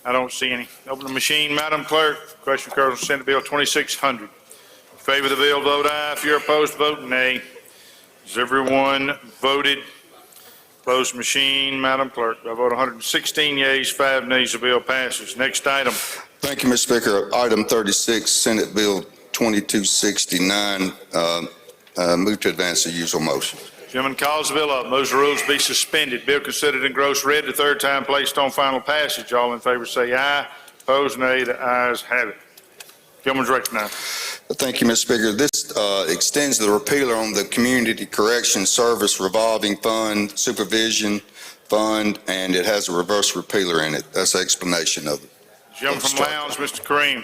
I don't see any. Open the machine, Madam Clerk. Question occurs on Senate Bill 2600. If you favor the bill, vote aye. If you're opposed, vote nay. Has everyone voted? Close the machine, Madam Clerk. By vote 116 yeas, 5 nays, the bill passes. Next item. Thank you, Mr. Speaker. Item 36, Senate Bill 2269, move to advance the usual motion. Gentleman calls the bill up, moves the rules be suspended. Bill considered in gross red the third time, placed on final passage. All in favor say aye. Opposed, nay. The ayes have it. Gentleman's recognized. Thank you, Mr. Speaker. This extends the repealer on the Community Correction Service Revolving Fund, Supervision Fund, and it has a reverse repealer in it. That's the explanation of it. Gentleman from Lowndes, Mr. Kareem.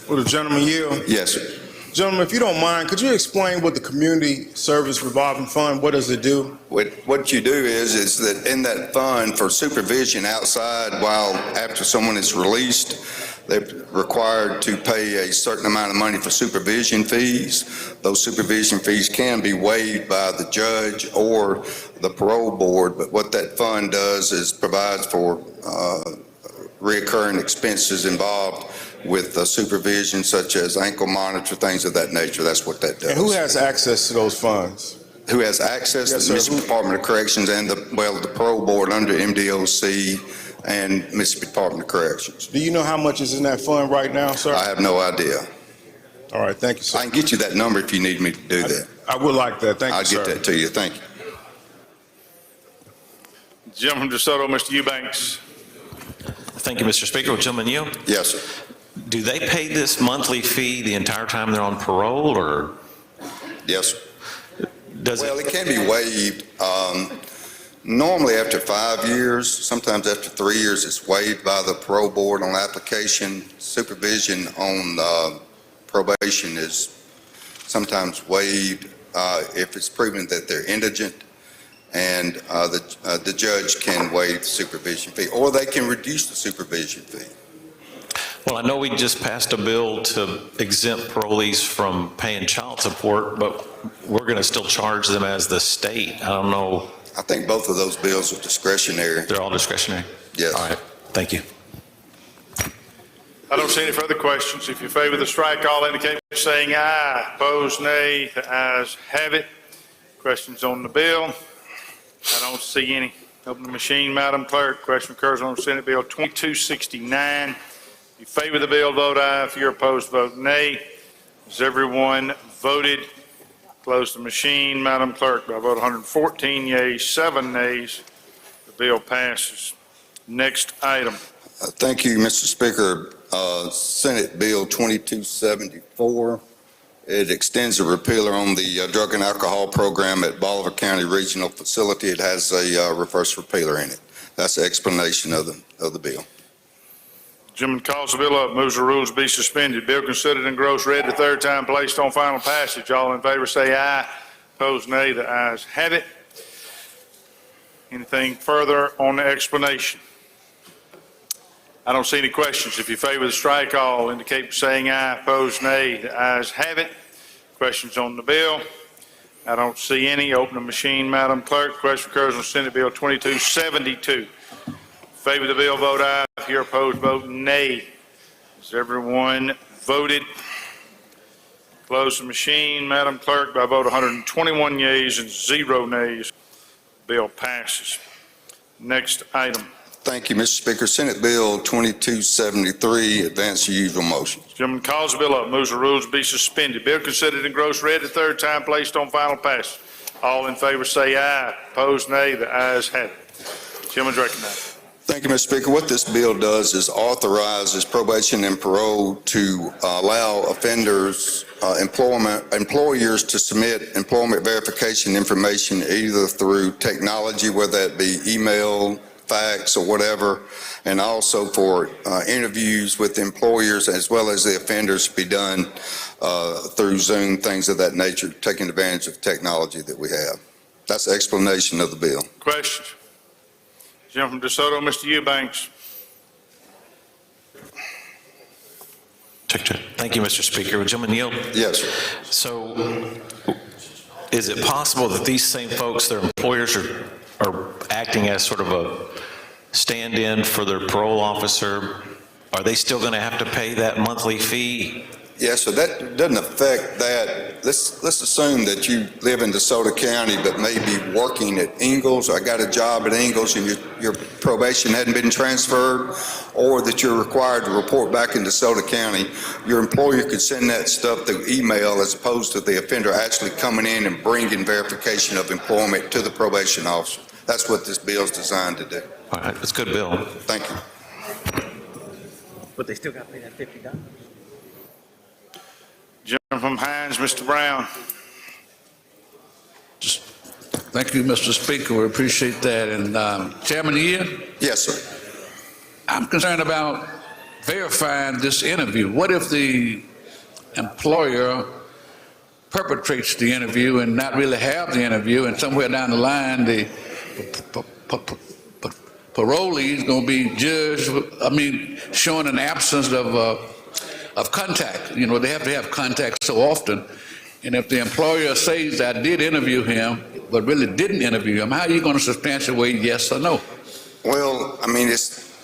Will the gentleman yield? Yes, sir. Gentlemen, if you don't mind, could you explain what the Community Service Revolving Fund, what does it do? What you do is that in that fund for supervision outside while after someone is released, they're required to pay a certain amount of money for supervision fees. Those supervision fees can be waived by the judge or the parole board, but what that fund does is provides for reoccurring expenses involved with supervision, such as ankle monitor, things of that nature. That's what that does. And who has access to those funds? who has access to the Mississippi Department of Corrections and the parole board under MDOC and Mississippi Department of Corrections. Do you know how much is in that fund right now, sir? I have no idea. All right, thank you, sir. I can get you that number if you need me to do that. I would like that. Thank you, sir. I'll get that to you. Thank you. Gentleman from DeSoto, Mr. Eubanks. Thank you, Mr. Speaker. Gentleman Yield? Yes, sir. Do they pay this monthly fee the entire time they're on parole, or? Yes, sir. Well, it can be waived. Normally after 5 years, sometimes after 3 years, it's waived by the parole board on application. Supervision on probation is sometimes waived if it's proven that they're indigent, and the judge can waive the supervision fee, or they can reduce the supervision fee. Well, I know we just passed a bill to exempt parolees from paying child support, but we're going to still charge them as the state. I don't know. I think both of those bills are discretionary. They're all discretionary? Yes. All right. Thank you. I don't see any further questions. If you favor the strike, all indicate by saying aye. Opposed, nay. The ayes have it. Questions on the bill? I don't see any. Open the machine, Madam Clerk. Question occurs on Senate Bill 2269. If you favor the bill, vote aye. If you're opposed, vote nay. Has everyone voted? Close the machine, Madam Clerk. By a vote 114 yeas, 7 nays, the bill passes. Next item. Thank you, Mr. Speaker. Senate Bill 2274. It extends the repealer on the drug and alcohol program at Bolivar County Regional Facility. It has a reverse repealer in it. That's the explanation of the bill. Gentleman calls the bill up, moves the rules be suspended. Bill considered and gross read the third time, placed on final passage. All in favor say aye. Opposed, nay. The ayes have it. Anything further on the explanation? I don't see any questions. If you favor the strike, all indicate by saying aye. Opposed, nay. The ayes have it. Questions on the bill? I don't see any. Open the machine, Madam Clerk. Question occurs on Senate Bill 2272. Favor the bill, vote aye. If you're opposed, vote nay. Has everyone voted? Close the machine, Madam Clerk. By a vote 121 yeas and 0 nays, bill passes. Next item. Thank you, Mr. Speaker. Senate Bill 2273, advance the usual motion. Gentleman calls the bill up, moves the rules be suspended. Bill considered and gross read the third time, placed on final passage. All in favor say aye. Opposed, nay. The ayes have it. Gentleman's recognized. Thank you, Mr. Speaker. What this bill does is authorizes probation and parole to allow offenders, employers to submit employment verification information either through technology, whether that be email, fax, or whatever, and also for interviews with employers as well as the offenders to be done through Zoom, things of that nature, taking advantage of technology that we have. That's the explanation of the bill. Questions? Gentleman from DeSoto, Mr. Eubanks. Thank you, Mr. Speaker. Would gentleman yield? Yes, sir. So is it possible that these same folks, their employers are acting as sort of a stand-in for their parole officer? Are they still going to have to pay that monthly fee? Yeah, so that doesn't affect that. Let's assume that you live in DeSoto County but may be working at Ingalls. I got a job at Ingalls and your probation hadn't been transferred, or that you're required to report back in DeSoto County. Your employer could send that stuff through email as opposed to the offender actually coming in and bringing verification of employment to the probation officer. That's what this bill is designed to do. All right, that's a good bill. Thank you. But they still got to pay that $50. Gentleman from Hines, Mr. Brown. Thank you, Mr. Speaker. We appreciate that. And Chairman Year? Yes, sir. I'm concerned about verifying this interview. What if the employer perpetrates the interview and not really have the interview, and somewhere down the line the parolee is going to be judged, showing an absence of contact. You know, they have to have contact so often. And if the employer says, I did interview him, but really didn't interview him, how are you going to substantiate yes or no? Well,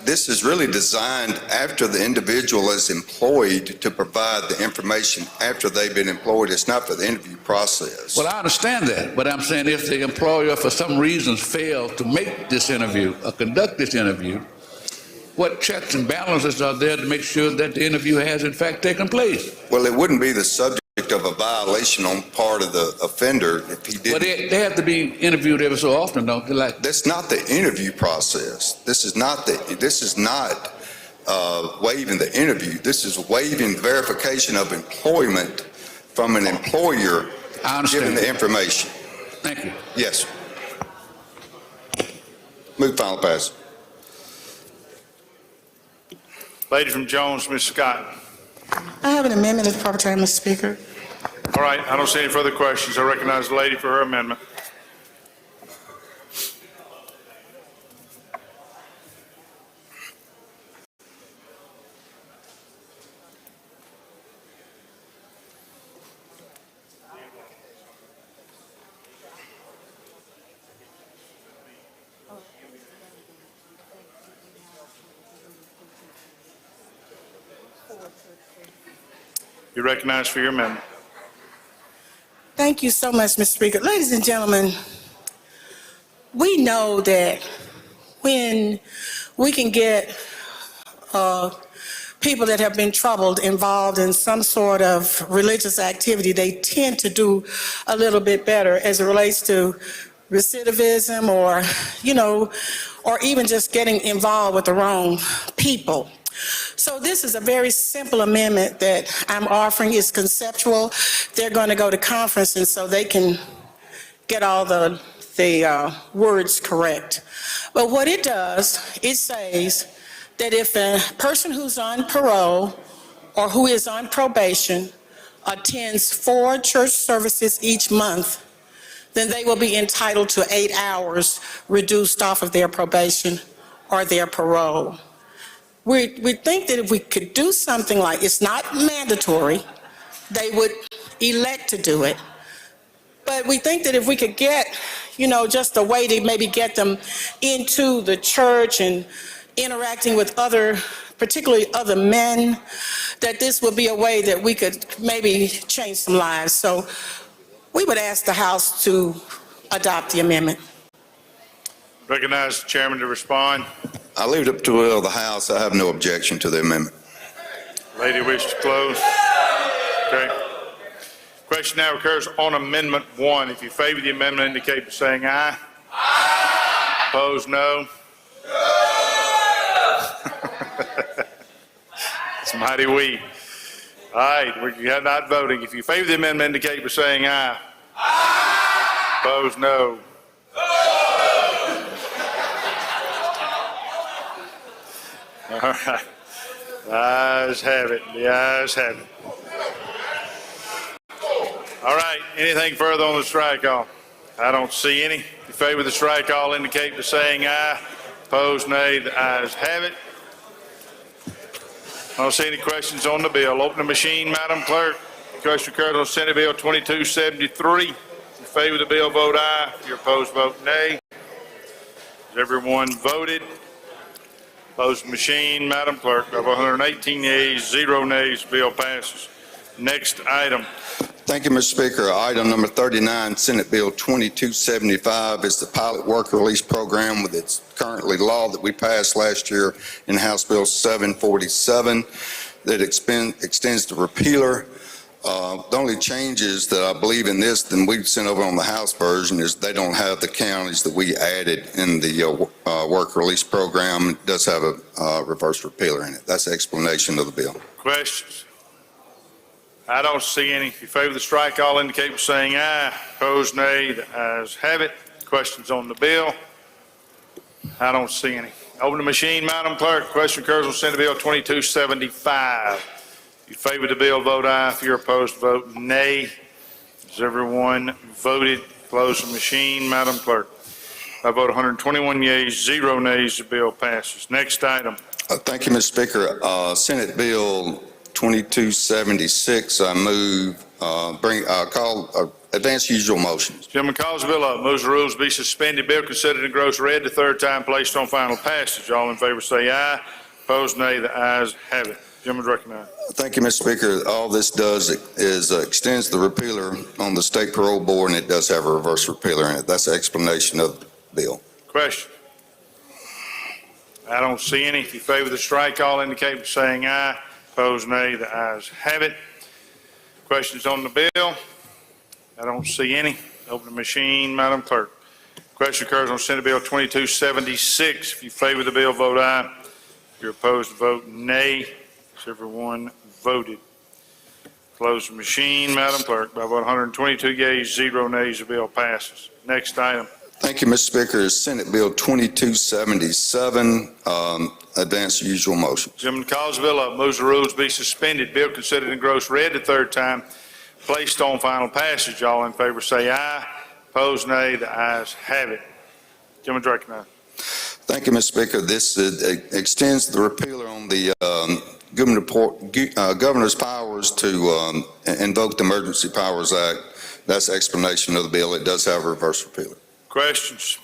this is really designed after the individual is employed to provide the information after they've been employed. It's not for the interview process. Well, I understand that, but I'm saying if the employer for some reasons failed to make this interview or conduct this interview, what checks and balances are there to make sure that the interview has in fact taken place? Well, it wouldn't be the subject of a violation on part of the offender if he didn't. But they have to be interviewed every so often, don't they? Like, That's not the interview process. This is not waiving the interview. This is waiving verification of employment from an employer giving the information. Thank you. Yes. Move final pass. Lady from Jones, Ms. Scott. I have an amendment at the proper time, Mr. Speaker. All right, I don't see any further questions. I recognize the lady for her amendment. You're recognized for your amendment. Thank you so much, Mr. Speaker. Ladies and gentlemen, we know that when we can get people that have been troubled involved in some sort of religious activity, they tend to do a little bit better as it relates to recidivism or, or even just getting involved with the wrong people. So this is a very simple amendment that I'm offering. It's conceptual. They're going to go to conference, and so they can get all the words correct. But what it does, it says that if a person who's on parole or who is on probation attends 4 church services each month, then they will be entitled to 8 hours reduced off of their probation or their parole. We think that if we could do something like, it's not mandatory, they would elect to do it. But we think that if we could get, just a way to maybe get them into the church and interacting with particularly other men, that this would be a way that we could maybe change some lives. So we would ask the House to adopt the amendment. Recognize the chairman to respond. I leave it up to the House. I have no objection to the amendment. Lady wish to close. Okay. Question now occurs on Amendment 1. If you favor the amendment, indicate by saying aye. Aye. Opposed, no. It's mighty weak. All right, you have not voting. If you favor the amendment, indicate by saying aye. Aye. Opposed, no. All right. The ayes have it. The ayes have it. All right. Anything further on the strike-all? I don't see any. If you favor the strike-all, indicate by saying aye. Opposed, nay. The ayes have it. I don't see any questions on the bill. Open the machine, Madam Clerk. Question occurred on Senate Bill 2273. If you favor the bill, vote aye. If you're opposed, vote nay. Has everyone voted? Close the machine, Madam Clerk. Of 118 yeas, 0 nays, bill passes. Next item. Thank you, Mr. Speaker. Item number 39, Senate Bill 2275 is the pilot work release program with its currently law that we passed last year in House Bill 747 that extends the repealer. The only changes that I believe in this than we've sent over on the House version is they don't have the counties that we added in the work release program. It does have a reverse repealer in it. That's the explanation of the bill. Questions? I don't see any. If you favor the strike, all indicate by saying aye. Opposed, nay. The ayes have it. Questions on the bill? I don't see any. Open the machine, Madam Clerk. Question occurs on Senate Bill 2275. If you favor the bill, vote aye. If you're opposed, vote nay. Has everyone voted? Close the machine, Madam Clerk. I vote 121 yeas, 0 nays. The bill passes. Next item. Thank you, Mr. Speaker. Senate Bill 2276, I move, Advance usual motions. Gentleman calls the bill up, moves the rules be suspended, bill considered in gross read the third time, placed on final passage. All in favor say aye. Opposed, nay. The ayes have it. Gentleman's recognized. Thank you, Mr. Speaker. All this does is extends the repealer on the state parole board, and it does have a reverse repealer in it. That's the explanation of the bill. Question? I don't see any. If you favor the strike, all indicate by saying aye. Opposed, nay. The ayes have it. Questions on the bill? I don't see any. Open the machine, Madam Clerk. Question occurs on Senate Bill 2276. If you favor the bill, vote aye. If you're opposed, vote nay. Has everyone voted? Close the machine, Madam Clerk. By vote 122 yeas, 0 nays, the bill passes. Next item. Thank you, Mr. Speaker. Senate Bill 2277. Advance usual motions. Gentleman calls the bill up, moves the rules be suspended. Bill considered in gross read the third time, placed on final passage. All in favor say aye. Opposed, nay. The ayes have it. Gentleman's recognized. Thank you, Mr. Speaker. This extends the repealer on the governor's powers to invoke the Emergency Powers Act. That's the explanation of the bill. It does have a reverse repealer. Questions?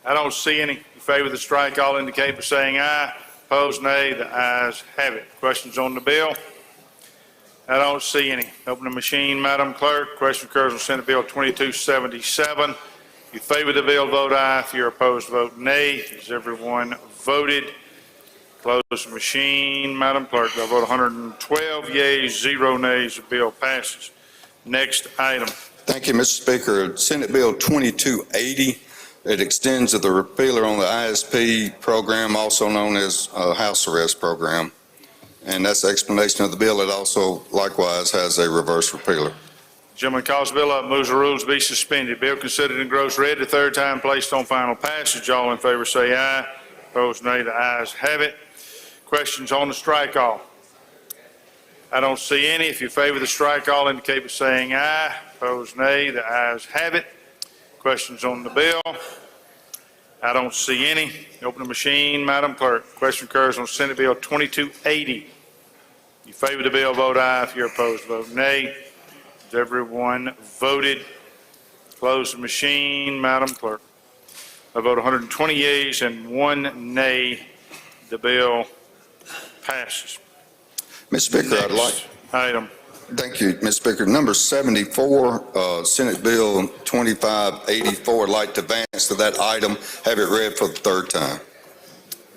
I don't see any. In favor of the strike, all indicate by saying aye. Opposed, nay. The ayes have it. Questions on the bill? I don't see any. Open the machine, Madam Clerk. Question occurs on Senate Bill 2277. If you favor the bill, vote aye. If you're opposed, vote nay. Has everyone voted? Close the machine, Madam Clerk. By vote 112 yeas, 0 nays, the bill passes. Next item. Thank you, Mr. Speaker. Senate Bill 2280. It extends the repealer on the ISP program, also known as house arrest program. And that's the explanation of the bill. It also likewise has a reverse repealer. Gentleman calls the bill up, moves the rules be suspended. Bill considered in gross read the third time, placed on final passage. All in favor say aye. Opposed, nay. The ayes have it. Questions on the strike all? I don't see any. If you favor the strike all, indicate by saying aye. Opposed, nay. The ayes have it. Questions on the bill? I don't see any. Open the machine, Madam Clerk. Question occurs on Senate Bill 2280. If you favor the bill, vote aye. If you're opposed, vote nay. Has everyone voted? Close the machine, Madam Clerk. I vote 120 yeas and 1 nay. The bill passes. Mr. Speaker, I'd like. Item. Thank you, Mr. Speaker. Number 74, Senate Bill 2584. I'd like to advance to that item, have it read for the third time.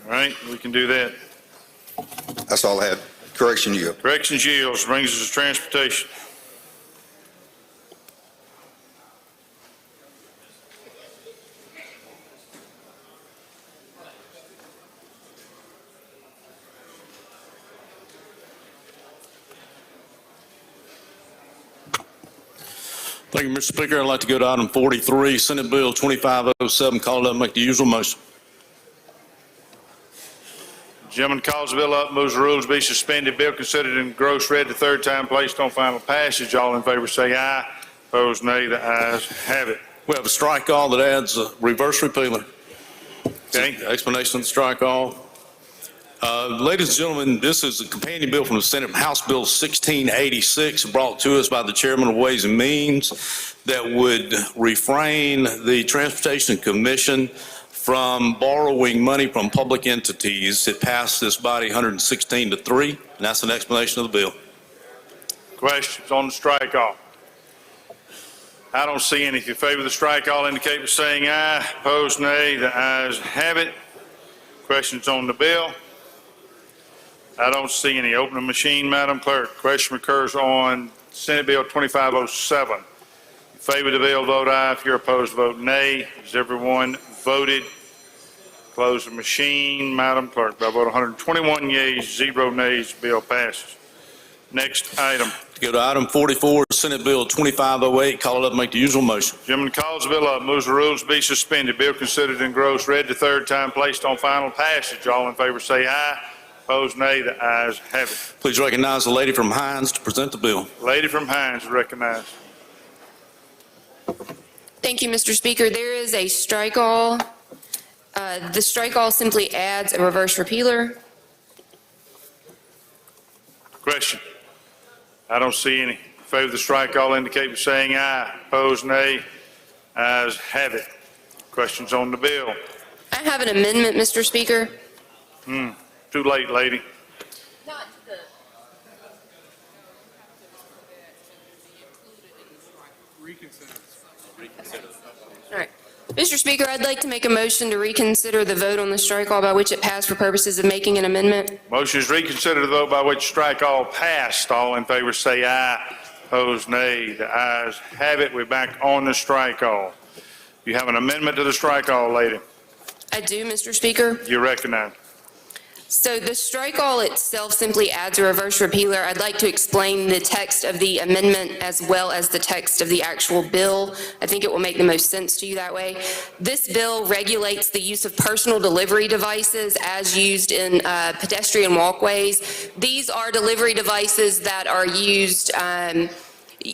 All right, we can do that. That's all I had. Correction yield. Corrections yields brings us to transportation. Thank you, Mr. Speaker. I'd like to go to item 43, Senate Bill 2507. Call it up, make the usual motion. Gentleman calls the bill up, moves the rules be suspended. Bill considered in gross read the third time, placed on final passage. All in favor say aye. Opposed, nay. The ayes have it. We have a strike all that adds a reverse repealer. Okay. Explanation of the strike all. Ladies and gentlemen, this is a companion bill from the Senate, House Bill 1686, brought to us by the Chairman of Ways and Means, that would refrain the Transportation Commission from borrowing money from public entities. It passed this body 116-3, and that's an explanation of the bill. Questions on the strike all? I don't see any. If you favor the strike all, indicate by saying aye. Opposed, nay. The ayes have it. Questions on the bill? I don't see any. Open the machine, Madam Clerk. Question occurs on Senate Bill 2507. If you favor the bill, vote aye. If you're opposed, vote nay. Has everyone voted? Close the machine, Madam Clerk. By vote 121 yeas, 0 nays, bill passes. Next item. Go to item 44, Senate Bill 2508. Call it up, make the usual motion. Gentleman calls the bill up, moves the rules be suspended. Bill considered in gross read the third time, placed on final passage. All in favor say aye. Opposed, nay. The ayes have it. Please recognize the lady from Hines to present the bill. Lady from Hines is recognized. Thank you, Mr. Speaker. There is a strike all. The strike all simply adds a reverse repealer. Question. I don't see any. favor of the strike, all indicate by saying aye. Opposed, nay. Ayes have it. Questions on the bill? I have an amendment, Mr. Speaker. Too late, lady. All right. Mr. Speaker, I'd like to make a motion to reconsider the vote on the strike all by which it passed for purposes of making an amendment. Motion is reconsider the vote by which strike all passed. All in favor say aye. Opposed, nay. The ayes have it. We're back on the strike all. You have an amendment to the strike all, lady. I do, Mr. Speaker. You recognize. So the strike all itself simply adds a reverse repealer. I'd like to explain the text of the amendment as well as the text of the actual bill. I think it will make the most sense to you that way. This bill regulates the use of personal delivery devices as used in pedestrian walkways. These are delivery devices that are used,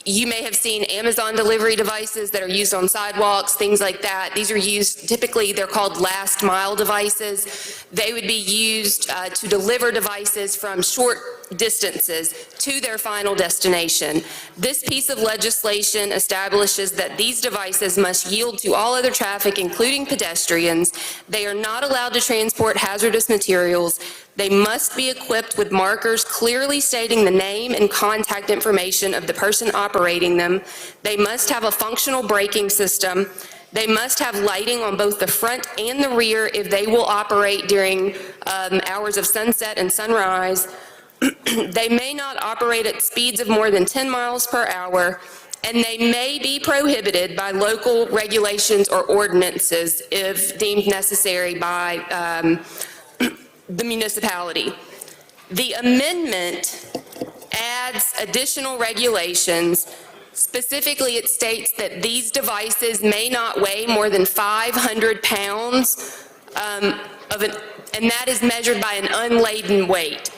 you may have seen Amazon delivery devices that are used on sidewalks, things like that. These are used, typically they're called last mile devices. They would be used to deliver devices from short distances to their final destination. This piece of legislation establishes that these devices must yield to all other traffic, including pedestrians. They are not allowed to transport hazardous materials. They must be equipped with markers clearly stating the name and contact information of the person operating them. They must have a functional braking system. They must have lighting on both the front and the rear if they will operate during hours of sunset and sunrise. They may not operate at speeds of more than 10 miles per hour, and they may be prohibited by local regulations or ordinances if deemed necessary by the municipality. The amendment adds additional regulations. Specifically, it states that these devices may not weigh more than 500 pounds, and that is measured by an unladen weight.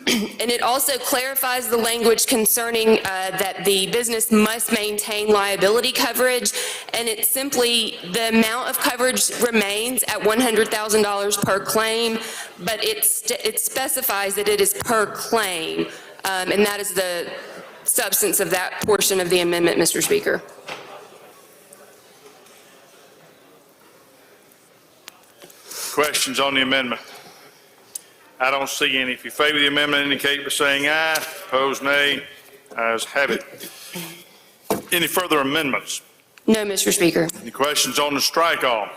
And it also clarifies the language concerning that the business must maintain liability coverage, and it's simply the amount of coverage remains at $100,000 per claim, but it specifies that it is per claim, and that is the substance of that portion of the amendment, Mr. Speaker. Questions on the amendment? I don't see any. If you favor the amendment, indicate by saying aye. Opposed, nay. Ayes have it. Any further amendments? No, Mr. Speaker. Any questions on the strike all?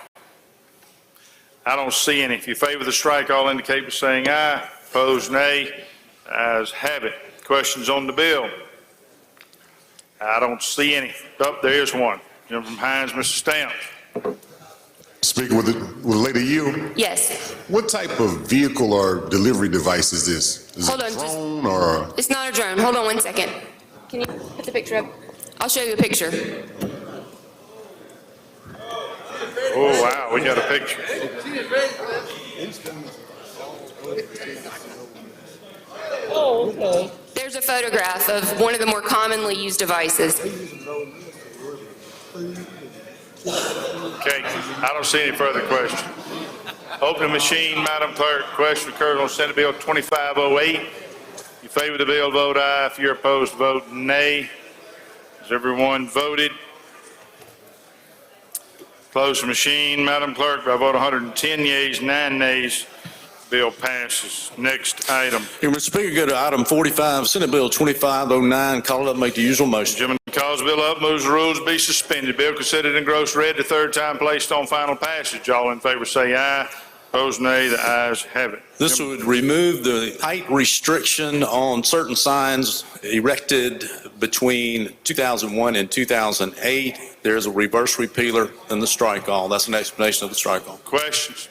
I don't see any. If you favor the strike all, indicate by saying aye. Opposed, nay. Ayes have it. Questions on the bill? I don't see any. Oh, there is one. Gentleman from Hines, Mr. Stamps. Speaker, with the lady yield? Yes. What type of vehicle or delivery device is this? Is Hold it on, a drone or? It's not a drone. Hold on 1 second. Can you put the picture up? I'll show you a picture. Oh, wow, we got a picture. Oh, okay. There's a photograph of one of the more commonly used devices. Okay, I don't see any further questions. Open the machine, Madam Clerk. Question occurs on Senate Bill 2508. You favor the bill, vote aye. If you're opposed, vote nay. Has everyone voted? Close the machine, Madam Clerk. By a vote of 110 yeas, 9 nays, bill passes. Next item. Here, Mr. Speaker, go to item 45, Senate Bill 2509. Call it up, make the usual motion. Gentleman calls the bill up, moves the rules be suspended. Bill considered and gross read the third time, placed on final passage. All in favor say aye. Opposed, nay. The ayes have it. This would remove the height restriction on certain signs erected between 2001 and 2008. There's a reverse repealer in the strike all. That's an explanation of the strike all. Questions?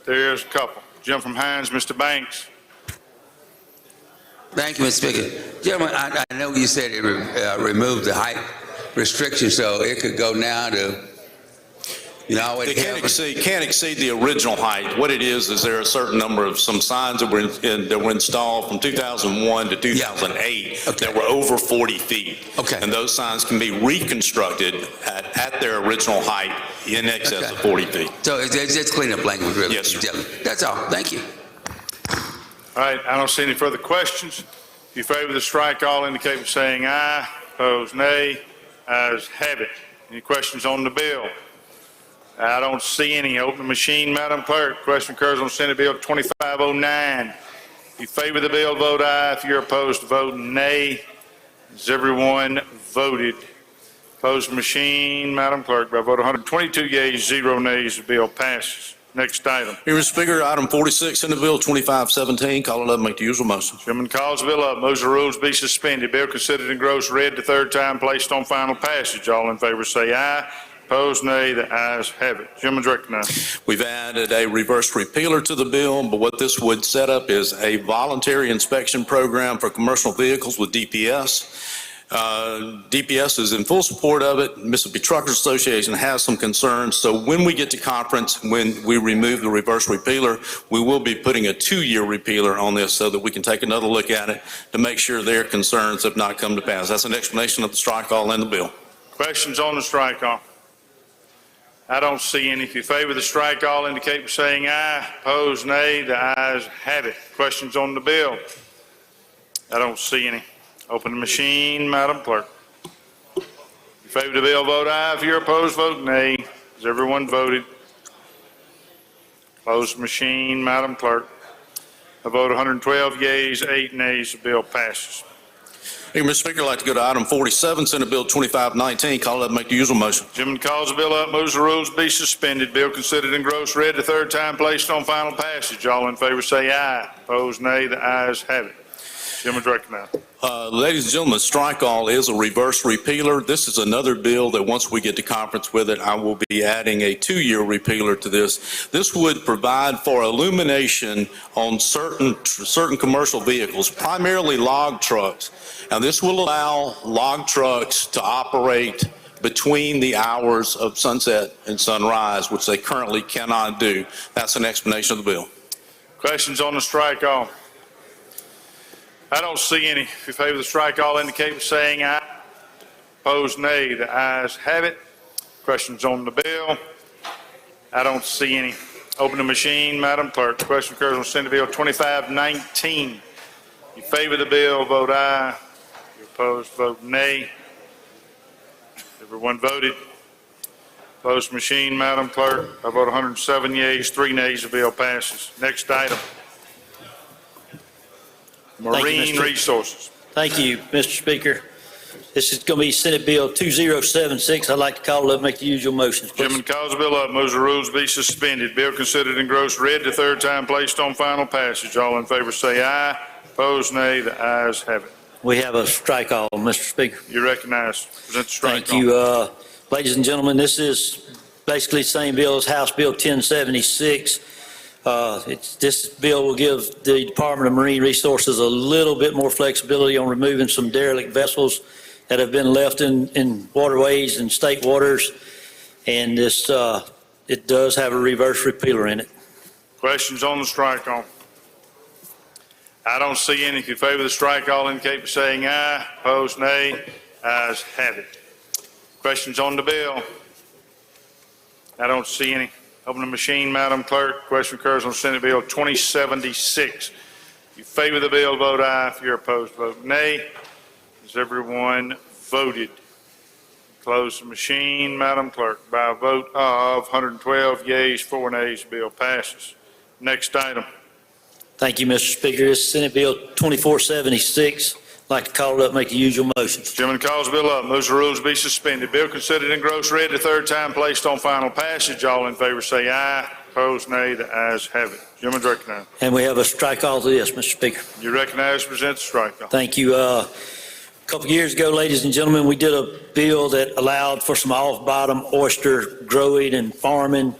There's a couple. Gentleman from Hines, Mr. Banks. Thank you, Mr. Speaker. Gentlemen, I know you said it removed the height restriction, so it could go now to, you know, They can't exceed the original height. What it is there are a certain number of some signs that were installed from 2001 to 2008 that were over 40 feet. Okay. And those signs can be reconstructed at their original height in excess of 40 feet. So it's cleanup language, really. Yes, sir. That's all. Thank you. All right, I don't see any further questions. If you favor the strike, all indicate by saying aye. Opposed, nay. Ayes have it. Any questions on the bill? I don't see any. Open the machine, Madam Clerk. Question occurs on Senate Bill 2509. If you favor the bill, vote aye. If you're opposed, vote nay. Has everyone voted? Opposed machine, Madam Clerk, by a vote of 122 yeas, 0 nays, the bill passes. Next item. Here, Mr. Speaker, item 46, Senate Bill 2517. Call it up, make the usual motion. Chairman calls the bill up, moves the rules be suspended. Bill considered and gross read the third time, placed on final passage. All in favor say aye. Opposed, nay. The ayes have it. Gentleman's recognized. We've added a reverse repealer to the bill, but what this would set up is a voluntary inspection program for commercial vehicles with DPS. DPS is in full support of it. Mississippi Truckers Association has some concerns. So when we get to conference, when we remove the reverse repealer, we will be putting a 2-year repealer on this so that we can take another look at it to make sure their concerns have not come to pass. That's an explanation of the strike all in the bill. Questions on the strike all? I don't see any. If you favor the strike all indicate by saying aye. Opposed, nay. The ayes have it. Questions on the bill? I don't see any. Open the machine, Madam Clerk. If you favor the bill, vote aye. If you're opposed, vote nay. Has everyone voted? Close the machine, Madam Clerk. A vote of 112 yeas, 8 nays, the bill passes. Hey, Mr. Speaker, I'd like to go to item 47, Senate Bill 2519. Call it up, make the usual motion. Chairman calls the bill up, moves the rules be suspended. Bill considered and gross read the third time, placed on final passage. All in favor say aye. Opposed, nay. The ayes have it. Gentleman's recognized. Ladies and gentlemen, strike all is a reverse repealer. This is another bill that once we get to conference with it, I will be adding a 2-year repealer to this. This would provide for illumination on certain commercial vehicles, primarily log trucks. Now, this will allow log trucks to operate between the hours of sunset and sunrise, which they currently cannot do. That's an explanation of the bill. Questions on the strike all? I don't see any. If you favor the strike, all indicate by saying aye. Opposed, nay. The ayes have it. Questions on the bill? I don't see any. Open the machine, Madam Clerk. The question occurs on Senate Bill 2519. If you favor the bill, vote aye. If you're opposed, vote nay. Everyone voted. Close the machine, Madam Clerk. I vote 107 yeas, 3 nays. The bill passes. Next item. Marine Resources. Thank you, Mr. Speaker. This is going to be Senate Bill 2076. I'd like to call it up, make the usual motions, please. Chairman calls the bill up, moves the rules be suspended. Bill considered and gross read the third time, placed on final passage. All in favor say aye. Opposed, nay. The ayes have it. We have a strike all, Mr. Speaker. You're recognized. Present the strike Thank you. Ladies and gentlemen, this is basically the same bill as House Bill 1076. This bill will give the Department of Marine Resources a little bit more flexibility on removing some derelict vessels that have been left in waterways and state waters. And this, it does have a reverse repealer in it. Questions on the strike all? I don't see any. If you favor the strike, all indicate by saying aye. Opposed, nay. Ayes have it. Questions on the bill? I don't see any. Open the machine, Madam Clerk. Question occurs on Senate Bill 2076. If you favor the bill, vote aye. If you're opposed, vote nay. Has everyone voted? Close the machine, Madam Clerk. By a vote of 112 yeas, 4 nays, the bill passes. Next item. Thank you, Mr. Speaker. This is Senate Bill 2476. I'd like to call it up, make the usual motions. Chairman calls the bill up, moves the rules be suspended. Bill considered and gross read the third time, placed on final passage. All in favor say aye. Opposed, nay. The ayes have it. Gentleman's recognized. And we have a strike all to this, Mr. Speaker. You recognize, present the strike all. Thank you. A couple years ago, ladies and gentlemen, we did a bill that allowed for some off-bottom oyster growing and farming.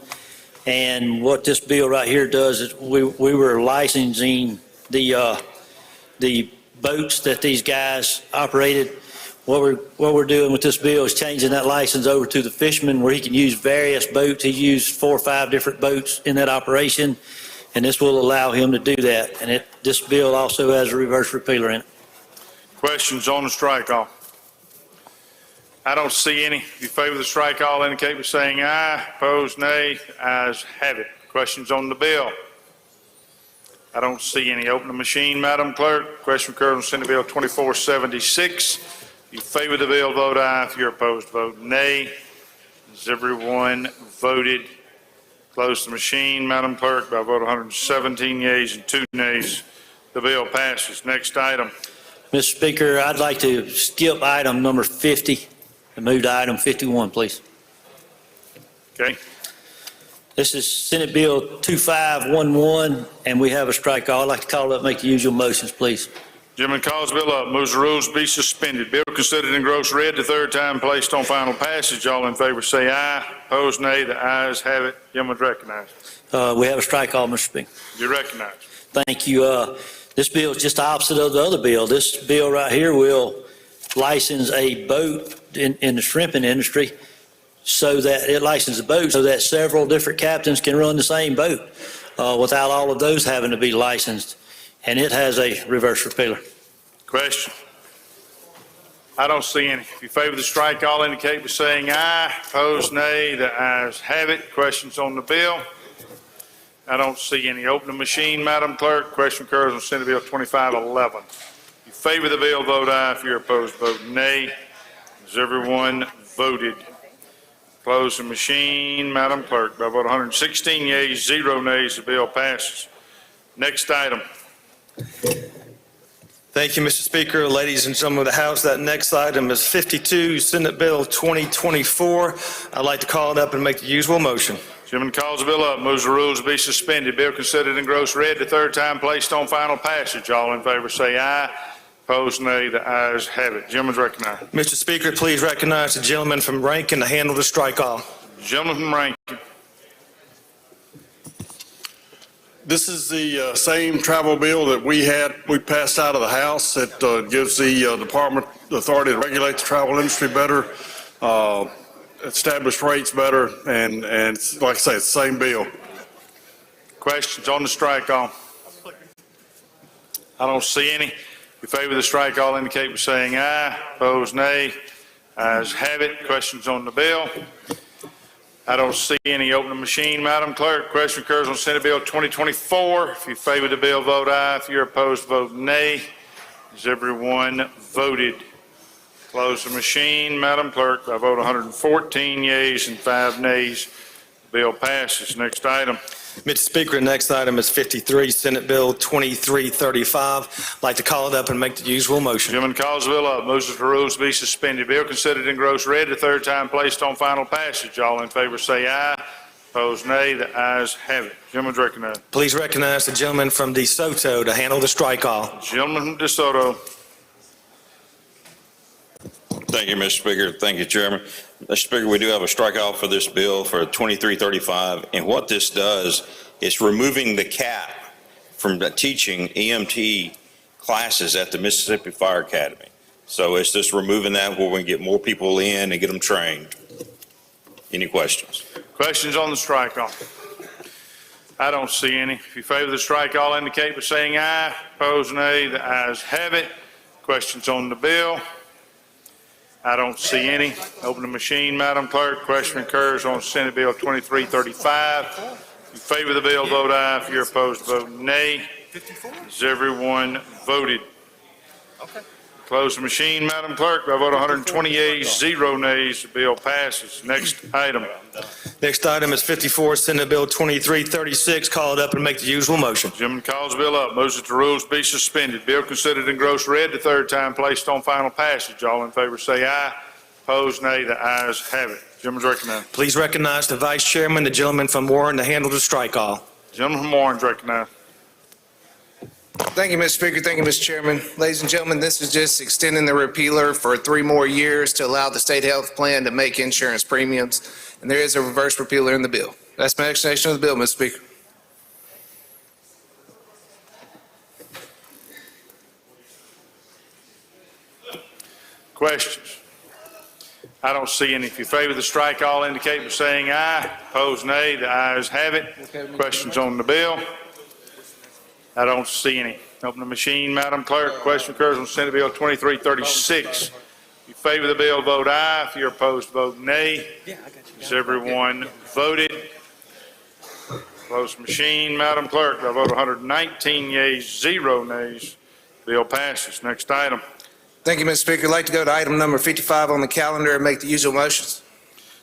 And what this bill right here does is we were licensing the boats that these guys operated. What we're doing with this bill is changing that license over to the fisherman, where he can use various boats. He used 4 or 5 different boats in that operation, and this will allow him to do that. And this bill also has a reverse repealer in it. Questions on the strike all? I don't see any. If you favor the strike all indicate by saying aye. Opposed, nay. Ayes have it. Questions on the bill? I don't see any. Open the machine, Madam Clerk. Question occurs on Senate Bill 2476. If you favor the bill, vote aye. If you're opposed, vote nay. Has everyone voted? Close the machine, Madam Clerk, by a vote of 117 yeas and 2 nays. The bill passes. Next item. Mr. Speaker, I'd like to skip item number 50 and move to item 51, please. Okay. This is Senate Bill 2511, and we have a strike call. I'd like to call it up, make the usual motions, please. Gentleman calls the bill up, moves the rules be suspended. Bill considered in gross read the third time placed on final passage. All in favor say aye. Opposed, nay. The ayes have it. Gentleman's recognized. We have a strike call, Mr. Speaker. You're recognized. Thank you. This bill is just the opposite of the other bill. This bill right here will license a boat in the shrimping industry so that it licenses a boat so that several different captains can run the same boat without all of those having to be licensed. And it has a reverse repealer. Question? I don't see any. If you favor the strike, all indicate by saying aye. Opposed, nay. The ayes have it. Questions on the bill? I don't see any. Open the machine, Madam Clerk. Question occurs on Senate Bill 2511. If you favor the bill, vote aye. If you're opposed, vote nay. Has everyone voted? Close the machine, Madam Clerk. By a vote of 116 yeas, 0 nays, the bill passes. Next item. Thank you, Mr. Speaker. Ladies and gentlemen of the House, that next item is 52, Senate Bill 2024. I'd like to call it up and make the usual motion. Gentleman calls the bill up, moves the rules to be suspended. Bill considered in gross read the third time placed on final passage. All in favor say aye. Opposed, nay. The ayes have it. Gentleman's recognized. Mr. Speaker, please recognize the gentleman from Rankin to handle the strike call. Gentleman from Rankin. This is the same travel bill that we passed out of the House that gives the department the authority to regulate the travel industry better, establish rates better, and like I say, it's the same bill. Questions on the strike call? I don't see any. If you favor the strike, all indicate by saying aye. Opposed, nay. Ayes have it. Questions on the bill? I don't see any. Open the machine, Madam Clerk. Question occurs on Senate Bill 2024. If you favor the bill, vote aye. If you're opposed, vote nay. Has everyone voted? Close the machine, Madam Clerk. By a vote of 114 yeas and 5 nays, the bill passes. Next item. Mr. Speaker, next item is 53, Senate Bill 2335. I'd like to call it up and make the usual motion. Gentleman calls the bill up, moves the rules to be suspended. Bill considered in gross read the third time placed on final passage. All in favor say aye. Opposed, nay. The ayes have it. Gentleman's recognized. Please recognize the gentleman from DeSoto to handle the strike call. Gentleman from DeSoto. Thank you, Mr. Speaker. Thank you, Chairman. Mr. Speaker, we do have a strikeout for this bill for 2335, and what this does is removing the cap from teaching EMT classes at the Mississippi Fire Academy. So it's just removing that where we can get more people in and get them trained. Any questions? Questions on the strike call? I don't see any. If you favor the strike, all indicate by saying aye. Opposed, nay. The ayes have it. Questions on the bill? I don't see any. Open the machine, Madam Clerk. Question occurs on Senate Bill 2335. If you favor the bill, vote aye. If you're opposed, vote nay. Has everyone voted? Close the machine, Madam Clerk. By a vote of 120 yeas, 0 nays, the bill passes. Next item. Next item is 54, Senate Bill 2336. Call it up and make the usual motion. Gentleman calls the bill up, moves that the rules be suspended. Bill considered in gross read the third time placed on final passage. All in favor say aye. Opposed, nay. The ayes have it. Gentleman's recognized. Please recognize the Vice Chairman, the gentleman from Warren, to handle the strike call. Gentleman from Warren is recognized. Thank you, Mr. Speaker. Thank you, Mr. Chairman. Ladies and gentlemen, this is just extending the repealer for 3 more years to allow the state health plan to make insurance premiums. And there is a reverse repealer in the bill. That's my explanation of the bill, Mr. Speaker. Questions? I don't see any. If you favor the strike, all indicate by saying aye. Opposed, nay. The ayes have it. Questions on the bill? I don't see any. Open the machine, Madam Clerk. Question occurs on Senate Bill 2336. If you favor the bill, vote aye. If you're opposed, vote nay. Has everyone voted? Close the machine, Madam Clerk. By a vote of 119 yeas, 0 nays, bill passes. Next item. Thank you, Mr. Speaker. I'd like to go to item number 55 on the calendar and make the usual motions.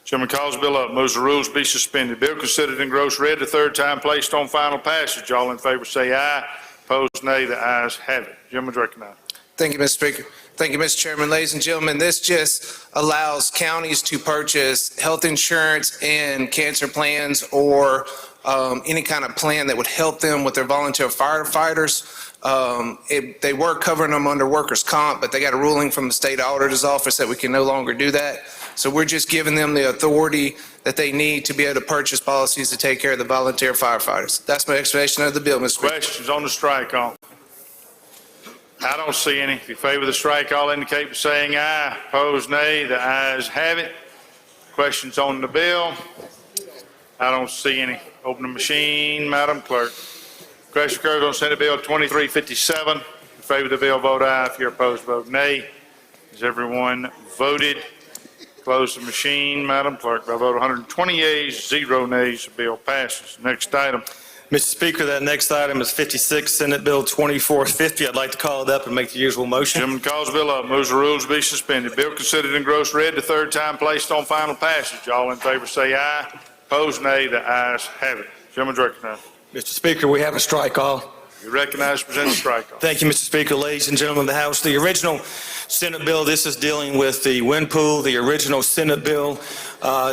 Chairman calls the bill up, moves the rules be suspended. Bill considered in gross read the third time, placed on final passage. All in favor say aye. Opposed, nay. The ayes have it. Gentleman's recognized. Thank you, Mr. Speaker. Thank you, Mr. Chairman. Ladies and gentlemen, this just allows counties to purchase health insurance and cancer plans or any kind of plan that would help them with their volunteer firefighters. They were covering them under workers' comp, but they got a ruling from the state auditor's office that we can no longer do that. So we're just giving them the authority that they need to be able to purchase policies to take care of the volunteer firefighters. That's my explanation of the bill, Mr. Speaker. Questions on the strike all? I don't see any. If you favor the strike all, indicate by saying aye. Opposed, nay. The ayes have it. Questions on the bill? I don't see any. Open the machine, Madam Clerk. Question occurs on Senate Bill 2357. If you favor the bill, vote aye. If you're opposed, vote nay. Has everyone voted? Close the machine, Madam Clerk. By a vote of 120 yeas, 0 nays, the bill passes. Next item. Mr. Speaker, that next item is 56, Senate Bill 2450. I'd like to call it up and make the usual motion. Gentleman calls the bill up, moves the rules be suspended. Bill considered in gross read the third time, placed on final passage. All in favor say aye. Opposed, nay. The ayes have it. Gentleman's recognized. Mr. Speaker, we have a strike all. You recognize, present the strike all. Thank you, Mr. Speaker. Ladies and gentlemen of the House, the original Senate bill, this is dealing with the wind pool. The original Senate bill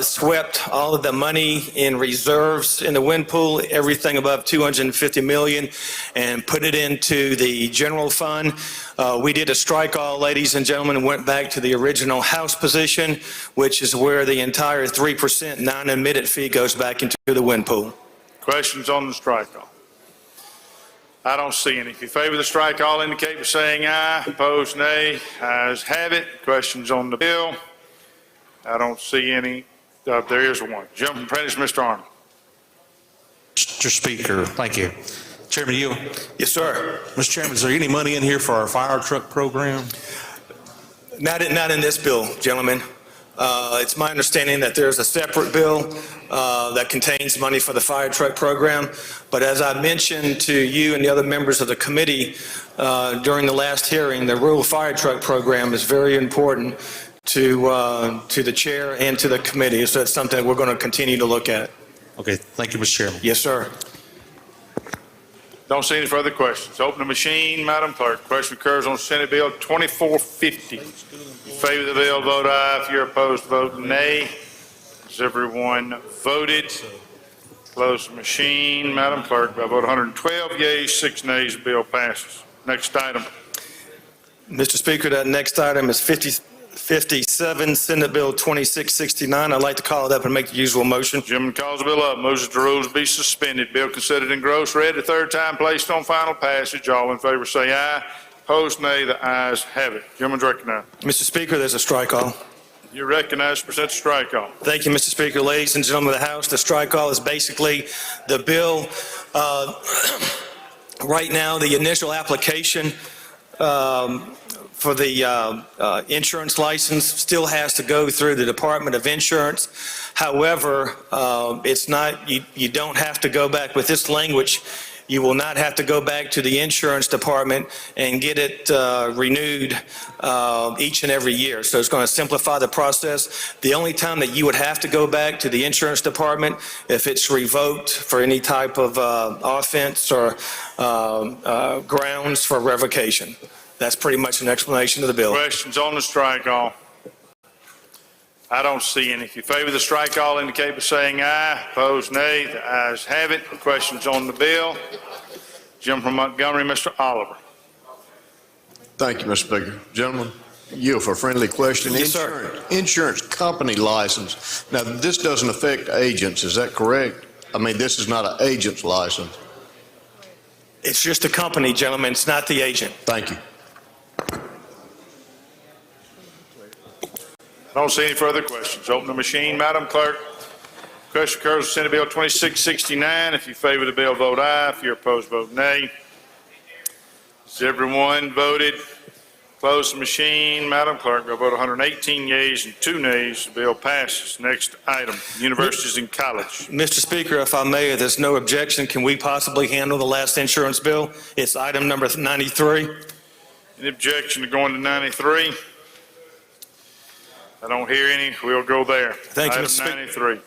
swept all of the money in reserves in the wind pool, everything above $250 million, and put it into the general fund. We did a strike all, ladies and gentlemen, and went back to the original House position, which is where the entire 3% non-admitted fee goes back into the wind pool. Questions on the strike all? I don't see any. If you favor the strike all, indicate by saying aye. Opposed, nay. Ayes have it. Questions on the bill? I don't see any. There is one. Gentleman Apprentice, Mr. Arnold. Mr. Speaker, thank you. Chairman, you? Yes, sir. Mr. Chairman, is there any money in here for our fire truck program? Not in this bill, gentlemen. It's my understanding that there's a separate bill that contains money for the fire truck program. But as I mentioned to you and the other members of the committee during the last hearing, the rural fire truck program is very important to the chair and to the committee. So that's something that we're going to continue to look at. Okay, thank you, Mr. Chairman. Yes, sir. Don't see any further questions. Open the machine, Madam Clerk. Question occurs on Senate Bill 2450. In favor of the bill, vote aye. If you're opposed, vote nay. Has everyone voted? Close the machine, Madam Clerk. By a vote of 112 yeas, 6 nays, the bill passes. Next item. Mr. Speaker, that next item is 57, Senate Bill 2669. I'd like to call it up and make the usual motion. Gentleman calls the bill up, moves that the rules be suspended. Bill considered in gross read the third time, placed on final passage. All in favor say aye. Opposed, nay. The ayes have it. Gentleman's recognized. Mr. Speaker, there's a strike all. You recognize, present the strike all. Thank you, Mr. Speaker. Ladies and gentlemen of the House, the strike all is basically the bill. Right now, the initial application for the insurance license still has to go through the Department of Insurance. However, it's not, you don't have to go back with this language. You will not have to go back to the insurance department and get it renewed each and every year. So it's going to simplify the process. The only time that you would have to go back to the insurance department if it's revoked for any type of offense or grounds for revocation. That's pretty much an explanation of the bill. Questions on the strike all? I don't see any. If you favor the strike all, indicate by saying aye. Opposed, nay. The ayes have it. Questions on the bill? Gentleman from Montgomery, Mr. Oliver. Thank you, Mr. Speaker. Gentlemen, you for a friendly question. Yes, sir. Insurance company license. Now, this doesn't affect agents, is that correct? I mean, this is not an agent's license. It's just a company, gentlemen. It's not the agent. Thank you. I don't see any further questions. Open the machine, Madam Clerk. Question occurs on Senate Bill 2669. If you favor the bill, vote aye. If you're opposed, vote nay. Has everyone voted? Close the machine. Madam Clerk, by a vote of 118 yeas and 2 nays, the bill passes. Next item, universities and college. Mr. Speaker, if I may, if there's no objection, can we possibly handle the last insurance bill? It's item number 93. Any objection to going to 93? I don't hear any. We'll go there. Thank you, Mr. Speaker.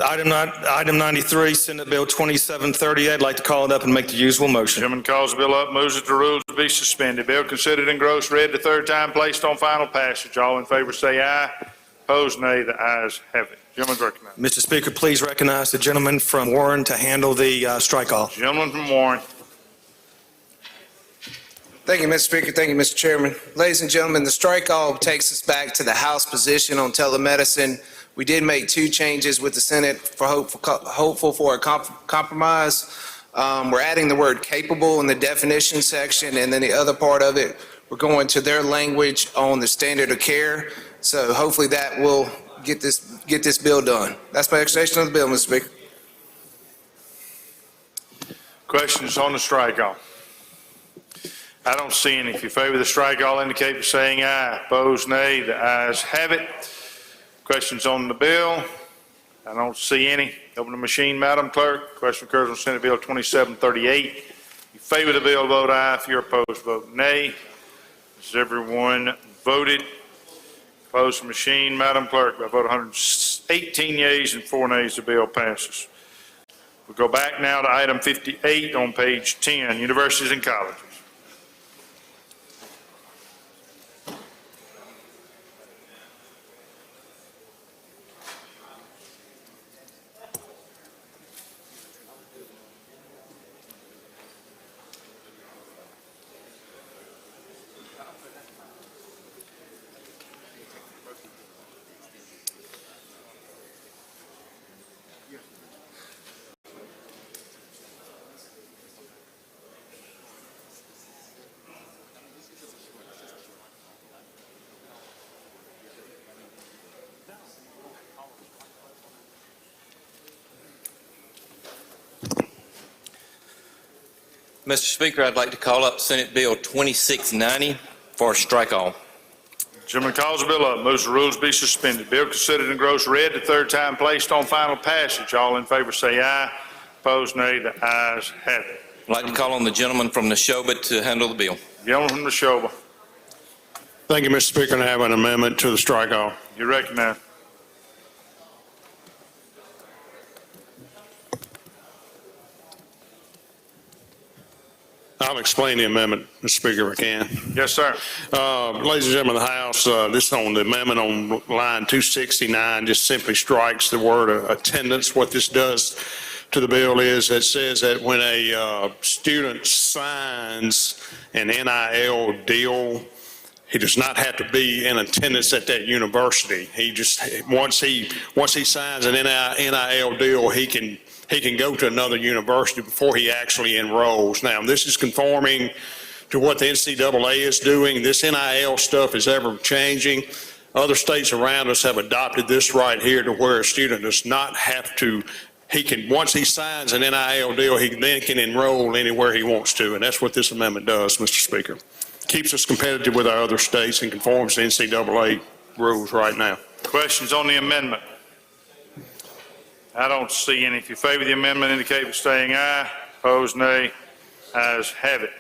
Item 93. Item 93, Senate Bill 2730. I'd like to call it up and make the usual motion. Chairman calls the bill up, moves that the rules be suspended. Bill considered and gross read the third time, placed on final passage. All in favor say aye. Opposed, nay. The ayes have it. Gentleman's recognized. Mr. Speaker, please recognize the gentleman from Warren to handle the strike all. Gentleman from Warren. Thank you, Mr. Speaker. Thank you, Mr. Chairman. Ladies and gentlemen, the strike all takes us back to the House position on telemedicine. We did make 2 changes with the Senate for hopeful for a compromise. We're adding the word capable in the definition section, and then the other part of it, we're going to their language on the standard of care. So hopefully that will get this bill done. That's my explanation of the bill, Mr. Speaker. Questions on the strike all? I don't see any. If you favor the strike all, indicate by saying aye. Opposed, nay. The ayes have it. Questions on the bill? I don't see any. Open the machine, Madam Clerk. Question occurs on Senate Bill 2738. If you favor the bill, vote aye. If you're opposed, vote nay. Has everyone voted? Close the machine, Madam Clerk. By a vote of 118 yeas and 4 nays, the bill passes. We'll go back now to item 58 on page 10, universities and colleges. Mr. Speaker, I'd like to call up Senate Bill 2690 for strike all. Gentleman calls the bill up, moves the rules be suspended. Bill considered and gross read the third time, placed on final passage. All in favor say aye. Opposed, nay. The ayes have it. I'd like to call on the gentleman from Neshoba to handle the bill. Gentleman from Neshoba. Thank you, Mr. Speaker, and I have an amendment to the strike all. You recognize. I'll explain the amendment, Mr. Speaker, if I can. Yes, sir. Ladies and gentlemen of the House, this on the amendment on line 269 just simply strikes the word attendance. What this does to the bill is it says that when a student signs an NIL deal, he does not have to be in attendance at that university. He just, once he signs an NIL deal, he can go to another university before he actually enrolls. Now, this is conforming to what the NCAA is doing. This NIL stuff is ever changing. Other states around us have adopted this right here to where a student does not have to, once he signs an NIL deal, he then can enroll anywhere he wants to. And that's what this amendment does, Mr. Speaker. Keeps us competitive with our other states and conforms to NCAA rules right now. Questions on the amendment? I don't see any. If you favor the amendment, indicate by saying aye. Opposed, nay. Ayes have it.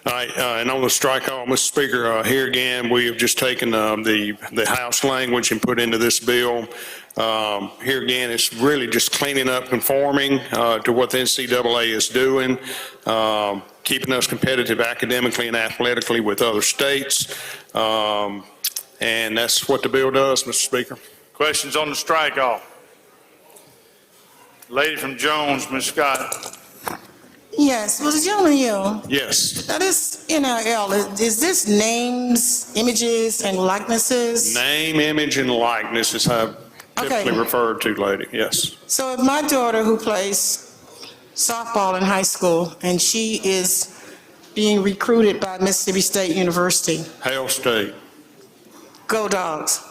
All right, and on the strike all, Mr. Speaker, here again, we have just taken the House language and put into this bill. Here again, it's really just cleaning up, conforming to what the NCAA is doing, keeping us competitive academically and athletically with other states. And that's what the bill does, Mr. Speaker. Questions on the strike off? Lady from Jones, Ms. Scott. Yes, was the gentleman here? Yes. Now this NIL, is this names, images, and likenesses? Name, image, and likeness is how typically referred to, lady, yes. So if my daughter who plays softball in high school and she is being recruited by Mississippi State University. Hail State. Go Dogs.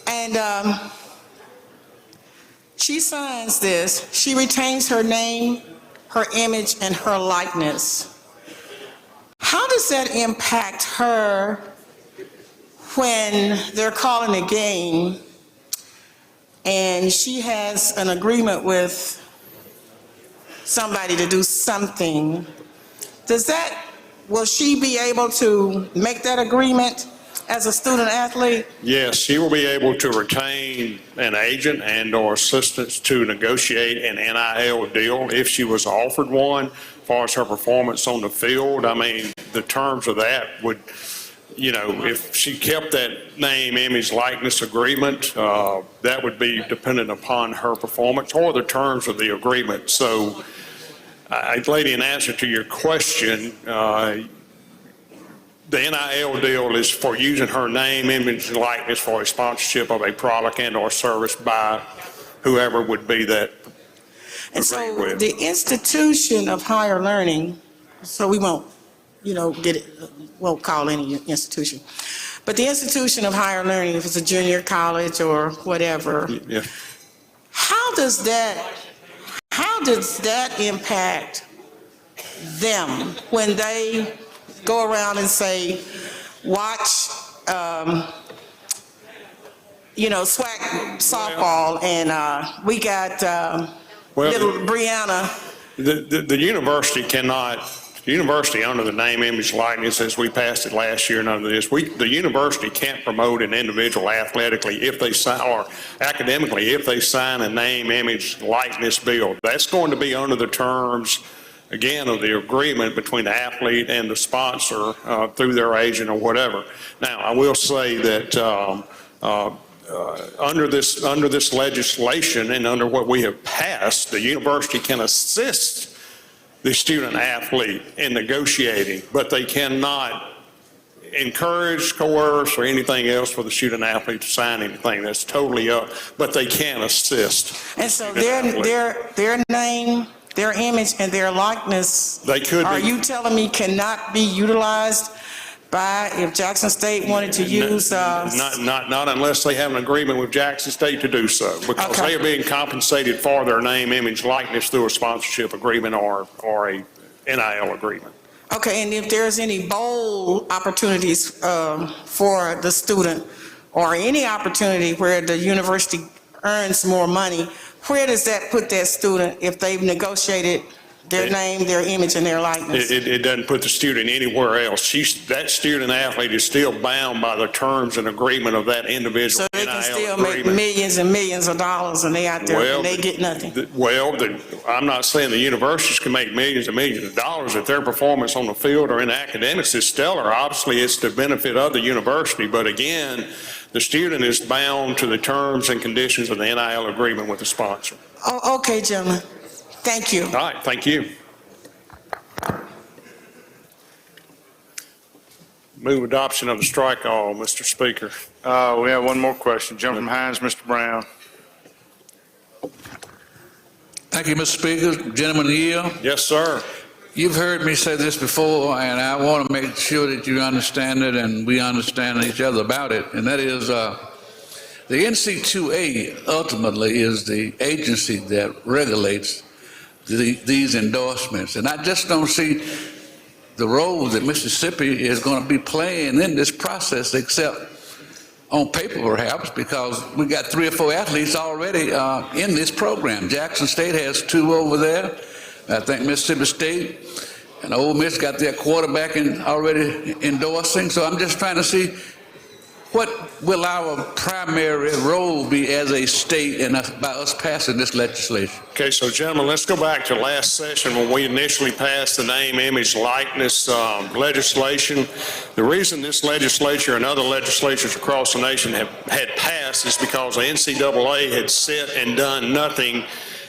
And she signs this, she retains her name, her image, and her likeness. How does that impact her when they're calling a game and she has an agreement with somebody to do something? Will she be able to make that agreement as a student athlete? Yes, she will be able to retain an agent and/or assistants to negotiate an NIL deal if she was offered one. As far as her performance on the field, I mean, the terms of that would, if she kept that name, image, likeness agreement, that would be dependent upon her performance or the terms of the agreement. So, lady, in answer to your question, the NIL deal is for using her name, image, and likeness for a sponsorship of a product and/or service by whoever would be that. And so the institution of higher learning, so we won't, won't call any institution, but the institution of higher learning, if it's a junior college or whatever, Yeah. how does that impact them when they go around and say, watch, SWAC softball, and we got little Brianna. The university cannot, the university under the name, image, likeness, as we passed it last year and under this, the university can't promote an individual athletically if they sign, or academically, if they sign a name, image, likeness bill. That's going to be under the terms, again, of the agreement between the athlete and the sponsor through their agent or whatever. Now, I will say that under this legislation and under what we have passed, the university can assist the student athlete in negotiating, but they cannot encourage, coerce, or anything else for the student athlete to sign anything. That's totally up, but they can assist. And so their name, their image, and their likeness, are you telling me cannot be utilized by, if Jackson State wanted to use? Not unless they have an agreement with Jackson State to do so, because they are being compensated for their name, image, likeness through a sponsorship agreement or a NIL agreement. Okay, and if there's any bowl opportunities for the student, or any opportunity where the university earns more money, where does that put that student if they've negotiated their name, their image, and their likeness? It doesn't put the student anywhere else. That student athlete is still bound by the terms and agreement of that individual. So they can NIL still agreement. make millions and millions of dollars, and they out there and they get nothing. I'm not saying the universities can make millions and millions of dollars if their performance on the field or in academics is stellar. Obviously, it's the benefit of the university, but again, the student is bound to the terms and conditions of the NIL agreement with the sponsor. Oh, okay, gentlemen. Thank you. All right, thank you. Move adoption of the strike all, Mr. Speaker. We have one more question. Gentleman from Hines, Mr. Brown. Thank you, Mr. Speaker. Gentleman yield. Yes, sir. You've heard me say this before, and I want to make sure that you understand it and we understand each other about it, and that is the NC2A ultimately is the agency that regulates these endorsements. And I just don't see the role that Mississippi is going to be playing in this process, except on paper perhaps, because we got 3 or 4 athletes already in this program. Jackson State has 2 over there. I think Mississippi State and Ole Miss got their quarterback already endorsing. So I'm just trying to see what will our primary role be as a state and by us passing this legislation. Okay, so gentlemen, let's go back to last session when we initially passed the name, image, likeness legislation. The reason this legislature and other legislatures across the nation had passed is because the NCAA had said and done nothing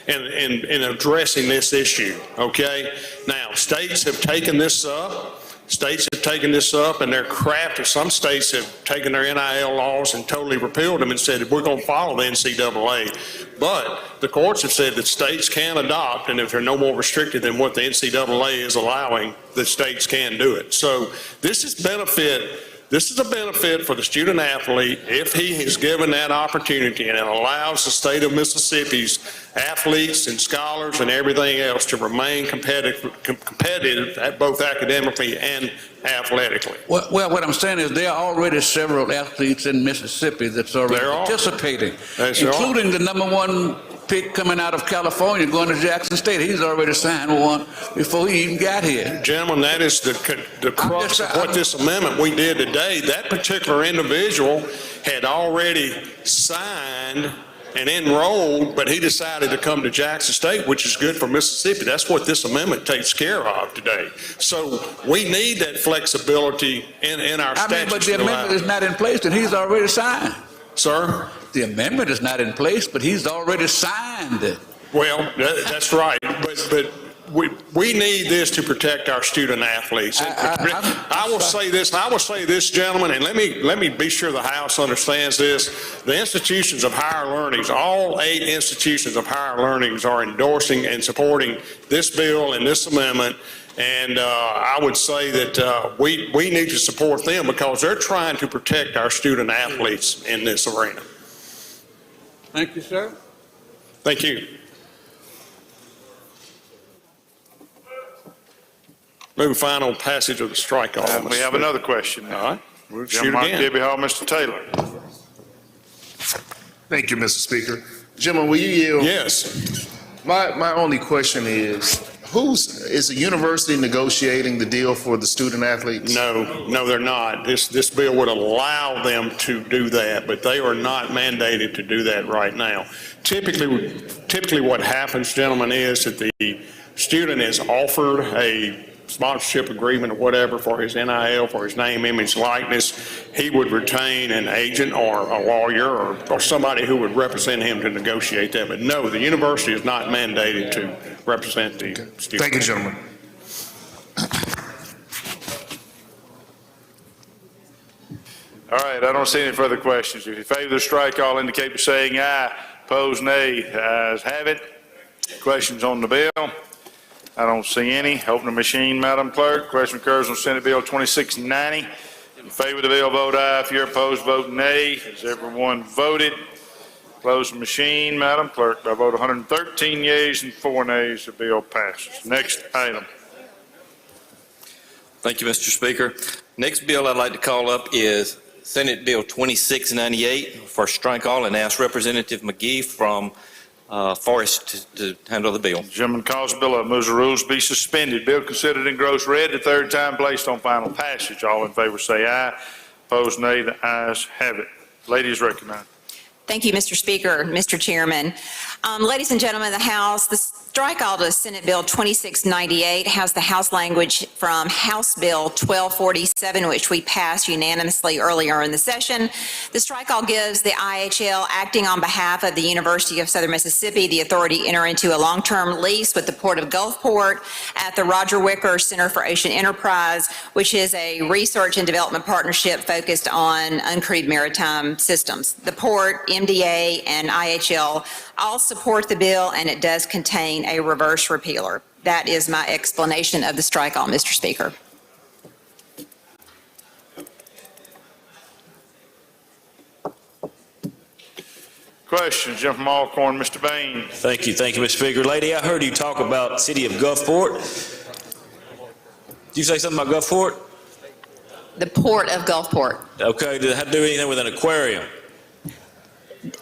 in addressing this issue, okay? Now, states have taken this up. States have taken this up, and they're crafted. Some states have taken their NIL laws and totally repealed them and said, we're going to follow the NCAA. But the courts have said that states can adopt, and if they're no more restricted than what the NCAA is allowing, the states can do it. So this is benefit This is a benefit for the student athlete if he is given that opportunity, and it allows the state of Mississippi's athletes and scholars and everything else to remain competitive at both academically and athletically. Well, what I'm saying is there are already several athletes in Mississippi that's already participating, including the #1 pick coming out of California going to Jackson State. He's already signed one before he even got here. Gentlemen, that is the crux of what this amendment we did today. That particular individual had already signed and enrolled, but he decided to come to Jackson State, which is good for Mississippi. That's what this amendment takes care of today. So we need that flexibility in our statutes. But the amendment is not in place, and he's already signed. Sir? The amendment is not in place, but he's already signed it. Well, that's right, but we need this to protect our student athletes. I will say this, gentlemen, and let me be sure the House understands this. The institutions of higher learnings, all 8 institutions of higher learnings are endorsing and supporting this bill and this amendment. And I would say that we need to support them because they're trying to protect our student athletes in this arena. Thank you, sir. Thank you. Moving final passage of the strike-off. We have another question. All right. We'll shoot Gentleman, again. Debbie Hall, Mr. Taylor. Thank you, Mr. Speaker. Gentlemen, will you yield? Yes. My only question is the university negotiating the deal for the student athletes? No, they're not. This bill would allow them to do that, but they are not mandated to do that right now. Typically what happens, gentlemen, is that the student is offered a sponsorship agreement or whatever for his NIL, for his name, image, likeness. He would retain an agent or a lawyer or somebody who would represent him to negotiate that. But no, the university is not mandated to represent the student. Thank you, gentlemen. All right, I don't see any further questions. If you favor the strike, all indicate by saying aye. Opposed, nay. Ayes have it. Questions on the bill? I don't see any. Open the machine, Madam Clerk. Question occurs on Senate Bill 2690. In favor of the bill, vote aye. If you're opposed, vote nay. Has everyone voted? Close the machine, Madam Clerk. By vote 113 yeas and 4 nays, the bill passes. Next item. Thank you, Mr. Speaker. Next bill I'd like to call up is Senate Bill 2698 for strike all, and ask Representative McGee from Forest to handle the bill. Gentleman calls the bill up, moves the rules be suspended. Bill considered in gross red the third time, placed on final passage. All in favor say aye. Opposed, nay. The ayes have it. Lady is recognized. Thank you, Mr. Speaker, Mr. Chairman. Ladies and gentlemen of the House, the strike all to Senate Bill 2698 has the House language from House Bill 1247, which we passed unanimously earlier in the session. The strike all gives the IHL, acting on behalf of the University of Southern Mississippi, the authority to enter into a long-term lease with the Port of Gulfport at the Roger Wicker Center for Ocean Enterprise, which is a research and development partnership focused on uncrewed maritime systems. The Port, MDA, and IHL all support the bill, and it does contain a reverse repealer. That is my explanation of the strike all, Mr. Speaker. Questions, Jim from Alcorn, Mr. Bain. Thank you, Mr. Speaker. Lady, I heard you talk about city of Gulfport. Did you say something about Gulfport? The Port of Gulfport. Okay, did it have to do anything with an aquarium?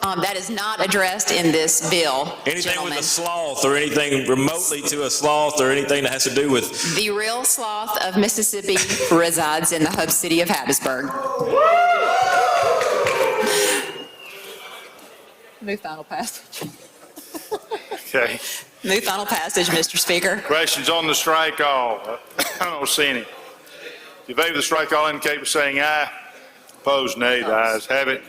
That is not addressed in this bill, Anything gentlemen. with a sloth or anything remotely to a sloth or anything that has to do with... The real sloth of Mississippi resides in the hub city of Hattiesburg. Move final passage. Okay. Move final passage, Mr. Speaker. Questions on the strike all? I don't see any. If you favor the strike all, indicate by saying aye. Opposed, nay. The ayes have it.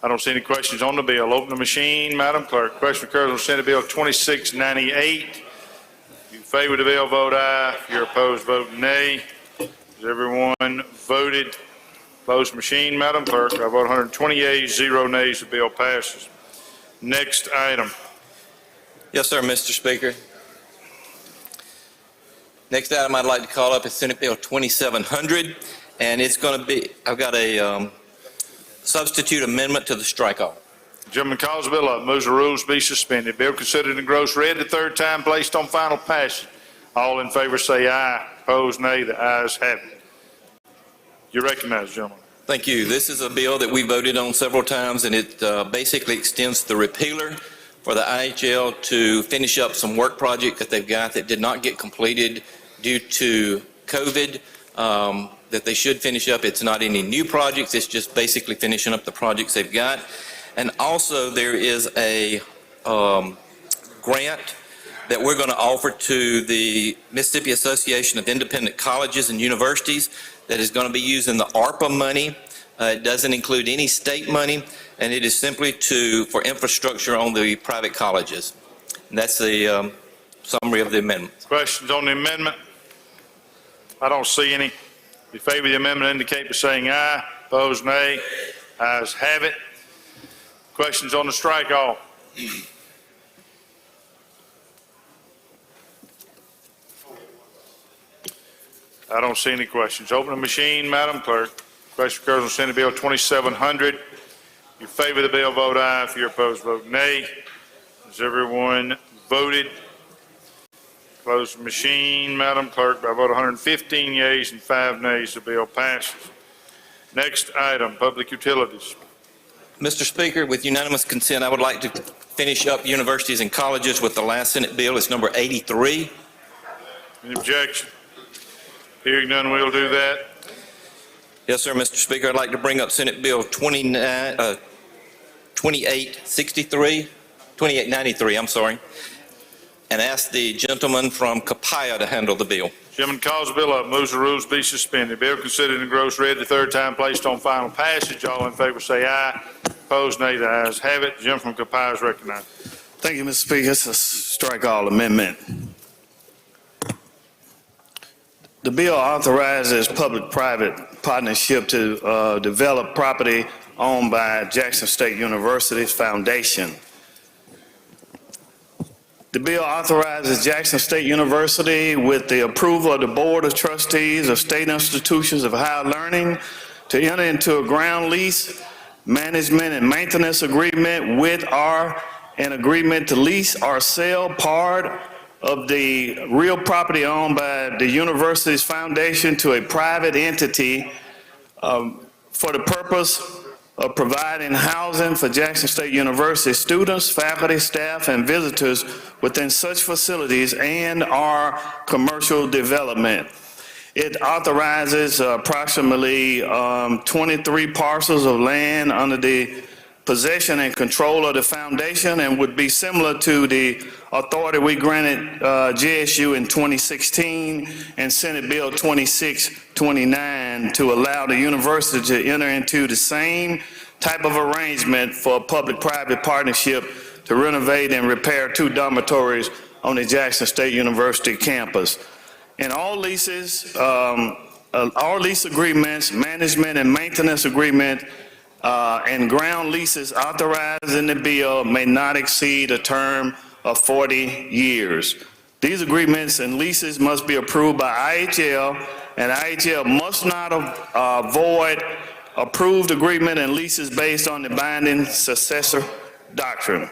I don't see any questions on the bill. Open the machine, Madam Clerk. Question occurs on Senate Bill 2698. If you favor the bill, vote aye. If you're opposed, vote nay. Has everyone voted? Close the machine, Madam Clerk. I vote 120 yeas, 0 nays. The bill passes. Next item. Yes, sir, Mr. Speaker. Next item I'd like to call up is Senate Bill 2700, and it's going to be, I've got a substitute amendment to the strike all. Gentleman calls the bill up, moves the rules be suspended. Bill considered and engrossed, read the third time, placed on final passage. All in favor say aye. Opposed, nay. The ayes have it. You recognize, gentlemen. Thank you. This is a bill that we voted on several times, and it basically extends the repealer for the IHL to finish up some work project that they've got that did not get completed due to COVID, that they should finish up. It's not any new projects. It's just basically finishing up the projects they've got. And also there is a grant that we're going to offer to the Mississippi Association of Independent Colleges and Universities that is going to be using the ARPA money. It doesn't include any state money, and it is simply for infrastructure on the private colleges. And that's the summary of the amendment. Questions on the amendment? I don't see any. If you favor the amendment, indicate by saying aye. Opposed, nay. Ayes have it. Questions on the strike all? I don't see any questions. Open the machine, Madam Clerk. Question occurs on Senate Bill 2700. If you favor the bill, vote aye. If you're opposed, vote nay. Has everyone voted? Close the machine, Madam Clerk. By a vote of 115 yeas and 5 nays, the bill passes. Next item, public utilities. Mr. Speaker, with unanimous consent, I would like to finish up universities and colleges with the last Senate bill. It's number 83. Any objection? Hearing none, we'll do that. Yes, sir, Mr. Speaker. I'd like to bring up Senate Bill 2893, I'm sorry, and ask the gentleman from Capaya to handle the bill. Gentleman calls the bill up, moves the rules be suspended. Bill considered and engrossed, read the third time, placed on final passage. All in favor say aye. Opposed, nay. The ayes have it. The gentleman from Capaya is recognized. Thank you, Mr. Speaker. It's a strike all amendment. The bill authorizes public-private partnership to develop property owned by Jackson State University's foundation. The bill authorizes Jackson State University, with the approval of the Board of Trustees of State Institutions of Higher Learning, to enter into a ground lease, management, and maintenance agreement with an agreement to lease or sell part of the real property owned by the university's foundation to a private entity for the purpose of providing housing for Jackson State University students, faculty, staff, and visitors within such facilities and/or commercial development. It authorizes approximately 23 parcels of land under the possession and control of the foundation, and would be similar to the authority we granted JSU in 2016 and Senate Bill 2629 to allow the university to enter into the same type of arrangement for a public-private partnership to renovate and repair 2 dormitories on the Jackson State University campus. In all leases, all lease agreements, management and maintenance agreement, and ground leases authorized in the bill may not exceed a term of 40 years. These agreements and leases must be approved by IHL, and IHL must not void approved agreement and leases based on the binding successor doctrine.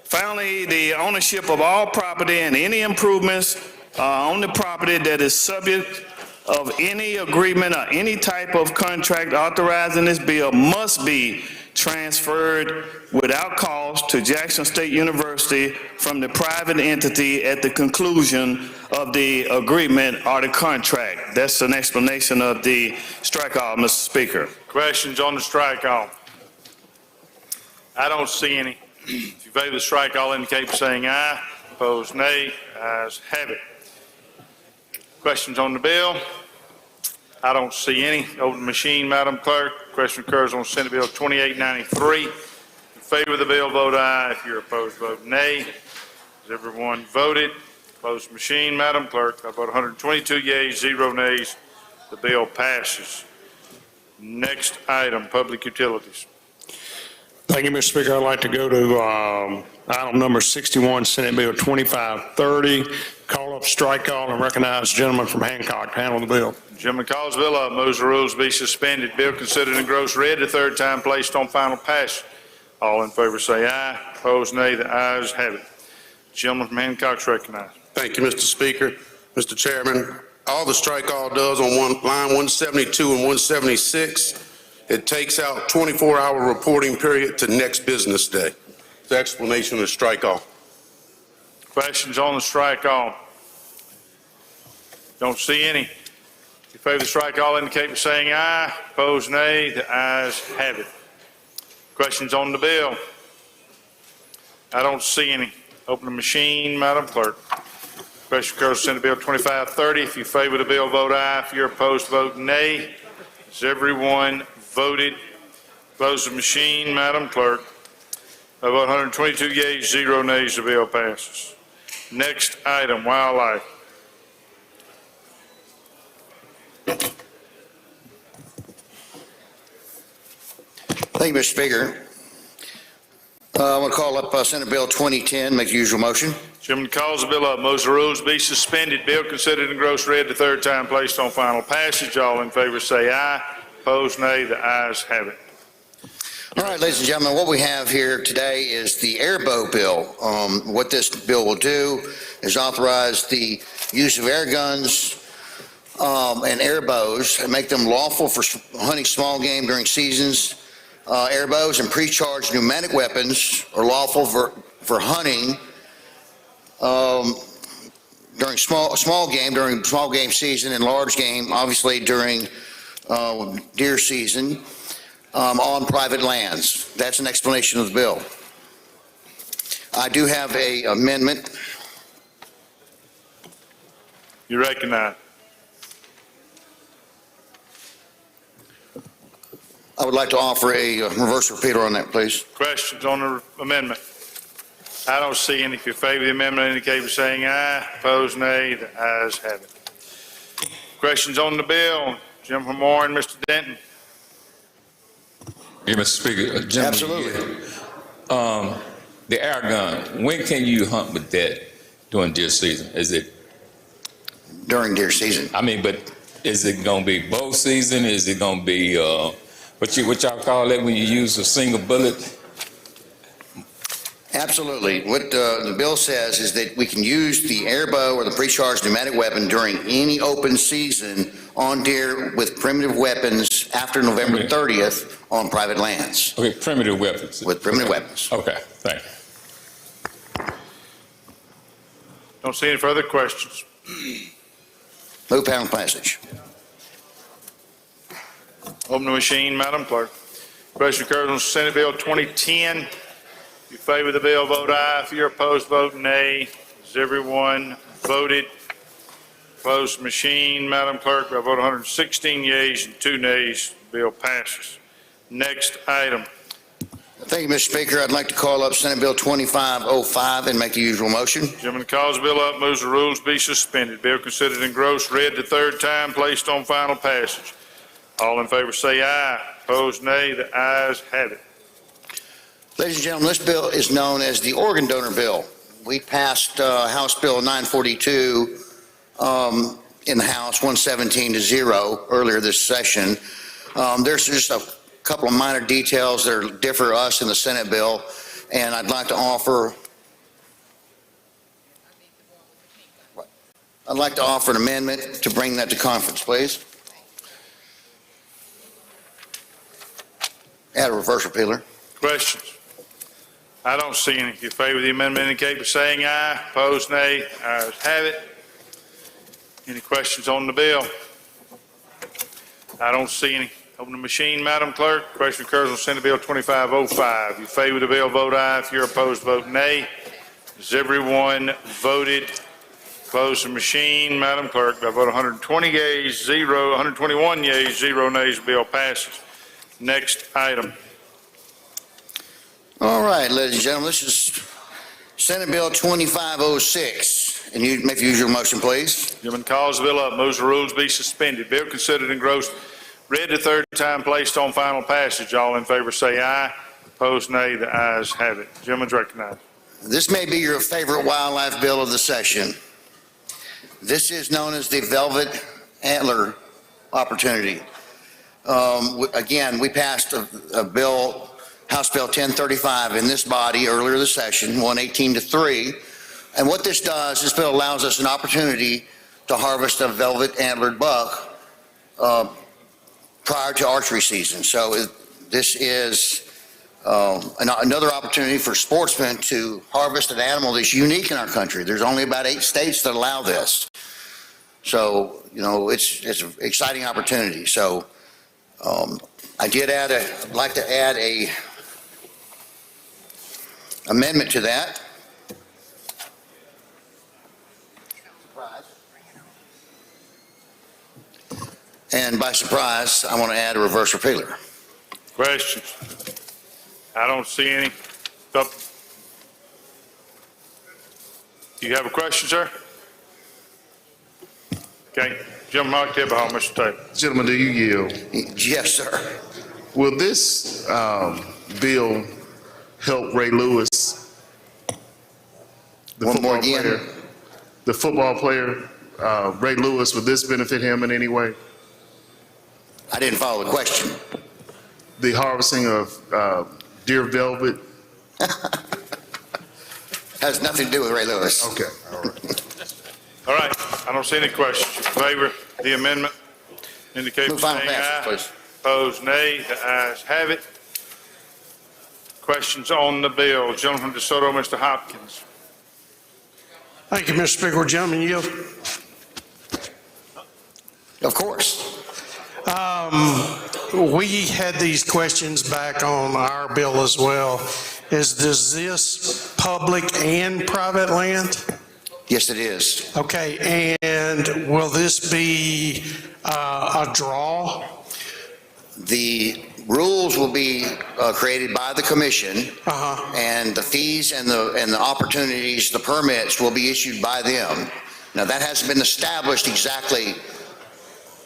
Finally, the ownership of all property and any improvements on the property that is subject of any agreement or any type of contract authorized in this bill must be transferred without cost to Jackson State University from the private entity at the conclusion of the agreement or the contract. That's an explanation of the strike-all, Mr. Speaker. Questions on the strike-all? I don't see any. If you favor the strike-all, indicate by saying aye. Opposed, nay. Ayes have it. Questions on the bill? I don't see any. Open the machine, Madam Clerk. Question occurs on Senate Bill 2893. In favor of the bill, vote aye. If you're opposed, vote nay. Has everyone voted? Close the machine, Madam Clerk. I vote 122 yeas, 0 nays. The bill passes. Next item, public utilities. Thank you, Mr. Speaker. I'd like to go to item number 61, Senate Bill 2530. Call up strike all and recognize the gentleman from Hancock to handle the bill. Gentleman calls the bill up, moves the rules be suspended. Bill considered and engrossed, read the third time, placed on final passage. All in favor say aye. Opposed, nay. The ayes have it. Gentleman from Hancock's recognized. Thank you, Mr. Speaker. Mr. Chairman, all the strike all does on line 172 and 176, it takes out 24-hour reporting period to next business day. The explanation of strike all. Questions on the strike all? Don't see any. If you favor the strike all, indicate by saying aye. Opposed, nay. The ayes have it. Questions on the bill? I don't see any. Open the machine, Madam Clerk. Question occurs Senate Bill 2530. If you favor the bill, vote aye. If you're opposed, vote nay. Has everyone voted? Close the machine, Madam Clerk. By vote 122 yeas, 0 nays, the bill passes. Next item, wildlife. Thank you, Mr. Speaker. I want to call up Senate Bill 2010, make the usual motion. Chairman calls the bill up, moves the rules be suspended. Bill considered and engrossed, read the third time, placed on final passage. All in favor say aye. Opposed, nay. The ayes have it. All right, ladies and gentlemen, what we have here today is the airbow bill. What this bill will do is authorize the use of air guns and airbows and make them lawful for hunting small game during seasons. Airbows and pre-charged pneumatic weapons are lawful for hunting during small game season, and large game, obviously during deer season, on private lands. That's an explanation of the bill. I do have an amendment. You recognize. I would like to offer a reverse repealer on that, please. Questions on the amendment? I don't see any. If you favor the amendment, indicate by saying aye. Opposed, nay. The ayes have it. Questions on the bill? Jim from Warren, Mr. Denton. Yeah, Mr. Speaker. Absolutely. The air gun, when can you hunt with that during deer season? Is it? During deer season. I mean, but is it going to be bow season? Is it going to be, what y'all call that when you use a single bullet? Absolutely. What the bill says is that we can use the airbow or the pre-charged pneumatic weapon during any open season on deer with primitive weapons after November 30th on private lands. Okay, primitive weapons. With primitive weapons. Okay, thank you. Don't see any further questions. Move panel passage. Open the machine, Madam Clerk. Question occurs on Senate Bill 2010. If you favor the bill, vote aye. If you're opposed, vote nay. Has everyone voted? Close the machine, Madam Clerk. By vote 116 yeas and 2 nays, the bill passes. Next item. Thank you, Mr. Speaker. I'd like to call up Senate Bill 2505 and make the usual motion. Gentleman calls the bill up, moves the rules be suspended. Bill considered engrossed, read the third time, placed on final passage. All in favor say aye. Opposed, nay. The ayes have it. Ladies and gentlemen, this bill is known as the organ donor bill. We passed House Bill 942 in the House 117-0 earlier this session. There's just a couple of minor details that differ us in the Senate bill, and I'd like to offer an amendment to bring that to conference, please. Add a reverse repealer. Questions? I don't see any. If you favor the amendment, indicate by saying aye. Opposed, nay. Ayes have it. Any questions on the bill? I don't see any. Open the machine, Madam Clerk. Question occurs on Senate Bill 2505. If you favor the bill, vote aye. If you're opposed, vote nay. Has everyone voted? Close the machine, Madam Clerk. By vote 120 yeas, 0, 121 yeas, 0 nays, the bill passes. Next item. All right, ladies and gentlemen, this is Senate Bill 2506. And you make the usual motion, please. Gentleman calls the bill up, moves the rules be suspended. Bill considered engrossed, read the third time, placed on final passage. All in favor say aye. Opposed, nay. The ayes have it. Gentleman's recognized. This may be your favorite wildlife bill of the session. This is known as the Velvet Antler opportunity. Again, we passed a bill, House Bill 1035 in this body earlier this session, 118-3. And what this does, this bill allows us an opportunity to harvest a velvet antlered buck prior to archery season. So this is another opportunity for sportsmen to harvest an animal that's unique in our country. There's only about 8 states that allow this. So, you know, it's an exciting opportunity. So I'd like to add a amendment to that. And by surprise, I want to add a reverse repealer. Questions? I don't see any. Up. You have a question, sir? Okay. Gentleman, Mike Tibble, Mr. Taylor. Gentlemen, do you yield? Yes, sir. Will this bill help Ray Lewis, the One more football again. player? The football player, Ray Lewis, would this benefit him in any way? I didn't follow the question. The harvesting of deer velvet? Has nothing to do with Ray Lewis. Okay, all right. All right. I don't see any questions. In favor of the amendment, indicate Move by final saying passage, aye. please. Opposed, nay. The ayes have it. Questions on the bill. Gentleman from DeSoto, Mr. Hopkins. Thank you, Mr. Speaker. Gentlemen, yield. Of course. We had these questions back on our bill as well. Does this public and private land? Yes, it is. Okay, and will this be a draw? The rules will be created by the commission, and the fees and the opportunities, the permits will be issued by them. Now, that hasn't been established exactly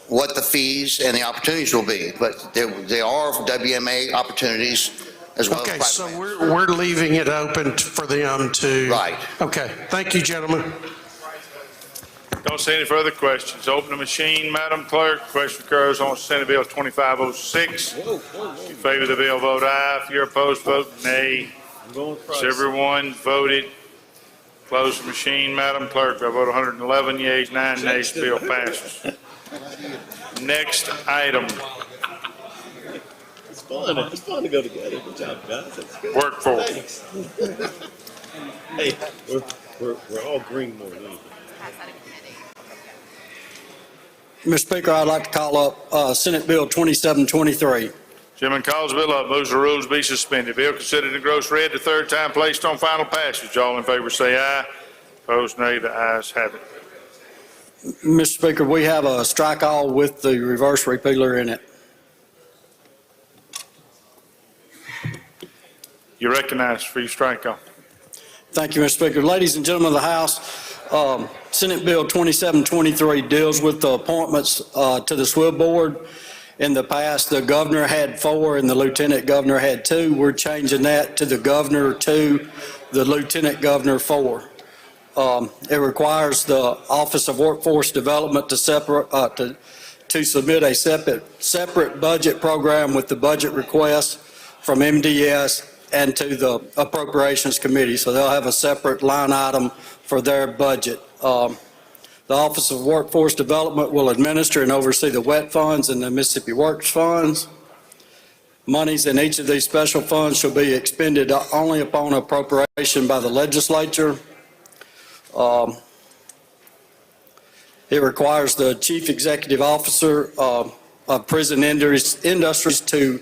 what the fees and the opportunities will be, but there are WMA opportunities as well. Okay, as so private. we're leaving it open for them to. Right. Okay, thank you, gentlemen. Don't see any further questions. Open the machine, Madam Clerk. Question occurs on Senate Bill 2506. In favor of the bill, vote aye. If you're opposed, vote nay. Has everyone voted? Close the machine, Madam Clerk. By vote 111 yeas, 9 nays, bill passes. Next item. It's fun to go together. Good job, guys. That's good. Workforce. Hey, we're all green more than anything. Mr. Speaker, I'd like to call up Senate Bill 2723. Chairman calls the bill up, moves the rules be suspended. Bill considered in gross red the third time, placed on final passage. All in favor say aye. Opposed, nay. The ayes have it. Mr. Speaker, we have a strike all with the reverse repealer in it. You recognize for your strike off. Thank you, Mr. Speaker. Ladies and gentlemen of the House, Senate Bill 2723 deals with the appointments to the SWIB board. In the past, the governor had 4 and the lieutenant governor had 2. We're changing that to the governor 2, the lieutenant governor 4. It requires the Office of Workforce Development to submit a separate budget program with the budget request from MDS and to the Appropriations Committee. So they'll have a separate line item for their budget. The Office of Workforce Development will administer and oversee the WET funds and the Mississippi Works funds. Monies in each of these special funds shall be expended only upon appropriation by the legislature. It requires the Chief Executive Officer of Prison Industries to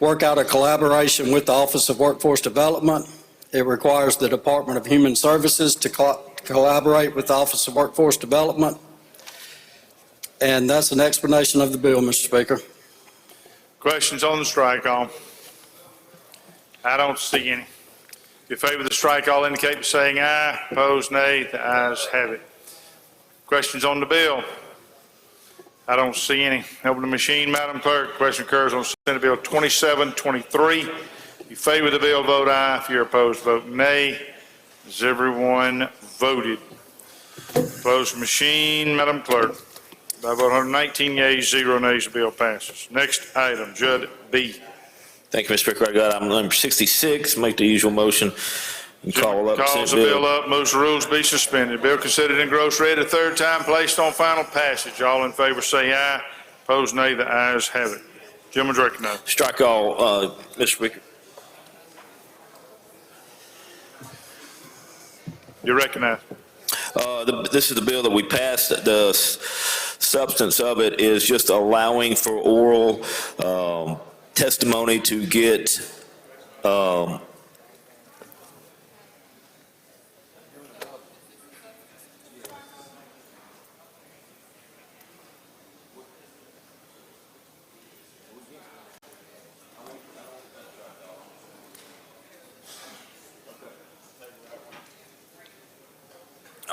work out a collaboration with the Office of Workforce Development. It requires the Department of Human Services to collaborate with the Office of Workforce Development. And that's an explanation of the bill, Mr. Speaker. Questions on the strike all? I don't see any. If you favor the strike all, indicate by saying aye. Opposed, nay. The ayes have it. Questions on the bill? I don't see any. Open the machine, Madam Clerk. Question occurs on Senate Bill 2723. If you favor the bill, vote aye. If you're opposed, vote nay. Has everyone voted? Close the machine, Madam Clerk. By a vote of 119 yeas, 0 nays, the bill passes. Next item, Judd B. Thank you, Mr. Speaker. I got item number 66. Make the usual motion and call up. Calls the bill up, moves the rules be suspended. Bill considered in gross read a third time, placed on final passage. All in favor say aye. Opposed, nay. The ayes have it. Gentleman's recognized. Strike all, Mr. Speaker. You're recognized. This is the bill that we passed. The substance of it is just allowing for oral testimony to get all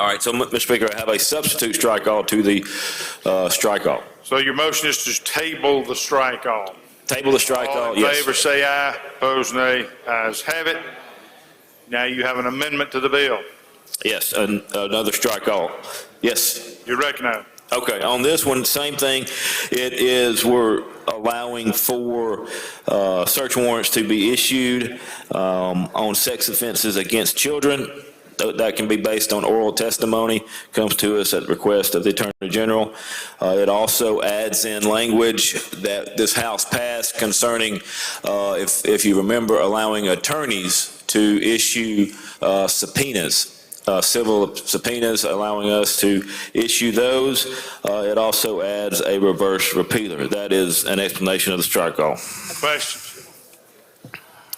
right, so, Mr. Speaker, I have a substitute strike all to the strike all. So your motion is to table the strike all. Table the strike all, yes. All in favor say aye. Opposed, nay. Ayes have it. Now you have an amendment to the bill. Yes, another strike all. Yes. You're recognized. Okay, on this one, same thing. It is, we're allowing for search warrants to be issued on sex offenses against children. That can be based on oral testimony, comes to us at the request of the Attorney General. It also adds in language that this House passed concerning, if you remember, allowing attorneys to issue subpoenas, civil subpoenas, allowing us to issue those. It also adds a reverse repealer. That is an explanation of the strike all. Questions?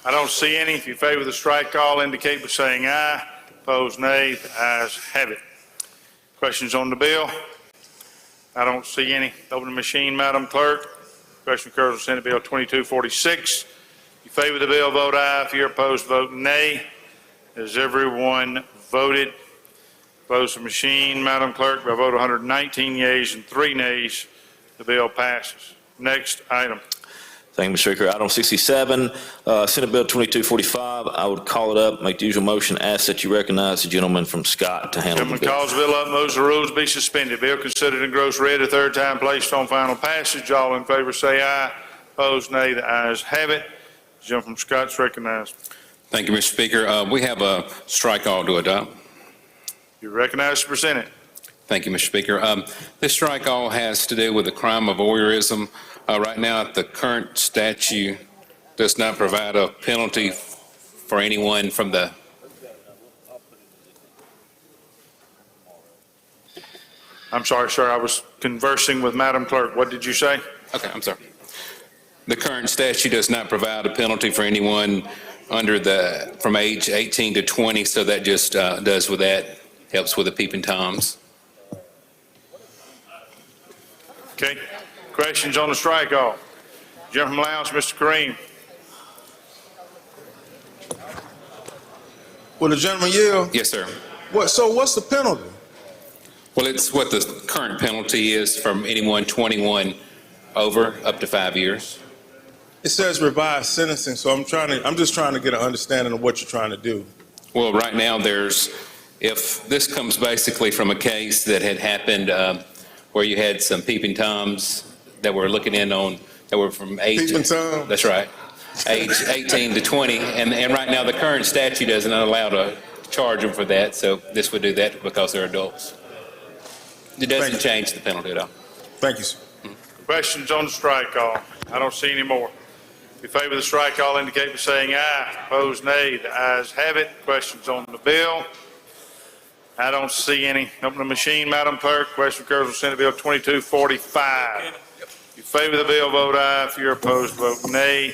I don't see any. If you favor the strike all, indicate by saying aye. Opposed, nay. The ayes have it. Questions on the bill? I don't see any. Open the machine, Madam Clerk. Question occurs on Senate Bill 2246. If you favor the bill, vote aye. If you're opposed, vote nay. Has everyone voted? Close the machine, Madam Clerk. By a vote of 119 yeas and 3 nays, the bill passes. Next item. Thank you, Mr. Speaker. Item 67, Senate Bill 2245. I would call it up, make the usual motion, ask that you recognize the gentleman from Scott to handle the Gentleman bill. calls the bill up, moves the rules be suspended. Bill considered in gross read a third time, placed on final passage. All in favor say aye. Opposed, nay. The ayes have it. The gentleman from Scott's recognized. Thank you, Mr. Speaker. We have a strike all to adopt. You're recognized to present it. Thank you, Mr. Speaker. This strike all has to do with the crime of voyeurism. Right now, the current statute does not provide a penalty for anyone from the I'm sorry, sir. I was conversing with Madam Clerk. What did you say? Okay, I'm sorry. The current statute does not provide a penalty for anyone from age 18 to 20, so that just does with that, helps with the peeping toms. Okay. Questions on the strike all? Gentleman from Lowndes, Mr. Kareem. Will the gentleman yield? Yes, sir. So what's the penalty? Well, it's what the current penalty is from anyone 21 over, up to 5 years. It says revised sentencing, so I'm just trying to get an understanding of what you're trying to do. Well, right now if this comes basically from a case that had happened where you had some peeping toms that were looking in on, that were from age. Peeping Tom? That's right. Age 18 to 20. And right now the current statute doesn't allow to charge them for that. So this would do that because they're adults. It doesn't change the penalty at all. Thank you, sir. Questions on the strike call? I don't see any more. If you favor the strike call, indicate by saying aye. Opposed, nay. The ayes have it. Questions on the bill? I don't see any. Open the machine, Madam Clerk. Question occurs on Senate Bill 2245. If you favor the bill, vote aye. If you're opposed, vote nay.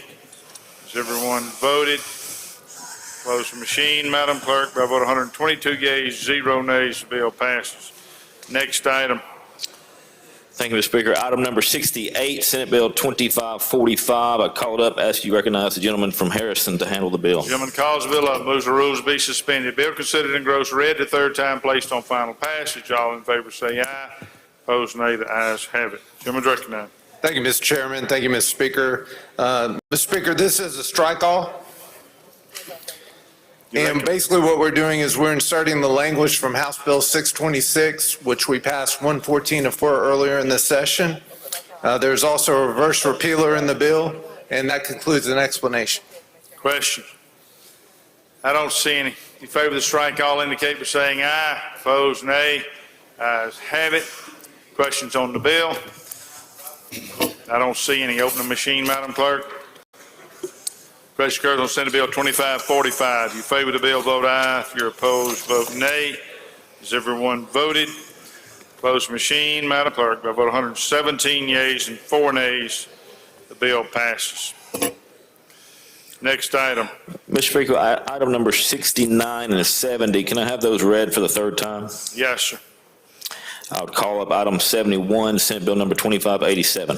Has everyone voted? Close the machine, Madam Clerk. By a vote of 122 yeas, 0 nays, the bill passes. Next item. Thank you, Mr. Speaker. Item number 68, Senate Bill 2545. I called up, ask you recognize the gentleman from Harrison to handle the bill. Gentleman calls the bill up, moves the rules be suspended. Bill considered in gross read the third time, placed on final passage. All in favor say aye. Opposed, nay. The ayes have it. Gentleman's recognized. Thank you, Mr. Chairman. Thank you, Mr. Speaker. Mr. Speaker, this is a strike all. And basically what we're doing is we're inserting the language from House Bill 626, which we passed 114-4 earlier in this session. There's also a reverse repealer in the bill, and that concludes an explanation. Question? I don't see any. In favor of the strike, all indicate by saying aye. Opposed, nay. Ayes have it. Questions on the bill? I don't see any. Open the machine, Madam Clerk. Question occurs on Senate Bill 2545. If you favor the bill, vote aye. If you're opposed, vote nay. Has everyone voted? Close the machine, Madam Clerk. By a vote of 117 yeas and 4 nays, the bill passes. Next item. Mr. Speaker, item number 69 and 70, can I have those read for the third time? Yes, sir. I would call up item 71, Senate Bill number 2587.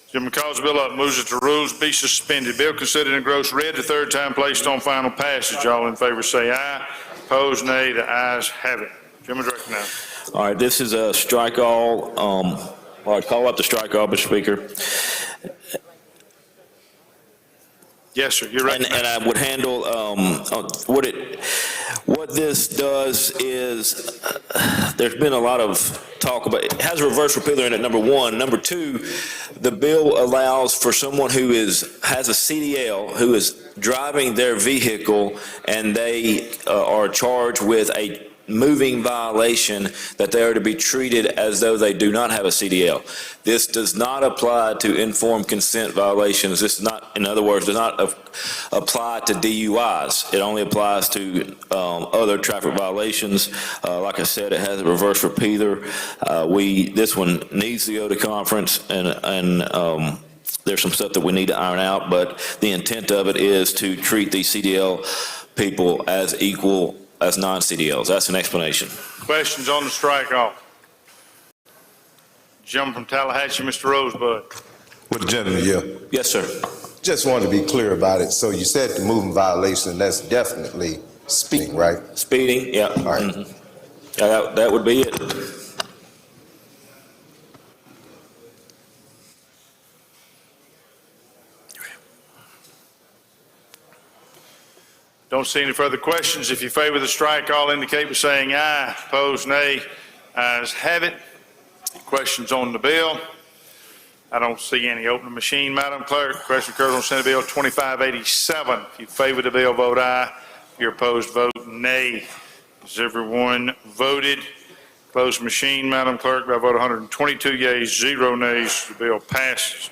Chairman calls the bill up, moves that the rules be suspended. Bill considered and engrossed read the third time, placed on final passage. All in favor say aye. Opposed, nay. The ayes have it. Chairman's recognized. All right, this is a strike all. I'd call up the strike all, Mr. Speaker. Yes, sir. You're recognized. And I would handle what this does is there's been a lot of talk about it has a reverse repealer in it, number one. Number two, the bill allows for someone who has a CDL who is driving their vehicle and they are charged with a moving violation that they are to be treated as though they do not have a CDL. This does not apply to informed consent violations. This is not, in other words, does not apply to DUIs. It only applies to other traffic violations. Like I said, it has a reverse repealer. This one needs to go to conference and there's some stuff that we need to iron out, but the intent of it is to treat these CDL people as equal as non-CDLs. That's an explanation. Questions on the strike off? Gentleman from Tallahatchie, Mr. Rosebud. With the gentleman, yeah. Yes, sir. Just wanted to be clear about it. So you said the moving violation, that's definitely speeding, right? Speeding, yeah. All right. Mm-hmm. Yeah, that would be it. Don't see any further questions. If you favor the strike, all indicate by saying aye. Opposed, nay. Ayes have it. Questions on the bill? I don't see any. Open the machine, Madam Clerk. Question occurs on Senate Bill 2587. If you favor the bill, vote aye. If you're opposed, vote nay. Has everyone voted? Close the machine, Madam Clerk. By a vote of 122 yeas, 0 nays, the bill passes.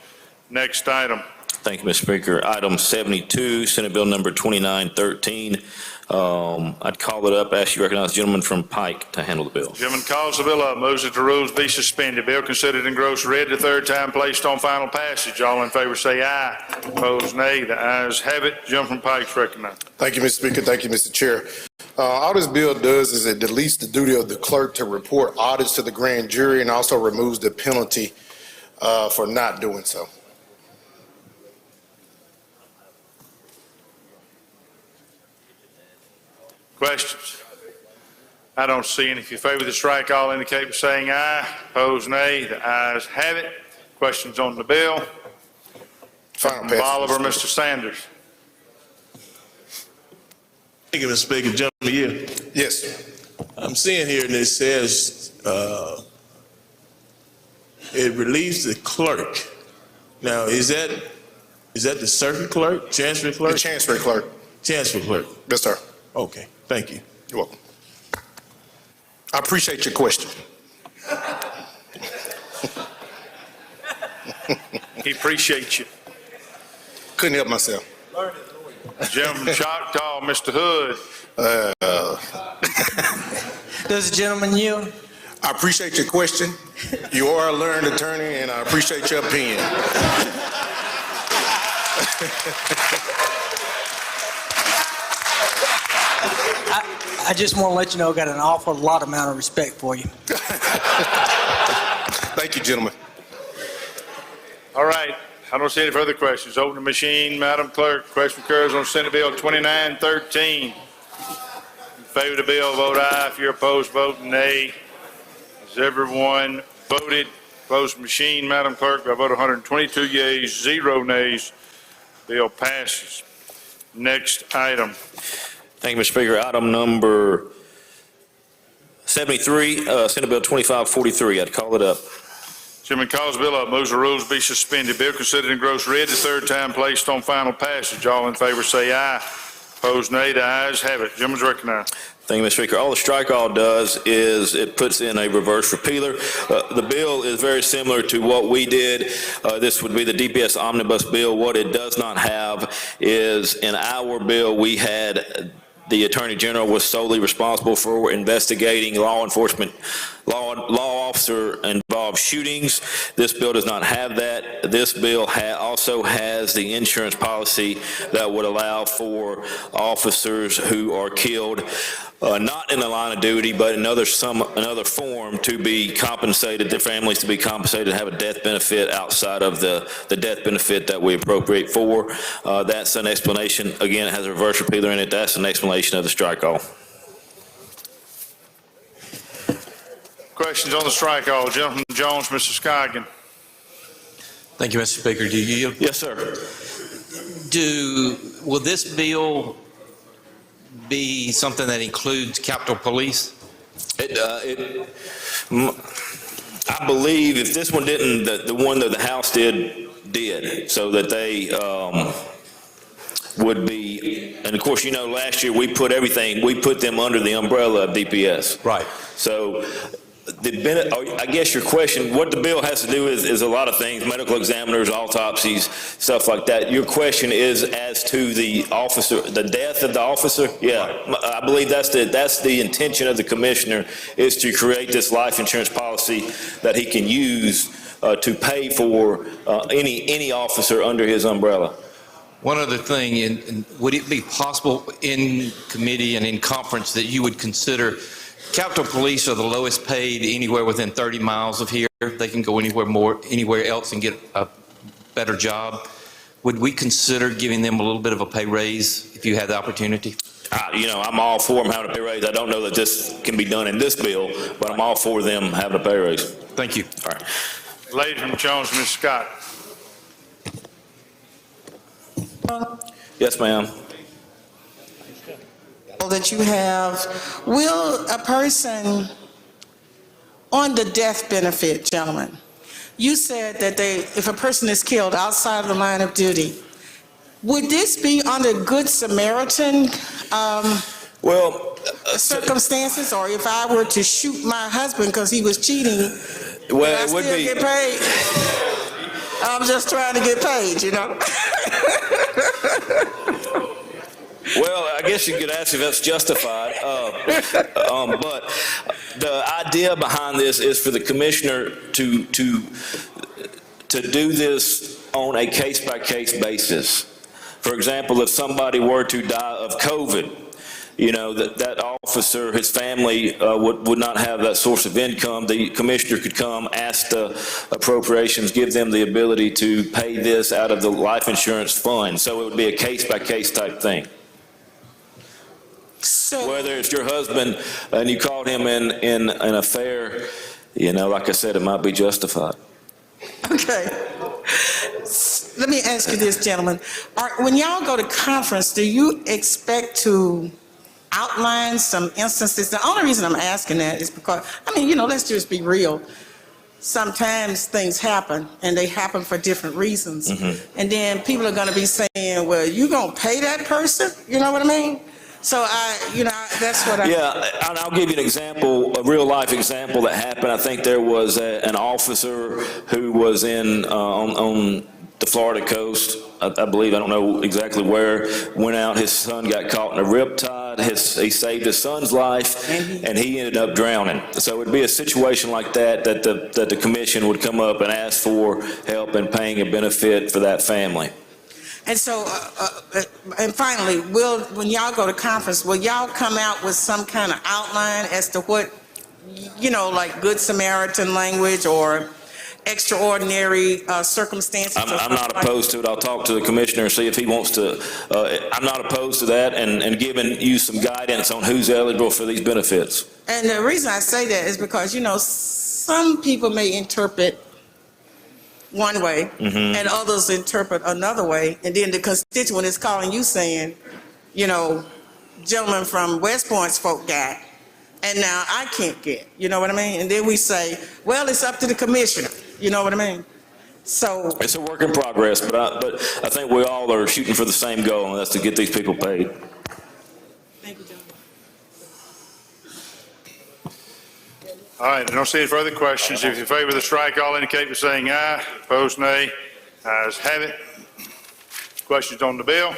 Next item. Thank you, Mr. Speaker. Item 72, Senate Bill number 2913. I'd call it up, ask you to recognize the gentleman from Pike to handle the bill. Gentleman calls the bill up, moves that the rules be suspended. Bill considered and engrossed, read the third time, placed on final passage. All in favor say aye. Opposed, nay. The ayes have it. Gentleman from Pike's recognized. Thank you, Mr. Speaker. Thank you, Mr. Chair. All this bill does is it deletes the duty of the clerk to report audits to the grand jury and also removes the penalty for not doing so. Questions? I don't see any. If you favor the strike, all indicate by saying aye. Opposed, nay. The ayes have it. Questions on the bill? Final passage. Oliver, Mr. Sanders. Thank you, Mr. Speaker. Gentleman, yeah. Yes. I'm seeing here and it says it relieves the clerk. Now, is that the circuit clerk, chancery clerk? The chancery clerk. Chancery clerk. Yes, sir. Okay, thank you. You're welcome. I appreciate your question. He appreciates you. Couldn't help myself. Gentleman Choctaw, Mr. Hood. Does the gentleman yield? I appreciate your question. You are a learned attorney, and I appreciate your opinion. I just want to let you know I got an awful lot amount of respect for you. Thank you, gentlemen. All right. I don't see any further questions. Open the machine, Madam Clerk. Question occurs on Senate Bill 2913. In favor of the bill, vote aye. If you're opposed, vote nay. Has everyone voted? Close the machine, Madam Clerk. By a vote of 122 yeas, 0 nays, bill passes. Next item. Thank you, Mr. Speaker. Item number 73, Senate Bill 2543. I'd call it up. Chairman calls the bill up, moves the rules be suspended. Bill considered and gross read the third time, placed on final passage. All in favor say aye. Opposed nay. The ayes have it. Gentleman's recognized. Thank you, Mr. Speaker. All the strike all does is it puts in a reverse repealer. The bill is very similar to what we did. This would be the DPS omnibus bill. What it does not have is in our bill, we had the Attorney General was solely responsible for investigating law officer involved shootings. This bill does not have that. This bill also has the insurance policy that would allow for officers who are killed not in the line of duty, but in another form to be compensated, their families to be compensated and have a death benefit outside of the death benefit that we appropriate for. That's an explanation. Again, it has a reverse repealer in it. That's an explanation of the strike all. Questions on the strike all. Gentleman Jones, Mr. Scoggin. Thank you, Mr. Speaker. Do you yield? Yes, sir. Will this bill be something that includes Capitol Police? I believe if this one didn't, the one that the House did, so that they would be, and of course, you know, last year we put them under the umbrella of DPS. Right. So I guess your question, what the bill has to do is a lot of things, medical examiners, autopsies, stuff like that. Your question is as to the officer, the death of the officer? Yeah, I believe that's the intention of the commissioner, is to create this life insurance policy that he can use to pay for any officer under his umbrella. One other thing, and would it be possible in committee and in conference that you would consider Capitol Police are the lowest paid anywhere within 30 miles of here. They can go anywhere else and get a better job. Would we consider giving them a little bit of a pay raise if you had the opportunity? You know, I'm all for them having a pay raise. I don't know that this can be done in this bill, but I'm all for them having a pay raise. Thank you. All right. Lady from Jones, Ms. Scott. Yes, ma'am. That you have, will a person on the death benefit, gentlemen, you said that if a person is killed outside of the line of duty, would this be under Good Samaritan circumstances, or if I were to shoot my husband because he was cheating, would I still get paid? I'm just trying to get paid, you know? Well, I guess you could ask if that's justified, but the idea behind this is for the commissioner to do this on a case-by-case basis. For example, if somebody were to die of COVID, you know, that officer, his family would not have that source of income. The commissioner could come, ask the appropriations, give them the ability to pay this out of the life insurance fund. So it would be a case-by-case type thing. So, whether it's your husband and you caught him in an affair, you know, like I said, it might be justified. Okay. Let me ask you this, gentlemen. When y'all go to conference, do you expect to outline some instances? The only reason I'm asking that is because, I mean, you know, let's just be real. Sometimes things happen, and they happen for different reasons. Mm-hmm. And then people are going to be saying, well, you going to pay that person? You know what I mean? So that's what I... Yeah, and I'll give you an example, a real life example that happened. I think there was an officer who was on the Florida coast, I believe, I don't know exactly where, went out, his son got caught in a riptide, he saved his son's life, and he ended up drowning. So it'd be a situation like that the commission would come up and ask for help in paying a benefit for that family. And so, and finally, when y'all go to conference, will y'all come out with some kind of outline as to what, you know, like Good Samaritan language or extraordinary circumstances? I'm not opposed to it. I'll talk to the commissioner and see if he wants to. I'm not opposed to that and giving you some guidance on who's eligible for these benefits. And the reason I say that is because, you know, some people may interpret one way, and others interpret another way, and then the constituent is calling you saying, you know, gentleman from West Point's folk got, and now I can't get, you know what I mean? And then we say, well, it's up to the commissioner, you know what I mean? So It's a work in progress, but I think we all are shooting for the same goal, and that's to get these people paid. thank you, gentlemen. All right, I don't see any further questions. If you favor the strike, all indicate by saying aye. Opposed, nay. Ayes have it. Questions on the bill?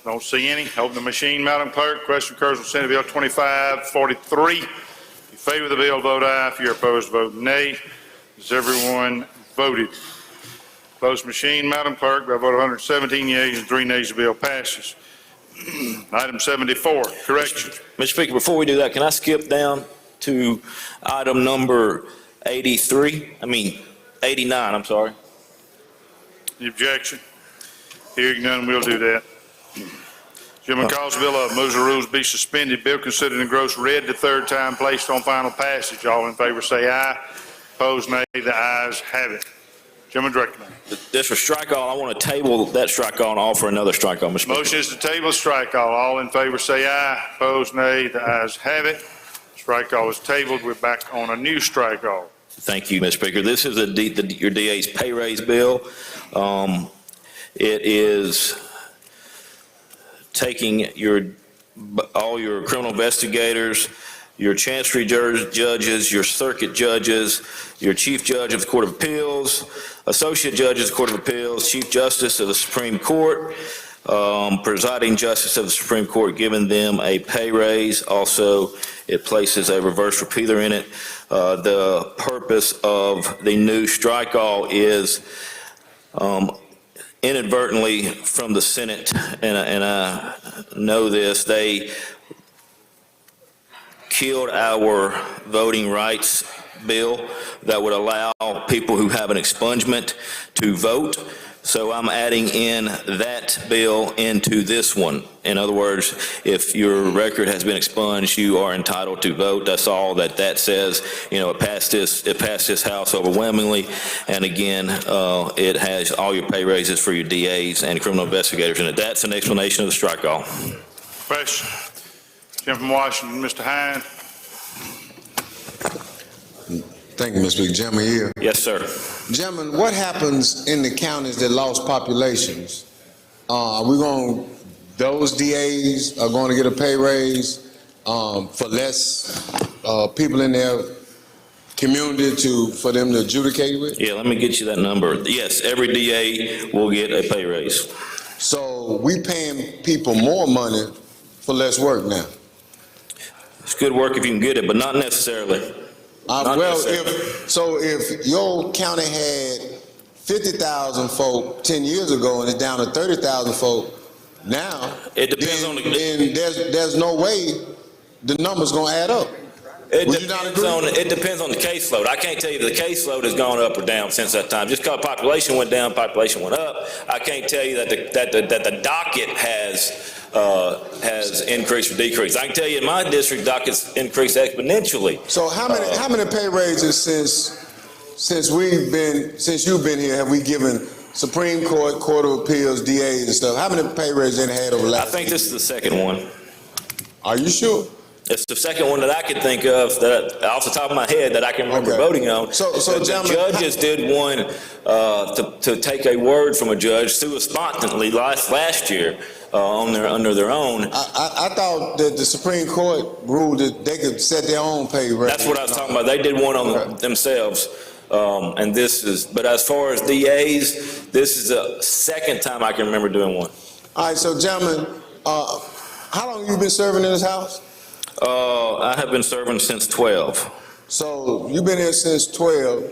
Don't see any. Open the machine, Madam Clerk. Question occurs on Senate Bill 2543. If you favor the bill, vote aye. If you're opposed, vote nay. Has everyone voted? Close machine, Madam Clerk. By a vote of 117 yeas and 3 nays, the bill passes. Item 74, correction. Mr. Speaker, before we do that, can I skip down to item number 89, I'm sorry. The objection? Hearing none, we'll do that. Chairman calls the bill up, moves the rules be suspended. Bill considered engrossed read the third time, placed on final passage. All in favor say aye. Opposed, nay. The ayes have it. Chairman director. This for strike all. I want to table that strike all and offer another strike all, Mr. Speaker. Motion is to table strike all. All in favor say aye. Opposed, nay. The ayes have it. Strike all is tabled. We're back on a new strike all. Thank you, Mr. Speaker. This is your DA's pay raise bill. It is taking all your criminal investigators, your chancery judges, your circuit judges, your chief judge of the Court of Appeals, associate judges of the Court of Appeals, chief justice of the Supreme Court, presiding justice of the Supreme Court, giving them a pay raise. Also, it places a reverse repealer in it. The purpose of the new strike all is inadvertently from the Senate, and I know this, they killed our voting rights bill that would allow people who have an expungement to vote. So I'm adding in that bill into this one. In other words, if your record has been expunged, you are entitled to vote. That's all that says. You know, it passed this House overwhelmingly. And again, it has all your pay raises for your DAs and criminal investigators in it. That's an explanation of the strike all. Question. Jim from Washington, Mr. Hine. Thank you, Mr. Speaker. Gentleman here. Yes, sir. Gentlemen, what happens in the counties that lost populations? Those DAs are going to get a pay raise for less people in their community for them to adjudicate with? Yeah, let me get you that number. Yes, every DA will get a pay raise. So we paying people more money for less work now? It's good work if you can get it, but not necessarily. If your county had 50,000 folk 10 years ago and it's down to 30,000 folk now, it depends on then there's no way the number's going to add up. It depends on the caseload. I can't tell you the caseload has gone up or down since that time. Just because population went down, population went up. I can't tell you that the docket has increased or decreased. I can tell you in my district, dockets increased exponentially. So how many pay raises since you've been here have we given Supreme Court, Court of Appeals, DAs and stuff? How many pay raises they had over the last? I think this is the second one. Are you sure? It's the second one that I can think of, that off the top of my head, that I can remember voting on. So the judges did one to take a word from a judge sua sponte last year under their own. I thought that the Supreme Court ruled that they could set their own pay rate. That's what I was talking about. They did one on themselves. And this is, but as far as DAs, this is the second time I can remember doing one. All right, so gentlemen, how long have you been serving in this House? I have been serving since 12. So you've been here since 12,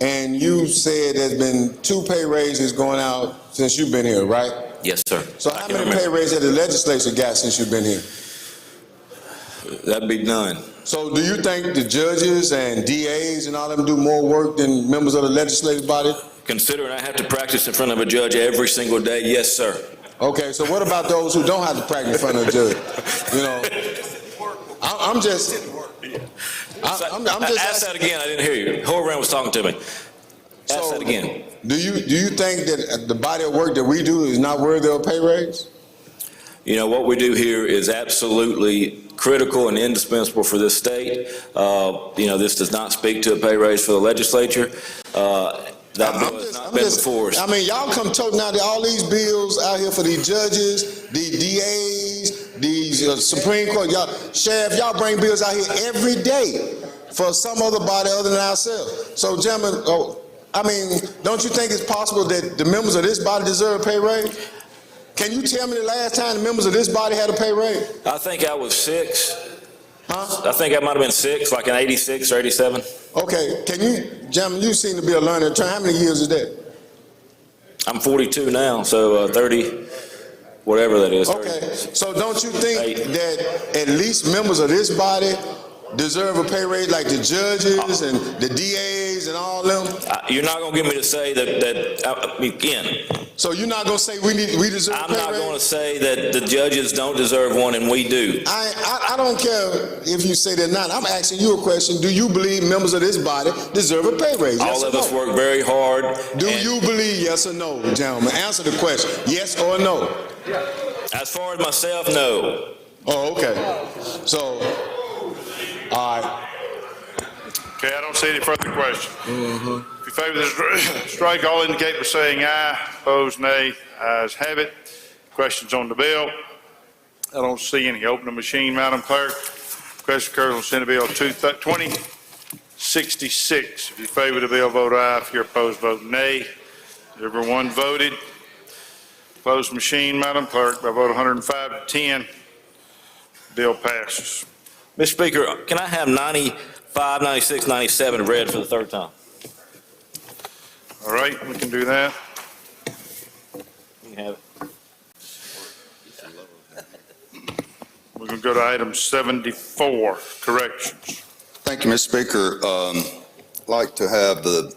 and you said there's been 2 pay raises going out since you've been here, right? Yes, sir. So how many pay raises have the legislature got since you've been here? That'd be none. So do you think the judges and DAs and all of them do more work than members of the legislative body? Considering I have to practice in front of a judge every single day, yes, sir. Okay, so what about those who don't have to practice in front of a judge? You know, I'm just ask that again. I didn't hear you. Who around was talking to me? Ask that again. Do you think that the body of work that we do is not worthy of a pay raise? You know, what we do here is absolutely critical and indispensable for this state. You know, this does not speak to a pay raise for the legislature. That bill has not been before us. I mean, y'all come toting out all these bills out here for these judges, these DAs, these Supreme Court, y'all, Sheriff, y'all bring bills out here every day for some other body other than ourselves. So, gentlemen, I mean, don't you think it's possible that the members of this body deserve a pay raise? Can you tell me the last time the members of this body had a pay raise? I think I was 6. Huh? I think I might have been 6, like in 86 or 87. Okay, can you, gentlemen, you seem to be a learner. How many years is that? I'm 42 now, so 30, whatever that is. Okay, so don't you think that at least members of this body deserve a pay raise, like the judges and the DAs and all them? You're not going to get me to say that again. So you're not going to say we deserve a pay raise? I'm not going to say that the judges don't deserve one and we do. I don't care if you say that or not. I'm asking you a question. Do you believe members of this body deserve a pay raise? Yes All or of no? us work very hard. Do you believe yes or no, gentlemen? Answer the question. Yes or no? As far as myself, no. Oh, okay. So, all right. Okay, I don't see any further questions. If you favor this strike, all indicate by saying aye. Opposed, nay. Ayes have it. Questions on the bill? I don't see any. Open the machine, Madam Clerk. Question occurs on Senate Bill 2066. If you favor the bill, vote aye. If you're opposed, vote nay. Everyone voted. Close the machine, Madam Clerk, by vote 105 to 10. Bill passes. Mr. Speaker, can I have 95, 96, 97 read for the third time? All right, we can do that. You can have it. We're going to go to item 74, corrections. Thank you, Mr. Speaker. I'd like to have the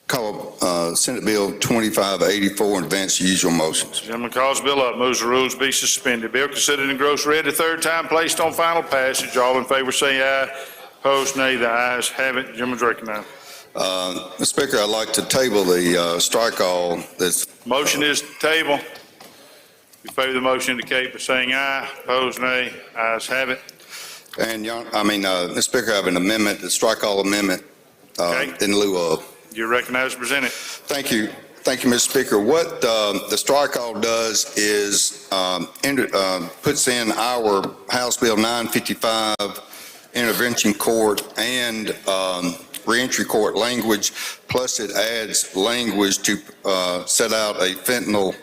call Senate Bill 2584 and advance the usual motions. Gentleman calls the bill up, moves the rules be suspended. Bill considered in gross read the third time, placed on final passage. All in favor say aye. Opposed, nay. The ayes have it. Gentleman's recognized. Mr. Speaker, I'd like to table the strike all that's. Motion is to table. If you favor the motion, indicate by saying aye. Opposed, nay. Ayes have it. And, Mr. Speaker, I have an amendment, the strike all amendment in lieu of. You're recognized to present it. Thank you. Thank you, Mr. Speaker. What the strike all does is puts in our House Bill 955 intervention court and reentry court language, plus it adds language to set out a fentanyl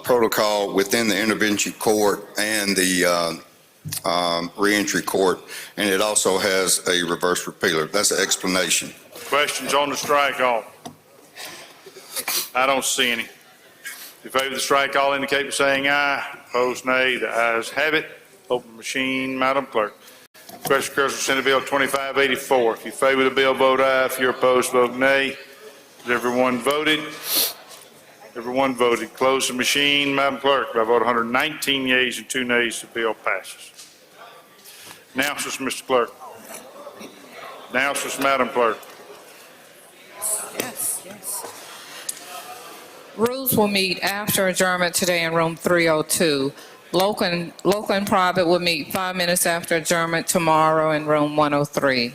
protocol within the intervention court and the reentry court, and it also has a reverse repealer. That's an explanation. Questions on the strike all? I don't see any. If you favor the strike all, indicate by saying aye. Opposed, nay. The ayes have it. Open the machine, Madam Clerk. Question occurs on Senate Bill 2584. If you favor the bill, vote aye. If you're opposed, vote nay. Has everyone voted? Everyone voted. Close the machine, Madam Clerk. By vote 119 yeas and 2 nays, the bill passes. Announcements, Mr. Clerk. Announcements, Madam Clerk. Rules will meet after adjournment today in room 302. Local and private will meet 5 minutes after adjournment tomorrow in room 103.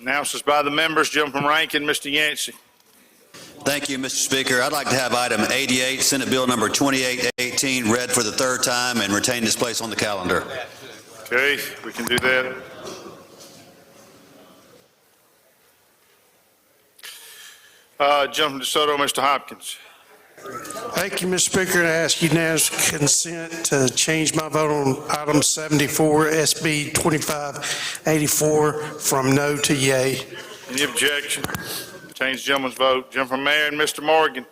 Announcements by the members. Gentleman from Rankin, Mr. Yancey. Thank you, Mr. Speaker. I'd like to have item 88, Senate Bill number 2818, read for the third time and retain its place on the calendar. Okay, we can do that. Gentleman DeSoto, Mr. Hopkins. Thank you, Mr. Speaker. I ask unanimous consent to change my vote on item 74, SB 2584, from no to yay. Any objection? Change the gentleman's vote. Gentleman from Marion, Mr. Morgan.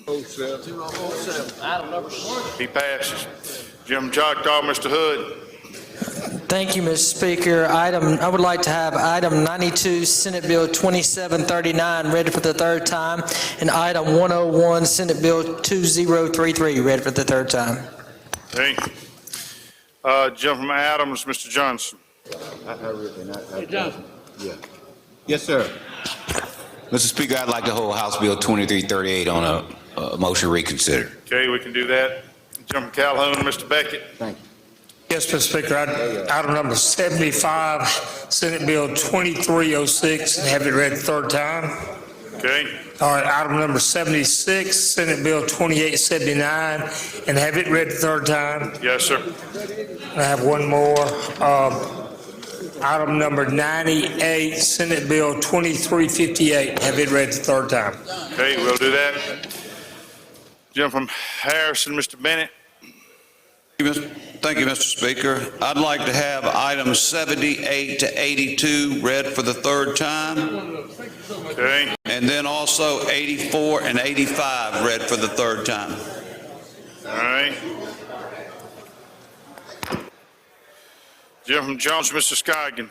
207. He passes. Gentleman Choctaw, Mr. Hood. Thank you, Mr. Speaker. I would like to have item 92, Senate Bill 2739, read for the third time, and item 101, Senate Bill 2033, read for the third time. Okay. Gentleman from Adams, Mr. Johnson. Hey, Johnson. Yeah. Yes, sir. Mr. Speaker, I'd like to hold House Bill 2338 on a motion reconsider. Okay, we can do that. Jim Calhoun, Mr. Beckett. Thank you. Yes, Mr. Speaker, item number 75, Senate Bill 2306, and have it read the third time. Okay. All right, item number 76, Senate Bill 2879, and have it read the third time. Yes, sir. And I have one more. Item number 98, Senate Bill 2358, have it read the third time. Okay, we'll do that. Jim from Harrison, Mr. Bennett. Thank you, Mr. Speaker. I'd like to have items 78 to 82 read for the third time. Okay. And then also 84 and 85 read for the third time. All right. Jim from Jones, Mr. Scoggin.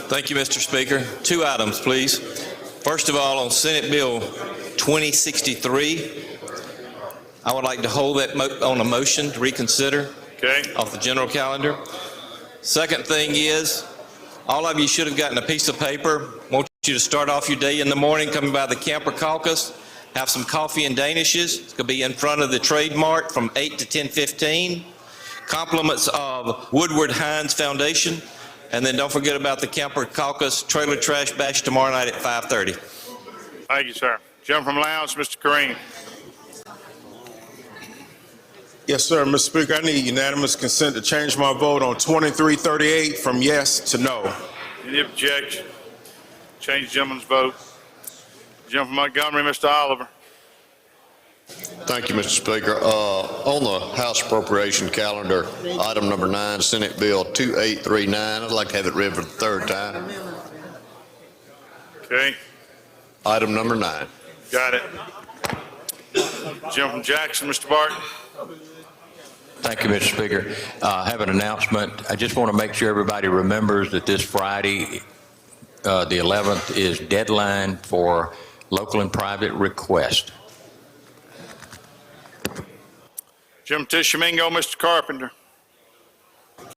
Thank you, Mr. Speaker. Two items, please. First of all, on Senate Bill 2063, I would like to hold that on a motion to reconsider off the general calendar. Second thing is, all of you should have gotten a piece of paper. I want you to start off your day in the morning coming by the Camper Caucus, have some coffee and danishes. It's going to be in front of the Trade Mart from 8 to 10:15. Compliments of Woodward Hines Foundation. And then don't forget about the Camper Caucus Trailer Trash Bash tomorrow night at 5:30. Thank you, sir. Jim from Lowndes, Mr. Kareem. Yes, sir, Mr. Speaker, I need unanimous consent to change my vote on 2338 from yes to no. Any objection? Change the gentleman's vote. Jim from Montgomery, Mr. Oliver. Thank you, Mr. Speaker. On the House Appropriation calendar, item number 9, Senate Bill 2839, I'd like to have it read for the third time. Okay. Item number 9. Got it. Jim from Jackson, Mr. Barton. Thank you, Mr. Speaker. I have an announcement. I just want to make sure everybody remembers that this Friday, the 11th, is deadline for local and private request. Jim Tishomingo, Mr. Carpenter.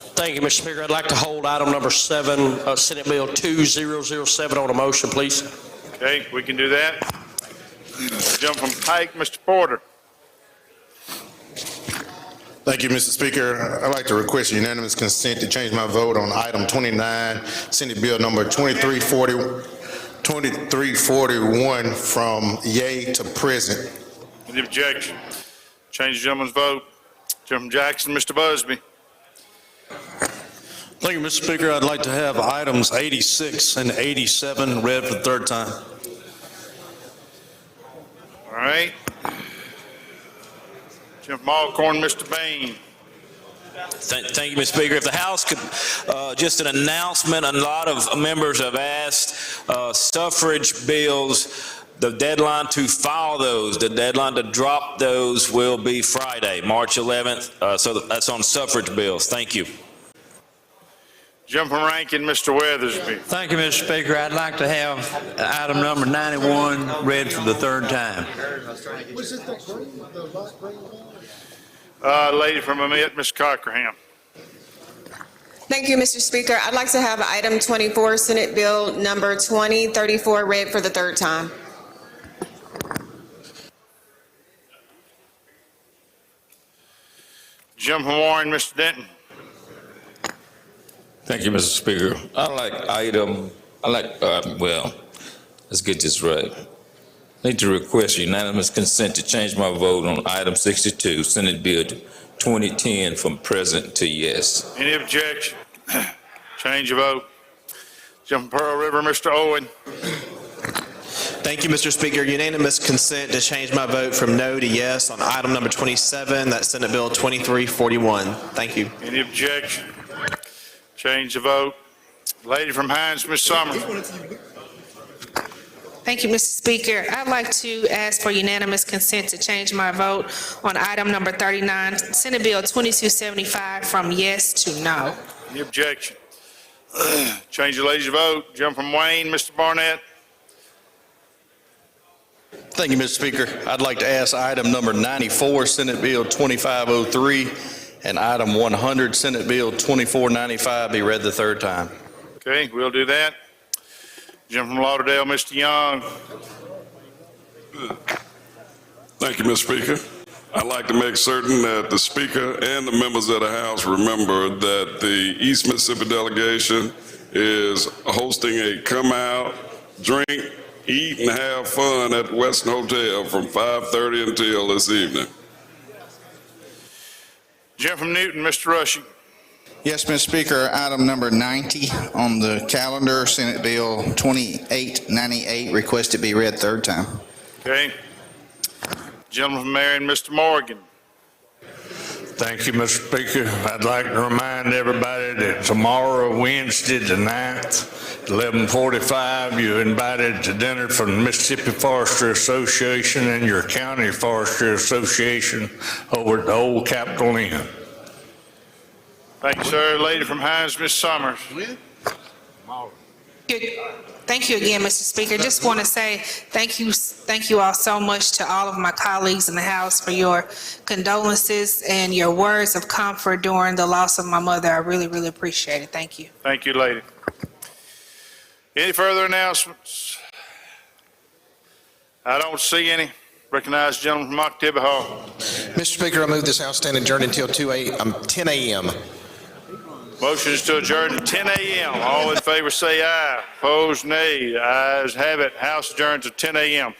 Thank you, Mr. Speaker. I'd like to hold item number 7, Senate Bill 2007 on a motion, please. Okay, we can do that. Jim from Pike, Mr. Porter. Thank you, Mr. Speaker. I'd like to request unanimous consent to change my vote on item 29, Senate Bill number 2341 from yea to present. Any objection? Change the gentleman's vote. Jim from Jackson, Mr. Busby. Thank you, Mr. Speaker. I'd like to have items 86 and 87 read for the third time. All right. Jim from Alcorn, Mr. Bain. Thank you, Mr. Speaker. If the House could, just an announcement, a lot of members have asked suffrage bills, the deadline to file those, the deadline to drop those will be Friday, March 11th. So that's on suffrage bills. Thank you. Jim from Rankin, Mr. Weathersby. Thank you, Mr. Speaker. I'd like to have item number 91 read for the third time. Lady from Amite, Ms. Cockerham. Thank you, Mr. Speaker. I'd like to have item 24, Senate Bill number 2034 read for the third time. Jim from Warren, Mr. Denton. Thank you, Mr. Speaker. Let's get this right. I need to request unanimous consent to change my vote on item 62, Senate Bill 2010, from present to yes. Any objection? Change your vote. Jim from Pearl River, Mr. Owen. Thank you, Mr. Speaker. Unanimous consent to change my vote from no to yes on item number 27, that's Senate Bill 2341. Thank you. Any objection? Change the vote. Lady from Hines, Ms. Summers. Thank you, Mr. Speaker. I'd like to ask for unanimous consent to change my vote on item number 39, Senate Bill 2275, from yes to no. Any objection? Change the lady's vote. Jim from Wayne, Mr. Barnett. Thank you, Mr. Speaker. I'd like to ask item number 94, Senate Bill 2503, and item 100, Senate Bill 2495, be read the third time. Okay, we'll do that. Gentleman from Lauderdale, Mr. Young. Thank you, Mr. Speaker. I'd like to make certain that the Speaker and the members of the House remember that the East Mississippi delegation is hosting a come out, drink, eat, and have fun at the Westin Hotel from 5:30 until this evening. Gentleman from Newton, Mr. Rushing. Yes, Mr. Speaker, item number 90 on the calendar, Senate Bill 2898, request it be read third time. Okay. Gentleman from Marion, Mr. Morgan. Thank you, Mr. Speaker. I'd like to remind everybody that tomorrow, Wednesday the 9th, 11:45, you're invited to dinner from the Mississippi Forestry Association and your county forestry association over at the old Capitol Inn. Thank you, sir. Lady from Hines, Ms. Summers. Thank you again, Mr. Speaker. Just want to say thank you all so much to all of my colleagues in the House for your condolences and your words of comfort during the loss of my mother. I really, really appreciate it. Thank you. Thank you, lady. Any further announcements? I don't see any. Recognize the gentleman from Octavia Hall. Mr. Speaker, I move this House stand adjourned until 10 a.m. Motion is to adjourn at 10 a.m. All in favor say aye. Opposed, nay. Ayes have it. House adjourned to 10 a.m.